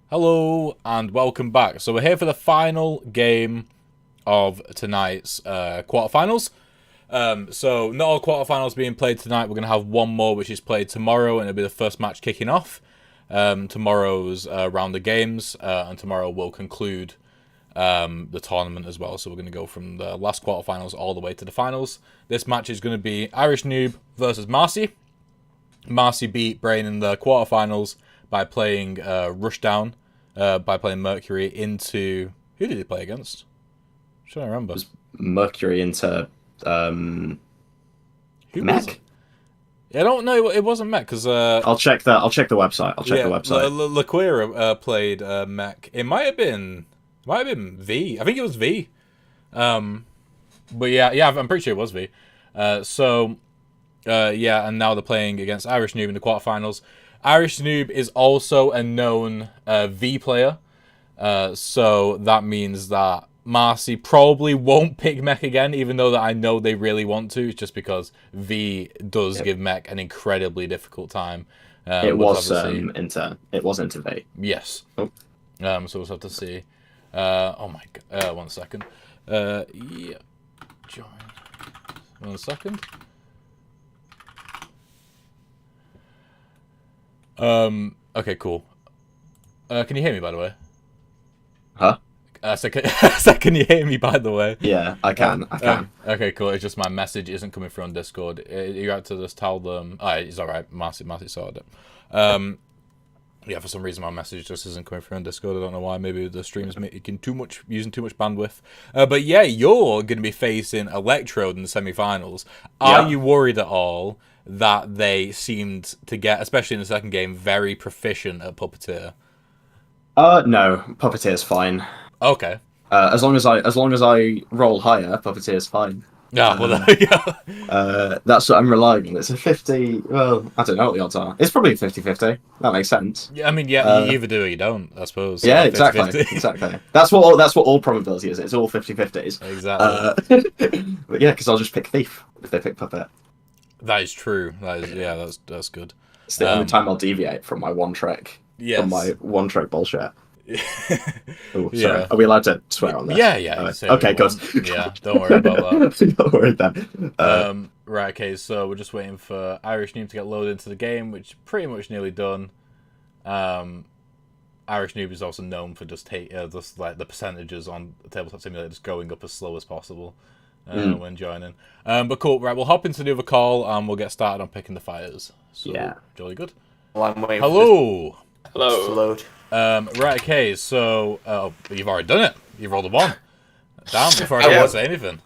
Hello and welcome back. So we're here for the final game of tonight's quarterfinals. So not all quarterfinals being played tonight. We're going to have one more which is played tomorrow, and it'll be the first match kicking off. Tomorrow's round of games, and tomorrow we'll conclude the tournament as well. So we're going to go from the last quarterfinals all the way to the finals. This match is going to be Irish Noob versus Marcy. Marcy beat Brain in the quarterfinals by playing Rushdown, by playing Mercury into... Who did he play against? I'm trying to remember. It was Mercury into Who Mech? was it? I don't know. It wasn't Mech because I'll check that. I'll check the website. I'll check the website. Laquira played Mech. It might have been V. I think it was V. But yeah, I'm pretty sure it was V. Yeah, and now they're playing against Irish Noob in the quarterfinals. Irish Noob is also a known V player, so that means that Marcy probably won't pick Mech again, even though that I know they really want to. It's just because V does give Mech an incredibly difficult time. It was into V. Yes. Oh. So we'll have to see. Oh my god. 1 second. Yeah. Join. 1 second. Okay, cool. Can you hear me, by the way? Huh? Can you hear me, by the way? Yeah, I can. Okay, cool. It's just my message isn't coming through on Discord. You have to just tell them... Oh, it's alright. Marcy sorted it. Yeah, for some reason my message just isn't coming through on Discord. I don't know why. Maybe the stream is using too much bandwidth. But yeah, you're going to be facing Electrode in the semi-finals. Are you worried at all that they seemed to get, especially in the second game, very proficient at Puppeteer? No, Puppeteer's fine. Okay. As long as I roll higher, Puppeteer's fine. Yeah, well, there you go. That's what I'm relying on. It's a 50... Well, I don't know what the odds are. It's probably 50-50. That makes sense. Yeah, I mean, yeah, you either do or you don't, I suppose. Yeah, Like exactly. 50-50. Exactly. That's what all probability is. It's all 50-50s. Exactly. But yeah, because I'll just pick Thief if they pick Puppet. That is true. That's good. It's the only time I'll deviate from my one trick. Yes. From my one trick bullshit. Oh, sorry. Yeah. Are we allowed to swear on this? Yeah. Okay, good. Yeah, don't worry about that. Don't worry then. Right, okay, so we're just waiting for Irish Noob to get loaded into the game, which is pretty much nearly done. Irish Noob is also known for just like the percentages on the Tabletop Simulator just going up as slow as possible when joining. But cool, right, we'll hop into the other call and we'll get started on picking the fighters. So, yeah. Jolly good. Well, I'm waiting Hello! Hello. to load. Right, okay, so you've already done it. You've rolled a 1. Damn, before I can say anything.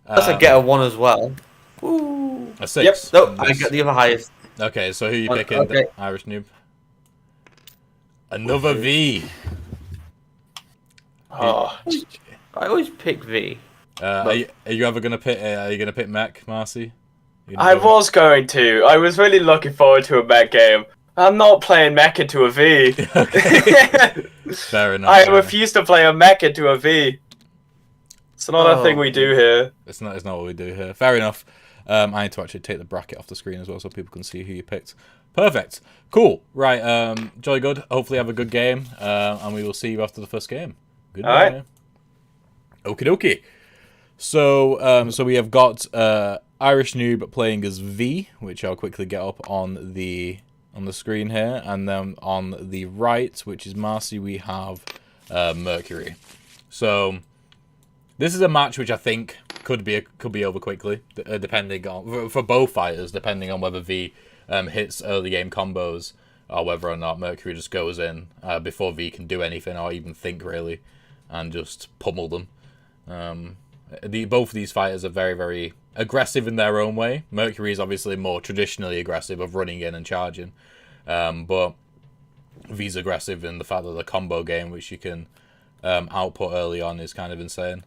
Plus I get a 1 as well. Woo. A 6. Yep, no, I got the other highest. Okay, so who are you picking, Okay. Irish Noob? Another V. Oh, I always pick V. Are you ever gonna pick? Are you gonna pick Mech, Marcy? I was going to. I was really looking forward to a mech game. I'm not playing mech into a V. Fair enough. I refuse to play a mech into a V. It's not a thing we do here. It's not what we do here. Fair enough. I need to actually take the bracket off the screen as well so people can see who you picked. Perfect. Cool. Right. Jolly good. Hopefully have a good game. And we will see you after the first game. Goodbye. All right. Okie dokie. So we have got Irish Noob playing as V, which I'll quickly get up on the screen here, and then on the right, which is Marcy, we have Mercury. So this is a match which I think could be over quickly, depending on for both fighters, depending on whether V hits early game combos or whether or not Mercury just goes in before V can do anything or even think really, and just pummel them. Both of these fighters are very, very aggressive in their own way. Mercury is obviously more traditionally aggressive of running in and charging, but V's aggressive in the fact that the combo game, which you can output early on, is kind of insane.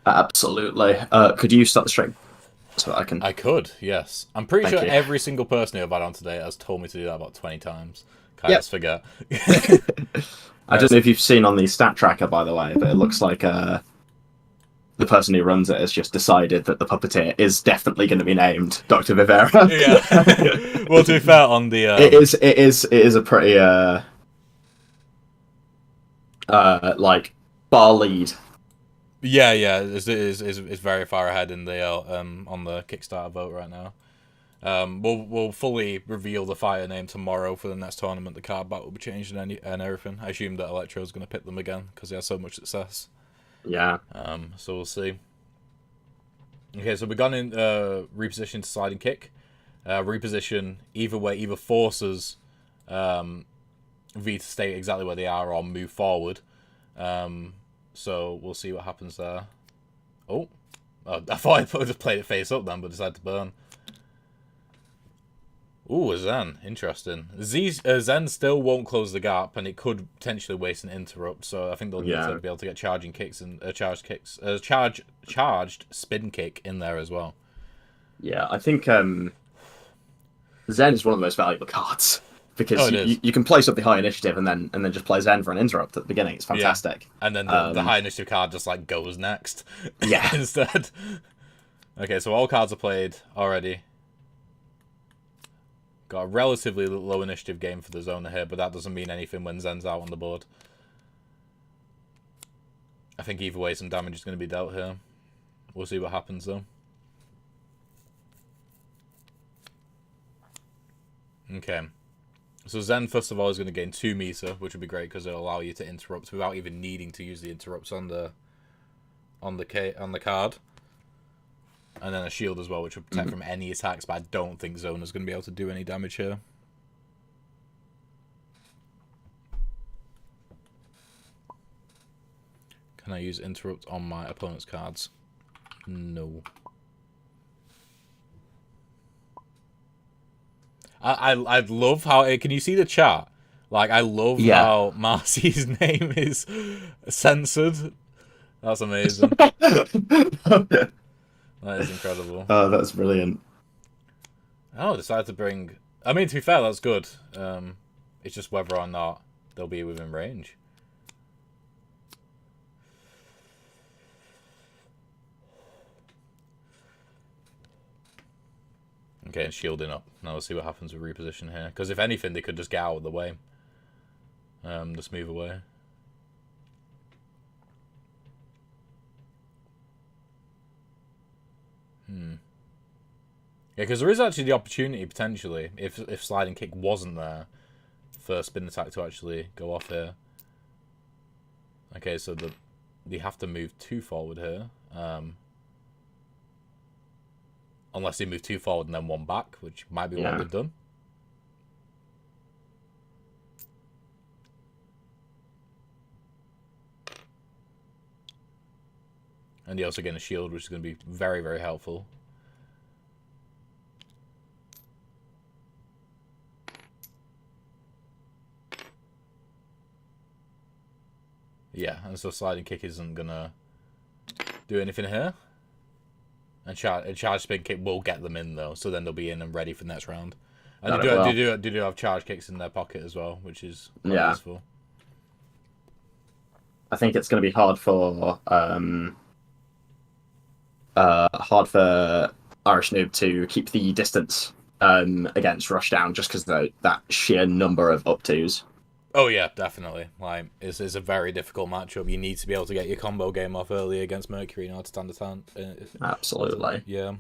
Absolutely. Could you start the stream so that I can? I could, yes. I'm pretty Thank sure you. every single person who I've had on today has told me to do that about 20 times. I Yep. just forget. I don't know if you've seen on the stat tracker, by the way, but it looks like the person who runs it has just decided that the puppeteer is definitely going to be named Dr. Vivera. Yeah. Well, to be fair, on the it is a pretty like bar lead. Yeah, it's very far ahead in the on the Kickstarter vote right now. We'll fully reveal the fighter name tomorrow for the next tournament. The card back will be changed and everything. I assume that Electro's going to pick them again because he has so much success. Yeah. So we'll see. Okay, so we've gone in reposition to sliding kick. Reposition either way, either forces V to stay exactly where they are or move forward. So we'll see what happens there. Oh, I thought I just played it face up then, but decided to burn. Ooh, a Zen. Interesting. Zen still won't close the gap, and it could potentially waste an interrupt. So I think they'll need to be able to get charging kicks and charged spin kick in there as well. Yeah, I think Zen is one of the most valuable cards because you can play something high initiative and then just play Zen for an interrupt at the beginning. It's fantastic. Yeah. And then the high initiative card just like goes next. Yeah. Instead. Okay, so all cards are played already. Got a relatively low initiative game for the zoner here, but that doesn't mean anything when Zen's out on the board. I think either way some damage is going to be dealt here. We'll see what happens though. Okay. So Zen first of all is going to gain 2 meter, which would be great because it'll allow you to interrupt without even needing to use the interrupts on the card. And then a shield as well, which will protect from any attacks, but I don't think Zona's going to be able to do any damage here. Can I use interrupt on my opponent's cards? No. I love how... Can you see the chat? Like, I love how Marcy's name is censored. That's amazing. That is incredible. Oh, that's brilliant. Oh, decided to bring... I mean, to be fair, that's good. It's just whether or not they'll be within range. Okay, and shielding up. Now we'll see what happens with reposition here. Because if anything, they could just get out of the way. Just move away. Yeah, because there is actually the opportunity, potentially, if sliding kick wasn't there, for spin attack to actually go off here. Okay, so they have to move 2 forward here. Unless they move 2 forward and then 1 back, which might be what they've done. And they also get a shield, which is going to be very, very helpful. Yeah, and so sliding kick isn't going to do anything here. And charge spin kick will get them in, though, so then they'll be in and ready for the next round. And they do have charge kicks in their pocket as well, which is useful. I think it's going to be hard for Irish Noob to keep the distance against Rushdown just because that sheer number of up twos. Oh yeah, definitely. Like it's a very difficult matchup. You need to be able to get your combo game off early against Mercury in order to stand a chance. Absolutely. Yeah.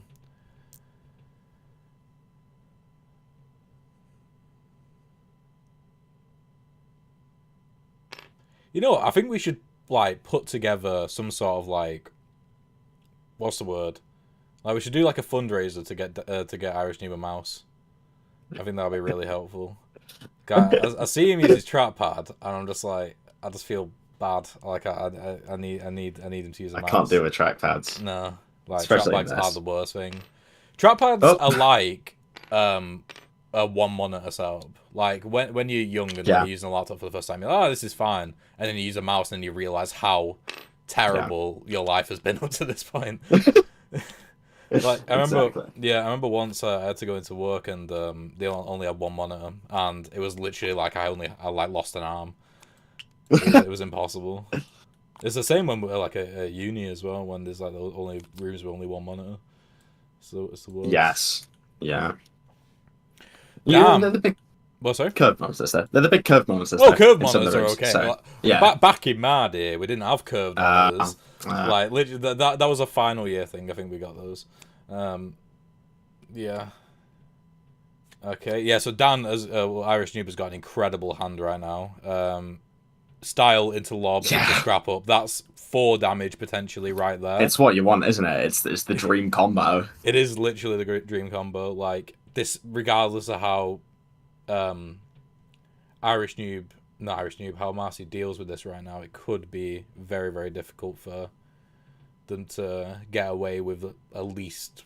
You know, I think we should like put together some sort of like, what's the word? Like we should do like a fundraiser to get Irish Noob a mouse. I think that would be really helpful. I see him use his trackpad, and I'm just like, I just feel bad. Like I need him to use a mouse. I can't do with trackpads. No, like trackpads are the worst thing. Trackpads are like a 1 monitor setup. Like when you're young and you're using a laptop for the first time, you're like, oh, this is fine, and then you use a mouse and you realize how terrible your life has been up to this point. Like I remember once I had to go into work and they only had 1 monitor, and it was literally like I lost an arm. It was impossible. It's the same when we're like at uni as well, when there's like only rooms with only 1 monitor. So it's the worst. Yes. Yeah. Damn. What, sorry? Curved monsters, though. They're the big curved monsters. Oh, though, curved in some of monsters the are rooms, okay. so, Like, yeah. back in my day, we didn't have curved monsters. Like, literally, that was a final year thing. I think we got those. Yeah. Okay, yeah, so Dan, as Irish Noob, has got an incredible hand right now. Style into lob, into scrap up. That's 4 damage potentially right there. It's what you want, isn't it? It's the dream combo. It is literally the dream combo. Like, this, regardless of how how Marcy deals with this right now, it could be very, very difficult for them to get away with at least...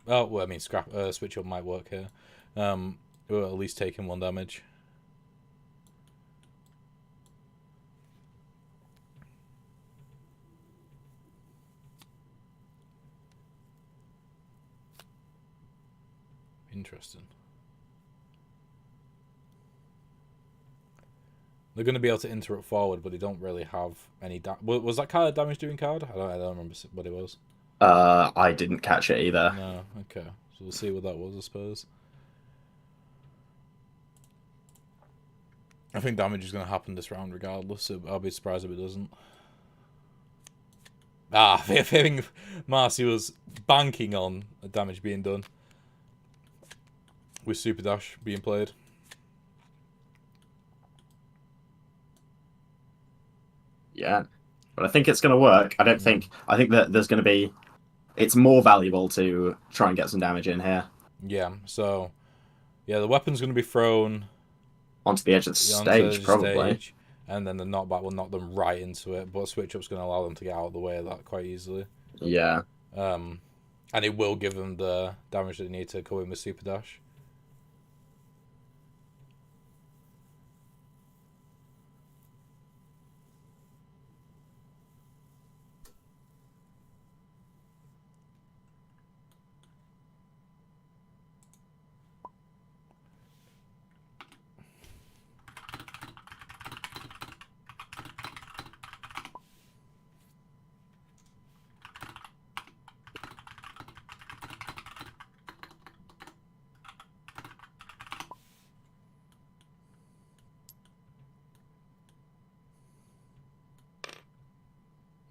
Oh, well, I mean, switch up might work here. Or at least taking 1 damage. Interesting. They're going to be able to interrupt forward, but they don't really have any was that card a damage doing card? I don't remember what it was. I didn't catch it either. No, okay. So we'll see what that was, I suppose. I think damage is going to happen this round regardless, so I'll be surprised if it doesn't. I think Marcy was banking on damage being done. With Super Dash being played. Yeah, but I think it's going to work. I think that there's going to be... It's more valuable to try and get some damage in here. Yeah, so... Yeah, the weapon's going to be thrown... Onto the edge of the stage, probably. And then the knockback will knock them right into it, but switch up's going to allow them to get out of the way of that quite easily. Yeah. And it will give them the damage that they need to go in with Super Dash.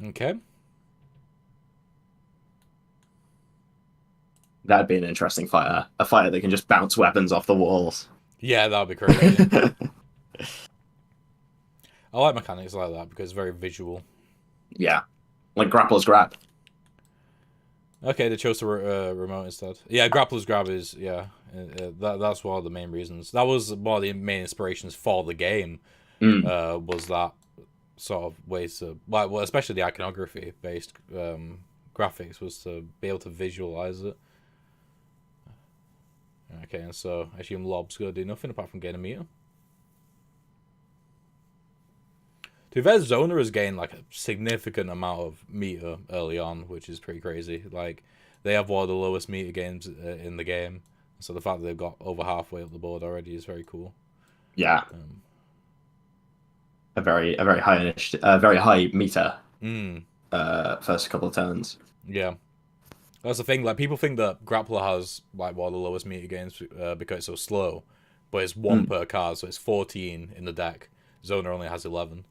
Okay. That'd be an interesting fighter. A fighter that can just bounce weapons off the walls. Yeah, that'd be crazy. I like mechanics like that because it's very visual. Yeah. Like Grappler's Grab. Okay, they chose to remote instead. Yeah, Grappler's Grab is, yeah. That's one of the main reasons. That was one of the main inspirations for the game. Was that sort of ways to, like, well, especially the iconography based graphics, was to be able to visualize it. Okay, and so I assume Lob's gonna do nothing apart from gain a meter. To be fair, Zona has gained like a significant amount of meter early on, which is pretty crazy. Like, they have one of the lowest meter games in the game, so the fact that they've got over halfway up the board already is very cool. Yeah. A very high meter. First couple of turns. Yeah. That's the thing, like, people think that Grappler has, like, one of the lowest meter games because it's so slow, but it's 1 per card, so it's 14 in the deck. Zona only has 11.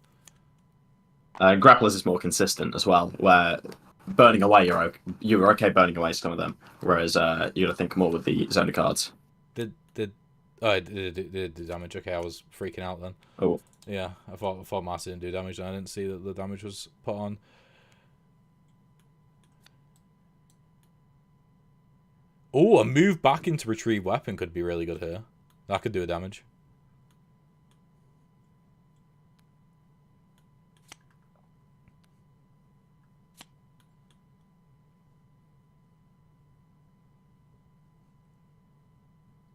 Grappler's is more consistent as well, where burning away, you're okay burning away some of them, whereas you got to think more with the Zona cards. Did damage? Okay, I was freaking out then. Oh. Yeah, I thought Marcy didn't do damage, and I didn't see that the damage was put on. Oh, a move back into retrieve weapon could be really good here. That could do a damage.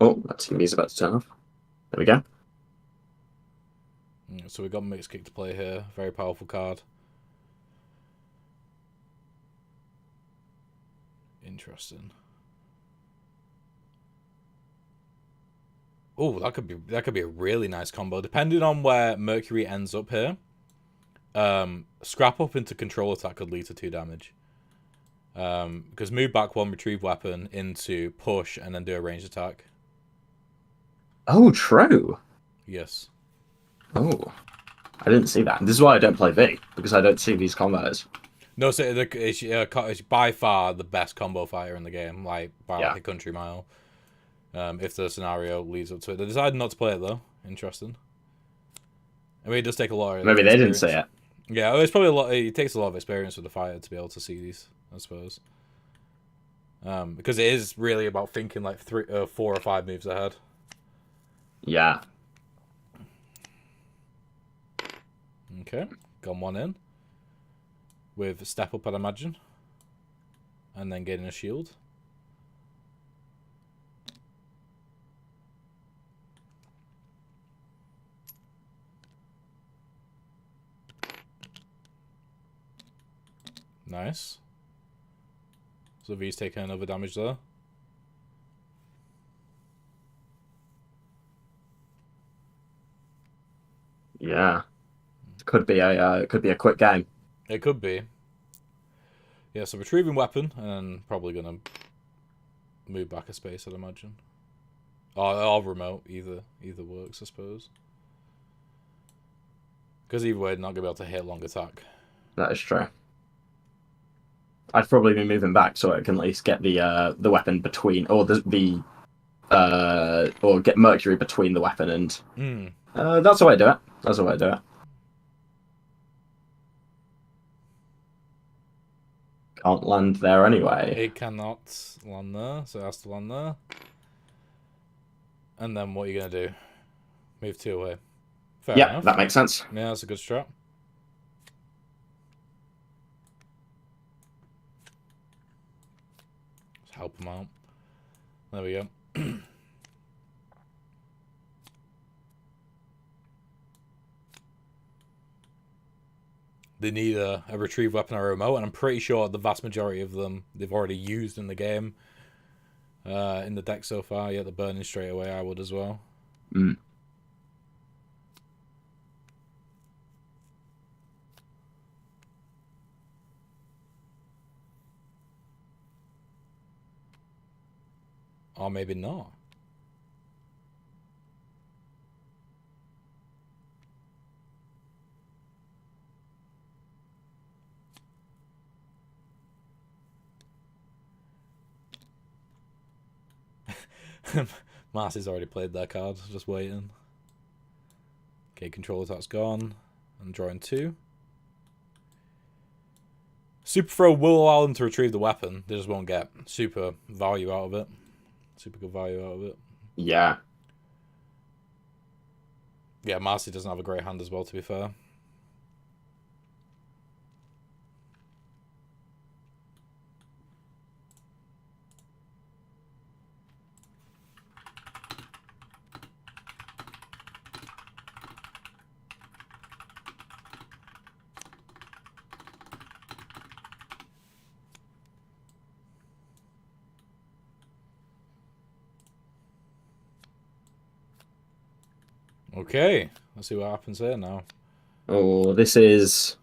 Oh, that TV's about to turn off. There we go. So we've got Mixed Kick to play here. Very powerful card. Interesting. Oh, that could be a really nice combo. Depending on where Mercury ends up here, scrap up into control attack could lead to 2 damage. Because move back 1, retrieve weapon into push, and then do a ranged attack. Oh, true. Yes. Oh, I didn't see that. This is why I don't play V, because I don't see these combos. No, so it's by far the best combo fighter in the game, like by like a country mile. If the scenario leads up to it, they decided not to play it though. Interesting. I mean, it does take a lot of Maybe they didn't experience. say it. Yeah, it's probably a lot. It takes a lot of experience with the fighter to be able to see these, I suppose. Because it is really about thinking like 4 or 5 moves ahead. Yeah. Okay, got one in. With step up, I'd imagine. And then getting a shield. Nice. So V's taking another damage there. Yeah. Could be a quick game. It could be. Yeah, so retrieving weapon and probably gonna move back a space, I'd imagine. Or remote, either works, I suppose. Because either way, they're not gonna be able to hit long attack. That is true. I'd probably be moving back so I can at least get the weapon between, or or get Mercury between the weapon and. That's the way to do it. That's the way to do it. Can't land there anyway. It cannot land there, so it has to land there. And then what are you gonna do? Move 2 away. Fair enough. That makes sense. Yeah, that's a good strat. Let's help him out. There we go. They need a retrieve weapon or a remote, and I'm pretty sure the vast majority of them they've already used in the game. In the deck so far, yeah, the burning straight away, I would as well. Mm. Or maybe not. Marcy's already played their card, just waiting. Okay, control attack's gone. I'm drawing 2. Super throw will allow them to retrieve the weapon. They just won't get super value out of it. Super good value out of it. Yeah. Yeah, Marcy doesn't have a great hand as well, to be fair. Okay, let's see what happens here now. Oh, this is...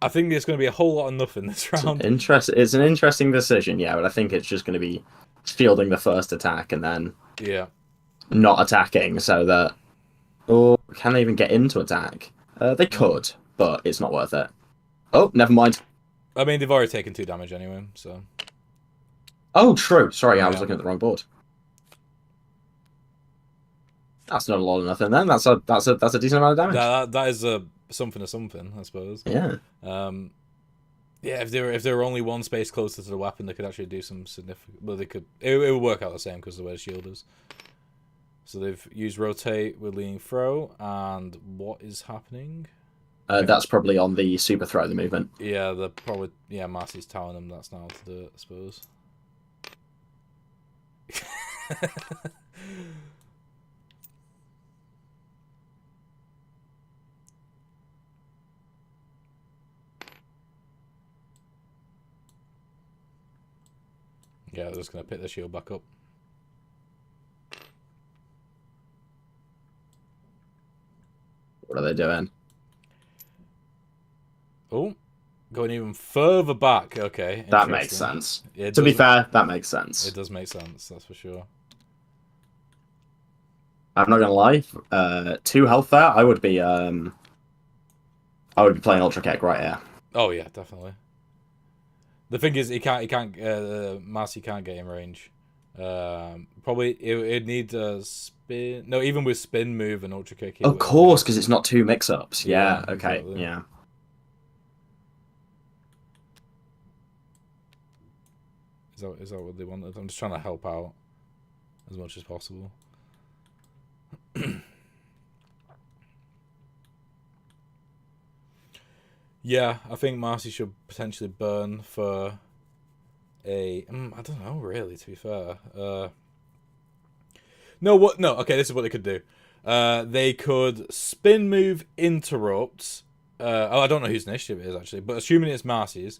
I think there's going to be a whole lot of nothing this round. It's an interesting decision, yeah, but I think it's just going to be shielding the first attack and then not attacking so that... Oh, can they even get into attack? They could, but it's not worth it. Oh, never mind. I mean, they've already taken 2 damage anyway, so... Oh, true. Sorry, I was looking at the wrong board. That's not a lot of nothing then. That's a decent amount of damage. That is something to something, I suppose. Yeah. Yeah, if there were only one space closer to the weapon, they could actually do some significant. Well, they could. It would work out the same because of the way the shield is. So they've used rotate with leaning throw, and what is happening? That's probably on the super throw, the movement. Yeah, they're probably Marcy's telling them that's now to do it, I suppose. Yeah, they're just going to pick the shield back up. What are they doing? Oh, going even further back. Okay. That makes sense. Yeah, to be fair, that makes sense. It does make sense, that's for sure. I'm not gonna lie. 2 health there. I would be playing Ultra Kick right here. Oh yeah, definitely. The thing is, Marcy can't get in range. Probably it needs a spin. No, even with spin move and Ultra Kick. Of course, because it's not 2 mix-ups. Yeah. Okay. Exactly. Yeah. Is that what they wanted? I'm just trying to help out as much as possible. Yeah, I think Marcy should potentially burn for a. I don't know, really. To be fair, no. What? No. Okay, this is what they could do. They could spin move interrupt. I don't know whose initiative it is actually, but assuming it's Marcy's,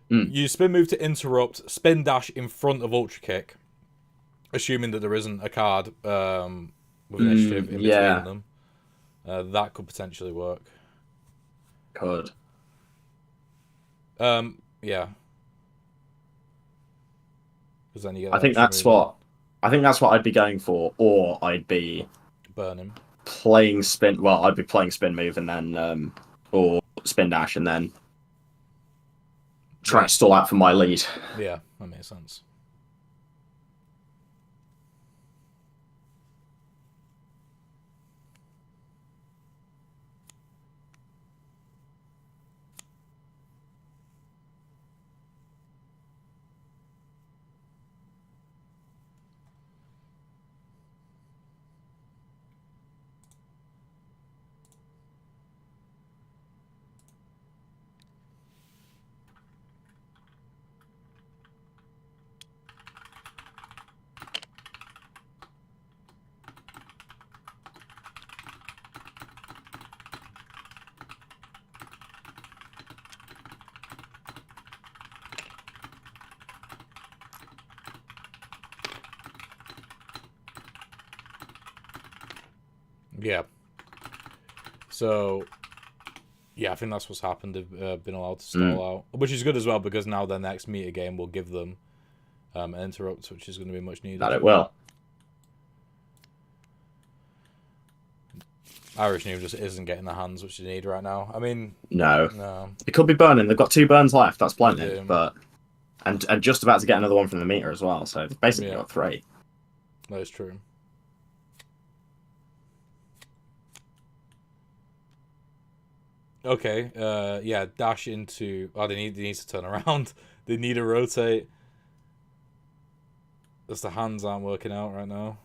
you spin move to interrupt, spin dash in front of Ultra Kick, assuming that there isn't a card with initiative in between them. That could potentially work. Could. Yeah. Because then you get. I think that's what I'd be going for, or I'd be burning. Playing spin. Well, I'd be playing spin move and then, or spin dash and then try to stall out for my lead. Yeah, that makes sense. Yeah. So, yeah, I think that's what's happened. They've been allowed to stall out, which is good as well because now their next meter game will give them an interrupt, which is going to be much needed. That it will. Irish Noob just isn't getting the hands which they need right now. I mean, no. It could be burning. They've got 2 burns left. That's plenty, but and just about to get another one from the meter as well. So they've basically got 3. That is true. Okay, yeah, dash into. Oh, they need to turn around. They need to rotate. Just the hands aren't working out right now.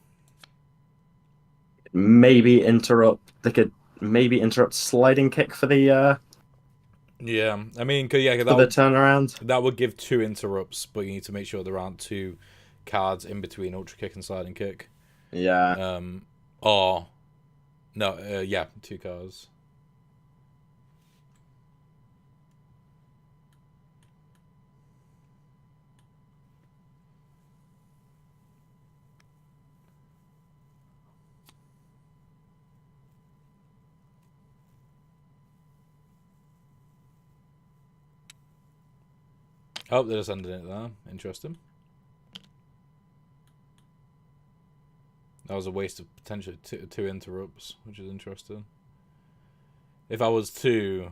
Maybe interrupt. They could maybe interrupt sliding kick for the. Yeah, I mean, for the turnaround. That would give 2 interrupts, but you need to make sure there aren't 2 cards in between Ultra Kick and Sliding Kick. Yeah. Or no, yeah, 2 cards. Oh, they're just ending it there. Interesting. That was a waste of potentially 2 interrupts, which is interesting. If I was to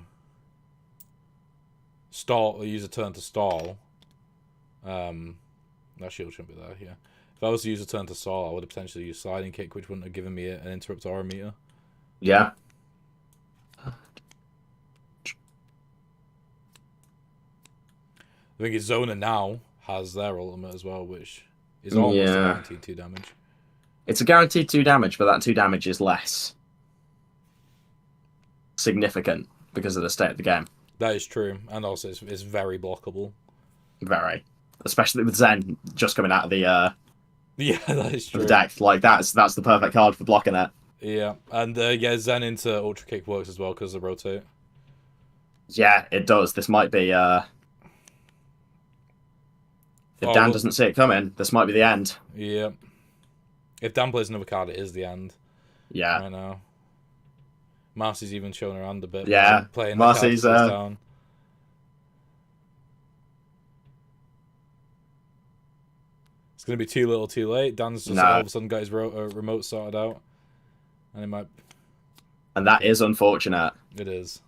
stall or use a turn to stall, that shield shouldn't be there. Yeah. If I was to use a turn to stall, I would have potentially used sliding kick, which wouldn't have given me an interrupt or a meter. Yeah. I think his Zona now has their ultimate as well, which is almost a guaranteed 2 damage. It's a guaranteed 2 damage, but that 2 damage is less significant because of the state of the game. That is true, and also it's very blockable. Very, especially with Zen just coming out of the yeah, that is true. The deck, like that's the perfect card for blocking it. Yeah, and yeah, Zen into Ultra Kick works as well because of rotate. Yeah, it does. This might be if Dan doesn't see it coming, this might be the end. Yeah. If Dan plays another card, it is the end. Yeah. I know. Marcy's even showing around a bit. Yeah. Playing Marcy's down. It's going to be too little too late. Dan's just all of a sudden got his remote sorted out. And it might. And that is unfortunate. It is.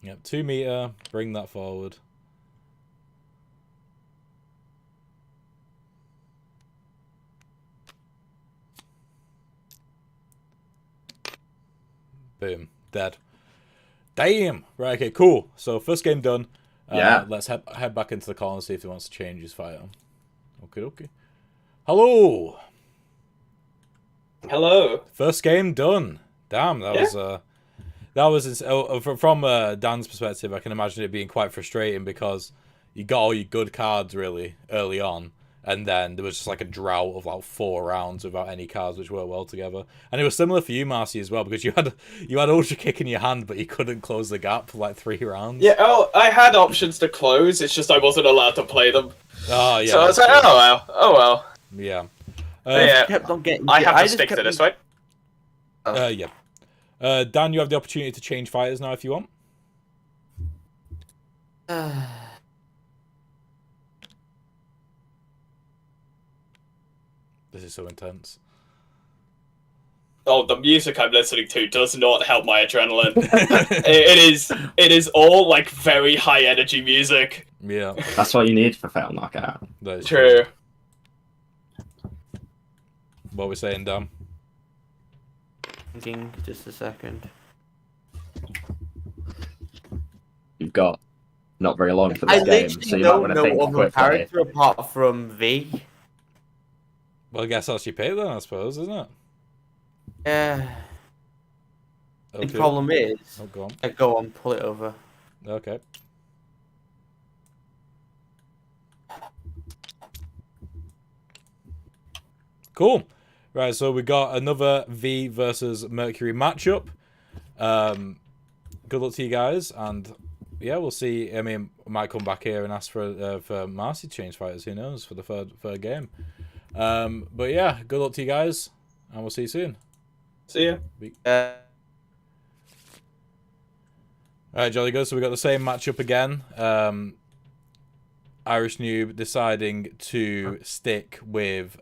Yep, 2 meter. Bring that forward. Boom. Dead. Damn! Right, okay, cool. So, first game done. Yeah. Let's head back into the call and see if he wants to change his fighter. Okay. Hello! Hello. First game done. Damn, that was from Dan's perspective. I can imagine it being quite frustrating because you got all your good cards really early on, and then there was just like a drought of like 4 rounds without any cards which worked well together. And it was similar for you, Marcy, as well, because you had Ultra Kick in your hand, but you couldn't close the gap for like 3 rounds. Yeah, I had options to close. It's just I wasn't allowed to play them. Oh yeah. So I was like, oh well. Yeah. Yeah. Kept on getting. I have to stick to this, right? Yeah. Dan, you have the opportunity to change fighters now if you want. This is so intense. Oh, the music I'm listening to does not help my adrenaline. it is all like very high energy music. Yeah. That's what you need for Fatal Knockout. That is True. What are we saying, Dan? Thinking, just a second. You've got not very long for I this game, literally so you might don't want to know think other quickly. character apart from V. Well, I guess that's your pay then, I suppose, isn't it? Yeah. Okay. The problem is, Oh, go on. go on, pull it over. Okay. Cool. Right, so we got another V versus Mercury matchup. Good luck to you guys, and yeah, we'll see. I mean, I might come back here and ask for Marcy to change fighters. Who knows for the third game? But yeah, good luck to you guys, and we'll see you soon. See ya. Alright, Jolly good. So we got the same matchup again. Irish Noob deciding to stick with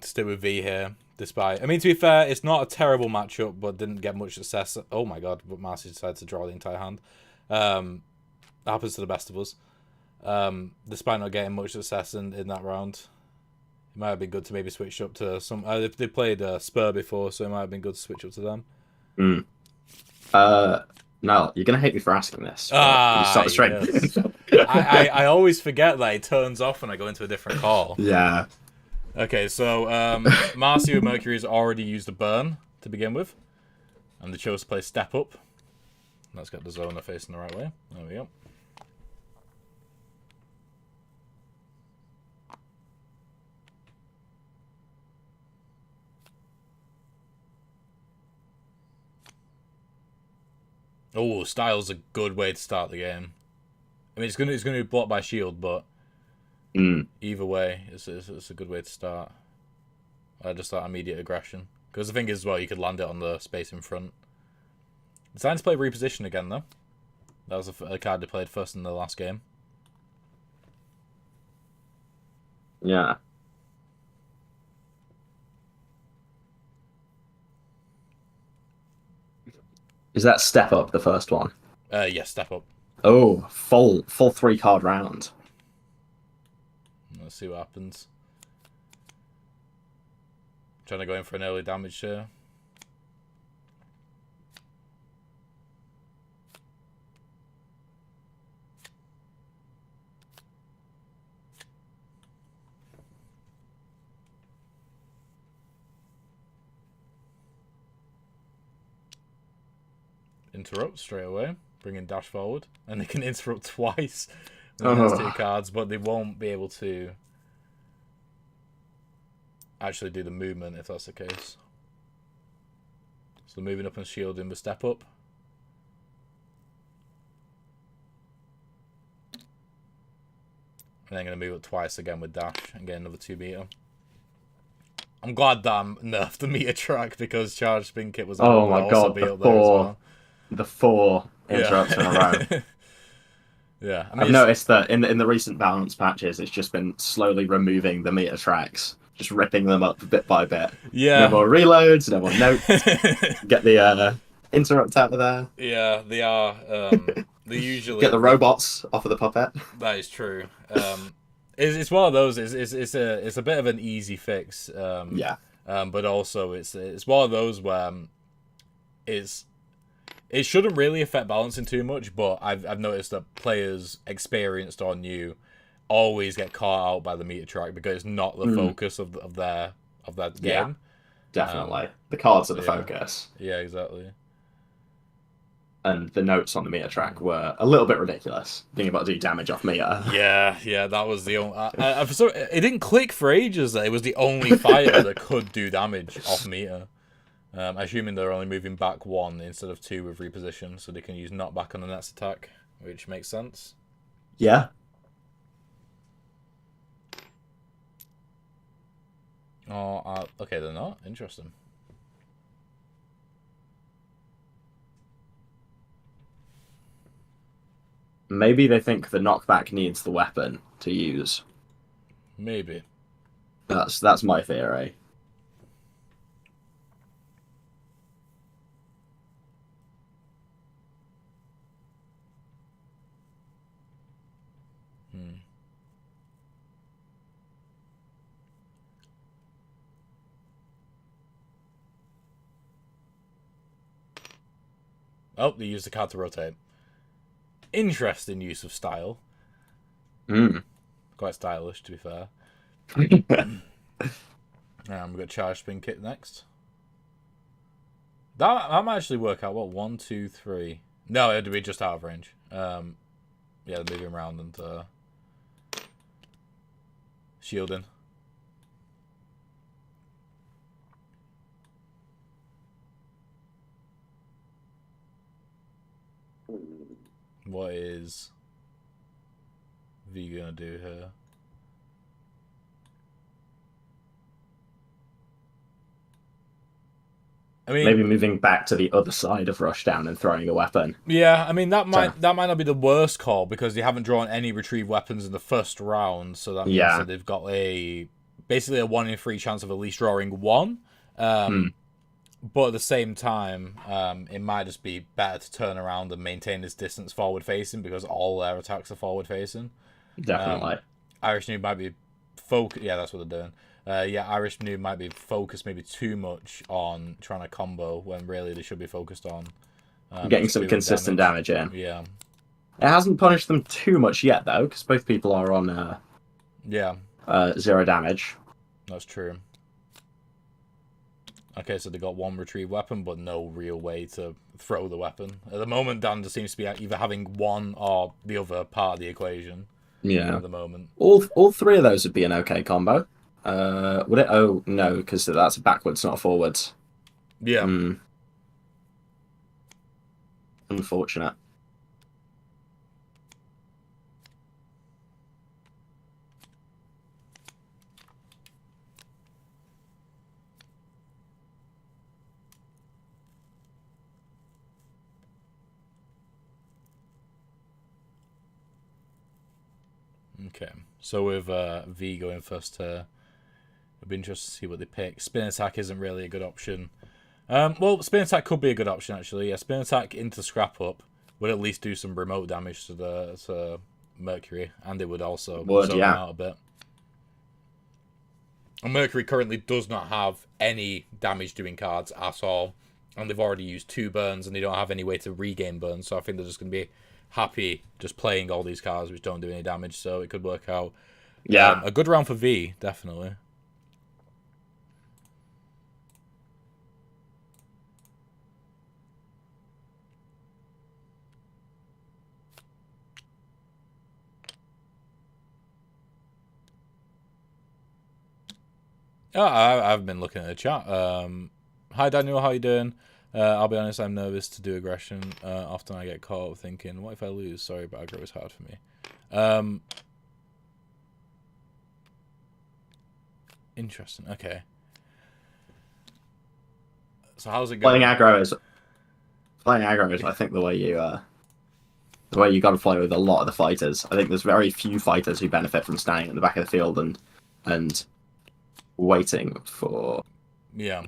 V here. Despite, I mean, to be fair, it's not a terrible matchup, but didn't get much success. Oh my god! But Marcy decided to draw the entire hand. Happens to the best of us. Despite not getting much success in that round, it might have been good to maybe switch up to some. They played Spur before, so it might have been good to switch up to them. No, you're gonna hate me for asking this. Ah, you start the string. Yes. I always forget that it turns off when I go into a different call. Yeah. Okay, so Marcy with Mercury has already used a burn to begin with, and they chose to play Step Up. Let's get the zoner facing the right way. There we go. Oh, Style's a good way to start the game. I mean, it's gonna be blocked by shield, but either way, it's a good way to start. I just start immediate aggression, because the thing is, as well, you could land it on the space in front. Decided to play Reposition again, though. That was a card they played first in the last game. Yeah. Is that Step Up the first one? Yes, Step Up. Oh, full 3-card round. Let's see what happens. Trying to go in for an early damage here. Interrupt straight away, bringing dash forward, and they can interrupt twice with those 2 cards, but they won't be able to actually do the movement if that's the case. So moving up and shielding with Step Up. And then going to move up twice again with dash and get another 2 meter. I'm glad that I'm nerfed the meter track because Charge Spin Kit was the 4 interrupts in a row. Yeah, I mean, I've noticed that in the recent balance patches, it's just been slowly removing the meter tracks, just ripping them up bit by bit. Yeah. No more reloads, no more notes. Get the interrupt out of there. Yeah, they are. They usually Get the robots off of the puppet. That is true. It's one of those. It's a bit of an easy fix. Yeah. But also it's one of those where it shouldn't really affect balancing too much. But I've noticed that players experienced or new always get caught out by the meter track because it's not the focus of their game. Yeah, definitely. The cards are the focus. Yeah, exactly. And the notes on the meter track were a little bit ridiculous, being able to do damage off meter. Yeah, that was the only. It didn't click for ages that it was the only fighter that could do damage off meter. Assuming they're only moving back 1 instead of 2 with reposition, so they can use knockback on the next attack, which makes sense. Yeah. Oh, okay, they're not. Interesting. Maybe they think the knockback needs the weapon to use. Maybe. That's my theory. Oh, they used the card to rotate. Interesting use of style. Quite stylish, to be fair. We've got charge spin kit next. That might actually work out. What, 1, 2, 3? No, it'd be just out of range. Yeah, they're moving around and shielding. What is V gonna do here? I mean, maybe moving back to the other side of Rushdown and throwing a weapon. Yeah, I mean that might not be the worst call because they haven't drawn any retrieve weapons in the first round, so that means that they've got basically a 1 in 3 chance of at least drawing 1. But at the same time, it might just be better to turn around and maintain this distance forward facing because all their attacks are forward facing. Definitely. Irish Noob might be yeah, that's what they're doing. Irish Noob might be focused maybe too much on trying to combo when really they should be focused on getting some consistent damage in. Yeah. It hasn't punished them too much yet, though, because both people are on 0 damage. That's true. Okay, so they got 1 retrieve weapon, but no real way to throw the weapon. At the moment, Dan just seems to be either having one or the other part of the equation. Yeah. At the moment. All 3 of those would be an okay combo. Would it? Oh, no, because that's backwards, not forwards. Yeah. Unfortunate. Okay, so with V going first here, it'll be interesting to see what they pick. Spin attack isn't really a good option. Well, spin attack could be a good option actually. Yeah, spin attack into scrap up would at least do some remote damage to Mercury, and it would also zone him out a bit. And Mercury currently does not have any damage doing cards at all, and they've already used 2 burns, and they don't have any way to regain burns. So I think they're just going to be happy just playing all these cards which don't do any damage, so it could work out. Yeah. A good round for V, definitely. Oh, I've been looking at the chat. Hi Daniel, how you doing? I'll be honest, I'm nervous to do aggression. Often I get caught up thinking, what if I lose? Sorry, but aggro is hard for me. Interesting. Okay. So how's it going? Playing aggro is, I think, the way you the way you got to play with a lot of the fighters. I think there's very few fighters who benefit from standing at the back of the field and waiting for. Yeah.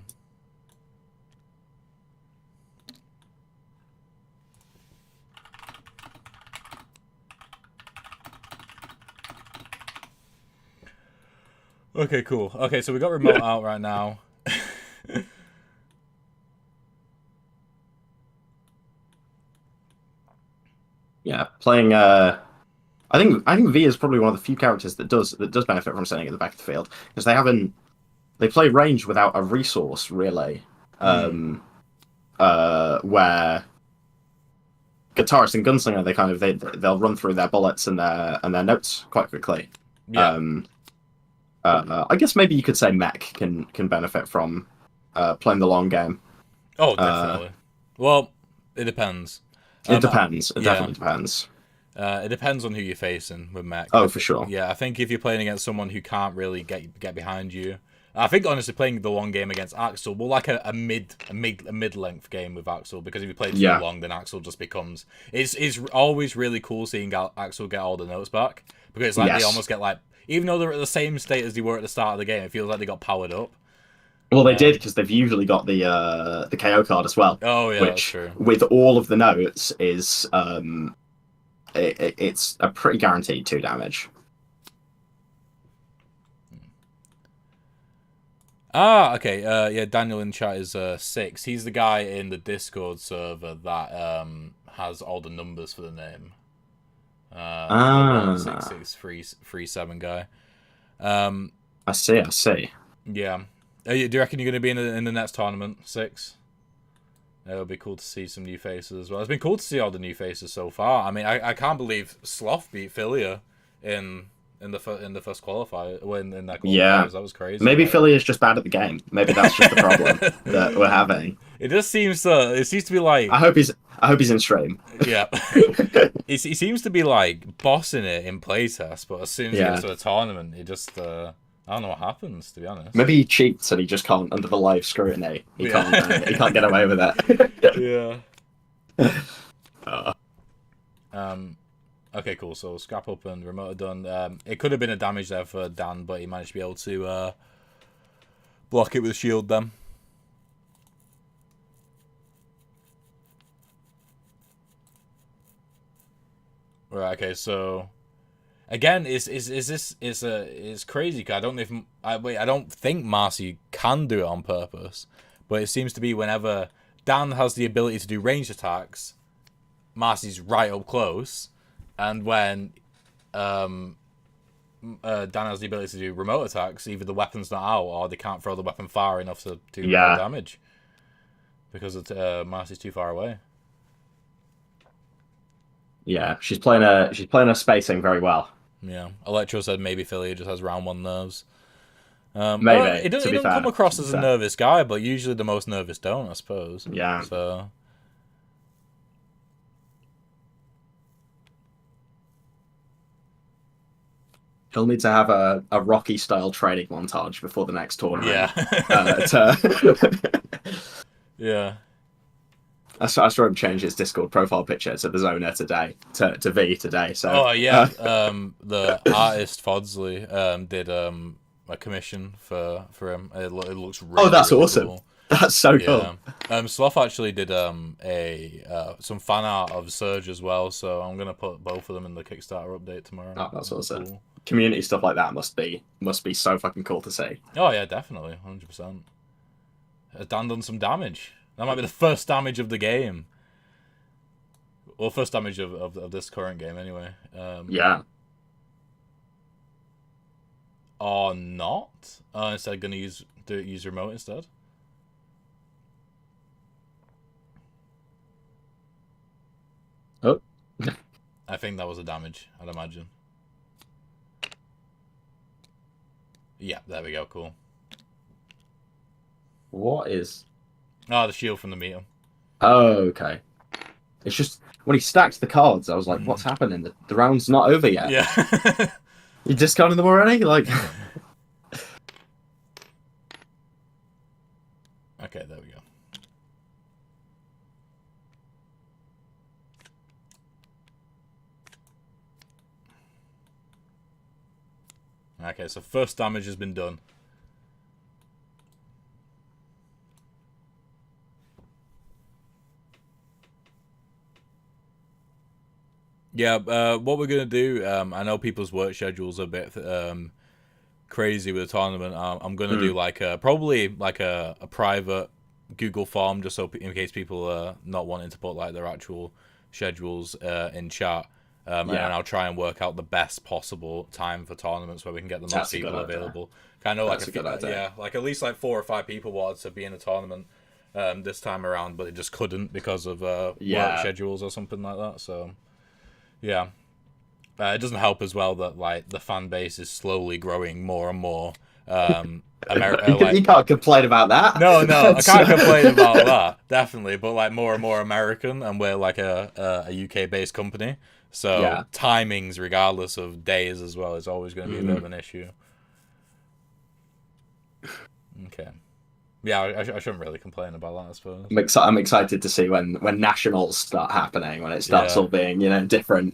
Okay, cool. Okay, so we got remote out right now. Yeah, playing. I think V is probably one of the few characters that does benefit from standing at the back of the field because they play range without a resource really. Where guitarist and gunslinger they'll run through their bullets and their notes quite quickly. Yeah. I guess maybe you could say mech can benefit from playing the long game. Oh, definitely. Well, it depends. It depends. It definitely depends. It depends on who you're facing with mech. Oh, for sure. Yeah, I think if you're playing against someone who can't really get behind you, I think honestly playing the long game against Axel, well, like a mid-length game with Axel, because if you play too long, then Axel just becomes. It's always really cool seeing Axel get all the notes back, because it's like they almost get like, even though they're at the same state as they were at the start of the game, it feels like they got powered up. Well, they did, because they've usually got the KO card as well. Oh yeah, which, that's true. With all of the notes, is it's a pretty guaranteed 2 damage. Ah, okay. Yeah, Daniel in chat is 6. He's the guy in the Discord server that has all the numbers for the name. 16637 guy. I see. Yeah. Do you reckon you're going to be in the next tournament, 6? It'll be cool to see some new faces as well. It's been cool to see all the new faces so far. I mean, I can't believe Sloth beat Philia in the first qualifier in that qualifiers. Yeah, that was crazy. Maybe Philly is just bad at the game. Maybe that's just the problem that we're having. It just seems it seems to be like. I hope he's in stream. Yeah, he seems to be like bossing it in playtest, but as soon as he gets to the tournament, he just I don't know what happens, to be honest. Maybe he cheats and he just can't under the live scrutiny. He can't get away with it. Yeah. Okay, cool. So scrap up and remote are done. It could have been a damage there for Dan, but he managed to be able to block it with shield then. Right. Okay. So again, is this it's crazy? Cause I don't know if I don't think Marcy can do it on purpose, but it seems to be whenever Dan has the ability to do ranged attacks, Marcy's right up close. And when Dan has the ability to do remote attacks, either the weapon's not out or they can't throw the weapon far enough to do more damage. Because Marcy's too far away. Yeah, she's playing her spacing very well. Yeah. Electro said maybe Philly just has round 1 nerves. Maybe. Well, he doesn't come across as a nervous guy, but usually the most nervous don't, I suppose. Yeah. So... He'll need to have a Rocky style training montage before the next tournament. Yeah. Yeah. I saw him change his Discord profile picture to the Zoner today, to V today. So. Oh yeah. The artist Fodsley did a commission for him. It looks really. Oh, that's really awesome. Cool. That's so cool. Sloth actually did some fan art of Surge as well, so I'm gonna put both of them in the Kickstarter update tomorrow. Oh, that's awesome. Cool. Community stuff like that must be so fucking cool to see. Oh yeah, definitely, 100%. Dan done some damage. That might be the first damage of the game. Well, first damage of this current game, anyway. Yeah. Or not? Instead, gonna use remote instead. Oh. I think that was a damage, I'd imagine. Yeah, there we go, cool. What is... Oh, the shield from the meter. Oh, okay. It's just, when he stacked the cards, I was like, what's happening? The round's not over yet. Yeah. You discounting them already? Like... Okay, there we go. Okay, so first damage has been done. Yeah, what we're gonna do, I know people's work schedules are a bit crazy with the tournament. I'm gonna do like probably like a private Google form, just so in case people are not wanting to put like their actual schedules in chat. And then I'll try and work out the best possible time for tournaments where we can get the most people available. Kind of like like at least like 4 or 5 people wanted to be in a tournament this time around, but it just couldn't because of work schedules or something like that. So yeah, it doesn't help as well that like the fan base is slowly growing more and more. You can't complain about that. No, I can't complain about that, definitely. But like more and more American, and we're like a UK based company, so timings, regardless of days as well, is always going to be a bit of an issue. Okay. Yeah, I shouldn't really complain about that, I suppose. I'm excited to see when nationals start happening, when it starts all being, different.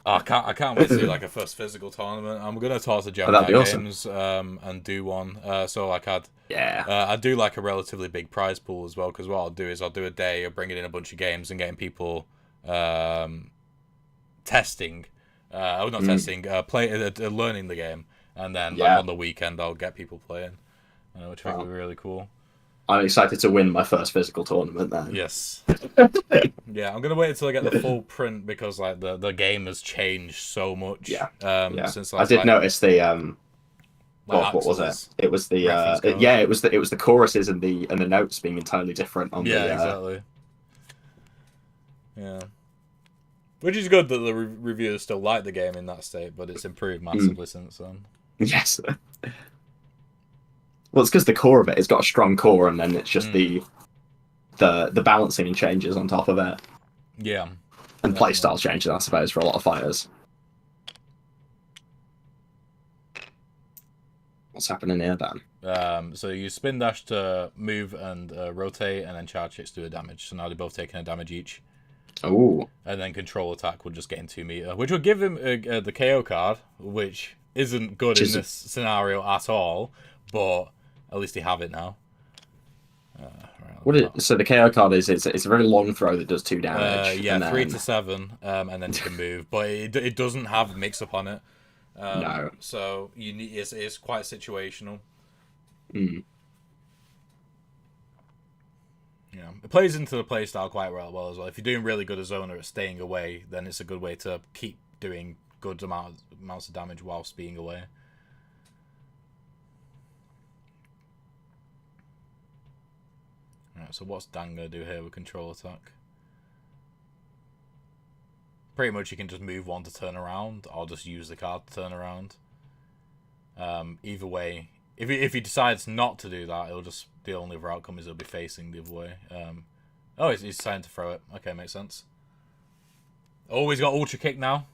I can't wait to do like a first physical tournament. I'm gonna talk to Gemini Games and do one. So like I'd do like a relatively big prize pool as well, because what I'll do is I'll do a day of bringing in a bunch of games and getting people testing, not testing, learning the game, and then like, on the weekend I'll get people playing. Which I think would be really cool. I'm excited to win my first physical tournament then. Yes. Yeah, I'm gonna wait until I get the full print, because like the game has changed so much. Since I did notice the what was it? It was the it was the choruses and the notes being entirely different on the exactly. Yeah. Which is good that the reviewers still like the game in that state, but it's improved massively since then. Yes. Well, it's because the core of it's got a strong core, and then it's just the balancing changes on top of it. Yeah. And playstyle changes, I suppose, for a lot of fighters. What's happening here, Dan? So you spin dash to move and rotate, and then charge hits do a damage. So now they're both taking a damage each. Oh. And then control attack would just get in 2 meter, which would give him the KO card, which isn't good in this scenario at all, but at least they have it now. So the KO card is it's a very long throw that does 2 damage. 3 to 7, and then you can move, but it doesn't have mix up on it. No. So you need it's quite situational. Mm. Yeah, it plays into the playstyle quite well as well. If you're doing really good as zoner at staying away, then it's a good way to keep doing good amounts of damage whilst being away. Alright, so what's Dan going to do here with control attack? Pretty much you can just move one to turn around, or just use the card to turn around. Either way, if he decides not to do that, the only other outcome is he'll be facing the other way. Oh, he's deciding to throw it. Okay, makes sense. Oh, he's got Ultra Kick now.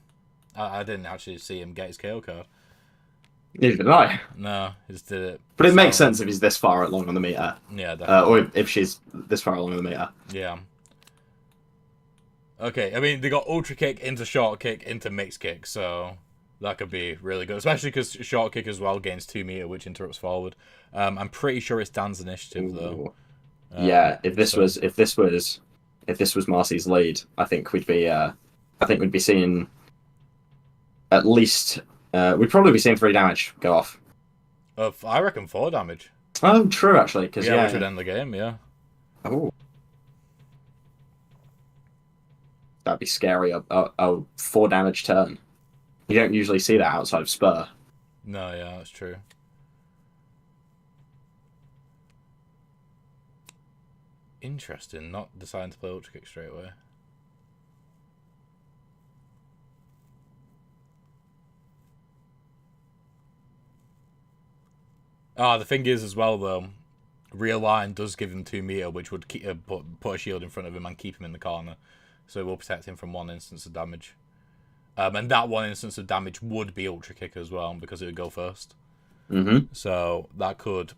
I didn't actually see him get his KO card. Neither did I. No, he just did it. But it makes sense if he's this far along on the meter. Yeah, definitely. Or if she's this far along on the meter. Yeah. Okay, I mean, they got Ultra Kick into Short Kick into Mixed Kick, so that could be really good. Especially because Short Kick as well gains 2 meter, which interrupts forward. I'm pretty sure it's Dan's initiative, though. Yeah, if this was Marcy's lead, I think we'd be seeing at least... we'd probably be seeing 3 damage go off. I reckon 4 damage. Oh, true, actually. Cause, which would end the game, yeah. Oh. That'd be scary. A 4 damage turn. You don't usually see that outside of Spur. No, yeah, that's true. Interesting, not deciding to play Ultra Kick straight away. The thing is as well, though, Realign does give him 2 meter, which would keep, put a shield in front of him and keep him in the corner. So it will protect him from 1 instance of damage. And that 1 instance of damage would be Ultra Kick as well, because it would go first. Mm-hmm. So that could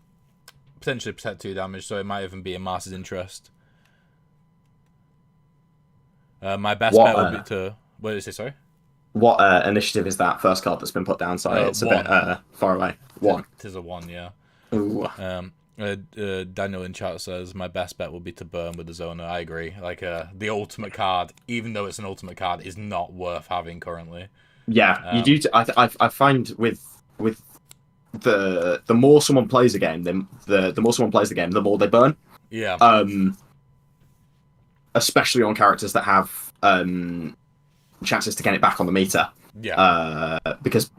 potentially protect 2 damage, so it might even be in Mars's interest. My best bet would be to... What did you say, sorry? What initiative is that first card that's been put down? Sorry, it's a one. bit far away. 1. It is a 1, yeah. Ooh. Daniel in chat says my best bet would be to burn with the Zona. I agree. Like the ultimate card, even though it's an ultimate card, is not worth having currently. Yeah, you do. I find with the more someone plays a game, the more someone plays the game, the more they burn. Yeah. Especially on characters that have chances to get it back on the meter. Yeah. Because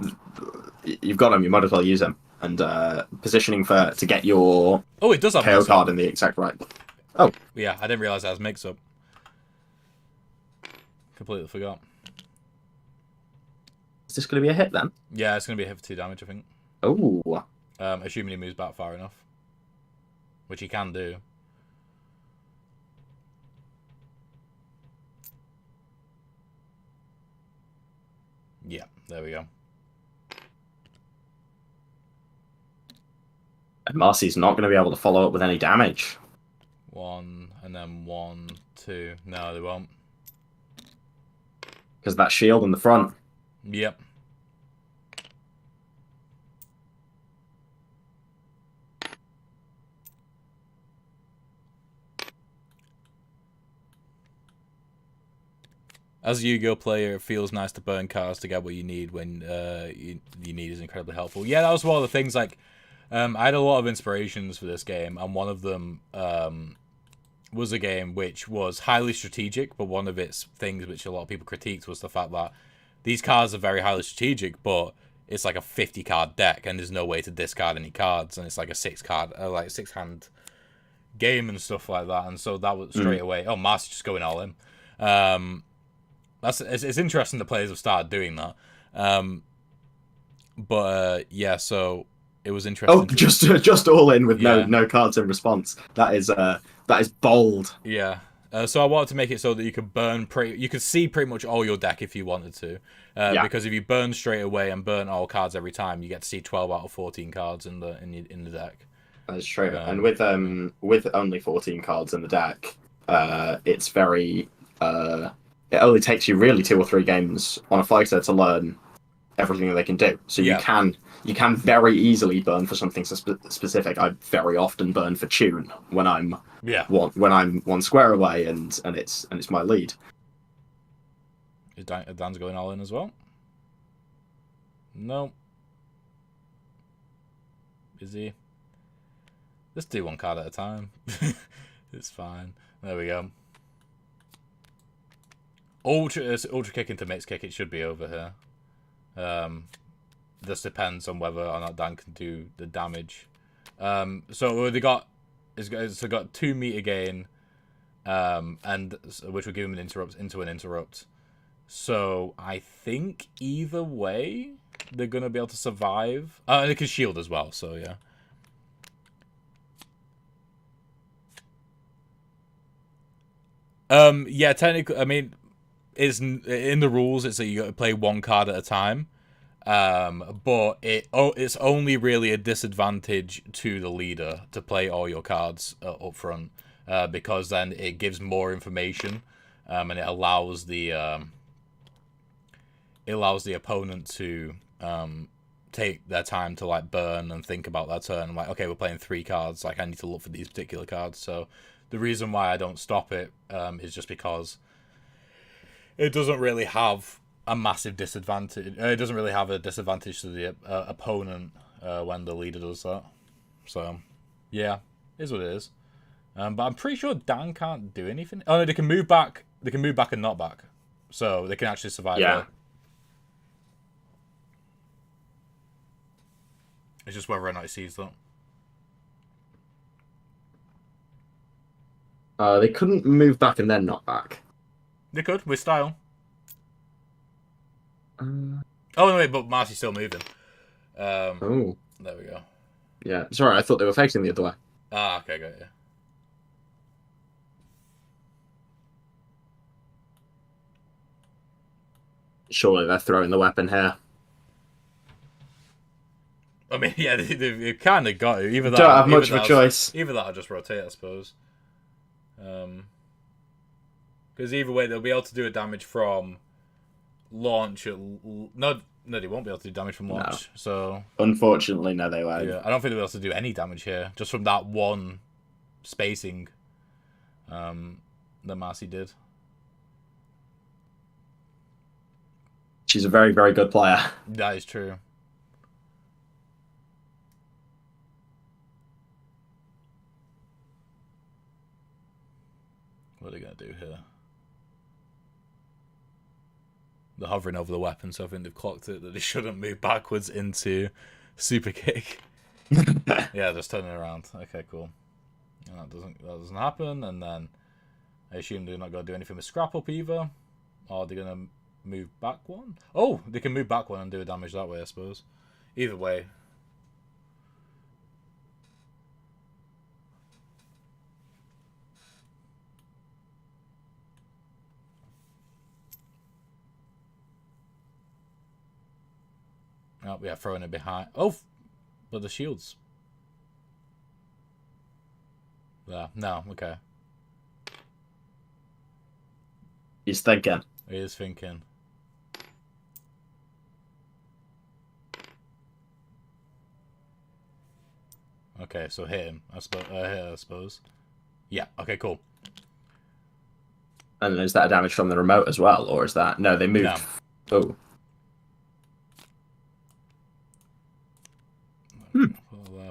you've got them, you might as well use them. And positioning to get your it does have KO card in the exact right. Oh. Yeah, I didn't realize that was mix-up. Completely forgot. Is this going to be a hit then? Yeah, it's going to be a hit for 2 damage, I think. Oh. Assuming he moves back far enough. Which he can do. Yeah, there we go. Marcy's not going to be able to follow up with any damage. 1, and then 1, 2. No, they won't. Because that shield in the front. Yep. As a Yu-Gi-Oh player, it feels nice to burn cards to get what you need when you need is incredibly helpful. Yeah, that was one of the things, like, I had a lot of inspirations for this game, and one of them was a game which was highly strategic, but one of its things which a lot of people critiqued was the fact that these cards are very highly strategic, but it's like a 50-card deck, and there's no way to discard any cards, and it's like a 6-hand game and stuff like that, and so that was straight away, oh, Marcy's just going all in. It's interesting the players have started doing that. Yeah, so it was interesting. Oh, just all in with no cards in response. That is bold. Yeah. So I wanted to make it so that you could you could see pretty much all your deck if you wanted to. Because if you burn straight away and burn all cards every time, you get to see 12 out of 14 cards in the deck. That's true. And with only 14 cards in the deck, it's very it only takes you really 2 or 3 games on a fighter to learn everything that they can do. So you can very easily burn for something specific. I very often burn for tune when I'm one square away and it's my lead. Is Dan's going all in as well? No. Is he? Let's do 1 card at a time. It's fine. There we go. Ultra kick into mix kick, it should be over here. This depends on whether or not Dan can do the damage. So they got 2 meter gain, and which will give him an interrupt into an interrupt. So I think either way they're gonna be able to survive. They can shield as well. So yeah. Yeah, technically, I mean, it's in the rules. It's that you got to play 1 card at a time, but it's only really a disadvantage to the leader to play all your cards up front, because then it gives more information, and it allows the opponent to take their time to like burn and think about their turn. Like, okay, we're playing 3 cards. Like, I need to look for these particular cards. So the reason why I don't stop it is just because it doesn't really have a massive disadvantage. It doesn't really have a disadvantage to the opponent when the leader does that. So, yeah, is what it is. But I'm pretty sure Dan can't do anything. Oh no, they can move back. They can move back and not back, so they can actually survive. Yeah. There. It's just whether or not he sees that. They couldn't move back and then not back. They could with style. Oh no, wait, but Marcy's still moving. Oh, there we go. Yeah, sorry, I thought they were facing the other way. Ah, okay, got you. Surely they're throwing the weapon here. I mean, yeah, they've kind of got it. Either that, don't have much of a choice. Either that or just rotate, I suppose. Because either way, they'll be able to do a damage from launch at no, they won't be able to do damage from launch. No. So unfortunately, no, they won't. yeah, I don't think they'll be able to do any damage here, just from that one spacing that Marcy did. She's a very, very good player. That is true. What are they going to do here? They're hovering over the weapon, so I think they've clocked it that they shouldn't move backwards into super kick. Yeah, just turning around. Okay, cool. And that doesn't happen, and then I assume they're not going to do anything with scrap up either. Or they're going to move back one? Oh, they can move back one and do a damage that way, I suppose. Either way. Oh, yeah, throwing it behind. Oh, but the shields. Yeah, no, okay. He's thinking. He is thinking. Okay, so hit him. I suppose. Yeah. Okay. Cool. And is that a damage from the remote as well, or is that no? They moved. No. Oh.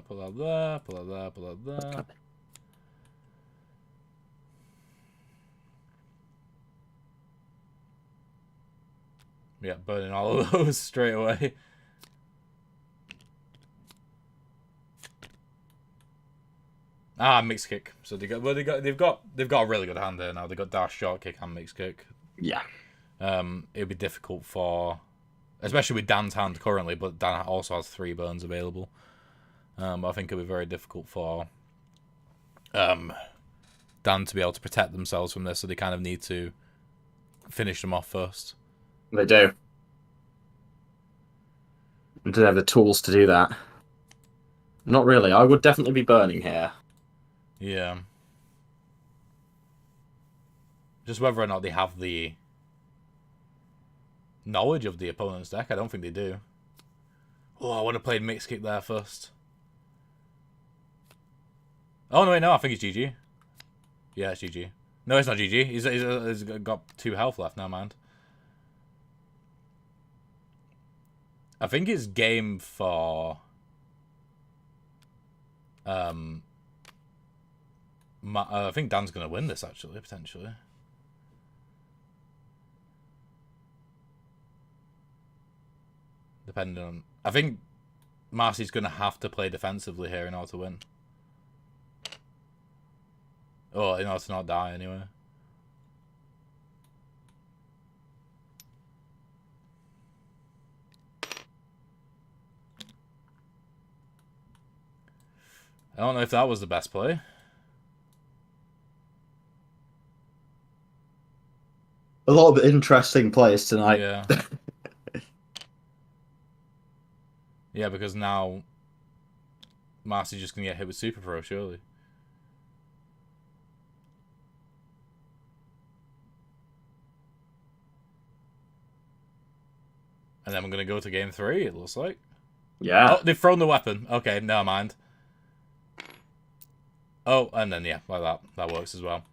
Pull out there. Pull out there. Pull out there. Yeah, burning all of those straight away. Ah, mixed kick. So they've got a really good hand there now. They've got dash, short kick, and mixed kick. Yeah. It'll be difficult for, especially with Dan's hand currently, but Dan also has 3 burns available. I think it'll be very difficult for Dan to be able to protect themselves from this, so they kind of need to finish them off first. They do. And do they have the tools to do that? Not really. I would definitely be burning here. Yeah. Just whether or not they have the knowledge of the opponent's deck, I don't think they do. Oh, I would have played mixed kick there first. Oh, no, wait, no, I think it's GG. Yeah, it's GG. No, it's not GG. He's got 2 health left, never mind. I think it's game for I think Dan's going to win this, actually, potentially. Depending on... I think Marcy's going to have to play defensively here in order to win. Or in order to not die, anyway. I don't know if that was the best play. A lot of interesting plays tonight. Yeah. Yeah, because now Marcy's just going to get hit with Super Pro, surely. And then we're going to go to game 3, it looks like. Yeah. Oh, they've thrown the weapon. Okay, never mind. Oh, and then, yeah, like that. That works as well.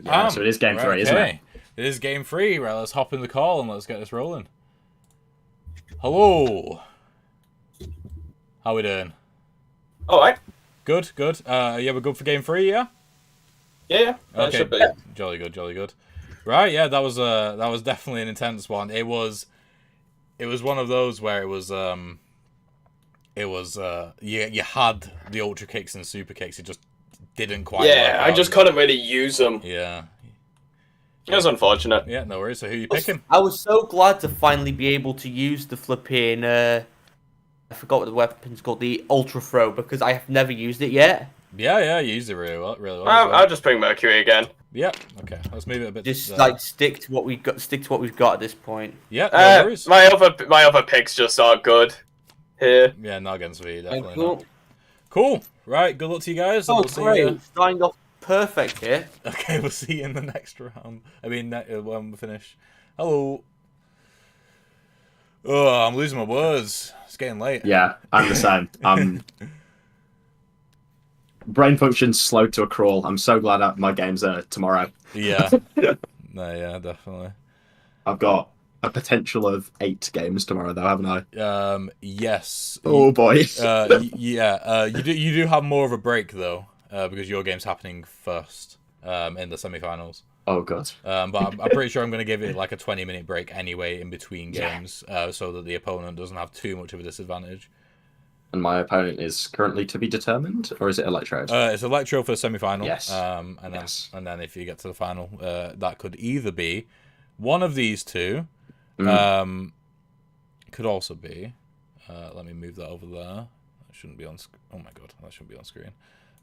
Yeah, so it is game 3, isn't it? It is game 3. Right, let's hop in the call and let's get this rolling. Hello. How we doing? Alright. Good, good. Yeah, we're good for game 3, yeah? Yeah, okay. Should be. Jolly good, jolly good. Right, yeah, that was definitely an intense one. It was one of those where you had the ultra kicks and super kicks, it just didn't quite work out. I just couldn't really use them. Yeah. It was unfortunate. Yeah, no worries. So who are you picking? I was so glad to finally be able to use the flipping, I forgot what the weapon's called, the Ultra Throw, because I have never used it yet. Yeah, you used it really well. I'll just bring Mercury again. Yep. Okay. Let's move it a bit. Just like stick to what we've got at this point. Yeah. No worries. My other picks just aren't good here. Yeah, not against me. Definitely cool. not. Cool. Right. Good luck to you guys. Oh, we'll great! See starting off perfect here. Okay, we'll see you in the next round. I mean, when we finish. Hello. Oh, I'm losing my words. It's getting late. Yeah, I'm the same. Brain function's slow to a crawl. I'm so glad my games are tomorrow. Yeah. No, yeah, definitely. I've got a potential of 8 games tomorrow, though, haven't I? Yes. Oh boy. Yeah. You do have more of a break though, because your game's happening first, in the semi-finals. Oh god. But I'm pretty sure I'm going to give it like a 20-minute break anyway in between games, so that the opponent doesn't have too much of a disadvantage. And my opponent is currently to be determined, or is it Electrode? It's Electro for the semi-final. Yes. And then if you get to the final, that could either be one of these two. Could also be. Let me move that over there. That shouldn't be on. Oh my god, that shouldn't be on screen.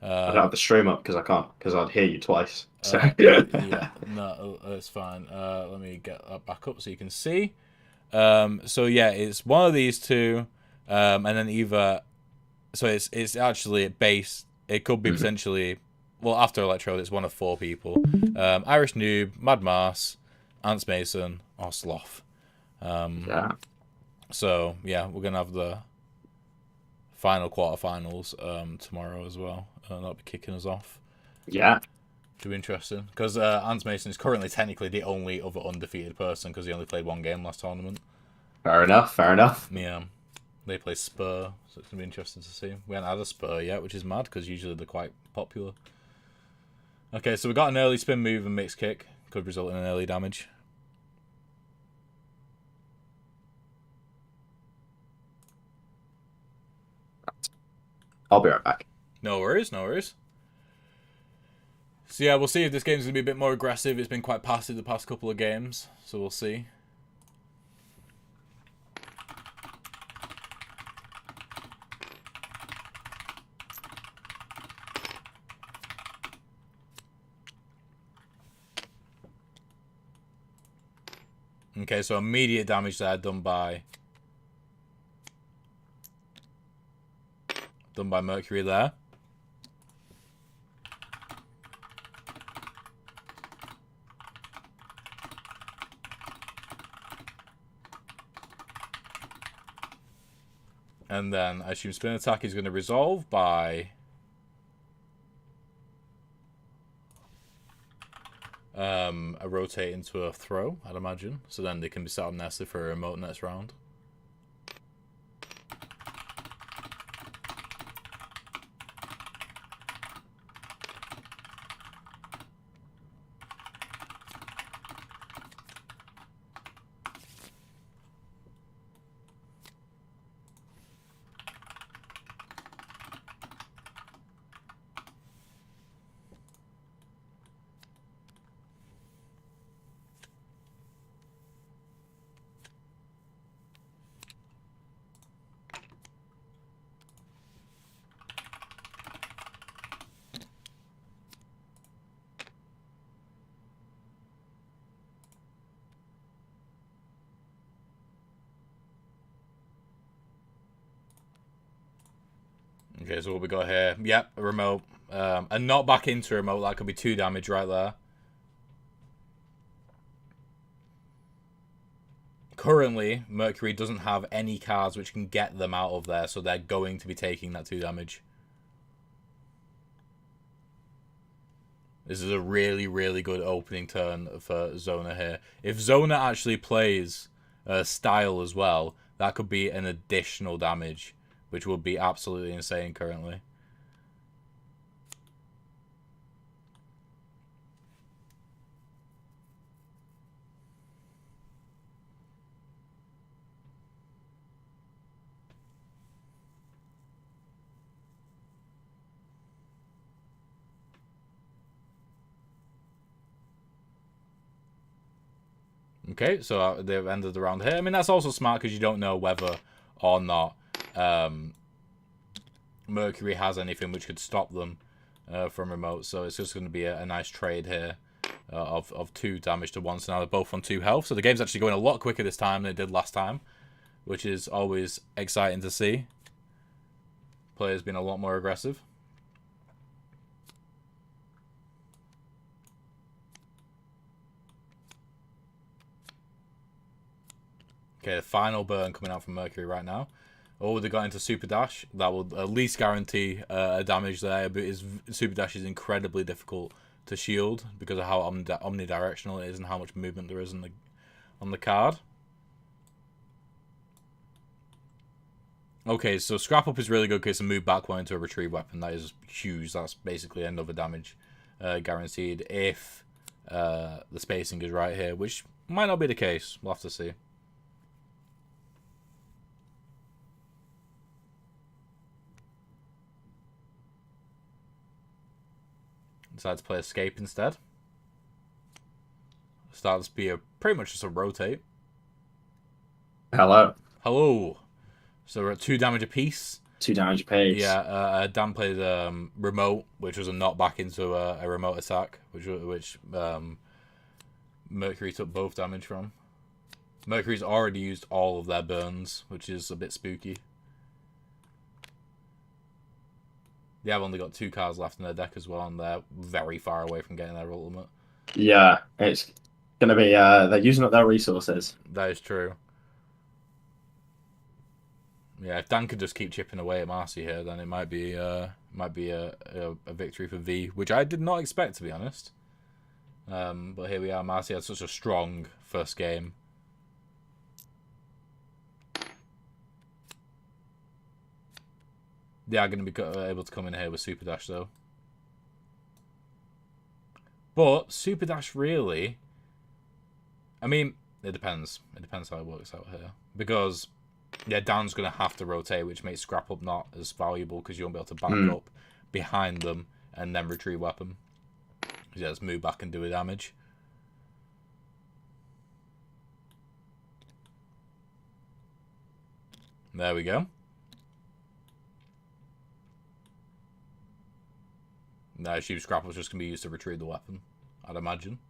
I don't have the stream up because I can't, because I'd hear you twice. So. Yeah, no, it's fine. Let me get that back up so you can see. So yeah, it's one of these two, and then either. So it's actually based. It could be potentially. Well, after Electrode, it's one of 4 people: Irish Noob, Mad Mars, Ants Mason, or Sloth. Yeah. So yeah, we're gonna have the final quarterfinals tomorrow as well. That'll be kicking us off. Yeah. Should be interesting because Ants Mason is currently technically the only other undefeated person because he only played 1 game last tournament. Fair enough. Fair enough. Yeah, they play Spur, so it's gonna be interesting to see. We haven't had a Spur yet, which is mad because usually they're quite popular. Okay, so we got an early spin move and mixed kick. Could result in an early damage. I'll be right back. No worries, no worries. So yeah, we'll see if this game's going to be a bit more aggressive. It's been quite passive the past couple of games, so we'll see. Okay, so immediate damage there done by Mercury there. And then I assume spin attack is going to resolve by a rotate into a throw, I'd imagine. So then they can be set up nicely for a remote next round. Okay, so what we got here? Yep, a remote. And not back into a remote. That could be 2 damage right there. Currently, Mercury doesn't have any cards which can get them out of there, so they're going to be taking that 2 damage. This is a really, really good opening turn for Zona here. If Zona actually plays Style as well, that could be an additional damage, which would be absolutely insane currently. Okay, so they've ended the round here. I mean, that's also smart because you don't know whether or not Mercury has anything which could stop them from remote. So it's just going to be a nice trade here of 2 damage to 1. So now they're both on 2 health. So the game's actually going a lot quicker this time than it did last time, which is always exciting to see. Players being a lot more aggressive. Okay, the final burn coming out from Mercury right now. Oh, they got into Super Dash. That will at least guarantee a damage there, but Super Dash is incredibly difficult to shield because of how omnidirectional it is and how much movement there is on the card. Okay, so Scrap Up is really good because it's a move back one into a retrieve weapon. That is huge. That's basically another damage guaranteed if the spacing is right here, which might not be the case. We'll have to see. Decided to play Escape instead. Starts to be pretty much just a rotate. Hello. Hello. So we're at 2 damage apiece. 2 damage apiece. Yeah, Dan played Remote, which was a knockback into a remote attack, which Mercury took both damage from. Mercury's already used all of their burns, which is a bit spooky. They have only got 2 cards left in their deck as well, and they're very far away from getting their ultimate. Yeah, it's gonna be they're using up their resources. That is true. Yeah, if Dan could just keep chipping away at Marcy here, then it might be a victory for V, which I did not expect, to be honest. But here we are. Marcy had such a strong first game. They are going to be able to come in here with Super Dash, though. But Super Dash really... I mean, it depends. It depends how it works out here. Because, yeah, Dan's going to have to rotate, which makes Scrap Up not as valuable because you won't be able to back up behind them and then retrieve weapon. Yeah, let's move back and do a damage. There we go. No, I assume Scrap was just going to be used to retrieve the weapon, I'd imagine.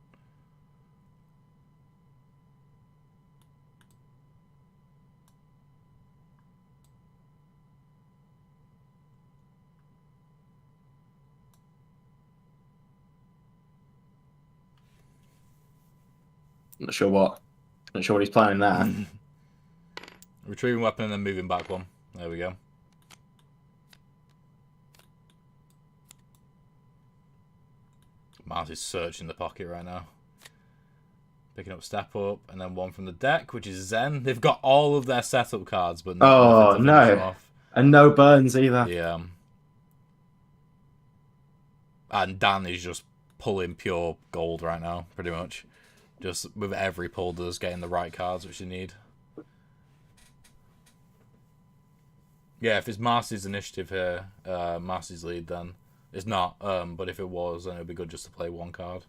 Not sure what he's planning there. Retrieving weapon and then moving back one. There we go. Mars is searching the pocket right now. Picking up Step Up, and then one from the deck, which is Zen. They've got all of their setup cards, but nothing to finish them off. And no burns either. Yeah. And Dan is just pulling pure gold right now, pretty much. Just with every pull, does getting the right cards, which you need. Yeah, if it's Marcy's initiative here, Marcy's lead, then it's not. But if it was, then it would be good just to play one card.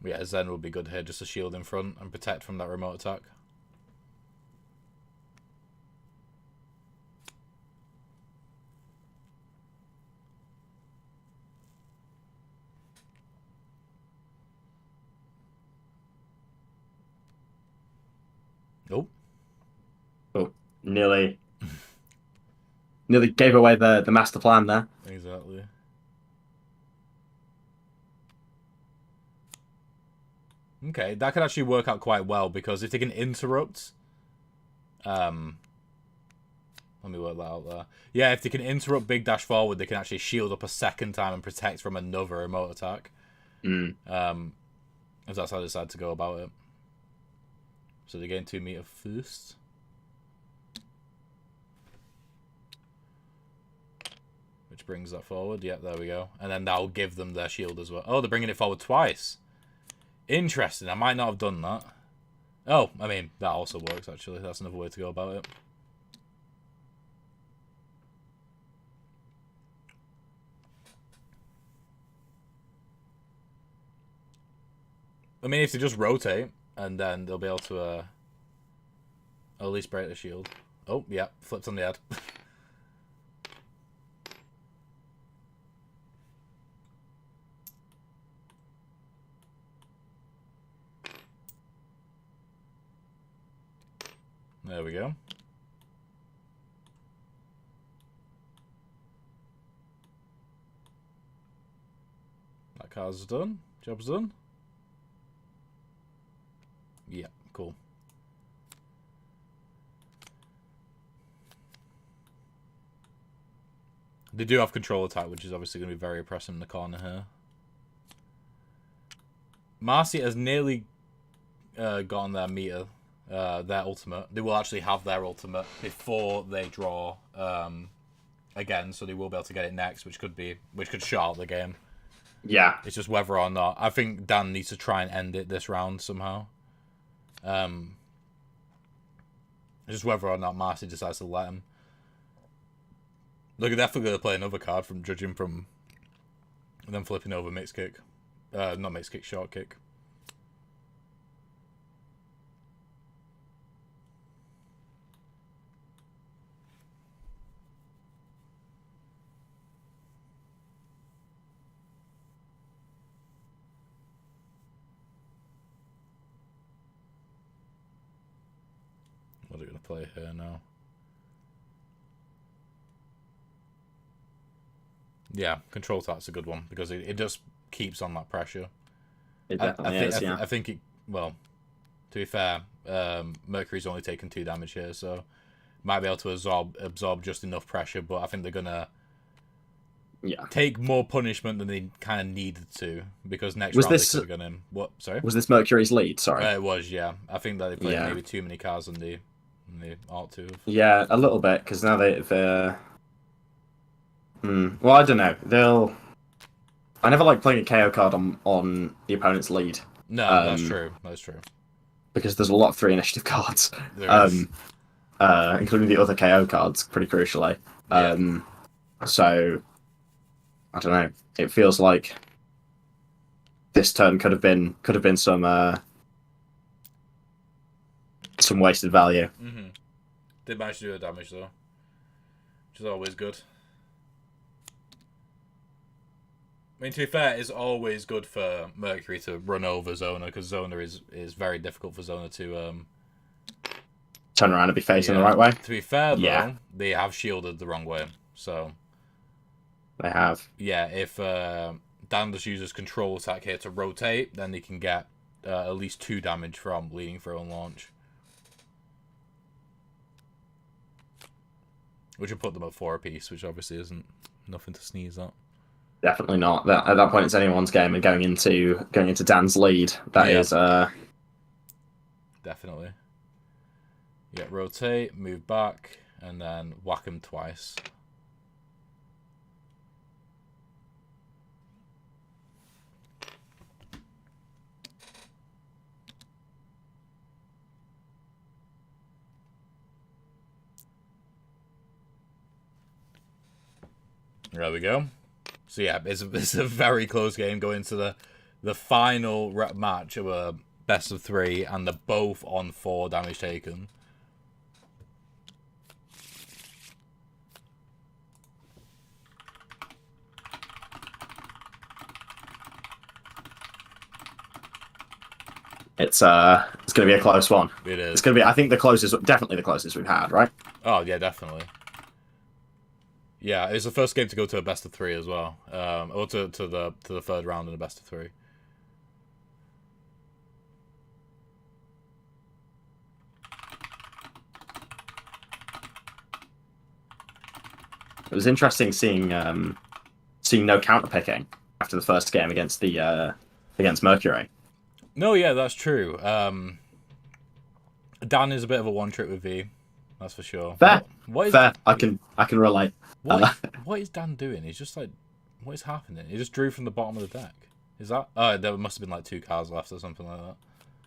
Yeah, Zen would be good here, just to shield in front and protect from that remote attack. Nope. Oh, nearly gave away the master plan there. Exactly. Okay, that could actually work out quite well, because if they can interrupt... let me work that out there. Yeah, if they can interrupt Big Dash forward, they can actually shield up a second time and protect from another remote attack. If that's how they decide to go about it. So they gain 2 meter first. Which brings that forward. Yep, there we go. And then that'll give them their shield as well. Oh, they're bringing it forward twice. Interesting. I might not have done that. Oh, I mean, that also works, actually. That's another way to go about it. I mean, if they just rotate, and then they'll be able to at least break the shield. Oh, yeah, flipped on the head. There we go. That Car's done. Job's done. Yeah, cool. They do have control attack, which is obviously going to be very oppressive in the corner here. Marcy has nearly gotten their meter, their ultimate. They will actually have their ultimate before they draw again, so they will be able to get it next, which could shut out the game. Yeah. It's just whether or not. I think Dan needs to try and end it this round somehow. Just whether or not Marcy decides to let him. Look, they're definitely going to play another card from judging from them flipping over mixed kick. Not mixed kick, short kick. What are they going to play here now? Yeah, control attack's a good one because it just keeps on that pressure. It definitely is, yeah. I think it. Well, to be fair, Mercury's only taken 2 damage here, so might be able to absorb just enough pressure. But I think they're gonna take more punishment than they kind of needed to because next round they could have gone in. What? Sorry. Was this Mercury's lead? Sorry. It was. Yeah, I think that they played maybe too many cards on the ought to. Yeah, a little bit because now they're. Well, I don't know. I never like playing a KO card on the opponent's lead. No, that's true. That's true. Because there's a lot of 3 initiative cards, including the other KO cards, pretty crucially. So, I don't know. It feels like this turn could have been some wasted value. Did manage to do the damage though, which is always good. I mean, to be fair, it's always good for Mercury to run over Zona because Zona is very difficult for Zona to turn around and be facing the right way. To be fair, though, they have shielded the wrong way, so they have. Yeah, if Dan just uses control attack here to rotate, then they can get at least 2 damage from leading through and launch, which will put them at 4 apiece, which obviously isn't nothing to sneeze at. Definitely not. At that point, it's anyone's game, and going into Dan's lead, that is definitely. Yeah, rotate, move back, and then whack him twice. There we go. So yeah, it's a very close game going into the final match of a best of 3, and they're both on 4 damage taken. It's going to be a close one. It is. It's going to be, I think, definitely the closest we've had, right? Oh yeah, definitely. Yeah, it's the first game to go to a best of 3 as well, or to the 3rd round in a best of 3. It was interesting seeing no counter picking after the first game against Mercury. No, yeah, that's true. Dan is a bit of a one trick with V, that's for sure. Fair. What is fair. I can relate. What is Dan doing? He's just like, what is happening? He just drew from the bottom of the deck. Is that? Oh, there must have been like 2 cards left or something like that.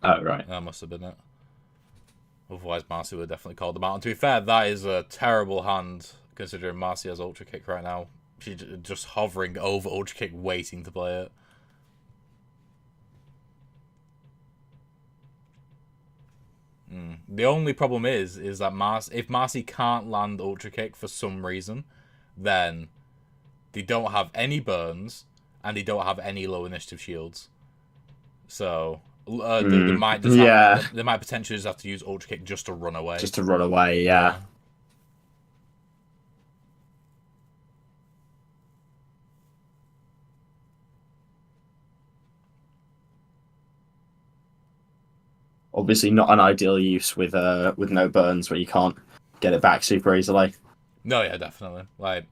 Oh, right. That must have been it. Otherwise, Marcy would have definitely called them out. And to be fair, that is a terrible hand, considering Marcy has Ultra Kick right now. She's just hovering over Ultra Kick, waiting to play it. The only problem is that if Marcy can't land Ultra Kick for some reason, then they don't have any burns, and they don't have any low initiative shields. So they might potentially just have to use Ultra Kick just to run away. Just to run away, yeah. Obviously, not an ideal use with no burns where you can't get it back super easily. No, yeah, definitely. Like,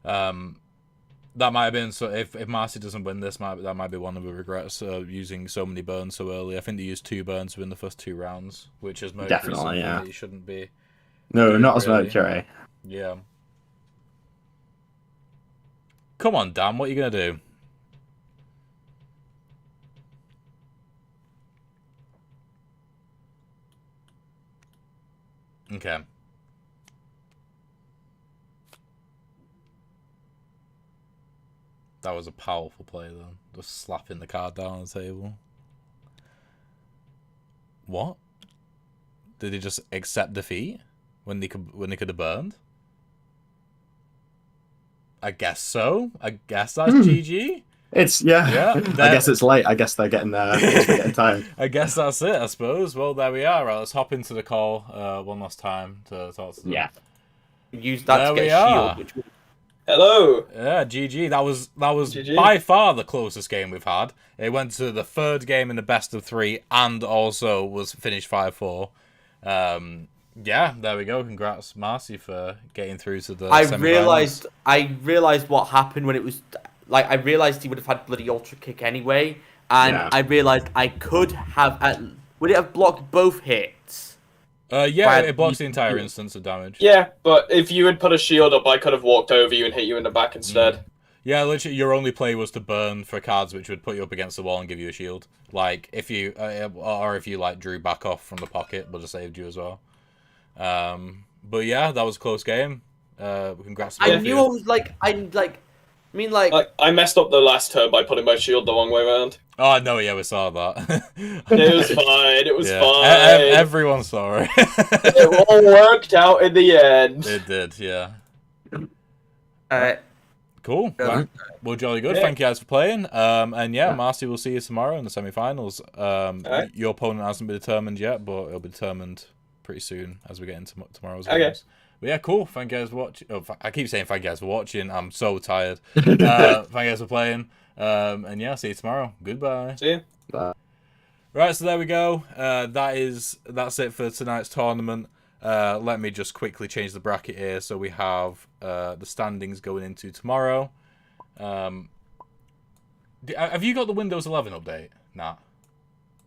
that might have been so. If Marcy doesn't win this, that might be one of the regrets using so many burns so early. I think they used 2 burns within the first 2 rounds, which is Mercury Definitely, yeah. that you shouldn't be. No, doing, not as really. Mercury. Yeah. Come on, Dan. What are you gonna do? Okay. That was a powerful play, though. Just slapping the card down on the table. What? Did he just accept defeat when they could have burned? I guess so. I guess that's GG. It's yeah. I guess it's late. I guess they're getting getting tired. I guess that's it. I suppose. Well, there we are. Right, let's hop into the call one last time to talk to them. Yeah. Use that there to get we a are. shield. Which... Hello. Yeah, GG. That was GG. by far the closest game we've had. It went to the 3rd game in the best of 3, and also was finished 5-4. Yeah, there we go. Congrats, Marcy, for getting through to the. I semi-finals. realized what happened when it was like I realized he would have had bloody ultra kick anyway, and I realized I could have. Would it have blocked both hits? Yeah, it blocks the entire instance of damage. Yeah, but if you had put a shield up, I could have walked over you and hit you in the back instead. Yeah, literally, your only play was to burn for cards which would put you up against the wall and give you a shield. Like if you, or if you like drew back off from the pocket, but it saved you as well. But yeah, that was a close game. Congrats. I knew I was like, I messed up the last turn by putting my shield the wrong way around. Oh no, yeah, we saw that. It was fine. It was fine. Everyone saw it. It all worked out in the end. It did, yeah. Alright. Cool. Right. Well, jolly good. Yeah. Thank you guys for playing. And yeah, Marcy, we'll see you tomorrow in the semi-finals. Right. Your opponent hasn't been determined yet, but it'll be determined pretty soon as we get into tomorrow's Okay. games. But yeah, cool. Thank you guys for watching. Oh, I keep saying thank you guys for watching. I'm so tired. Thank you guys for playing. And yeah, see you tomorrow. Goodbye. See you. Bye. Right, so there we go. That's it for tonight's tournament. Let me just quickly change the bracket here. So we have the standings going into tomorrow. Have you got the Windows 11 update? Nah.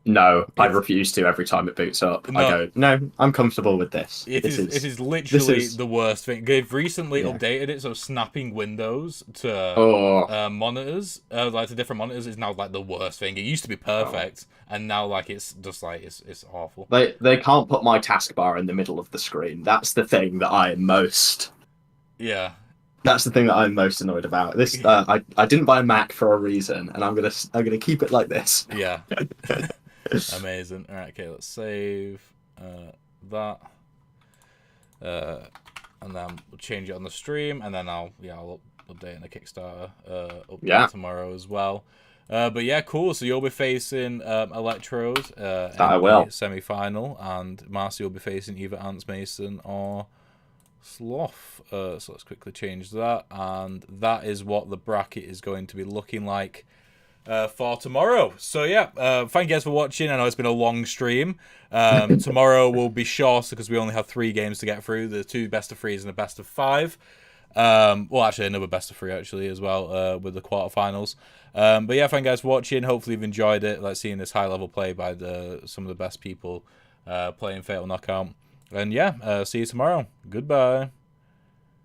No, I refuse to every time it boots up. No. I go, no, I'm comfortable with this. It is literally the worst thing. They've recently Yeah. updated it, so snapping windows to monitors, like to different monitors, is now like the worst thing. It used to be perfect, and now like it's just like it's awful. They can't put my taskbar in the middle of the screen. That's the thing that I am most. Yeah. That's the thing that I'm most annoyed about. This I didn't buy a Mac for a reason, and I'm gonna keep it like this. Yeah. Amazing. All right, okay, let's save that, and then we'll change it on the stream, and then I'll update in the Kickstarter update tomorrow as well. But yeah, cool. So you'll be facing Electros in the semi-final, and Marcy will be facing either Ants Mason or Sloth. So let's quickly change that, and that is what the bracket is going to be looking like for tomorrow. So yeah, thank you guys for watching. I know it's been a long stream. Tomorrow will be shorter because we only have 3 games to get through. The 2 best of 3s and a best of 5. Well, actually another best of 3 actually as well with the quarterfinals. But yeah, thank you guys for watching. Hopefully you've enjoyed it. Like seeing this high level play by some of the best people playing Fatal Knockout. And yeah, see you tomorrow. Goodbye.